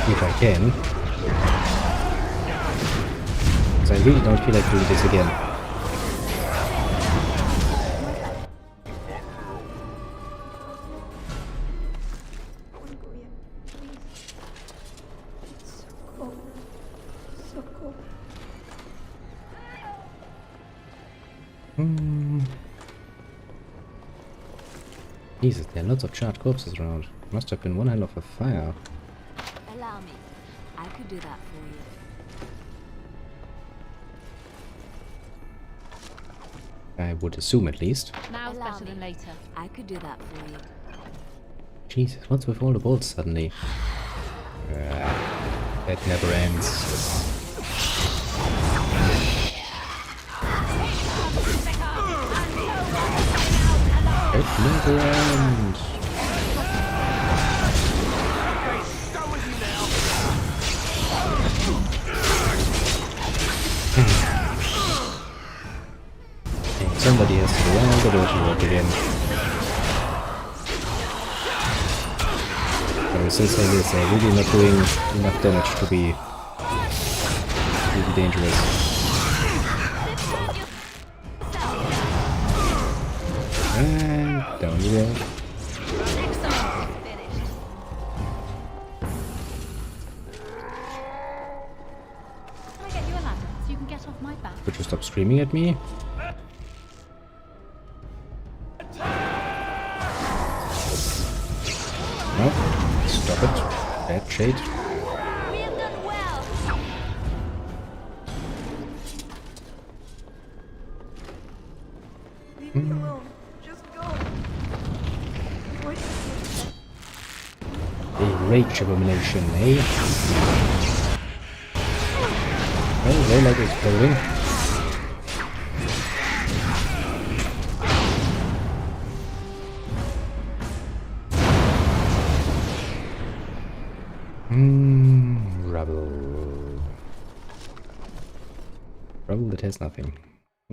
Speaker 1: If I can. Because I really don't feel like doing this again. Jesus, there are lots of charred corpses around. Must have been one hell of a fire.
Speaker 6: Allow me. I could do that for you.
Speaker 1: I would assume, at least.
Speaker 21: Now's better than later.
Speaker 6: I could do that for you.
Speaker 1: Jesus, what's with all the bolts suddenly? That never ends. It never ends. Somebody has to learn the dirty work again. So since I guess I'm really not doing enough damage to be really dangerous. And down you go.
Speaker 4: that off my back?
Speaker 14: Could you stop screaming at me? No, stop it. Bad shade.
Speaker 21: We have done well.
Speaker 12: Leave me alone. Just go. Avoid
Speaker 14: A rage abomination, eh? Well, they like exploding. Rubble. Rubble that has nothing.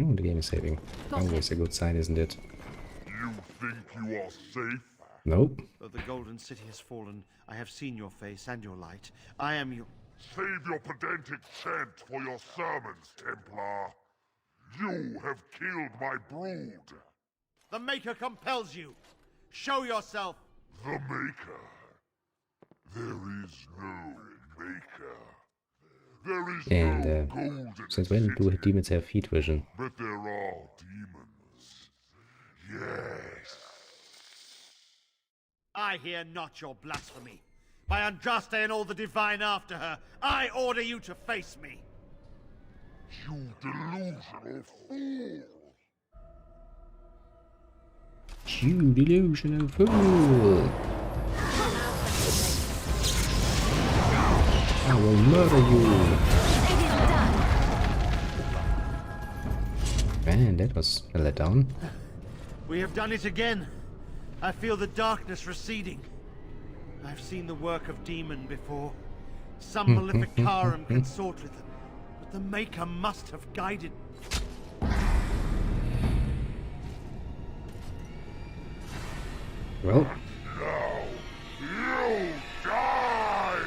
Speaker 14: Oh, the game is saving. Always a good sign, isn't it?
Speaker 9: You think you are safe?
Speaker 14: Nope.
Speaker 18: Though the Golden City has fallen, I have seen your face and your light. I am your...
Speaker 9: Save your pedantic chant for your sermons, Templar. You have killed my brood.
Speaker 18: The Maker compels you. Show yourself.
Speaker 9: The Maker? There is no Maker. There is no Golden
Speaker 14: since when do demons have heat vision?
Speaker 9: But there are demons. Yes.
Speaker 18: I hear not your blasphemy. By Andraste and all the divine after her, I order you to face me.
Speaker 9: You delusional fool.
Speaker 14: You delusional fool. I will murder you. Man, that was a letdown.
Speaker 18: We have done it again. I feel the darkness receding. I've seen the work of demon before. Some malefic Karam consort with them, but the Maker must have guided.
Speaker 14: Well.
Speaker 9: Now, you die!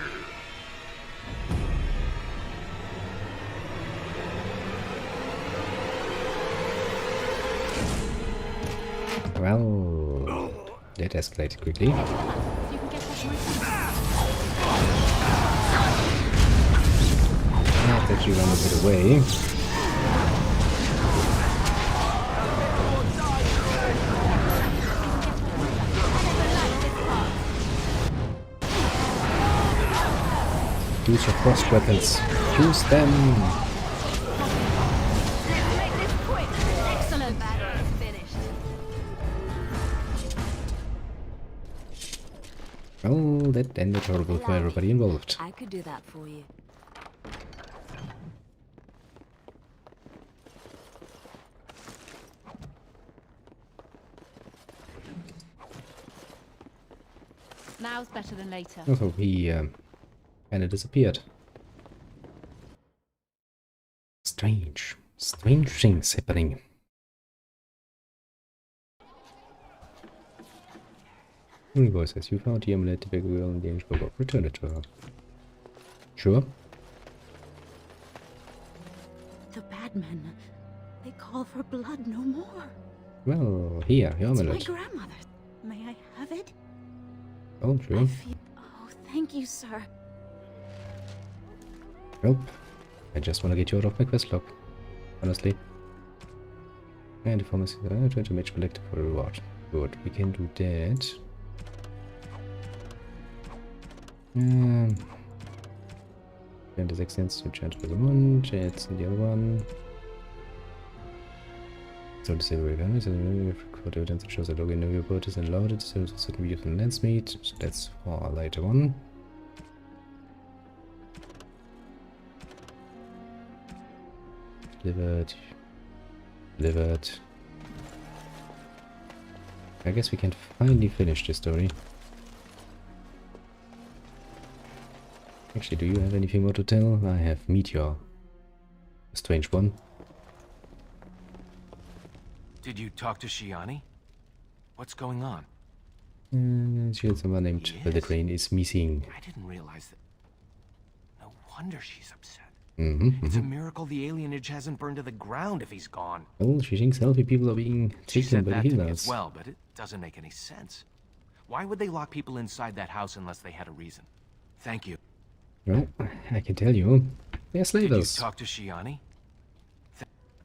Speaker 14: Well, that escalated quickly. That actually ran a bit away. Use your frost weapons. Use them.
Speaker 21: Excellent. Battle is finished.
Speaker 14: Well, that ended horrible for everybody involved.
Speaker 6: I could do that for you.
Speaker 4: Now's better than later.
Speaker 14: Also, he kind of disappeared. Strange. Strange things happening. The voice says you found the amulet, the big girl in the English book. Return it to her. Sure.
Speaker 17: The bad men. They call for blood no more.
Speaker 14: Well, here, your
Speaker 17: It's
Speaker 14: amulet.
Speaker 17: my grandmother. May I have it?
Speaker 14: Oh, sure.
Speaker 17: Oh, thank you, sir.
Speaker 14: Nope. I just want to get you out of my quest log. Honestly. And the pharmacy. Try to match collector for a reward. Good, we can do that. And the 16th to change for the one, it's the other one. So disable requirements and record evidence that shows that Loghain no report is allowed to certain videos from Landsmeet. So that's for a later one. Delivered. Delivered. I guess we can finally finish this story. Actually, do you have anything more to tell? I have Meteor. A strange one.
Speaker 13: Did you talk to Shiani? What's going on?
Speaker 14: She had someone named Loghain is missing.
Speaker 13: I didn't realize that. No wonder she's upset.
Speaker 14: Mm-hmm,
Speaker 13: It's a miracle the alienage hasn't burned to the ground if he's gone.
Speaker 14: Well, she thinks healthy people are being
Speaker 13: She
Speaker 14: taken
Speaker 13: said
Speaker 14: by
Speaker 13: that
Speaker 14: the
Speaker 13: to me
Speaker 14: healers.
Speaker 13: as well, but it doesn't make any sense. Why would they lock people inside that house unless they had a reason? Thank you.
Speaker 14: Well, I can tell you, they're
Speaker 13: Did you
Speaker 14: slavers.
Speaker 13: talk to Shiani?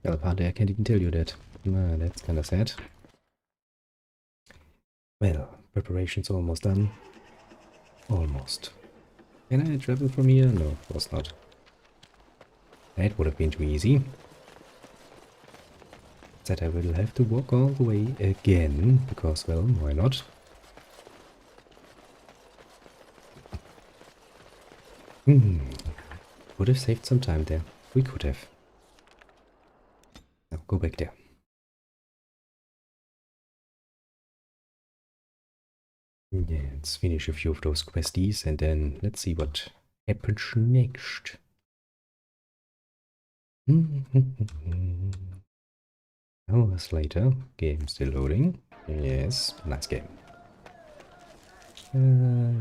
Speaker 1: Well, apparently I can't even tell you that. That's kinda sad. Well, preparation's almost done. Almost. Can I travel from here? No, of course not. That would have been too easy. That I will have to walk all the way again, because, well, why not? Would have saved some time there. We could have. Now, go back there. Yeah, let's finish a few of those questies and then let's see what happens next. Hours later, game still loading. Yes, nice game.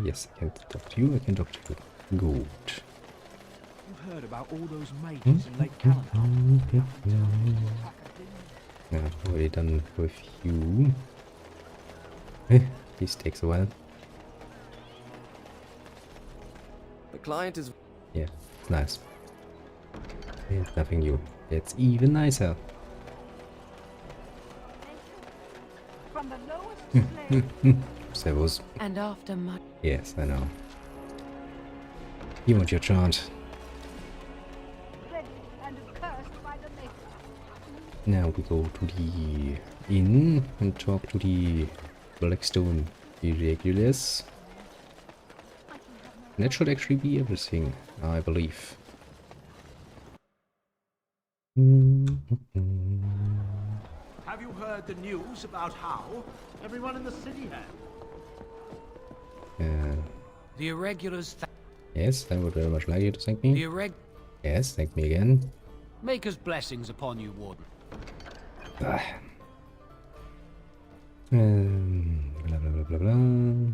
Speaker 1: Yes, I can talk to you, I can talk to you. Good.
Speaker 15: You've heard about all those mages in Lake Callan.
Speaker 1: I've already done with you. This takes a while.
Speaker 10: The client is...
Speaker 1: Yeah, it's nice. And nothing new. It's even nicer.
Speaker 17: From the lowest
Speaker 1: Servus.
Speaker 8: And after much...
Speaker 1: Yes, I know. You want your chant.
Speaker 17: and cursed by the maker.
Speaker 1: Now we go to the inn and talk to the Blackstone Irregulars. And that should actually be everything, I believe.
Speaker 3: Have you heard the news about how? Everyone in the city has.
Speaker 7: The irregulars...
Speaker 1: Yes, I would very much like you to thank me. Yes, thank me again.
Speaker 7: Maker's blessings upon you, Warden.
Speaker 1: Blah blah blah blah blah.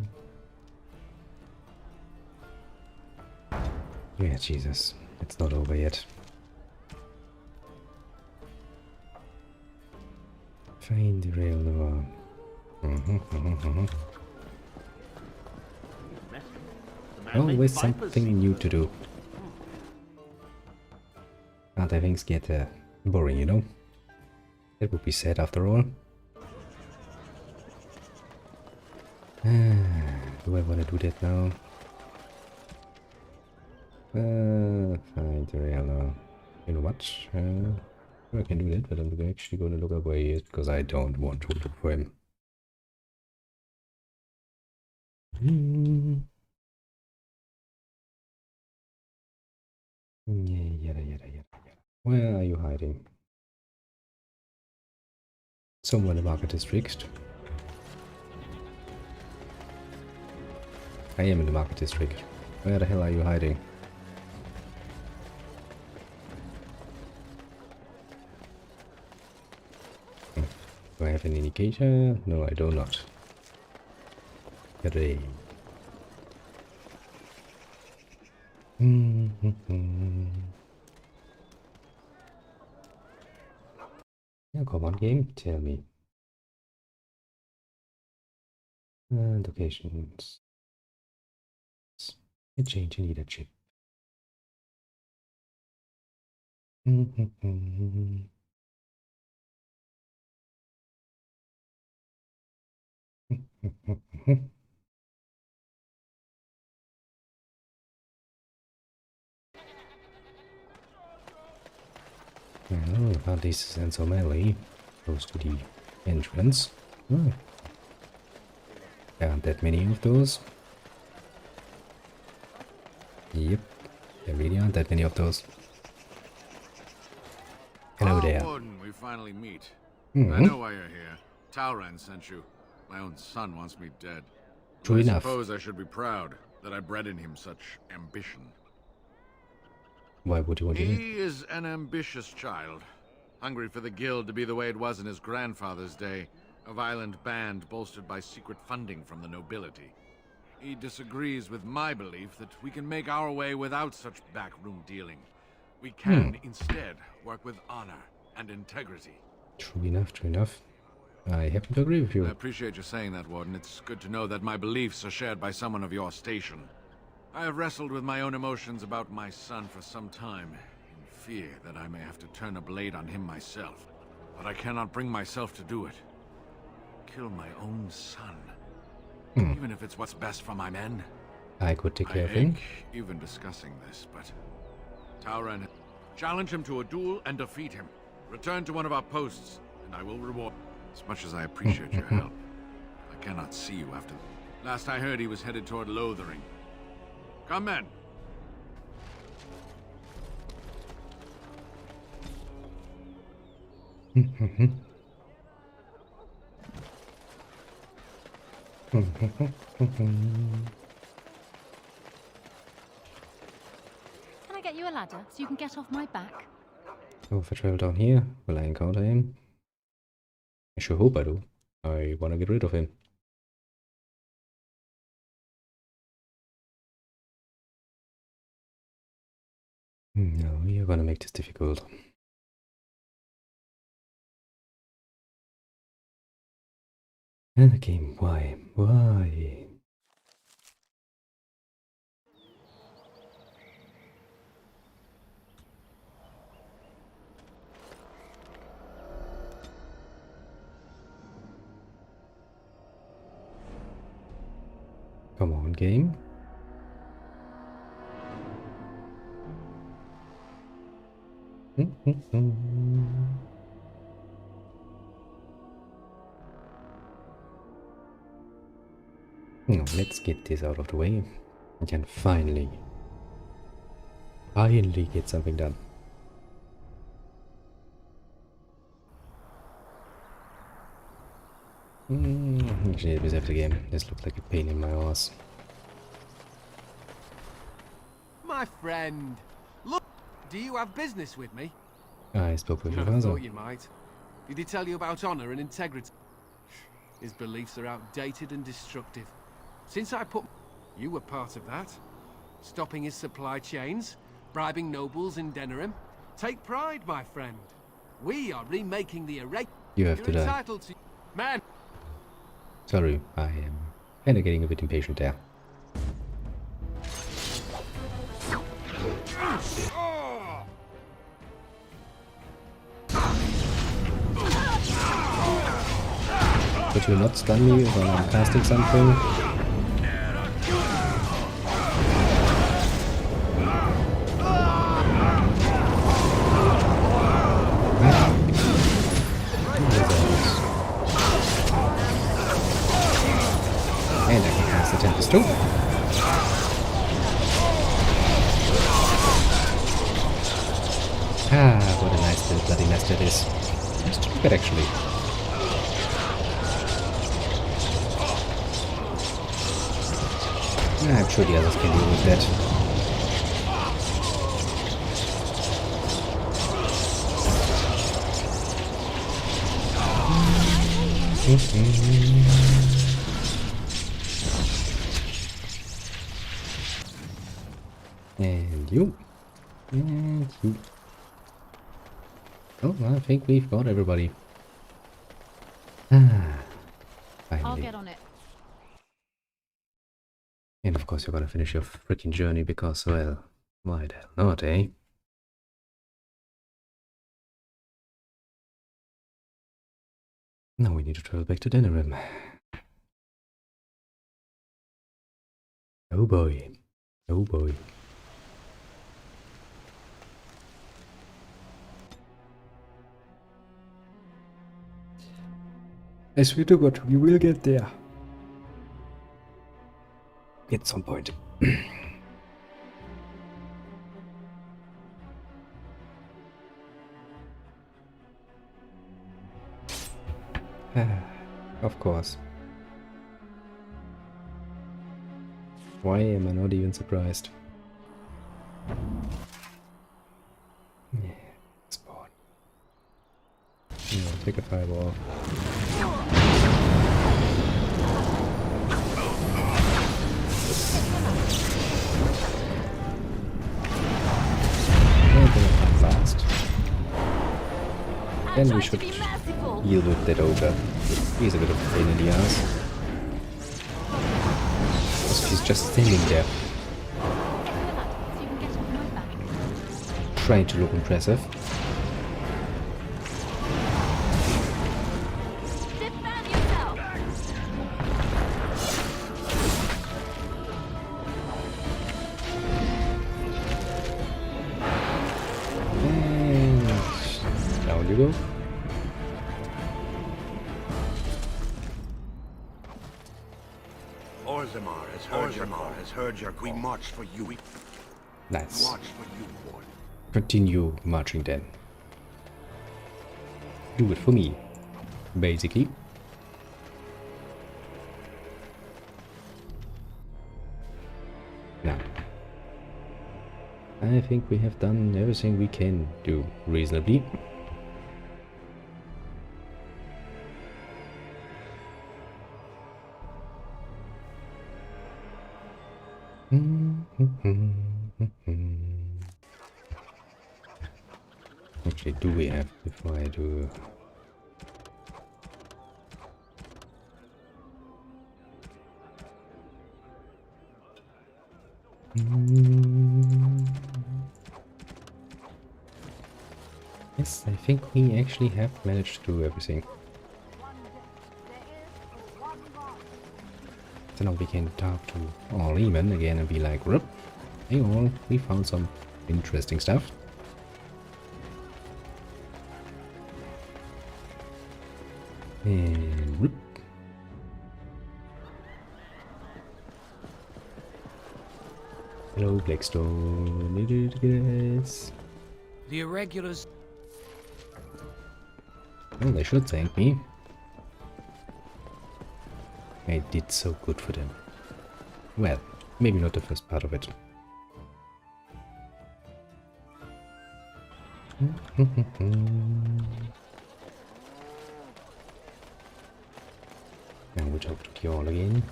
Speaker 1: Yeah, Jesus, it's not over yet. Find the rail door. Always something new to do. Other things get boring, you know? That would be sad after all. Do I want to do that now? Find the rail. You know what? I can do that, but I'm actually going to look up where he is because I don't want to look for him. Yada yada yada. Where are you hiding? Somewhere in the market district. I am in the market district. Where the hell are you hiding? Do I have an indicator? No, I do not. Hooray. Yeah, come on, game, tell me. Locations. A change in leadership. Well, about this and so melee close to the entrance. Oh. There aren't that many of those. Yep, there really aren't that many of those. Hello there.
Speaker 11: Warden, we finally meet.
Speaker 1: Mm-hmm.
Speaker 11: I know why you're here. Talran sent you. My own son wants me dead.
Speaker 1: True enough.
Speaker 11: I suppose I should be proud that I bred in him such ambition.
Speaker 1: Why would you want to?
Speaker 11: He is an ambitious child, hungry for the guild to be the way it was in his grandfather's day, a violent band bolstered by secret funding from the nobility. He disagrees with my belief that we can make our way without such backroom dealing. We can instead work with honor and integrity.
Speaker 1: True enough, true enough. I happen to agree with you.
Speaker 11: I appreciate you saying that, Warden. It's good to know that my beliefs are shared by someone of your station. I have wrestled with my own emotions about my son for some time, in fear that I may have to turn a blade on him myself, but I cannot bring myself to do it. Kill my own son. Even if it's what's best for my men.
Speaker 14: I could take care of
Speaker 11: I
Speaker 14: him.
Speaker 11: ache even discussing this, but Tauren, challenge him to a duel and defeat him. Return to one of our posts, and I will reward. As much as I appreciate your help, I cannot see you after. Last I heard, he was headed toward Lothering. Come, men.
Speaker 4: Can I get you a ladder so you can get off my back?
Speaker 14: So if I travel down here, will I encounter him? I sure hope I do. I want to get rid of him. No, we are gonna make this difficult. And the game, why? Why? Come on, game. Now let's get this out of the way. We can finally get something done. Actually, let me save the game. This looks like a pain in my ass.
Speaker 15: My friend, look, do you have business with me?
Speaker 14: I spoke with your
Speaker 15: I
Speaker 14: father.
Speaker 15: thought you might. Did he tell you about honor and integrity? His beliefs are outdated and destructive. Since I put... You were part of that. Stopping his supply chains, bribing nobles in Denerim. Take pride, my friend. We are remaking the array.
Speaker 14: You have to die.
Speaker 15: Entitled to... Man!
Speaker 14: Sorry, I am kinda getting a bit impatient there. Could you not stun me when I'm casting something? And I can cast the Tempest too. Ah, what a nice little bloody nest it is. Nice to look at, actually. I'm sure the others can deal with that. And you. And you. Oh, I think we've got everybody. Ah, finally.
Speaker 4: I'll get on it.
Speaker 14: And of course you're gonna finish your freaking journey because, well, why the hell not, eh? Now we need to travel back to Denerim. Oh boy. Oh boy. I swear to God, we will get there. At some point. Of course. Why am I not even surprised? Yeah, spawn. Yeah, take a fireball. Fast. Then we should deal with that ogre. He's a bit of a pain in the ass. Also, he's just standing there.
Speaker 1: trying to look impressive.
Speaker 6: Defend yourself.
Speaker 1: And down you go.
Speaker 16: Orzammar has heard your call. We march for you.
Speaker 1: Nice.
Speaker 16: March for you, Ward.
Speaker 1: Continue marching then. Do it for me, basically. Now, I think we have done everything we can do reasonably. Actually, do we have before I do? Yes, I think we actually have managed to do everything. So now we can talk to Lehman again and be like, hey all, we found some interesting stuff. And whoop. Hello, Blackstone. Guys.
Speaker 7: The irregulars.
Speaker 1: Well, they should thank me. I did so good for them. Well, maybe not the first part of it. Now we talk to Kjorl again.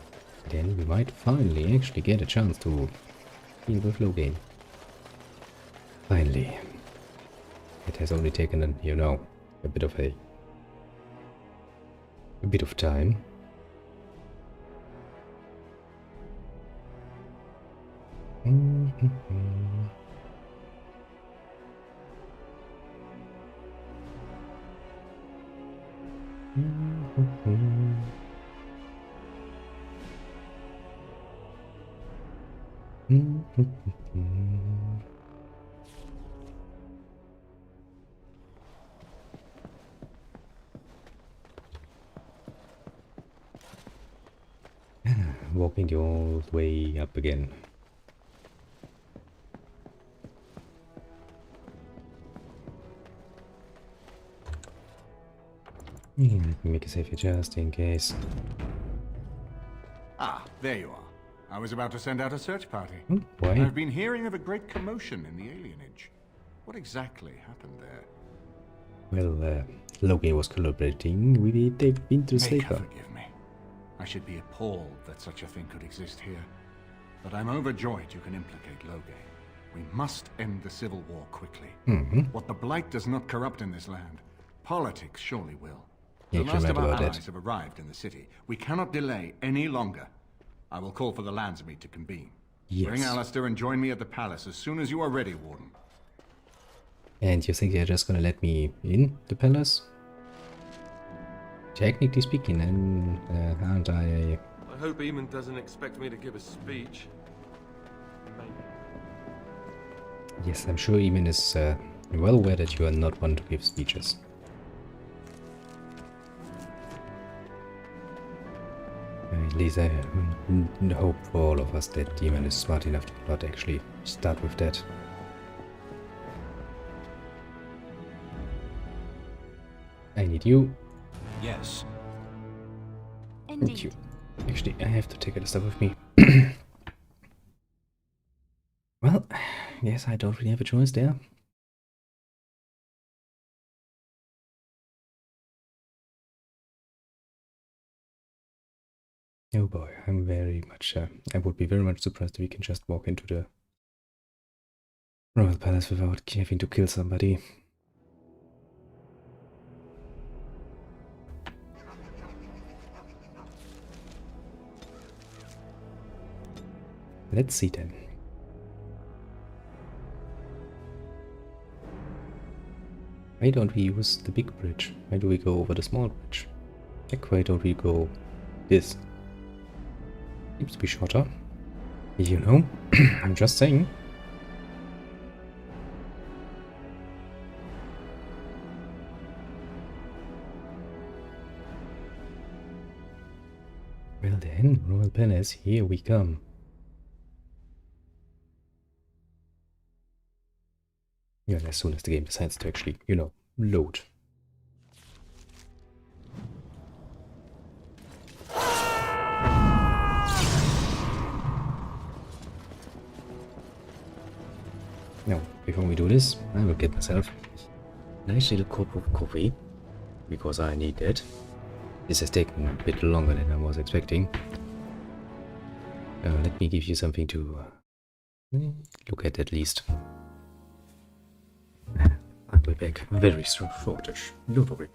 Speaker 1: Then we might finally actually get a chance to deal with Loghain. Finally. It has only taken, you know, a bit of time. Walking the old way up again. Make a safety just in case.
Speaker 22: Ah, there you are. I was about to send out a search party.
Speaker 1: Why?
Speaker 22: I've been hearing of a great commotion in the alienage. What exactly happened there?
Speaker 1: Well, Loghain was collaborating with the Winter Slaver.
Speaker 22: Forgive me. I should be appalled that such a thing could exist here. But I'm overjoyed you can implicate Loghain. We must end the civil war quickly. What the Blight does not corrupt in this land, politics surely will. The last of our allies have arrived in the city. We cannot delay any longer. I will call for the Landsmeet to convene.
Speaker 1: Yes.
Speaker 22: Bring Alistair and join me at the palace as soon as you are ready, Warden.
Speaker 1: And you think they're just gonna let me in the palace? Technically speaking, then aren't I?
Speaker 19: I hope Eamon doesn't expect me to give a speech. Maybe.
Speaker 1: Yes, I'm sure Eamon is well aware that you are not one to give speeches. At least I hope for all of us that Eamon is smart enough to not actually start with that. I need you.
Speaker 16: Yes.
Speaker 1: Thank you. Actually, I have to take other stuff with me. Well, yes, I don't really have a choice there. Oh boy, I'm very much, I would be very much surprised if we can just walk into the Royal Palace without having to kill somebody. Let's see then. Why don't we use the big bridge? Why do we go over the small bridge? Like, why don't we go this? Seems to be shorter. You know, I'm just saying. Well then, Royal Palace, here we come. Yeah, and as soon as the game decides to actually, you know, load. Now, before we do this, I will get myself a nice little cup of coffee, because I need that. This has taken a bit longer than I was expecting. Let me give you something to look at least. I'll be back very shortish. Don't worry.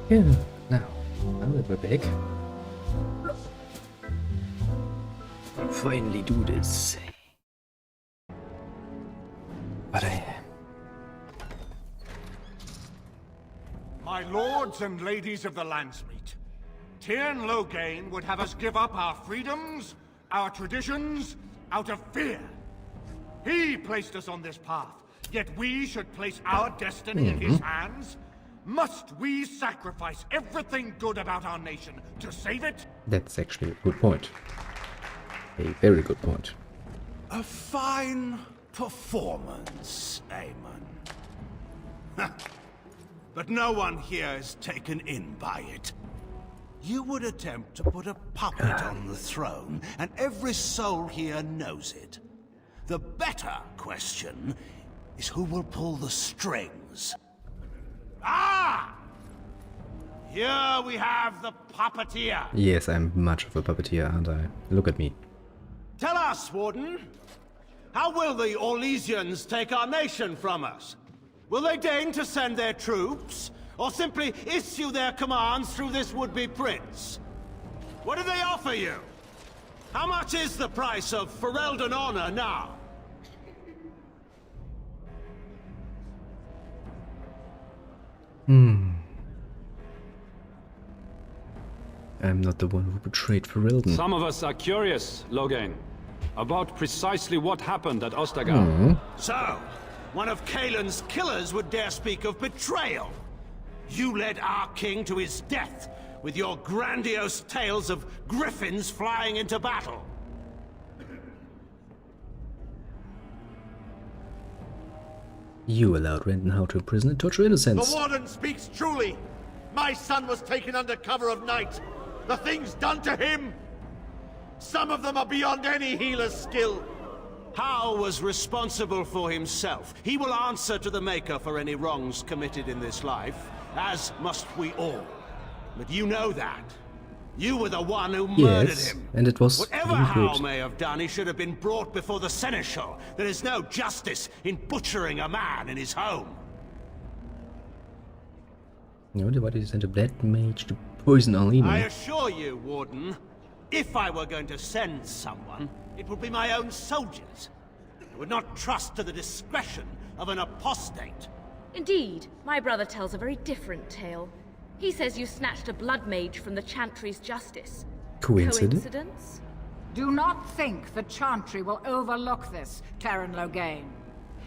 Speaker 1: Yeah, now we're back. Finally do this. But
Speaker 3: My lords and ladies of the Landsmeet, Tyrn Loghain would have us give up our freedoms, our traditions, out of fear. He placed us on this path, yet we should place our destiny in his hands? Must we sacrifice everything good about our nation to save it?
Speaker 1: That's actually a good point. A very good point.
Speaker 3: A fine performance, Aemon. But no one here is taken in by it. You would attempt to put a puppet on the throne, and every soul here knows it. The better question is who will pull the strings. Ah! Here we have the puppeteer.
Speaker 1: Yes, I'm much of a puppeteer, aren't I? Look at me.
Speaker 3: Tell us, Warden. How will the Orlesians take our nation from us? Will they deign to send their troops? or simply issue their commands through this would-be prince? What do they offer you? How much is the price of Ferelden honor now?
Speaker 14: I'm not the one who betrayed Ferelden.
Speaker 2: Some of us are curious, Loghain, about precisely what happened at Ostagar.
Speaker 3: So, one of Kaelin's killers would dare speak of betrayal. You led our king to his death with your grandiose tales of griffins flying into battle.
Speaker 14: You allowed Rendenhau to imprison and torture innocents.
Speaker 5: The Warden speaks truly. My son was taken under cover of night. The things done to him, some of them are beyond any healer's skill.
Speaker 3: Hal was responsible for himself. He will answer to the Maker for any wrongs committed in this life, as must we all. But you know that. You were the one who murdered him.
Speaker 14: And it was
Speaker 3: Whatever Hal may have done, he should have been brought before the Seneschal. There is no justice in butchering a man in his home.
Speaker 14: No, why did you send a black mage to poison Alina?
Speaker 3: I assure you, Warden, if I were going to send someone, it would be my own soldiers. I would not trust to the discretion of an apostate.
Speaker 23: Indeed, my brother tells a very different tale. He says you snatched a blood mage from the Chantry's justice.
Speaker 14: Coincidence?
Speaker 24: Do not think the Chantry will overlook this, Terran Loghain.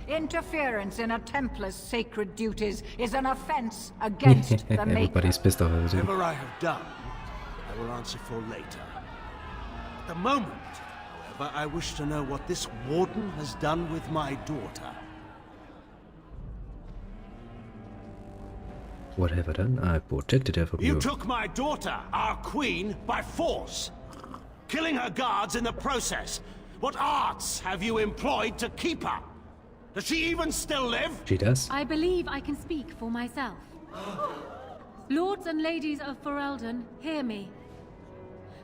Speaker 24: Interference in a Templar's sacred duties is an offense against the Maker.
Speaker 14: Everybody's pissed off at it.
Speaker 3: Whatever I have done, I will answer for later. At the moment, however, I wish to know what this Warden has done with my daughter.
Speaker 14: What have I done? I protected her from you.
Speaker 3: You took my daughter, our queen, by force, killing her guards in the process. What arts have you employed to keep her? Does she even still live?
Speaker 14: She does.
Speaker 4: I believe I can speak for myself. Lords and ladies of Ferelden, hear me.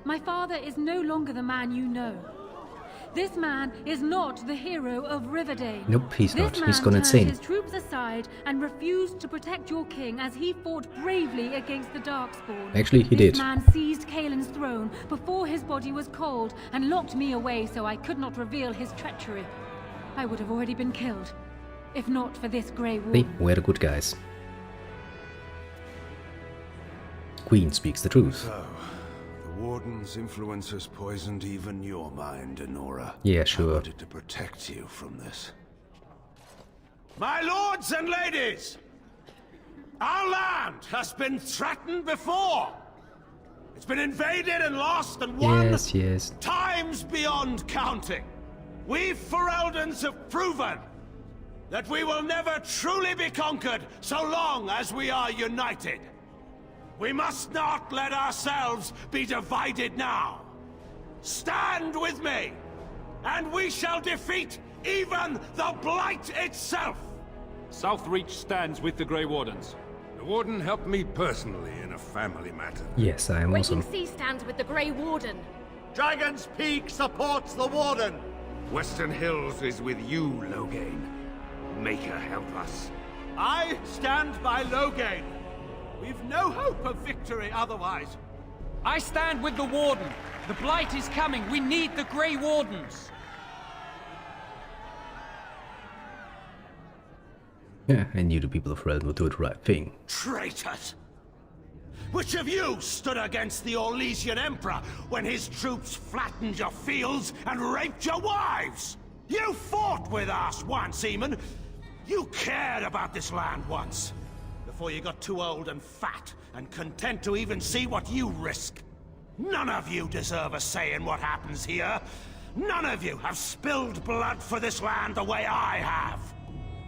Speaker 4: My father is no longer the man you know. This man is not the hero of Riverdale.
Speaker 14: Nope, he's not. He's
Speaker 4: This
Speaker 14: gone
Speaker 4: man
Speaker 14: insane.
Speaker 4: turned his troops aside and refused to protect your king as he fought bravely against the Darkspawn.
Speaker 14: Actually, he did.
Speaker 4: This man seized Kaelin's throne before his body was cold and locked me away so I could not reveal his treachery. I would have already been killed, if not for this Grey Wolf.
Speaker 14: See, we're the good guys. Queen speaks the truth.
Speaker 25: So, the Warden's influence has poisoned even your mind, Enora.
Speaker 14: Yeah, sure.
Speaker 25: I wanted to protect you from this.
Speaker 3: My lords and ladies, our land has been threatened before. It's been invaded and lost and won
Speaker 14: Yes.
Speaker 3: times beyond counting. We Fereldans have proven that we will never truly be conquered so long as we are united. We must not let ourselves be divided now. Stand with me, and we shall defeat even the Blight itself.
Speaker 2: Southreach stands with the Grey Wardens.
Speaker 25: The Warden helped me personally in a family matter.
Speaker 14: Yes, I am
Speaker 23: Waking
Speaker 14: also.
Speaker 23: Sea stands with the Grey Warden.
Speaker 5: Dragon's Peak supports the Warden.
Speaker 26: Western Hills is with you, Loghain. Maker help us.
Speaker 3: I stand by Loghain. We've no hope of victory otherwise.
Speaker 27: I stand with the Warden. The Blight is coming. We need the Grey Wardens.
Speaker 14: Yeah, I knew the people of Ferelden would do the right thing.
Speaker 3: Traitors! Which of you stood against the Orlesian Emperor when his troops flattened your fields and raped your wives? You fought with us once, Eamon. You cared about this land once. Before you got too old and fat and content to even see what you risk. None of you deserve a say in what happens here. None of you have spilled blood for this land the way I have.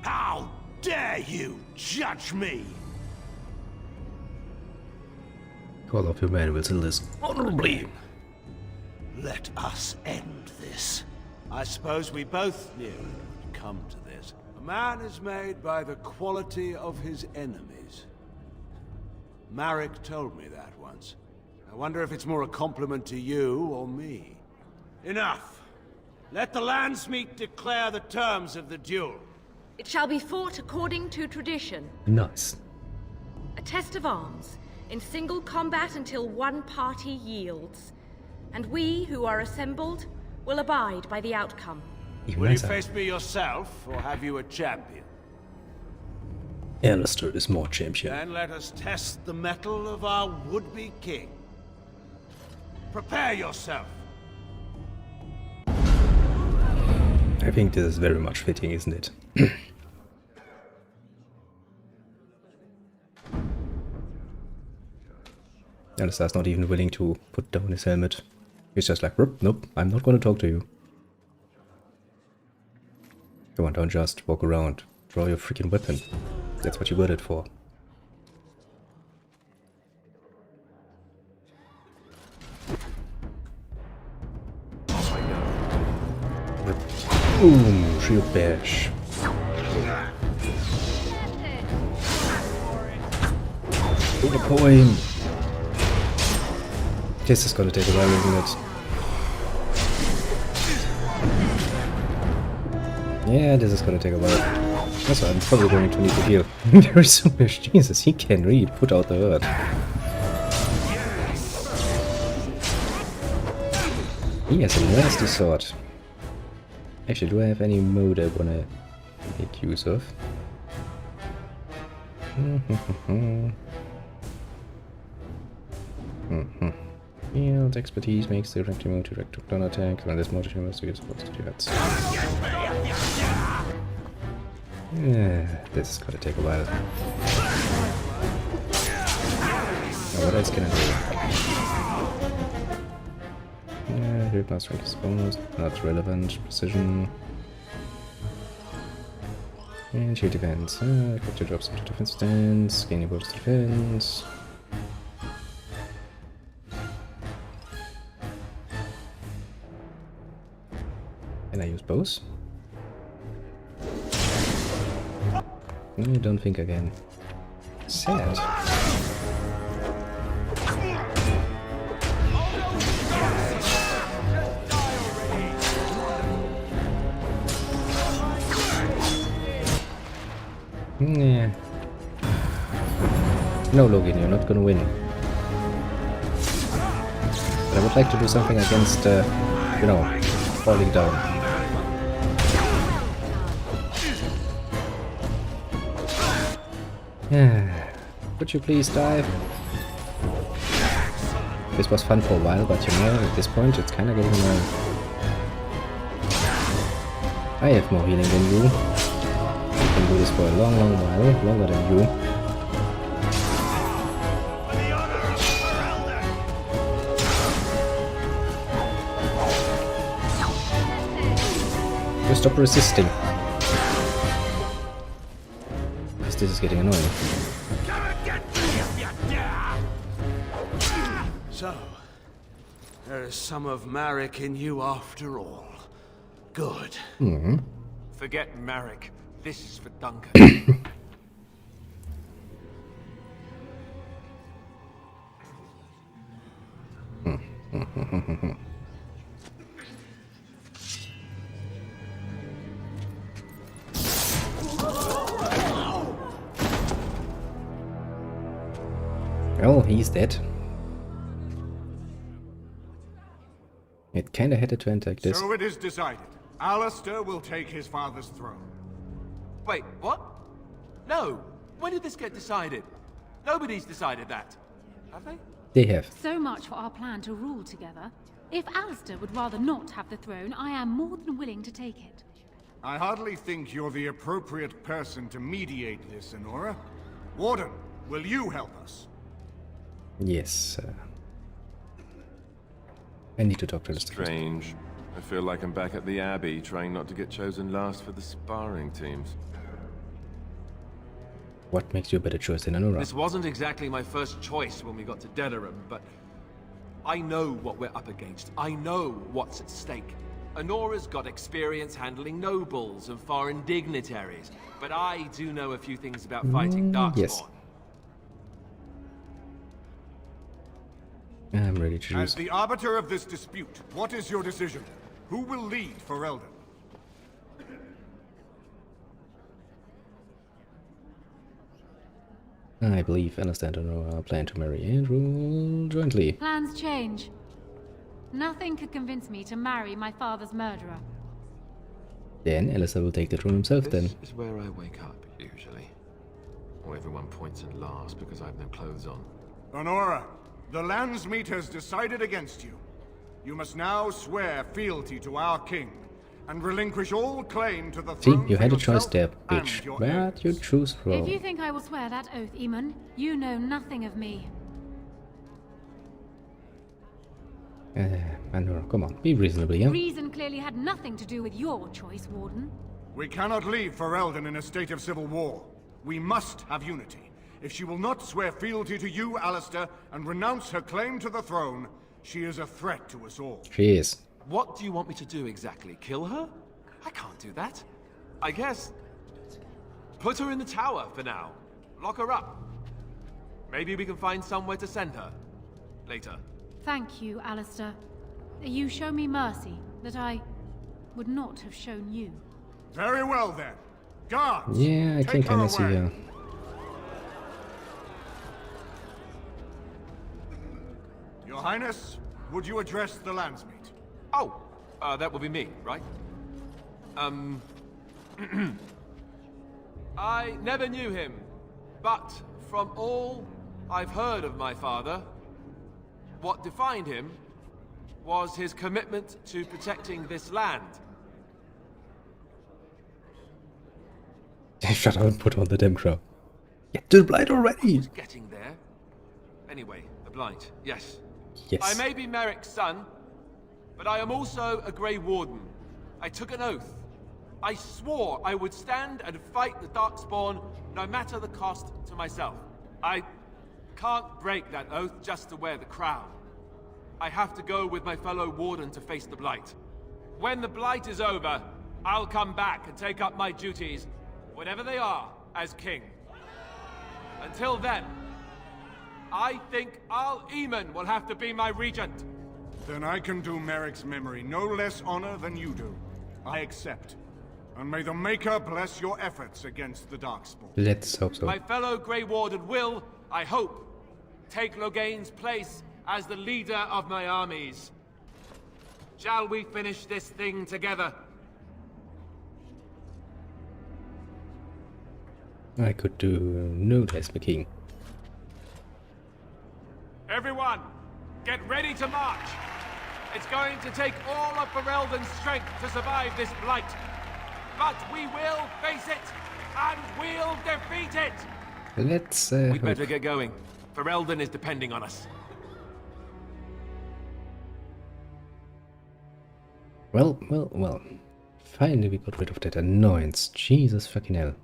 Speaker 3: How dare you judge me?
Speaker 14: Call off your man will settle this honorably.
Speaker 3: Let us end this. I suppose we both knew it would come to this. A man is made by the quality of his enemies. Marek told me that once. I wonder if it's more a compliment to you or me. Enough. Let the Landsmeet declare the terms of the duel.
Speaker 23: It shall be fought according to tradition.
Speaker 14: Nice.
Speaker 23: A test of arms, in single combat until one party yields. And we, who are assembled, will abide by the outcome.
Speaker 3: Will you face me yourself, or have you a champion?
Speaker 14: Alistair is more champion.
Speaker 3: Then let us test the mettle of our would-be king. Prepare yourself.
Speaker 14: I think this is very much fitting, isn't it? Alistair's not even willing to put down his helmet. He's just like, nope, I'm not going to talk to you. Come on, don't just walk around. Draw your freaking weapon. That's what you got it for. Boom! Shield bash. Overpower him! This is gonna take a while, isn't it? Yeah, this is gonna take a while. Also, I'm probably going to need to heal. There is so much. Jesus, he can really put out the hurt. He has a nasty sword. Actually, do I have any mode I wanna make use of? Field expertise makes the direct move to direct down attack when this motor must be supposed to do that. Yeah, this is gonna take a while. Now what else can I do? Yeah, here plus strength is bonus, not relevant. Precision. And shield defense. Quick to drops into defense stance, gaining bonus defense. Can I use both? I don't think I can. Sad. Yeah. No, Loghain, you're not gonna win. But I would like to do something against, you know, falling down. Could you please die? This was fun for a while, but you know, at this point it's kinda getting annoying. I have more healing than you. I can do this for a long, long while, longer than you. Just stop resisting. Because this is getting annoying.
Speaker 3: So, there is some of Marek in you after all. Good.
Speaker 7: Forget Marek. This is for Duncan.
Speaker 14: Oh, he's dead. It kinda had a trend like this.
Speaker 22: So it is decided. Alistair will take his father's throne.
Speaker 7: Wait, what? No. When did this get decided? Nobody's decided that. Have they?
Speaker 14: They have.
Speaker 4: So much for our plan to rule together. If Alistair would rather not have the throne, I am more than willing to take it.
Speaker 22: I hardly think you're the appropriate person to mediate this, Honora. Warden, will you help us?
Speaker 14: Yes. I need to talk to Alistair.
Speaker 19: Strange. I feel like I'm back at the Abbey, trying not to get chosen last for the sparring teams.
Speaker 14: What makes you a better choice than Honora?
Speaker 7: This wasn't exactly my first choice when we got to Denerim, but I know what we're up against. I know what's at stake. Honora's got experience handling nobles and foreign dignitaries, but I do know a few things about fighting Darkspawn.
Speaker 14: Yes. I'm ready to choose.
Speaker 22: As the arbiter of this dispute, what is your decision? Who will lead for Eldon?
Speaker 14: I believe Alistair and Aurora plan to marry and rule jointly.
Speaker 4: Plans change. Nothing could convince me to marry my father's murderer.
Speaker 14: Then Alistair will take the throne himself then.
Speaker 19: This is where I wake up, usually. Or everyone points and laughs because I have no clothes on.
Speaker 9: Honora, the Landsmeet has decided against you. You must now swear fealty to our king, and relinquish all claim to the throne.
Speaker 14: See, you had a choice
Speaker 9: yourself
Speaker 14: there,
Speaker 9: and
Speaker 14: bitch.
Speaker 9: your
Speaker 14: But you choose wrong.
Speaker 4: If you think I will swear that oath, Eamon, you know nothing of me.
Speaker 14: Anora, come on, be reasonable, yeah?
Speaker 4: Reason clearly had nothing to do with your choice, Warden.
Speaker 9: We cannot leave Ferelden in a state of civil war. We must have unity. If she will not swear fealty to you, Alistair, and renounce her claim to the throne, she is a threat to us all.
Speaker 14: She is.
Speaker 19: What do you want me to do exactly? Kill her? I can't do that. I guess... put her in the tower for now. Lock her up. Maybe we can find somewhere to send her. Later.
Speaker 4: Thank you, Alistair. You show me mercy that I would not have shown you.
Speaker 9: Very well then. Guards!
Speaker 14: Yeah, I can
Speaker 9: take her
Speaker 14: kinda see
Speaker 9: away.
Speaker 14: her.
Speaker 9: Your Highness, would you address the Landsmeet?
Speaker 19: Oh, that would be me, right? I never knew him, but from all I've heard of my father, what defined him was his commitment to protecting this land.
Speaker 14: Shut up and put on the damn crow. Get to the blight already!
Speaker 19: Getting there. Anyway, the blight, yes.
Speaker 14: Yes.
Speaker 19: I may be Merrick's son, but I am also a Grey Warden. I took an oath. I swore I would stand and fight the Darkspawn, no matter the cost to myself. I can't break that oath just to wear the crown. I have to go with my fellow Warden to face the Blight. When the Blight is over, I'll come back and take up my duties, whatever they are, as king. Until then, I think Al Eamon will have to be my regent.
Speaker 9: Then I can do Merrick's memory no less honor than you do. I accept. And may the Maker bless your efforts against the Darkspawn.
Speaker 14: Let's hope so.
Speaker 19: My fellow Grey Warden will, I hope, take Loghain's place as the leader of my armies. Shall we finish this thing together?
Speaker 14: I could do no test, my king.
Speaker 19: Everyone, get ready to march. It's going to take all of Ferelden's strength to survive this blight. But we will face it, and we'll defeat it!
Speaker 14: Let's
Speaker 19: We'd better get going. Ferelden is depending on us.
Speaker 14: Well. Finally we got rid of that annoyance. Jesus fucking hell.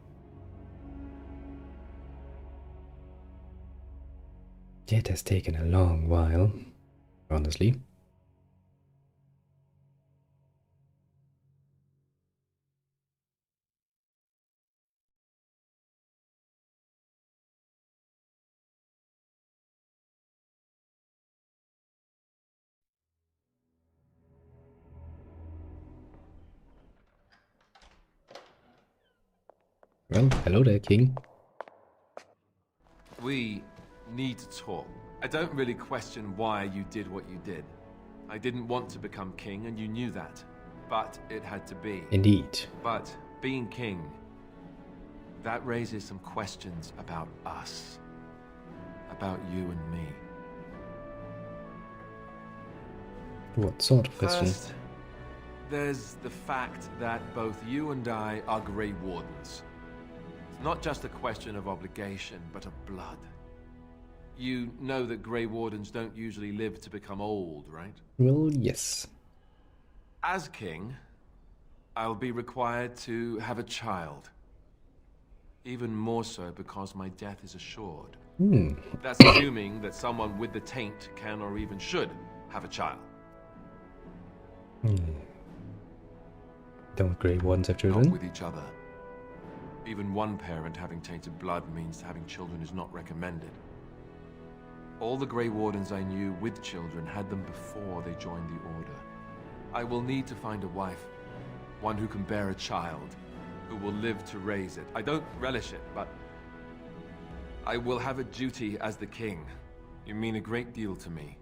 Speaker 14: That has taken a long while, honestly. Well, hello there, King.
Speaker 19: We need to talk. I don't really question why you did what you did. I didn't want to become king, and you knew that. But it had to be.
Speaker 14: Indeed.
Speaker 19: But being king, that raises some questions about us. About you and me.
Speaker 14: What sort of question?
Speaker 19: First, there's the fact that both you and I are Grey Wardens. It's not just a question of obligation, but of blood. You know that Grey Wardens don't usually live to become old, right?
Speaker 14: Well, yes.
Speaker 19: As king, I'll be required to have a child. Even more so because my death is assured. That's assuming that someone with the taint can or even should have a child.
Speaker 14: Don't Grey Wardens have children?
Speaker 19: Not with each other. Even one parent having tainted blood means having children is not recommended. All the Grey Wardens I knew with children had them before they joined the Order. I will need to find a wife. One who can bear a child. Who will live to raise it. I don't relish it, but I will have a duty as the king. You mean a great deal to me.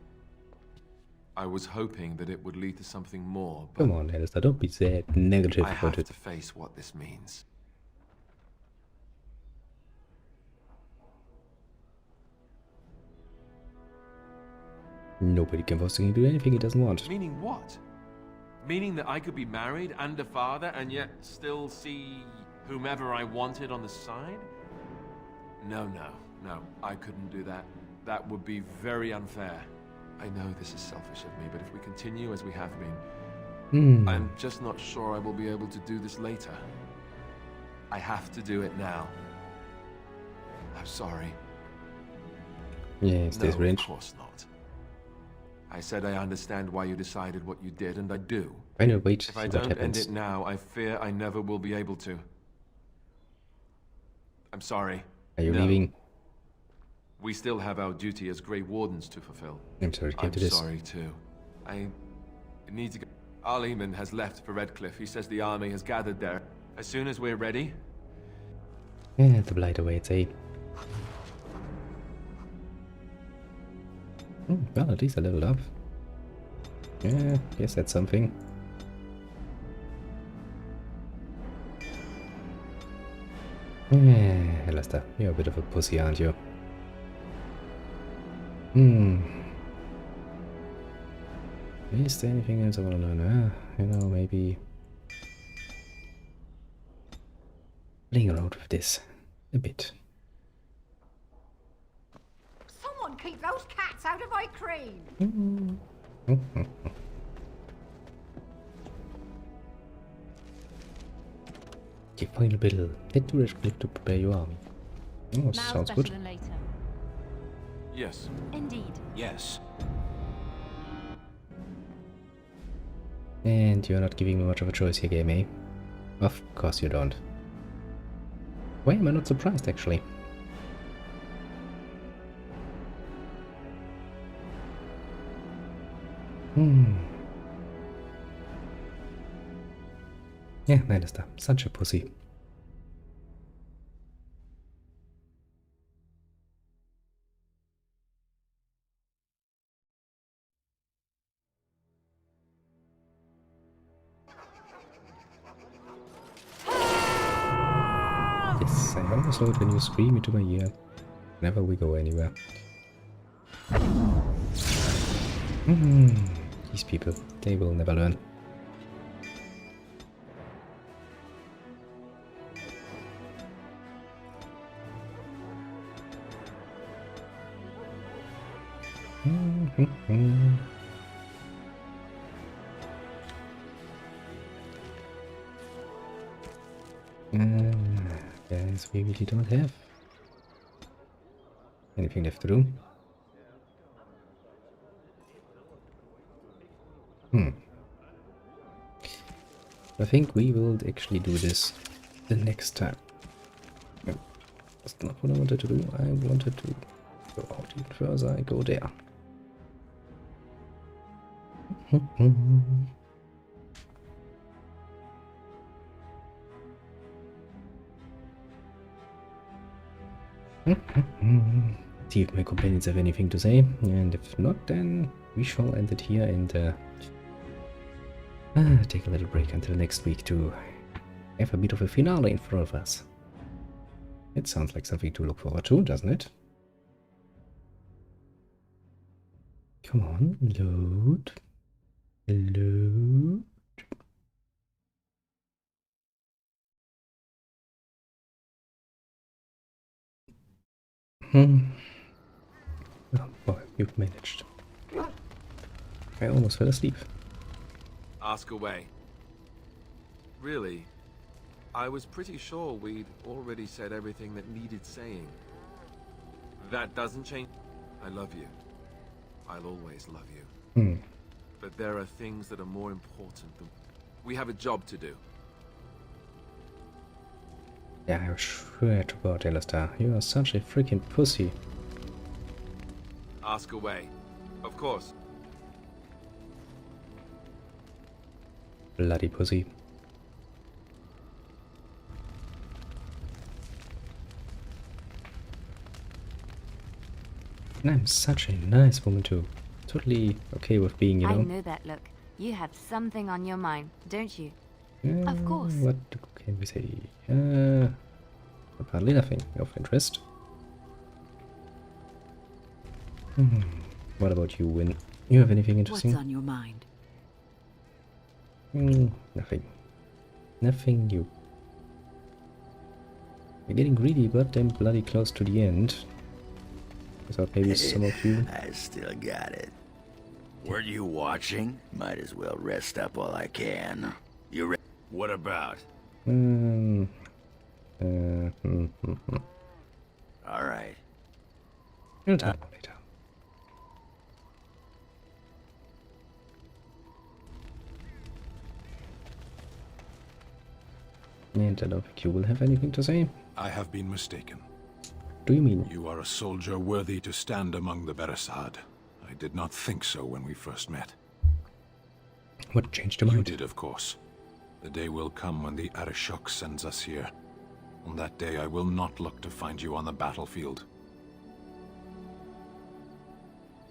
Speaker 19: I was hoping that it would lead to something more, but
Speaker 14: Come on, Alistair, don't be sad negative
Speaker 19: I
Speaker 14: about
Speaker 19: have
Speaker 14: it.
Speaker 19: to face what this means.
Speaker 14: Nobody can force him to do anything he doesn't want.
Speaker 19: Meaning what? Meaning that I could be married and a father and yet still see whomever I wanted on the side? No, I couldn't do that. That would be very unfair. I know this is selfish of me, but if we continue as we have been, I'm just not sure I will be able to do this later. I have to do it now. I'm sorry.
Speaker 14: Yeah, stays
Speaker 19: No,
Speaker 14: range.
Speaker 19: of course not. I said I understand why you decided what you did, and I do.
Speaker 14: I know, wait,
Speaker 19: If I
Speaker 14: what
Speaker 19: don't end
Speaker 14: happens.
Speaker 19: it now, I fear I never will be able to. I'm sorry.
Speaker 14: Are you
Speaker 19: No.
Speaker 14: leaving?
Speaker 19: We still have our duty as Grey Wardens to fulfill.
Speaker 14: I'm sorry, came
Speaker 19: I'm
Speaker 14: to this.
Speaker 19: sorry too. I need to go. Arleman has left for Redcliffe. He says the army has gathered there. As soon as we're ready.
Speaker 14: Yeah, the blight awaits, eh? Well, at least I leveled up. Yeah, guess that's something. Yeah, Alistair, you're a bit of a pussy, aren't you? Is there anything else I want to learn? You know, maybe playing around with this a bit.
Speaker 24: Someone keep those cats out of my cream!
Speaker 14: Okay, final battle. Head to Redcliffe to prepare your army. Oh,
Speaker 6: Now's
Speaker 14: sounds
Speaker 6: better
Speaker 14: good.
Speaker 6: than later.
Speaker 19: Yes.
Speaker 6: Indeed.
Speaker 11: Yes.
Speaker 14: And you're not giving me much of a choice here, game, eh? Of course you don't. Why am I not surprised, actually? Yeah, Alistair, such a pussy. Yes, I almost love it when you scream into my ear. Whenever we go anywhere. These people, they will never learn. Guys, we really don't have anything left to do. I think we will actually do this the next time. No, that's not what I wanted to do. I wanted to go out even further. I go there. See if my companions have anything to say, and if not, then we shall end it here and take a little break until next week to have a bit of a finale in front of us. It sounds like something to look forward to, doesn't it? Come on, load. Load. Oh boy, you've managed. I almost fell asleep.
Speaker 19: Ask away. Really, I was pretty sure we'd already said everything that needed saying. That doesn't change. I love you. I'll always love you. But there are things that are more important than... We have a job to do.
Speaker 14: Yeah, I swear to God, Alistair, you are such a freaking pussy.
Speaker 19: Ask away. Of course.
Speaker 14: Bloody pussy. And I'm such a nice woman too. Totally okay with being, you know.
Speaker 6: I know that look. You have something on your mind, don't you?
Speaker 17: Of course.
Speaker 14: What can we say? Apparently nothing of interest. What about you, Win? You have anything interesting?
Speaker 8: What's on your mind?
Speaker 14: Nothing. Nothing new. We're getting really goddamn bloody close to the end. I thought maybe some of you...
Speaker 10: I still got it. Weren't you watching? Might as well rest up while I can. You re- What about? All right.
Speaker 14: We'll talk about later. And I don't think you will have anything to say.
Speaker 11: I have been mistaken.
Speaker 14: Do you mean?
Speaker 11: You are a soldier worthy to stand among the Beresad. I did not think so when we first met.
Speaker 14: What changed your mind?
Speaker 11: You did, of course. The day will come when the Arishok sends us here. On that day, I will not look to find you on the battlefield.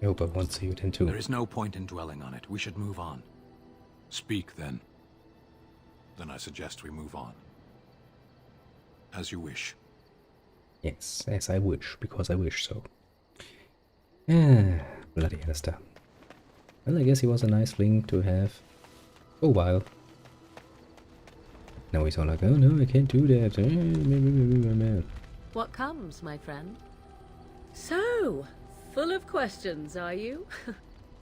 Speaker 14: I hope I won't see you then too.
Speaker 11: There is no point in dwelling on it. We should move on. Speak, then. Then I suggest we move on. As you wish.
Speaker 14: Yes, as I wish, because I wish so. Bloody Alistair. Well, I guess he was a nice link to have for a while. Now he's all like, oh no, I can't do that.
Speaker 12: What comes, my friend? So, full of questions, are you?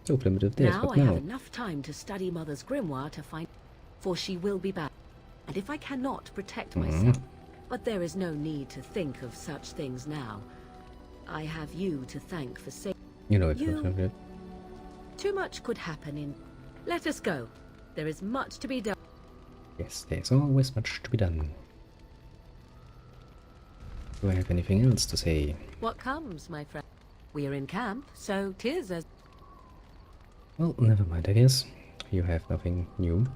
Speaker 14: So primitive this,
Speaker 12: now
Speaker 14: but
Speaker 12: I
Speaker 14: no.
Speaker 12: have enough time to study Mother's grimoire to find... For she will be back. And if I cannot protect myself... But there is no need to think of such things now. I have you to thank for saving...
Speaker 14: You know, it's not good.
Speaker 12: Too much could happen in... Let us go. There is much to be done.
Speaker 14: Yes, there's always much to be done. Do I have anything else to say?
Speaker 12: What comes, my friend? We are in camp, so 'tis as...
Speaker 14: Well, never mind, I guess. You have nothing new.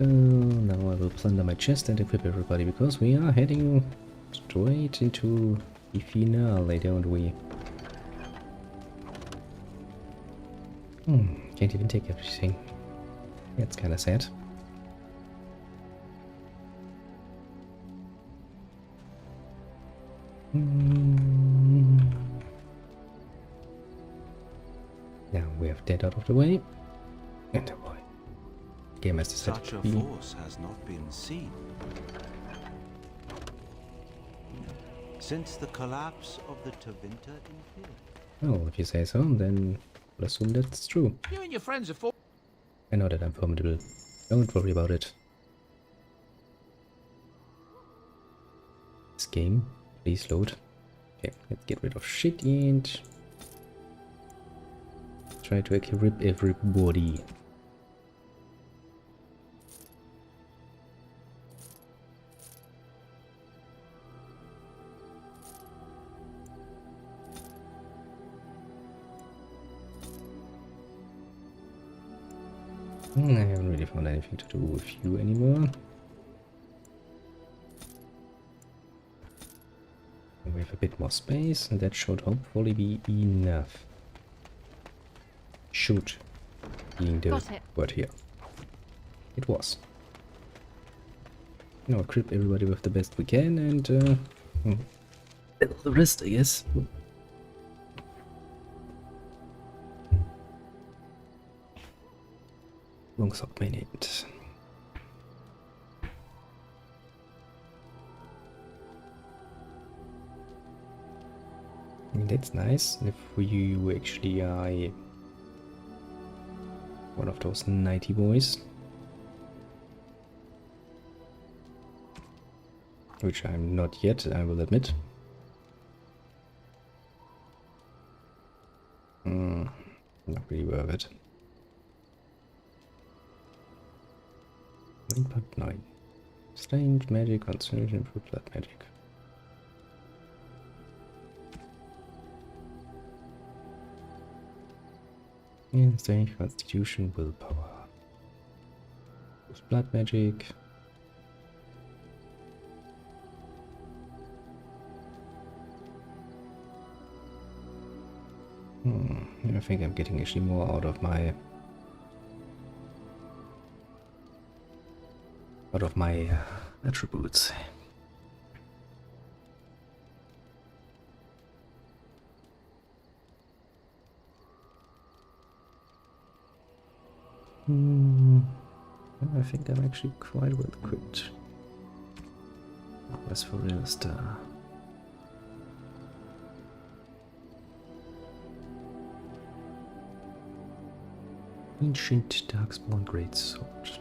Speaker 14: Now I will plunder my chest and equip everybody, because we are heading straight into the finale, don't we? Can't even take everything. That's kind of sad. Now we have that out of the way. And oh boy. Game has decided
Speaker 25: Such a
Speaker 14: to be...
Speaker 25: force has not been seen since the collapse of the Tevinter Imperium.
Speaker 14: Well, if you say so, then I'll assume that's true.
Speaker 15: You and your friends are for...
Speaker 14: I know that I'm formidable. Don't worry about it. This game, please load. Okay, let's get rid of shit and try to equip everybody. I haven't really found anything to do with you anymore. We have a bit more space, and that should hopefully be enough. Shoot, being the word here. It was. Now equip everybody with the best we can, and the rest, I guess. Longsword minute. That's nice. If you actually are one of those knighty boys, which I'm not yet, I will admit. Not really worth it. 9.9. Strange magic, concentration for blood magic. And strange constitution, willpower. Use blood magic. I think I'm getting actually more out of my attributes. I think I'm actually quite well equipped. As for Alistair. Ancient Darkspawn Greatsword.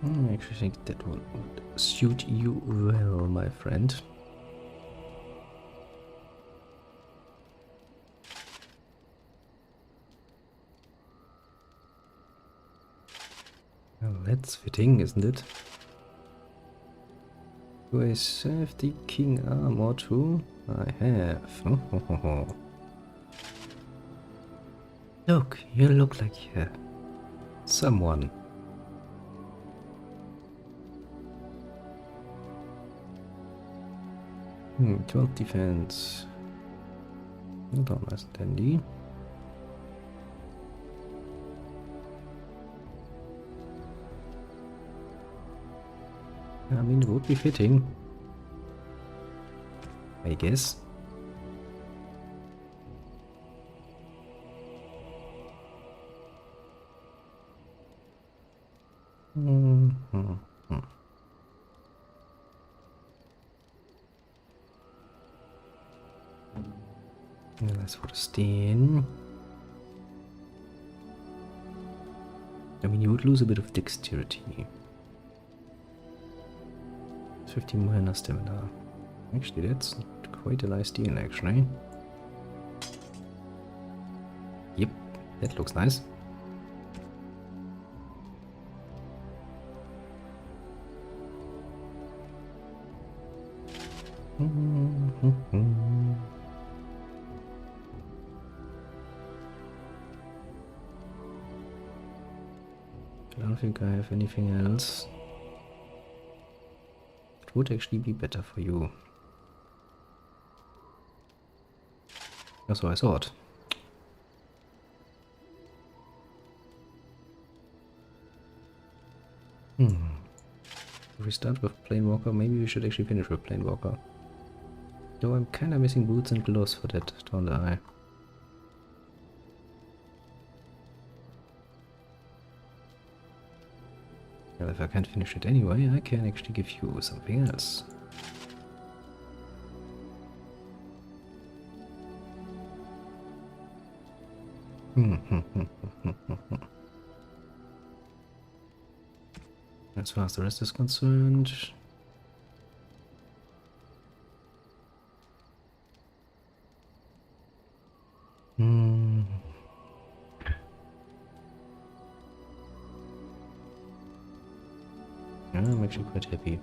Speaker 14: I actually think that one would suit you well, my friend. Well, that's fitting, isn't it? Do I have the king armor too? I have. Look, you look like someone. 12 defense. Not all nice and dandy. I mean, it would be fitting, I guess. That's for the stain. I mean, you would lose a bit of dexterity. 50 minus stamina. Actually, that's quite a nice deal, actually. Yep, that looks nice. I don't think I have anything else. It would actually be better for you. That's what I thought. If we start with Planewalker, maybe we should actually finish with Planewalker. Though I'm kinda missing boots and gloves for that, don't I? Well, if I can't finish it anyway, I can actually give you something else. As far as the rest is concerned... I'm actually quite happy.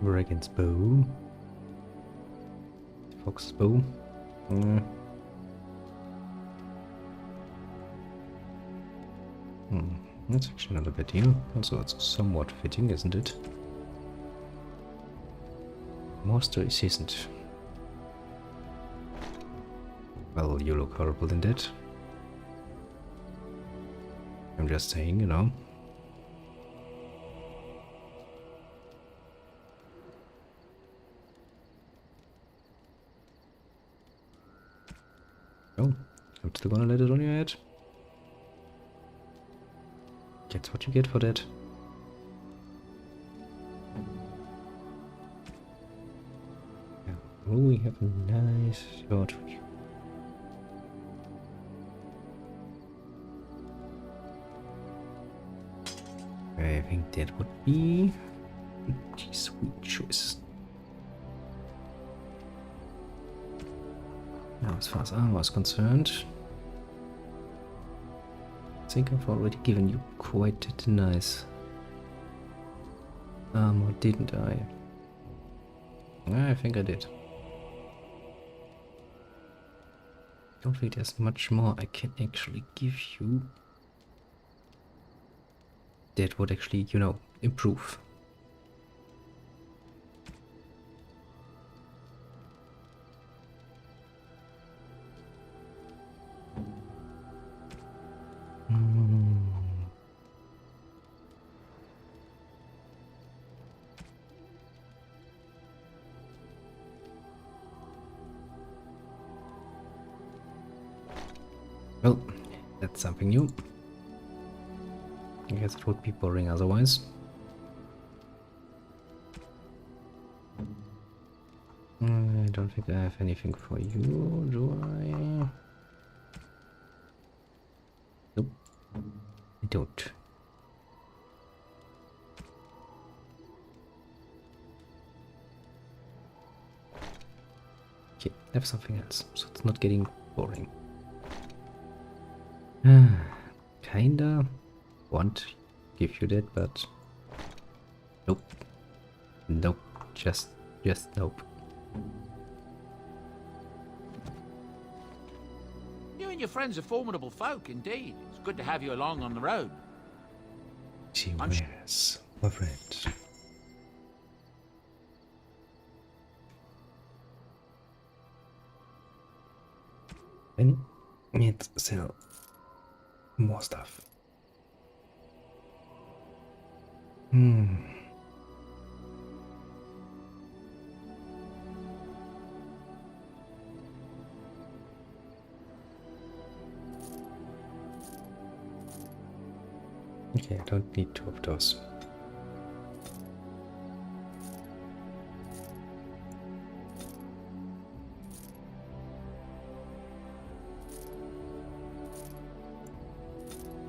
Speaker 14: Dragon's bow. Fox's bow. That's actually not a bad deal. Also, it's somewhat fitting, isn't it? Master isn't. Well, you look horrible in that. I'm just saying, you know. Oh, I'm still gonna let it on your head. That's what you get for that. Yeah. Oh, we have a nice short view. I think that would be a pretty sweet choice. Now, as far as armor is concerned, I think I've already given you quite a nice armor, didn't I? I think I did. Don't think there's much more I can actually give you that would actually, you know, improve. Well, that's something new. I guess it would be boring otherwise. I don't think I have anything for you, do I? Nope, I don't. Okay, have something else, so it's not getting boring. Kinda want to give you that, but nope. Nope. Just nope.
Speaker 1: You and your friends are formidable folk, indeed. It's good to have you along on the road.
Speaker 14: Yes, my friend. And let's sell more stuff. Okay, I don't need 2 of those.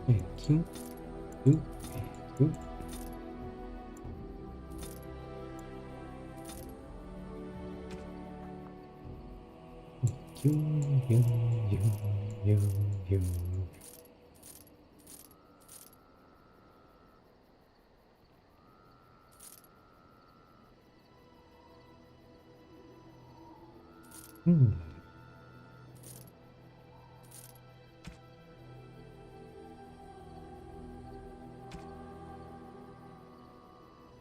Speaker 14: Thank you. Thank you. You.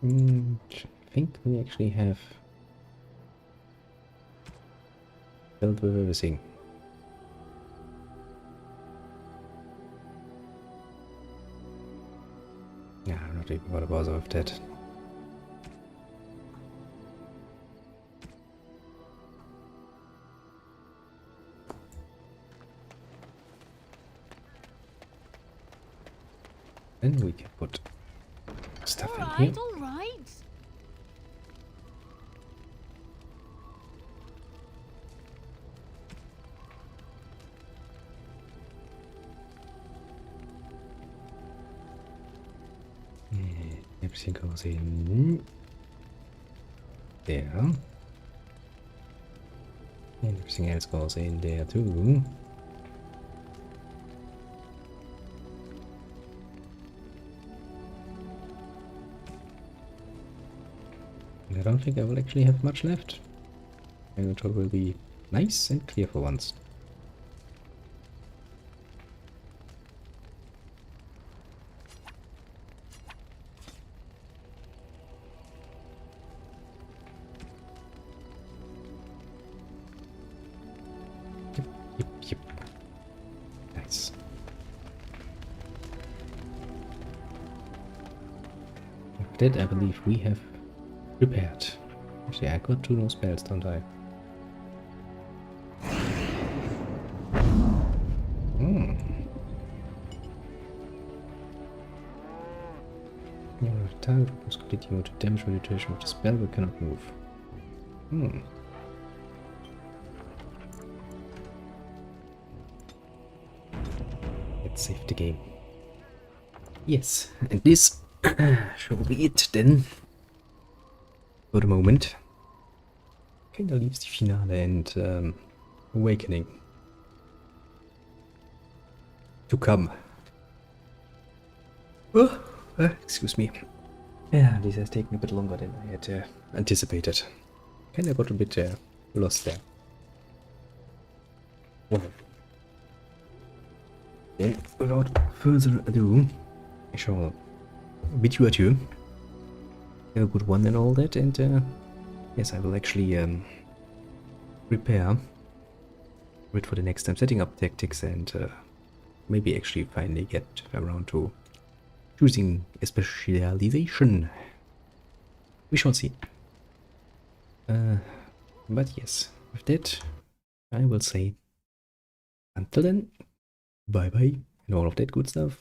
Speaker 14: I think we actually have filled with everything. Yeah, I'm not even gonna bother with that. Then we can put stuff in here.
Speaker 17: All right.
Speaker 14: Everything goes in there. And everything else goes in there too. And I don't think I will actually have much left. My inventory will be nice and clear for once. Yep. Nice. That I believe we have prepared. Actually, I got 2 more spells, don't I? Target was completely immune to damage penetration with the spell but cannot move. Let's save the game. Yes, and this shall be it then. For the moment. Kinda leaves the finale and awakening to come. Excuse me. Yeah, this has taken a bit longer than I had anticipated. Kinda got a bit lost there. Well, then, without further ado, I shall bid you adieu. Have a good one and all that, and yes, I will actually prepare, wait for the next time, setting up tactics, and maybe actually finally get around to choosing a specialization. We shall see. But yes, with that, I will say until then, bye bye, and all of that good stuff.